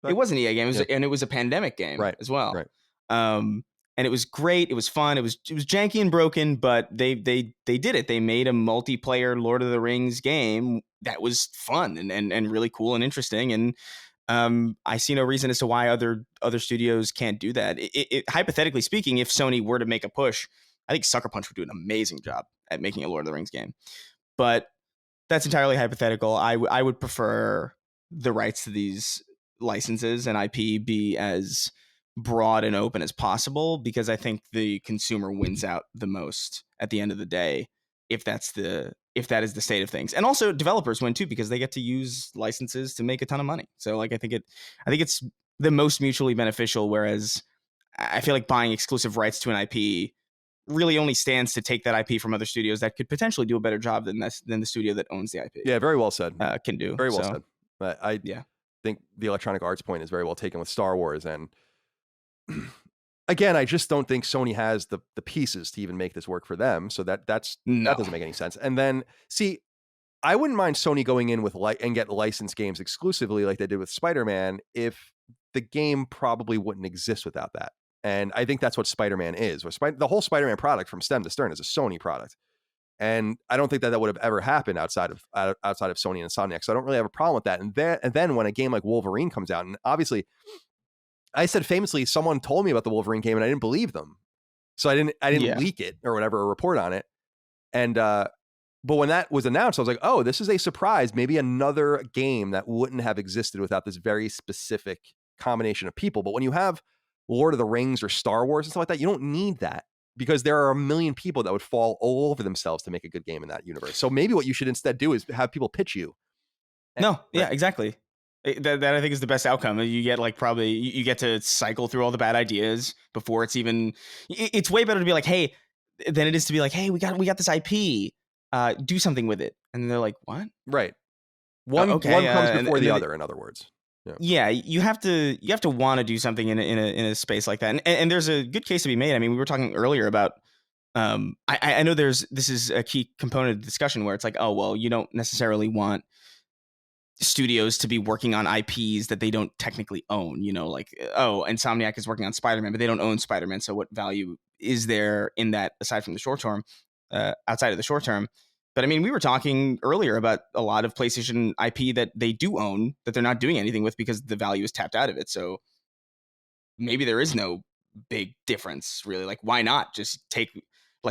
it was an EA game, and it was a pandemic game as well. Right. And it was great. It was fun. It was janky and broken, but they did it. They made a multiplayer Lord of the Rings game that was fun and really cool and interesting. And I see no reason as to why other studios can't do that. Hypothetically speaking, if Sony were to make a push, I think Sucker Punch would do an amazing job at making a Lord of the Rings game. But that's entirely hypothetical. I would prefer the rights to these licenses and IP be as broad and open as possible, because I think the consumer wins out the most at the end of the day if that is the state of things. And also developers win too, because they get to use licenses to make a ton of money. So like I think it's the most mutually beneficial, whereas I feel like buying exclusive rights to an IP really only stands to take that IP from other studios that could potentially do a better job than the studio that owns the IP. Yeah, very well said. Can do. Very well said. I think the Electronic Arts point is very well taken with Star Wars, and again, I just don't think Sony has the pieces to even make this work for them. So that doesn't make any sense. And then see, I wouldn't mind Sony going in with and get licensed games exclusively like they did with Spider-Man, if the game probably wouldn't exist without that. And I think that's what Spider-Man is. The whole Spider-Man product from stem to stern is a Sony product. And I don't think that would have ever happened outside of Sony and Insomniac. So I don't really have a problem with that. And then when a game like Wolverine comes out, and obviously I said famously, someone told me about the Wolverine game and I didn't believe them. So I didn't leak it or whatever, or report on it. And but when that was announced, I was like, oh, this is a surprise. Maybe another game that wouldn't have existed without this very specific combination of people. But when you have Lord of the Rings or Star Wars and stuff like that, you don't need that, because there are a million people that would fall all over themselves to make a good game in that universe. So maybe what you should instead do is have people pitch you. Yeah, exactly. That I think is the best outcome. You get you get to cycle through all the bad ideas before it's even. It's way better to be like, hey, than it is to be like, hey, we got this IP, do something with it, and they're like, what? Right. One comes before the other. In other words. Yeah, you have to want to do something in a space like that, and there's a good case to be made. I mean, we were talking earlier about. I know this is a key component of the discussion where it's like, oh well, you don't necessarily want studios to be working on IPs that they don't technically own, like, oh, Insomniac is working on Spider-Man, but they don't own Spider-Man. So what value is there in that aside from the short term, outside of the short term? But I mean, we were talking earlier about a lot of PlayStation IP that they do own that they're not doing anything with because the value is tapped out of it. So maybe there is no big difference really. Like, why not just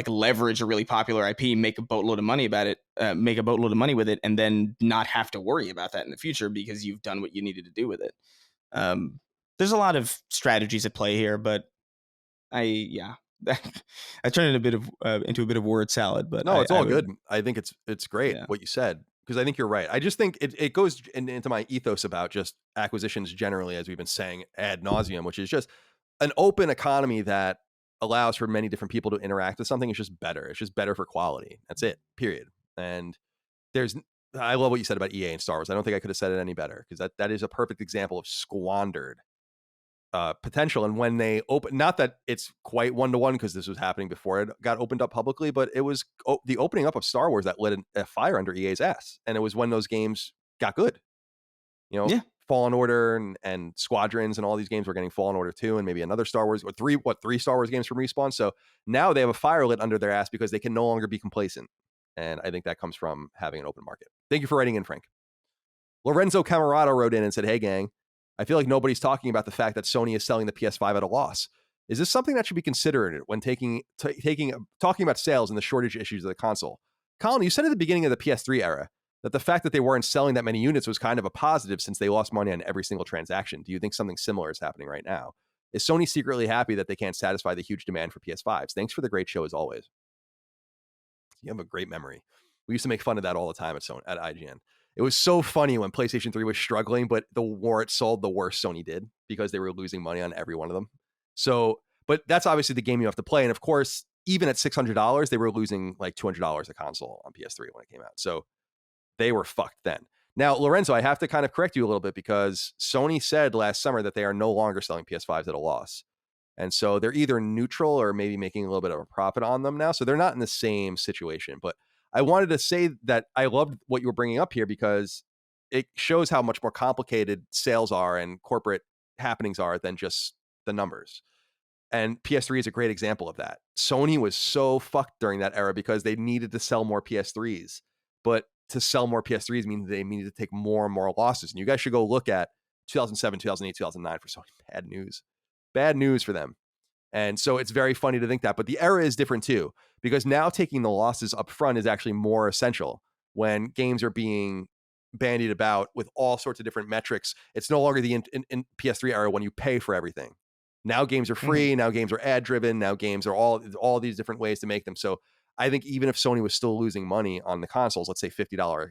leverage a really popular IP, make a boatload of money about it, make a boatload of money with it, and then not have to worry about that in the future because you've done what you needed to do with it. There's a lot of strategies at play here, but I turned it into a bit of word salad. But no, it's all good. I think it's great what you said, because I think you're right. I just think it goes into my ethos about just acquisitions generally, as we've been saying ad nauseum, which is just an open economy that allows for many different people to interact with something. Is just better. It's just better for quality. That's it, period. And I love what you said about EA and Star Wars. I don't think I could have said it any better, because that is a perfect example of squandered potential. And when they open, not that it's quite one-to-one, because this was happening before it got opened up publicly, but it was the opening up of Star Wars that lit a fire under EA's ass. And it was when those games got good. Fallen Order and Squadrons and all these games were getting Fallen Order 2 and maybe another Star Wars, or three Star Wars games from Respawn. So now they have a fire lit under their ass because they can no longer be complacent. And I think that comes from having an open market. Thank you for writing in, Frank. Lorenzo Camarado wrote in and said, hey gang, I feel like nobody's talking about the fact that Sony is selling the PS5 at a loss. Is this something that should be considered when talking about sales and the shortage issues of the console? Colin, you said at the beginning of the PS3 era that the fact that they weren't selling that many units was kind of a positive since they lost money on every single transaction. Do you think something similar is happening right now? Is Sony secretly happy that they can't satisfy the huge demand for PS5s? Thanks for the great show as always. You have a great memory. We used to make fun of that all the time at IGN. It was so funny when PlayStation 3 was struggling, but the more it sold, the worse Sony did because they were losing money on every one of them. So, but that's obviously the game you have to play. And of course, even at $600, they were losing like $200 a console on PS3 when it came out. So they were fucked then. Now, Lorenzo, I have to kind of correct you a little bit because Sony said last summer that they are no longer selling PS5s at a loss. And so they're either neutral or maybe making a little bit of a profit on them now. So they're not in the same situation. But I wanted to say that I loved what you were bringing up here because it shows how much more complicated sales are and corporate happenings are than just the numbers. And PS3 is a great example of that. Sony was so fucked during that era because they needed to sell more PS3s. But to sell more PS3s means they needed to take more and more losses. And you guys should go look at 2007, 2008, 2009 for Sony. Bad news. Bad news for them. And so it's very funny to think that. But the era is different too, because now taking the losses up front is actually more essential when games are being bandied about with all sorts of different metrics. It's no longer the in PS3 era when you pay for everything. Now games are free. Now games are ad driven. Now games are all these different ways to make them. So I think even if Sony was still losing money on the consoles, let's say $50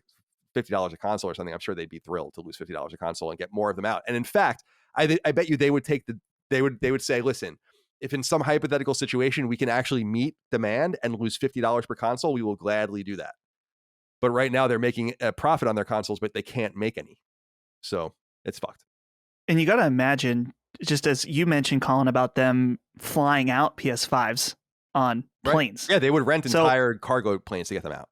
a console or something, I'm sure they'd be thrilled to lose $50 a console and get more of them out. And in fact, I bet you they would say, listen, if in some hypothetical situation we can actually meet demand and lose $50 per console, we will gladly do that. But right now they're making a profit on their consoles, but they can't make any. So it's fucked. And you got to imagine, just as you mentioned, Colin, about them flying out PS5s on planes. Yeah, they would rent entire cargo planes to get them out.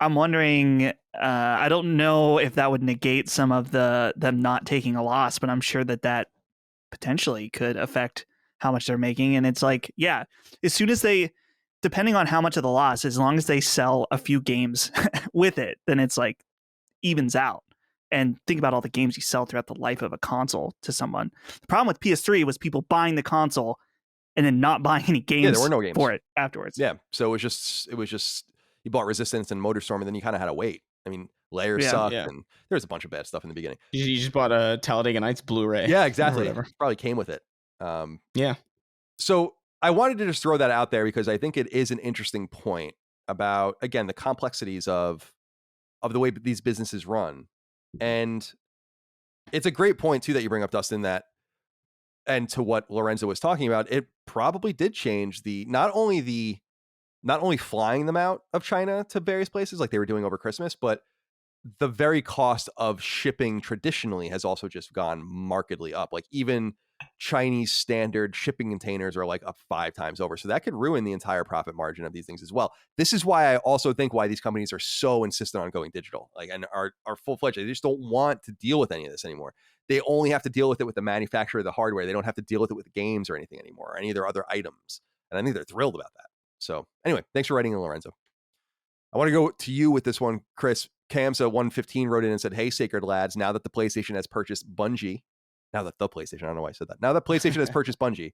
I'm wondering, I don't know if that would negate some of them not taking a loss, but I'm sure that potentially could affect how much they're making. And it's like, yeah, as soon as depending on how much of the loss, as long as they sell a few games with it, then it's like evens out. And think about all the games you sell throughout the life of a console to someone. The problem with PS3 was people buying the console and then not buying any games, there were no games for it afterwards. Yeah. So it was just you bought Resistance and MotorStorm and then you kind of had to wait. I mean, layers sucked and there was a bunch of bad stuff in the beginning. You just bought a Talladega Nights Blu-ray. Yeah, exactly. Probably came with it. Yeah. So I wanted to just throw that out there because I think it is an interesting point about, again, the complexities of the way these businesses run. And it's a great point too that you bring up, Dustin, that, and to what Lorenzo was talking about, it probably did change not only flying them out of China to various places like they were doing over Christmas, but the very cost of shipping traditionally has also just gone markedly up. Like even Chinese standard shipping containers are like up 5 times over. So that could ruin the entire profit margin of these things as well. This is why I also think why these companies are so insistent on going digital, like, and are full-fledged. They just don't want to deal with any of this anymore. They only have to deal with it with the manufacturer of the hardware. They don't have to deal with it with games or anything anymore, or any of their other items. And I think they're thrilled about that. So anyway, thanks for writing in, Lorenzo. I want to go to you with this one, Chris. Kamsa115 wrote in and said, "Hey, Sacred Lads, now that the PlayStation has purchased Bungie, now that the PlayStation, I don't know why I said that. Now that PlayStation has purchased Bungie,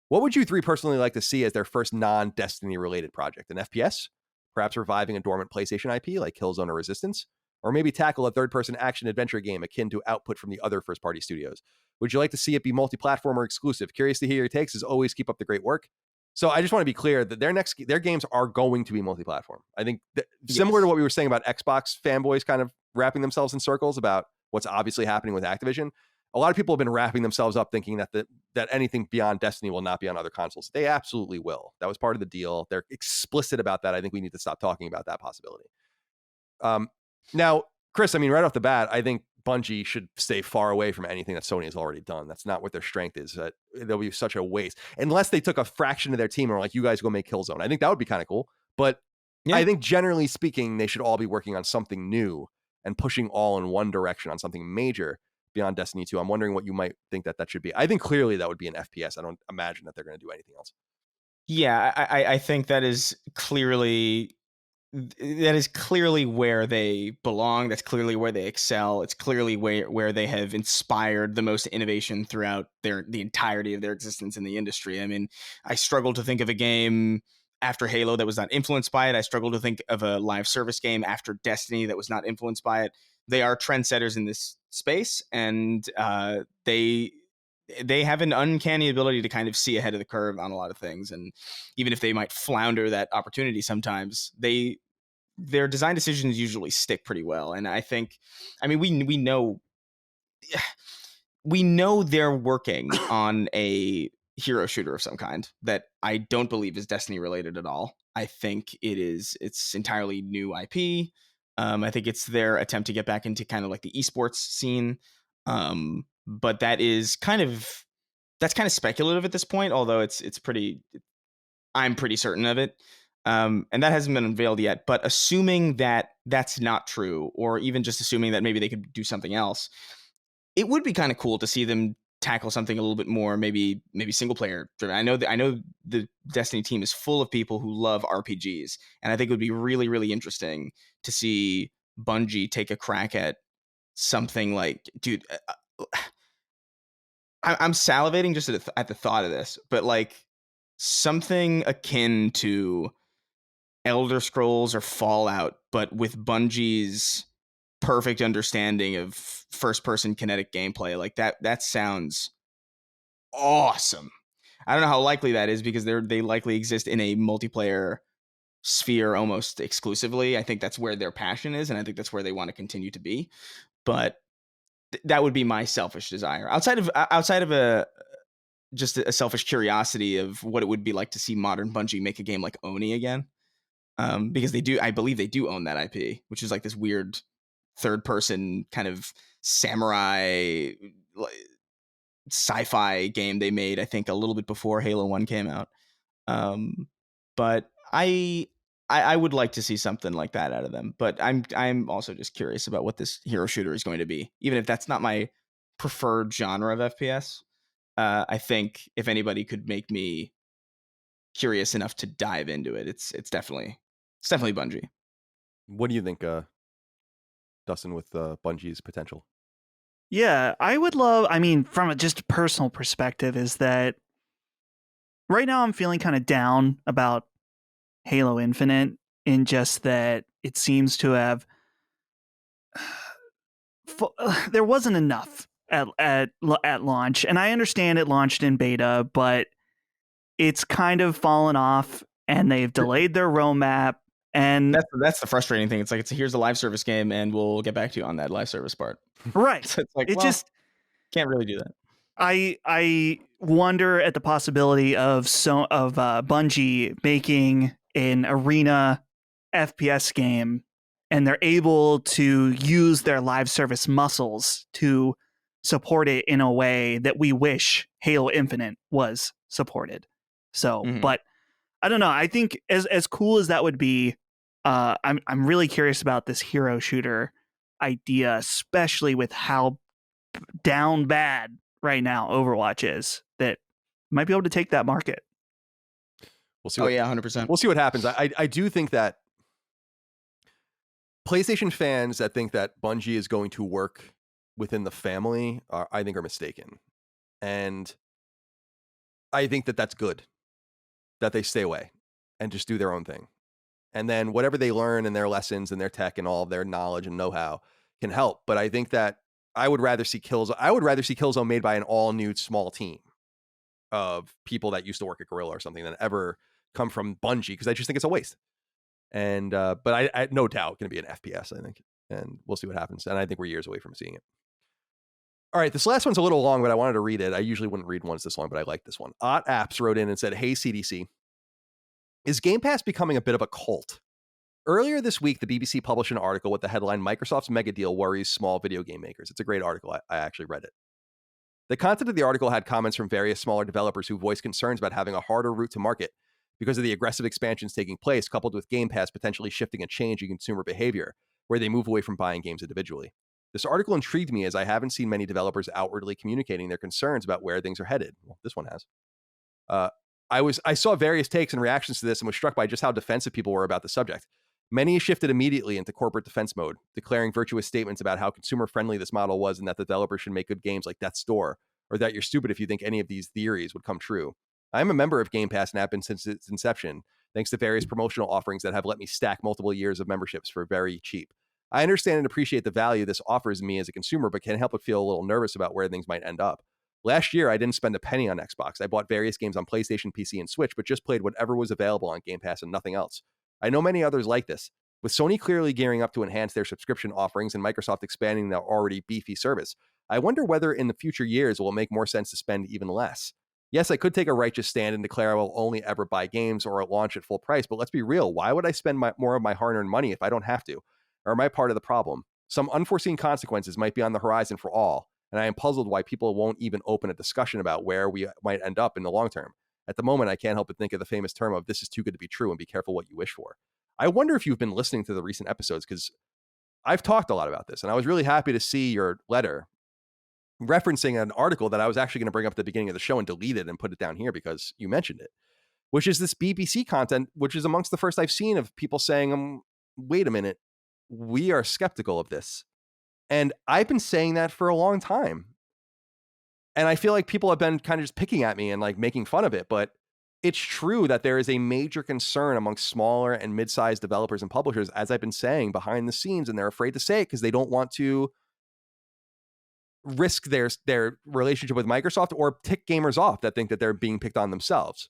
what would you three personally like to see as their first non-Destiny related project? An FPS? Perhaps reviving a dormant PlayStation IP like Killzone or Resistance? Or maybe tackle a third-person action-adventure game akin to output from the other first-party studios? Would you like to see it be multi-platform or exclusive? Curious to hear your takes. As always, keep up the great work." So I just want to be clear that their games are going to be multi-platform. I think similar to what we were saying about Xbox fanboys kind of wrapping themselves in circles about what's obviously happening with Activision. A lot of people have been wrapping themselves up thinking that anything beyond Destiny will not be on other consoles. They absolutely will. That was part of the deal. They're explicit about that. I think we need to stop talking about that possibility. Now, Chris, I mean, right off the bat, I think Bungie should stay far away from anything that Sony has already done. That's not what their strength is. There'll be such a waste unless they took a fraction of their team and were like, "You guys go make Killzone." I think that would be kind of cool. But yeah. I think generally speaking, they should all be working on something new and pushing all in one direction on something major beyond Destiny 2. I'm wondering what you might think that should be. I think clearly that would be an FPS. I don't imagine that they're going to do anything else. Yeah, I think that is clearly that is clearly where they belong. That's clearly where they excel. It's clearly where they have inspired the most innovation throughout the entirety of their existence in the industry. I mean, I struggle to think of a game after Halo that was not influenced by it. I struggle to think of a live service game after Destiny that was not influenced by it. They are trendsetters in this space, and they have an uncanny ability to kind of see ahead of the curve on a lot of things. And even if they might flounder that opportunity sometimes, their design decisions usually stick pretty well. And I think, I mean, we know they're working on a hero shooter of some kind that I don't believe is Destiny related at all. I think it's entirely new IP. I think it's their attempt to get back into kind of like the esports scene. But that's kind of speculative at this point, although I'm pretty certain of it. And that hasn't been unveiled yet, but assuming that that's not true, or even just assuming that maybe they could do something else, it would be kind of cool to see them tackle something a little bit more, maybe single player driven. I know the Destiny team is full of people who love RPGs, and I think it would be really, really interesting to see Bungie take a crack at something like, dude, I'm salivating just at the thought of this, but like something akin to Elder Scrolls or Fallout, but with Bungie's perfect understanding of first-person kinetic gameplay. Like that sounds awesome. I don't know how likely that is, because they likely exist in a multiplayer sphere almost exclusively. I think that's where their passion is, and I think that's where they want to continue to be. But that would be my selfish desire. Outside of just a selfish curiosity of what it would be like to see modern Bungie make a game like Oni again. Because I believe they do own that IP, which is like this weird third person kind of samurai sci-fi game they made, I think a little bit before Halo 1 came out. But I would like to see something like that out of them. But I'm also just curious about what this hero shooter is going to be, even if that's not my preferred genre of FPS. I think if anybody could make me curious enough to dive into it, it's definitely Bungie. What do you think, Dustin, with Bungie's potential? Yeah, I would love, I mean, from a just personal perspective, is that right now I'm feeling kind of down about Halo Infinite, in just that it seems to have there wasn't enough at launch, and I understand it launched in beta, but it's kind of fallen off, and they've delayed their roadmap. And that's the frustrating thing. It's like, here's a live service game, and we'll get back to you on that live service part. Right. So it's like, just can't really do that. I wonder at the possibility of Bungie making an arena FPS game, and they're able to use their live service muscles to support it in a way that we wish Halo Infinite was supported. So, but I don't know. I think as cool as that would be, I'm really curious about this hero shooter idea, especially with how down bad right now Overwatch is, that might be able to take that market. We'll see. 100%. We'll see what happens. I do think that PlayStation fans that think that Bungie is going to work within the family are mistaken. And I think that that's good, that they stay away and just do their own thing. And then whatever they learn and their lessons and their tech and all of their knowledge and know-how can help. But I think that I would rather see Killzone made by an all-new small team of people that used to work at Guerrilla or something than ever come from Bungie, because I just think it's a waste. And but I no doubt going to be an FPS, I think, and we'll see what happens. And I think we're years away from seeing it. All right, this last one's a little long, but I wanted to read it. I usually wouldn't read ones this long, but I like this one. Ot Apps wrote in and said, "Hey CDC, is Game Pass becoming a bit of a cult? Earlier this week, the BBC published an article with the headline, 'Microsoft's mega deal worries small video game makers.' It's a great article. I actually read it. The content of the article had comments from various smaller developers who voiced concerns about having a harder route to market because of the aggressive expansions taking place, coupled with Game Pass potentially shifting a change in consumer behavior, where they move away from buying games individually. This article intrigued me, as I haven't seen many developers outwardly communicating their concerns about where things are headed." Well, this one has. I saw various takes and reactions to this and was struck by just how defensive people were about the subject. Many shifted immediately into corporate defense mode, declaring virtuous statements about how consumer-friendly this model was and that the developers should make good games like Death's Door, or that you're stupid if you think any of these theories would come true. I'm a member of Game Pass and have been since its inception, thanks to various promotional offerings that have let me stack multiple years of memberships for very cheap. I understand and appreciate the value this offers me as a consumer, but can't help but feel a little nervous about where things might end up. Last year, I didn't spend a penny on Xbox. I bought various games on PlayStation, PC, and Switch, but just played whatever was available on Game Pass and nothing else. I know many others like this. With Sony clearly gearing up to enhance their subscription offerings and Microsoft expanding their already beefy service, I wonder whether in the future years it will make more sense to spend even less. Yes, I could take a righteous stand and declare I will only ever buy games or launch at full price, but let's be real. Why would I spend more of my hard-earned money if I don't have to? Or am I part of the problem? Some unforeseen consequences might be on the horizon for all, and I am puzzled why people won't even open a discussion about where we might end up in the long term. At the moment, I can't help but think of the famous term of "this is too good to be true" and be careful what you wish for. I wonder if you've been listening to the recent episodes, because I've talked a lot about this, and I was really happy to see your letter referencing an article that I was actually going to bring up at the beginning of the show and delete it and put it down here because you mentioned it, which is this BBC content, which is amongst the first I've seen of people saying, wait a minute, we are skeptical of this. And I've been saying that for a long time. And I feel like people have been kind of just picking at me and like making fun of it, but it's true that there is a major concern amongst smaller and mid-sized developers and publishers, as I've been saying, behind the scenes, and they're afraid to say it because they don't want to risk their relationship with Microsoft or tick gamers off that think that they're being picked on themselves.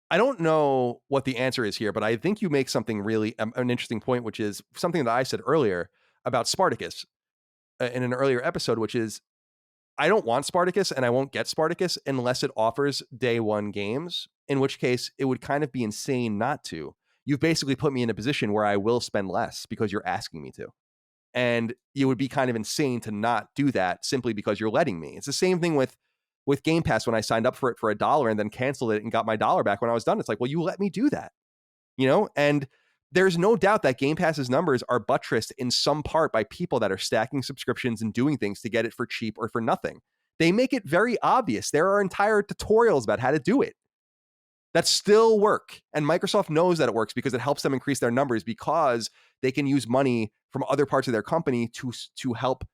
I don't know what the answer is here, but I think you make something really an interesting point, which is something that I said earlier about Spartacus in an earlier episode, which is I don't want Spartacus and I won't get Spartacus unless it offers day one games, in which case it would kind of be insane not to. You've basically put me in a position where I will spend less because you're asking me to. And it would be kind of insane to not do that simply because you're letting me. It's the same thing with Game Pass when I signed up for it for $1 and then canceled it and got my $1 back when I was done. It's like, well, you let me do that, you know? And there's no doubt that Game Pass's numbers are buttressed in some part by people that are stacking subscriptions and doing things to get it for cheap or for nothing. They make it very obvious. There are entire tutorials about how to do it that still work. And Microsoft knows that it works because it helps them increase their numbers because they can use money from other parts of their company to help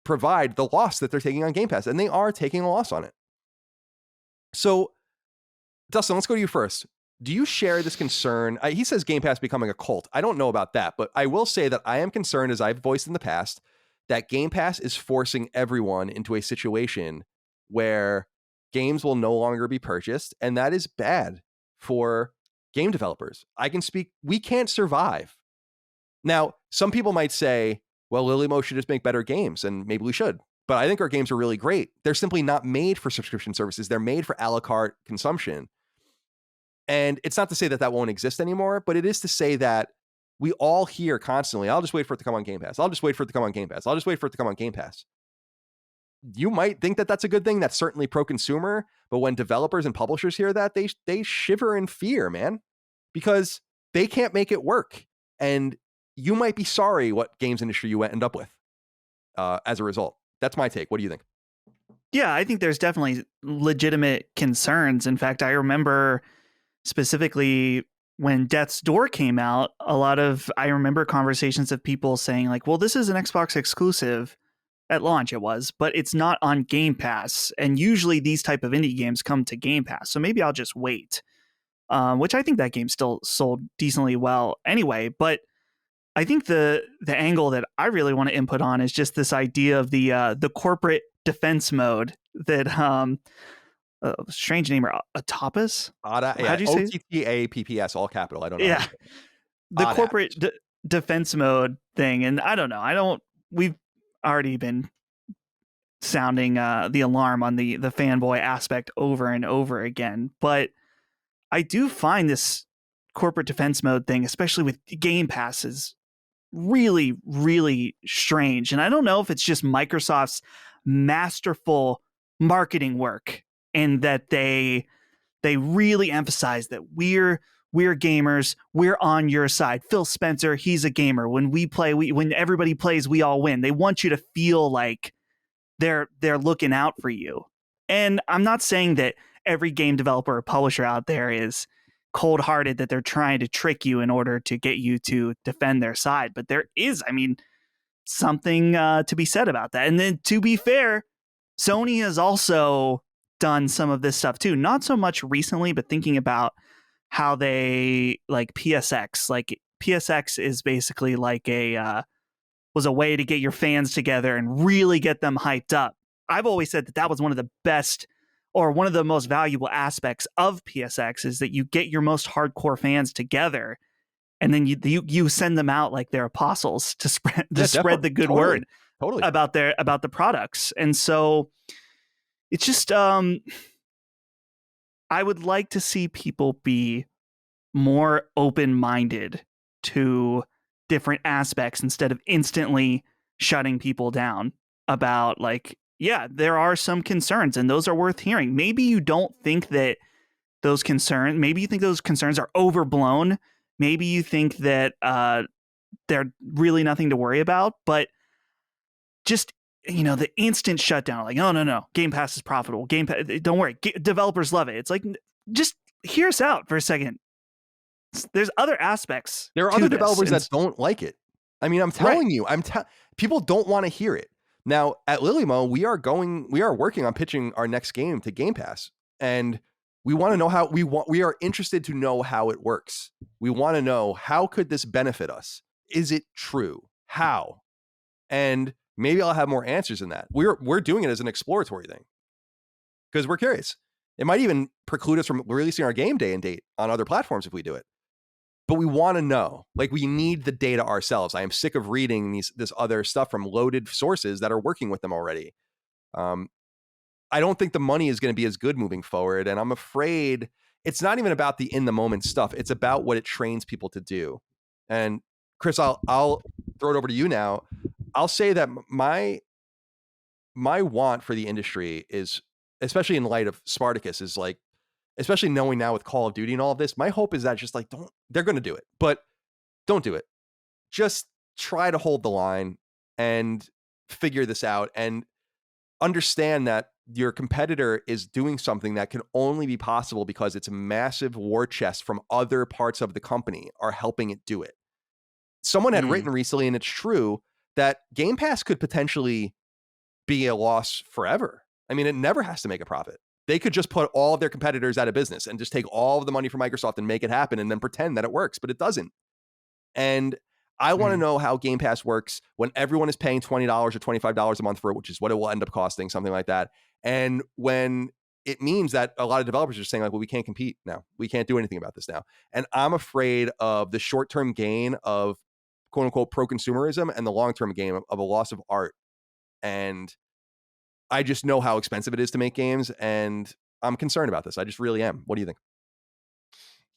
provide the loss that they're taking on Game Pass. And they are taking a loss on it. So, Dustin, let's go to you first. Do you share this concern? He says Game Pass becoming a cult. I don't know about that, but I will say that I am concerned, as I've voiced in the past, that Game Pass is forcing everyone into a situation where games will no longer be purchased, and that is bad for game developers. We can't survive. Now, some people might say, well, Lilymo should just make better games, and maybe we should. But I think our games are really great. They're simply not made for subscription services. They're made for a la carte consumption. And it's not to say that that won't exist anymore, but it is to say that we all hear constantly, I'll just wait for it to come on Game Pass. I'll just wait for it to come on Game Pass. I'll just wait for it to come on Game Pass. You might think that that's a good thing. That's certainly pro-consumer. But when developers and publishers hear that, they shiver in fear, man, because they can't make it work. And you might be sorry what games industry you end up with as a result. That's my take. What do you think? Yeah, I think there's definitely legitimate concerns. In fact, I remember specifically when Death's Door came out, I remember conversations of people saying like, well, this is an Xbox exclusive. At launch it was, but it's not on Game Pass. And usually these type of indie games come to Game Pass. So maybe I'll just wait, which I think that game still sold decently well anyway. But I think the angle that I really want to input on is just this idea of the corporate defense mode that strange name, or Atapus? How'd you say OTTAPPS, all capital? I don't know. Yeah, the corporate defense mode thing, and I don't know. We've already been sounding the alarm on the fanboy aspect over and over again, but I do find this corporate defense mode thing, especially with Game Pass, is really, really strange. And I don't know if it's just Microsoft's masterful marketing work and that they really emphasize that we're gamers, we're on your side. Phil Spencer, he's a gamer. When we play, when everybody plays, we all win. They want you to feel like they're looking out for you. And I'm not saying that every game developer or publisher out there is cold-hearted that they're trying to trick you in order to get you to defend their side. But there is, I mean, something to be said about that. And then to be fair, Sony has also done some of this stuff too. Not so much recently, but thinking about how they like PSX. Like PSX is basically like was a way to get your fans together and really get them hyped up. I've always said that was one of the best or one of the most valuable aspects of PSX is that you get your most hardcore fans together, and then you send them out like they're apostles to spread the good word about the products. And so it's just I would like to see people be more open-minded to different aspects instead of instantly shutting people down about like, yeah, there are some concerns and those are worth hearing. Maybe you don't think that maybe you think those concerns are overblown. Maybe you think that they're really nothing to worry about, but just, the instant shutdown, like, oh, no, Game Pass is profitable. Game Pass, don't worry, developers love it. It's like, just hear us out for a second. There's other aspects. There are other developers that don't like it. I mean, I'm telling you, people don't want to hear it. Now at Lilymo, we are working on pitching our next game to Game Pass, and we want to know how we are interested to know how it works. We want to know, how could this benefit us? Is it true? How? And maybe I'll have more answers than that. We're doing it as an exploratory thing because we're curious. It might even preclude us from releasing our game day and date on other platforms if we do it. But we want to know, like, we need the data ourselves. I am sick of reading this other stuff from loaded sources that are working with them already. I don't think the money is going to be as good moving forward. And I'm afraid it's not even about the in the moment stuff. It's about what it trains people to do. And Chris, I'll throw it over to you now. I'll say that my want for the industry is, especially in light of Spartacus, is like, especially knowing now with Call of Duty and all of this, my hope is that just like, they're going to do it, but don't do it. Just try to hold the line and figure this out and understand that your competitor is doing something that can only be possible because it's a massive war chest from other parts of the company are helping it do it. Someone had written recently, and it's true, that Game Pass could potentially be a loss forever. I mean, it never has to make a profit. They could just put all of their competitors out of business and just take all of the money from Microsoft and make it happen and then pretend that it works, but it doesn't. And I want to know how Game Pass works when everyone is paying $20 or $25 a month for it, which is what it will end up costing, something like that. And when it means that a lot of developers are saying like, well, we can't compete now. We can't do anything about this now. And I'm afraid of the short-term gain of quote unquote pro-consumerism and the long-term gain of a loss of art. And I just know how expensive it is to make games, and I'm concerned about this. I just really am. What do you think?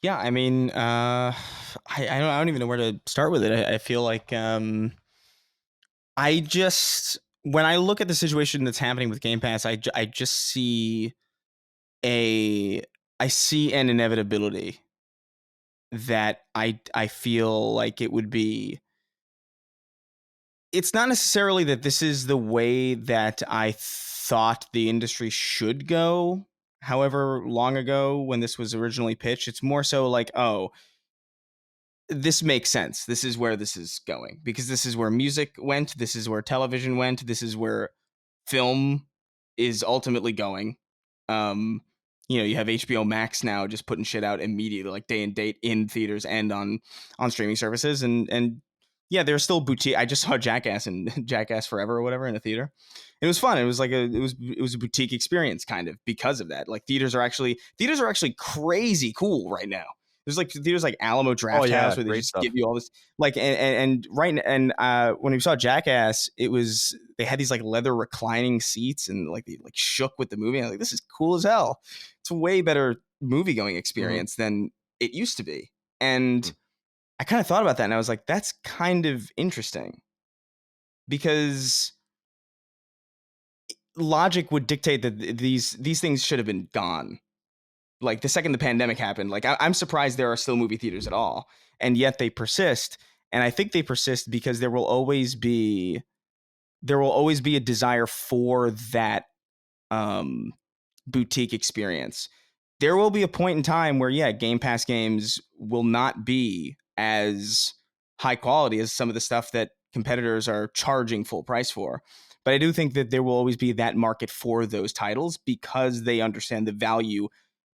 Yeah, I mean, I don't even know where to start with it. I feel like when I look at the situation that's happening with Game Pass, I just see an inevitability that I feel like it would be. It's not necessarily that this is the way that I thought the industry should go, however long ago when this was originally pitched. It's more so like, oh, this makes sense. This is where this is going, because this is where music went. This is where television went. This is where film is ultimately going. You have HBO Max now just putting shit out immediately, like day and date in theaters and on streaming services. And yeah, there's still boutique. I just saw Jackass and Jackass Forever or whatever in a theater. It was fun. It was like it was a boutique experience kind of because of that. Like theaters are actually crazy cool right now. There's like theaters like Alamo Draft House where they just give you all this like and when we saw Jackass, they had these like leather reclining seats and like they like shook with the movie. I was like, this is cool as hell. It's a way better movie going experience than it used to be. And I kind of thought about that and I was like, that's kind of interesting, because logic would dictate that these things should have been gone. Like the second the pandemic happened, like I'm surprised there are still movie theaters at all, and yet they persist. And I think they persist because there will always be a desire for that boutique experience. there will be a point in time where, Game Pass games will not be as high quality as some of the stuff that competitors are charging full price for. But I do think that there will always be that market for those titles because they understand the value,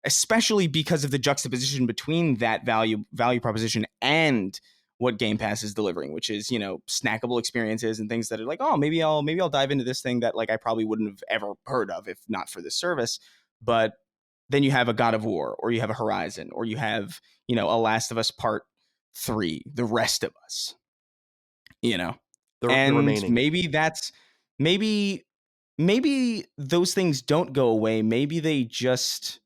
especially because of the juxtaposition between that value proposition and what Game Pass is delivering, which is, snackable experiences and things that are like, oh, maybe I'll dive into this thing that like I probably wouldn't have ever heard of if not for this service. But then you have a God of War, or you have a Horizon, or you have, a Last of Us Part 3, The Rest of Us, the and remaining. maybe those things don't go away. Maybe they just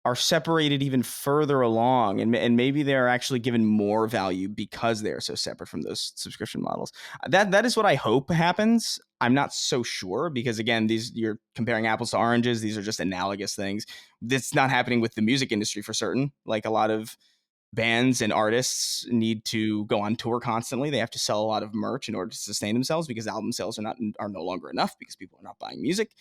are separated even further along, and maybe they're actually given more value because they're so separate from those subscription models. That is what I hope happens. I'm not so sure because, again, you're comparing apples to oranges. These are just analogous things. That's not happening with the music industry for certain. Like, a lot of bands and artists need to go on tour constantly. They have to sell a lot of merch in order to sustain themselves because album sales are no longer enough because people are not buying music.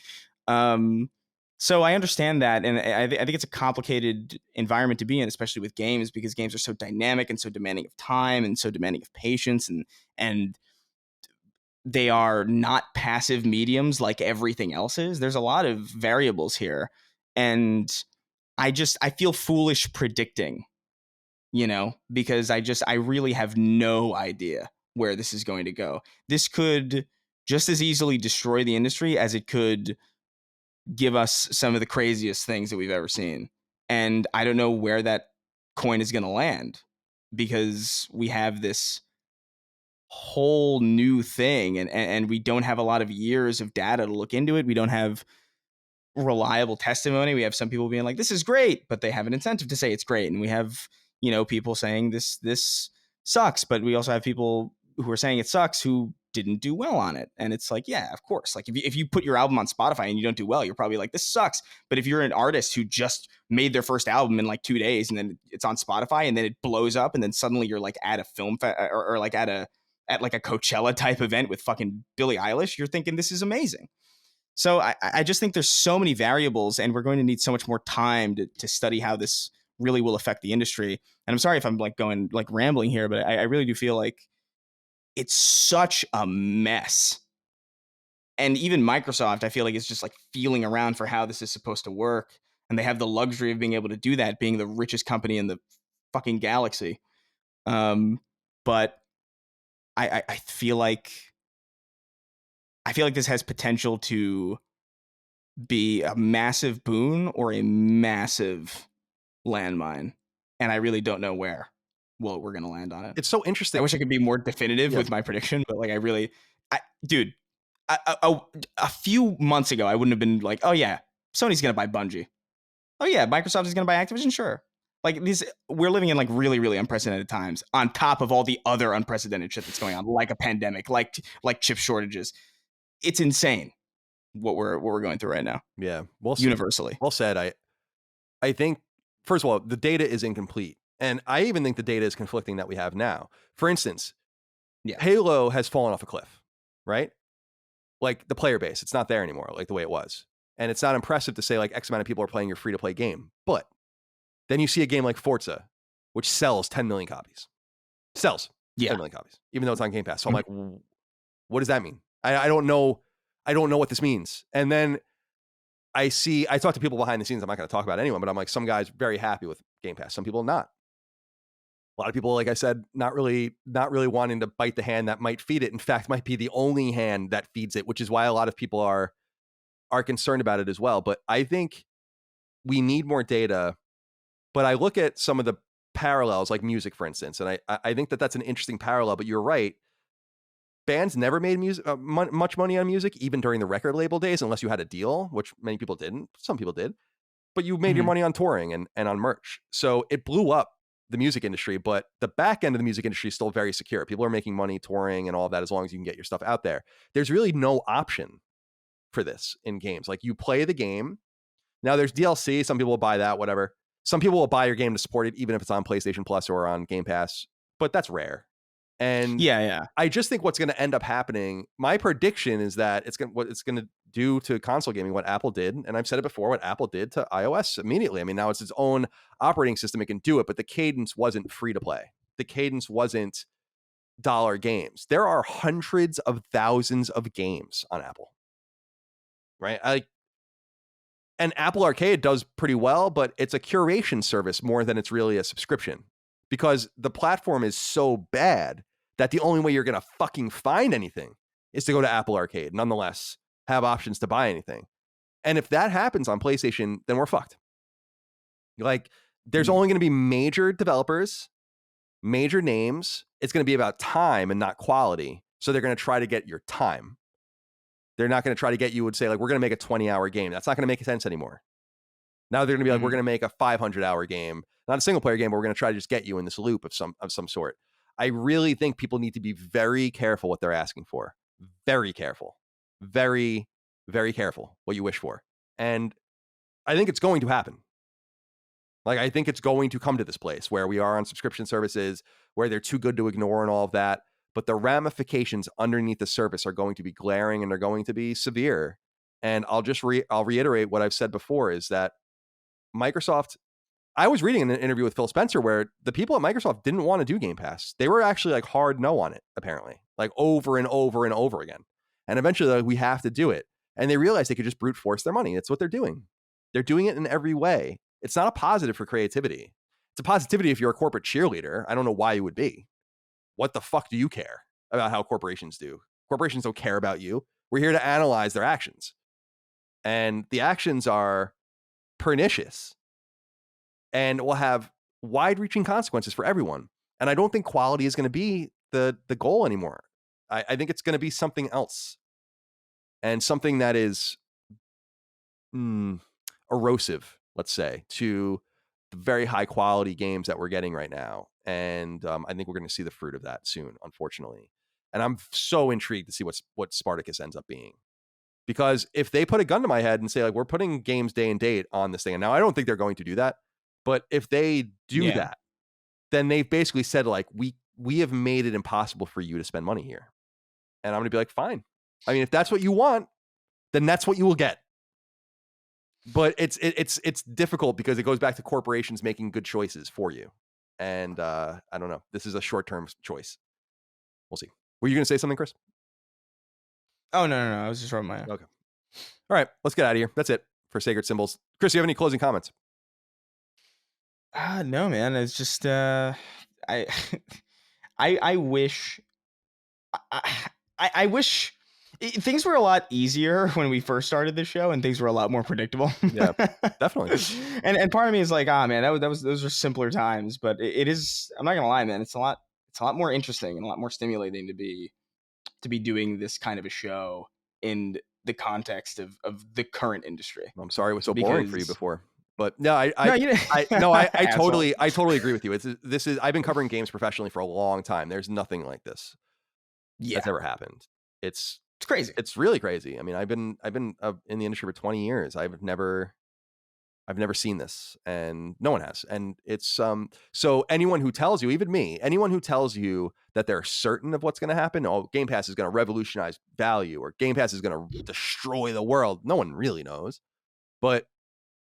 So I understand that, and I think it's a complicated environment to be in, especially with games, because games are so dynamic and so demanding of time and so demanding of patience, and they are not passive mediums like everything else is. There's a lot of variables here, and I feel foolish predicting, because I really have no idea where this is going to go. This could just as easily destroy the industry as it could give us some of the craziest things that we've ever seen. And I don't know where that coin is going to land because we have this whole new thing and we don't have a lot of years of data to look into it. We don't have reliable testimony. We have some people being like, this is great, but they have an incentive to say it's great. And we have, people saying this sucks, but we also have people who are saying it sucks who didn't do well on it. And it's like, yeah, of course. Like if you put your album on Spotify and you don't do well, you're probably like, this sucks. But if you're an artist who just made their first album in like 2 days and then it's on Spotify and then it blows up and then suddenly you're like at a film or like at like a Coachella type event with fucking Billie Eilish, you're thinking this is amazing. So I just think there's so many variables and we're going to need so much more time to study how this really will affect the industry. And I'm sorry if I'm like going like rambling here, but I really do feel like it's such a mess. And even Microsoft, I feel like, is just like feeling around for how this is supposed to work. And they have the luxury of being able to do that, being the richest company in the fucking galaxy. But I feel like this has potential to be a massive boon or a massive landmine. And I really don't know where we're going to land on it. It's so interesting. I wish I could be more definitive with my prediction, but like dude, a few months ago, I wouldn't have been like, oh yeah, Sony's going to buy Bungie. Oh yeah, Microsoft is going to buy Activision. Sure. Like we're living in like really, really unprecedented times on top of all the other unprecedented shit that's going on, like a pandemic, like chip shortages. It's insane what we're going through right now. Yeah. Universally. Well said. I think, first of all, the data is incomplete. And I even think the data is conflicting that we have now. For instance, Halo has fallen off a cliff, right? Like the player base, it's not there anymore, like the way it was. And it's not impressive to say like X amount of people are playing your free-to-play game. But then you see a game like Forza, which sells 10 million copies. 10 million copies, even though it's on Game Pass. So I'm like, what does that mean? I don't know. I don't know what this means. And then I talk to people behind the scenes. I'm not going to talk about anyone, but I'm like, some guys very happy with Game Pass. Some people not. A lot of people, like I said, not really wanting to bite the hand that might feed it. In fact, might be the only hand that feeds it, which is why a lot of people are concerned about it as well. But I think we need more data. But I look at some of the parallels, like music, for instance, and I think that's an interesting parallel. But you're right. Bands never made much money on music, even during the record label days, unless you had a deal, which many people didn't. Some people did. But you made your money on touring and on merch. So it blew up the music industry, but the back end of the music industry is still very secure. People are making money touring and all of that as long as you can get your stuff out there. There's really no option for this in games. Like you play the game. Now there's DLC. Some people will buy that, whatever. Some people will buy your game to support it, even if it's on PlayStation Plus or on Game Pass, but that's rare. And yeah. I just think what's going to end up happening, my prediction is that what it's going to do to console gaming what Apple did, and I've said it before, what Apple did to iOS immediately. I mean, now it's its own operating system, it can do it, but the cadence wasn't free to play. The cadence wasn't dollar games. There are hundreds of thousands of games on Apple, right? And Apple Arcade does pretty well, but it's a curation service more than it's really a subscription, because the platform is so bad that the only way you're going to fucking find anything is to go to Apple Arcade, nonetheless have options to buy anything. And if that happens on PlayStation, then we're fucked. Like, there's only going to be major developers, major names. It's going to be about time and not quality. So they're going to try to get your time. They're not going to try to get you and say, like, we're going to make a 20-hour game. That's not going to make sense anymore. Now they're going to be like, we're going to make a 500-hour game, not a single player game, but we're going to try to just get you in this loop of some sort. I really think people need to be very careful what they're asking for. Very careful. Very, very careful what you wish for. And I think it's going to happen. Like, I think it's going to come to this place where we are on subscription services, where they're too good to ignore and all of that. But the ramifications underneath the surface are going to be glaring, and they're going to be severe. And I'll just I'll reiterate what I've said before, is that Microsoft, I was reading an interview with Phil Spencer where the people at Microsoft didn't want to do Game Pass. They were actually like hard no on it, apparently, like over and over and over again. And eventually, like, we have to do it. And they realized they could just brute force their money. It's what they're doing. They're doing it in every way. It's not a positive for creativity. It's a positivity if you're a corporate cheerleader. I don't know why you would be. What the fuck do you care about how corporations do? Corporations don't care about you. We're here to analyze their actions. And the actions are pernicious and will have wide-reaching consequences for everyone. And I don't think quality is going to be the goal anymore. I think it's going to be something else, and something that is erosive, let's say, to the very high-quality games that we're getting right now. And I think we're going to see the fruit of that soon, unfortunately. And I'm so intrigued to see what Spartacus ends up being. Because if they put a gun to my head and say, like, we're putting games day and date on this thing, and now I don't think they're going to do that, but if they do that, then they've basically said, like, we have made it impossible for you to spend money here. And I'm going to be like, fine. I mean, if that's what you want, then that's what you will get. But it's difficult because it goes back to corporations making good choices for you. And I don't know. This is a short-term choice. We'll see. Were you going to say something, Chris? Oh, no. I was just rolling my eye. Okay. All right. Let's get out of here. That's it for Sacred Symbols. Chris, do you have any closing comments? No, man. It's just I wish I wish things were a lot easier when we first started the show, and things were a lot more predictable. Yeah, definitely. and part of me is like, man, those are simpler times. But it is. I'm not gonna lie, man. It's a lot more interesting and a lot more stimulating to be doing this kind of a show in the context of the current industry. I'm sorry it was so boring for you before. But no, I totally agree with you. I've been covering games professionally for a long time. There's nothing like this that's ever happened. It's crazy. It's really crazy. I mean, I've been in the industry for 20 years. I've never seen this, and no one has. And it's so anyone who tells you, even me, anyone who tells you that they're certain of what's going to happen, oh, Game Pass is going to revolutionize value, or Game Pass is going to destroy the world, no one really knows. But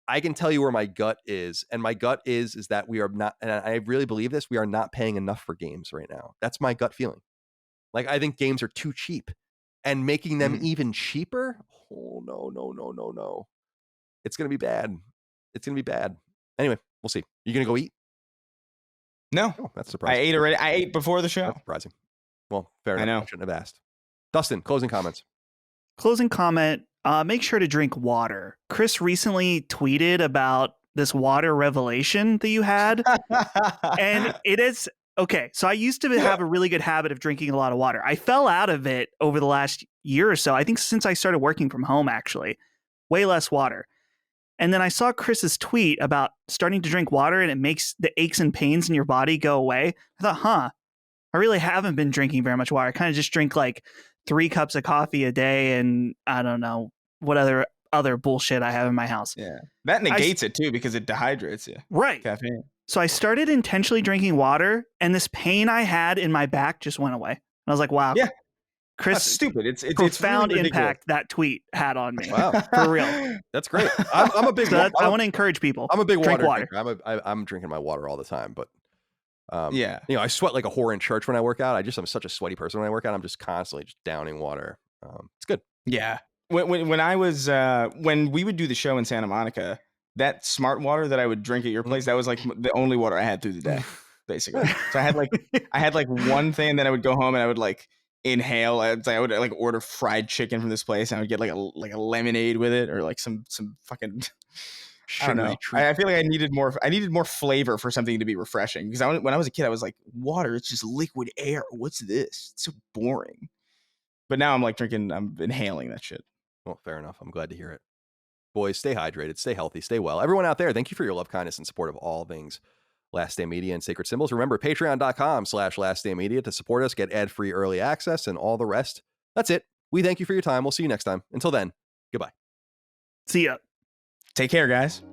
I can tell you where my gut is, and my gut is that we are not, and I really believe this, we are not paying enough for games right now. That's my gut feeling. Like, I think games are too cheap, and making them even cheaper, oh no. It's going to be bad. It's going to be bad. Anyway, we'll see. You going to go eat? No. Oh, that's surprising. I ate already. I ate before the show. That's surprising. Well, fair enough. I shouldn't have asked. Dustin, closing comments. Closing comment. Make sure to drink water. Chris recently tweeted about this water revelation that you had. And it is, okay, so I used to have a really good habit of drinking a lot of water. I fell out of it over the last year or so. I think since I started working from home, actually. Way less water. And then I saw Chris's tweet about starting to drink water and it makes the aches and pains in your body go away. I thought, I really haven't been drinking very much water. I kind of just drink like 3 cups of coffee a day, and I don't know what other bullshit I have in my house. Yeah. That negates it too, because it dehydrates you. Right. Caffeine. So I started intentionally drinking water, and this pain I had in my back just went away. And I was like, wow. Yeah. Chris, That's stupid. It's profound really impact that tweet had on me. Wow. For real. That's great. I'm a big. So I want to encourage people. I'm a big drink water water. drinker. I'm drinking my water all the time, but Yeah. I sweat like a whore in church when I work out. I'm such a sweaty person when I work out. I'm just constantly just downing water. It's good. Yeah. When I was when we would do the show in Santa Monica, that smart water that I would drink at your place, that was like the only water I had through the day, basically. So I had like one thing, and then I would go home and I would like inhale. I would like order fried chicken from this place, and I would get like a lemonade with it, or like some fucking. I don't know. I feel like I needed more flavor for something to be refreshing, because when I was a kid, I was like, water, it's just liquid air. What's this? It's so boring. But now I'm inhaling that shit. Well, fair enough. I'm glad to hear it. Boys, stay hydrated, stay healthy, stay well. Everyone out there, thank you for your love, kindness, and support of all things Last Stand Media and Sacred Symbols. Remember, patreon.com/laststandmedia to support us, get ad-free early access, and all the rest. That's it. We thank you for your time. We'll see you next time. Until then, goodbye. See ya. Take care, guys.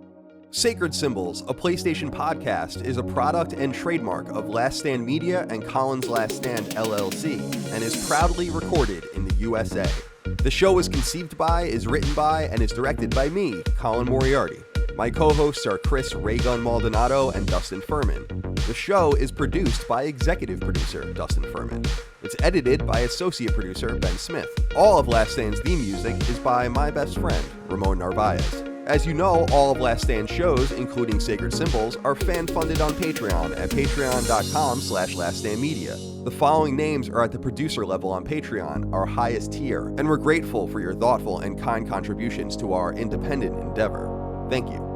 Sacred Symbols, a PlayStation podcast, is a product and trademark of Last Stand Media and Colin's Last Stand LLC, and is proudly recorded in the USA. The show is conceived by, is written by, and is directed by me, Colin Moriarty. My co-hosts are Chris Raygun Maldonado and Dustin Furman. The show is produced by executive producer Dustin Furman. It's edited by associate producer Ben Smith. All of Last Stand's theme music is by my best friend, Ramon Narvaez. As you know, all of Last Stand shows, including Sacred Symbols, are fan-funded on Patreon at patreon.com/laststandmedia. The following names are at the producer level on Patreon, our highest tier, and we're grateful for your thoughtful and kind contributions to our independent endeavor. Thank you.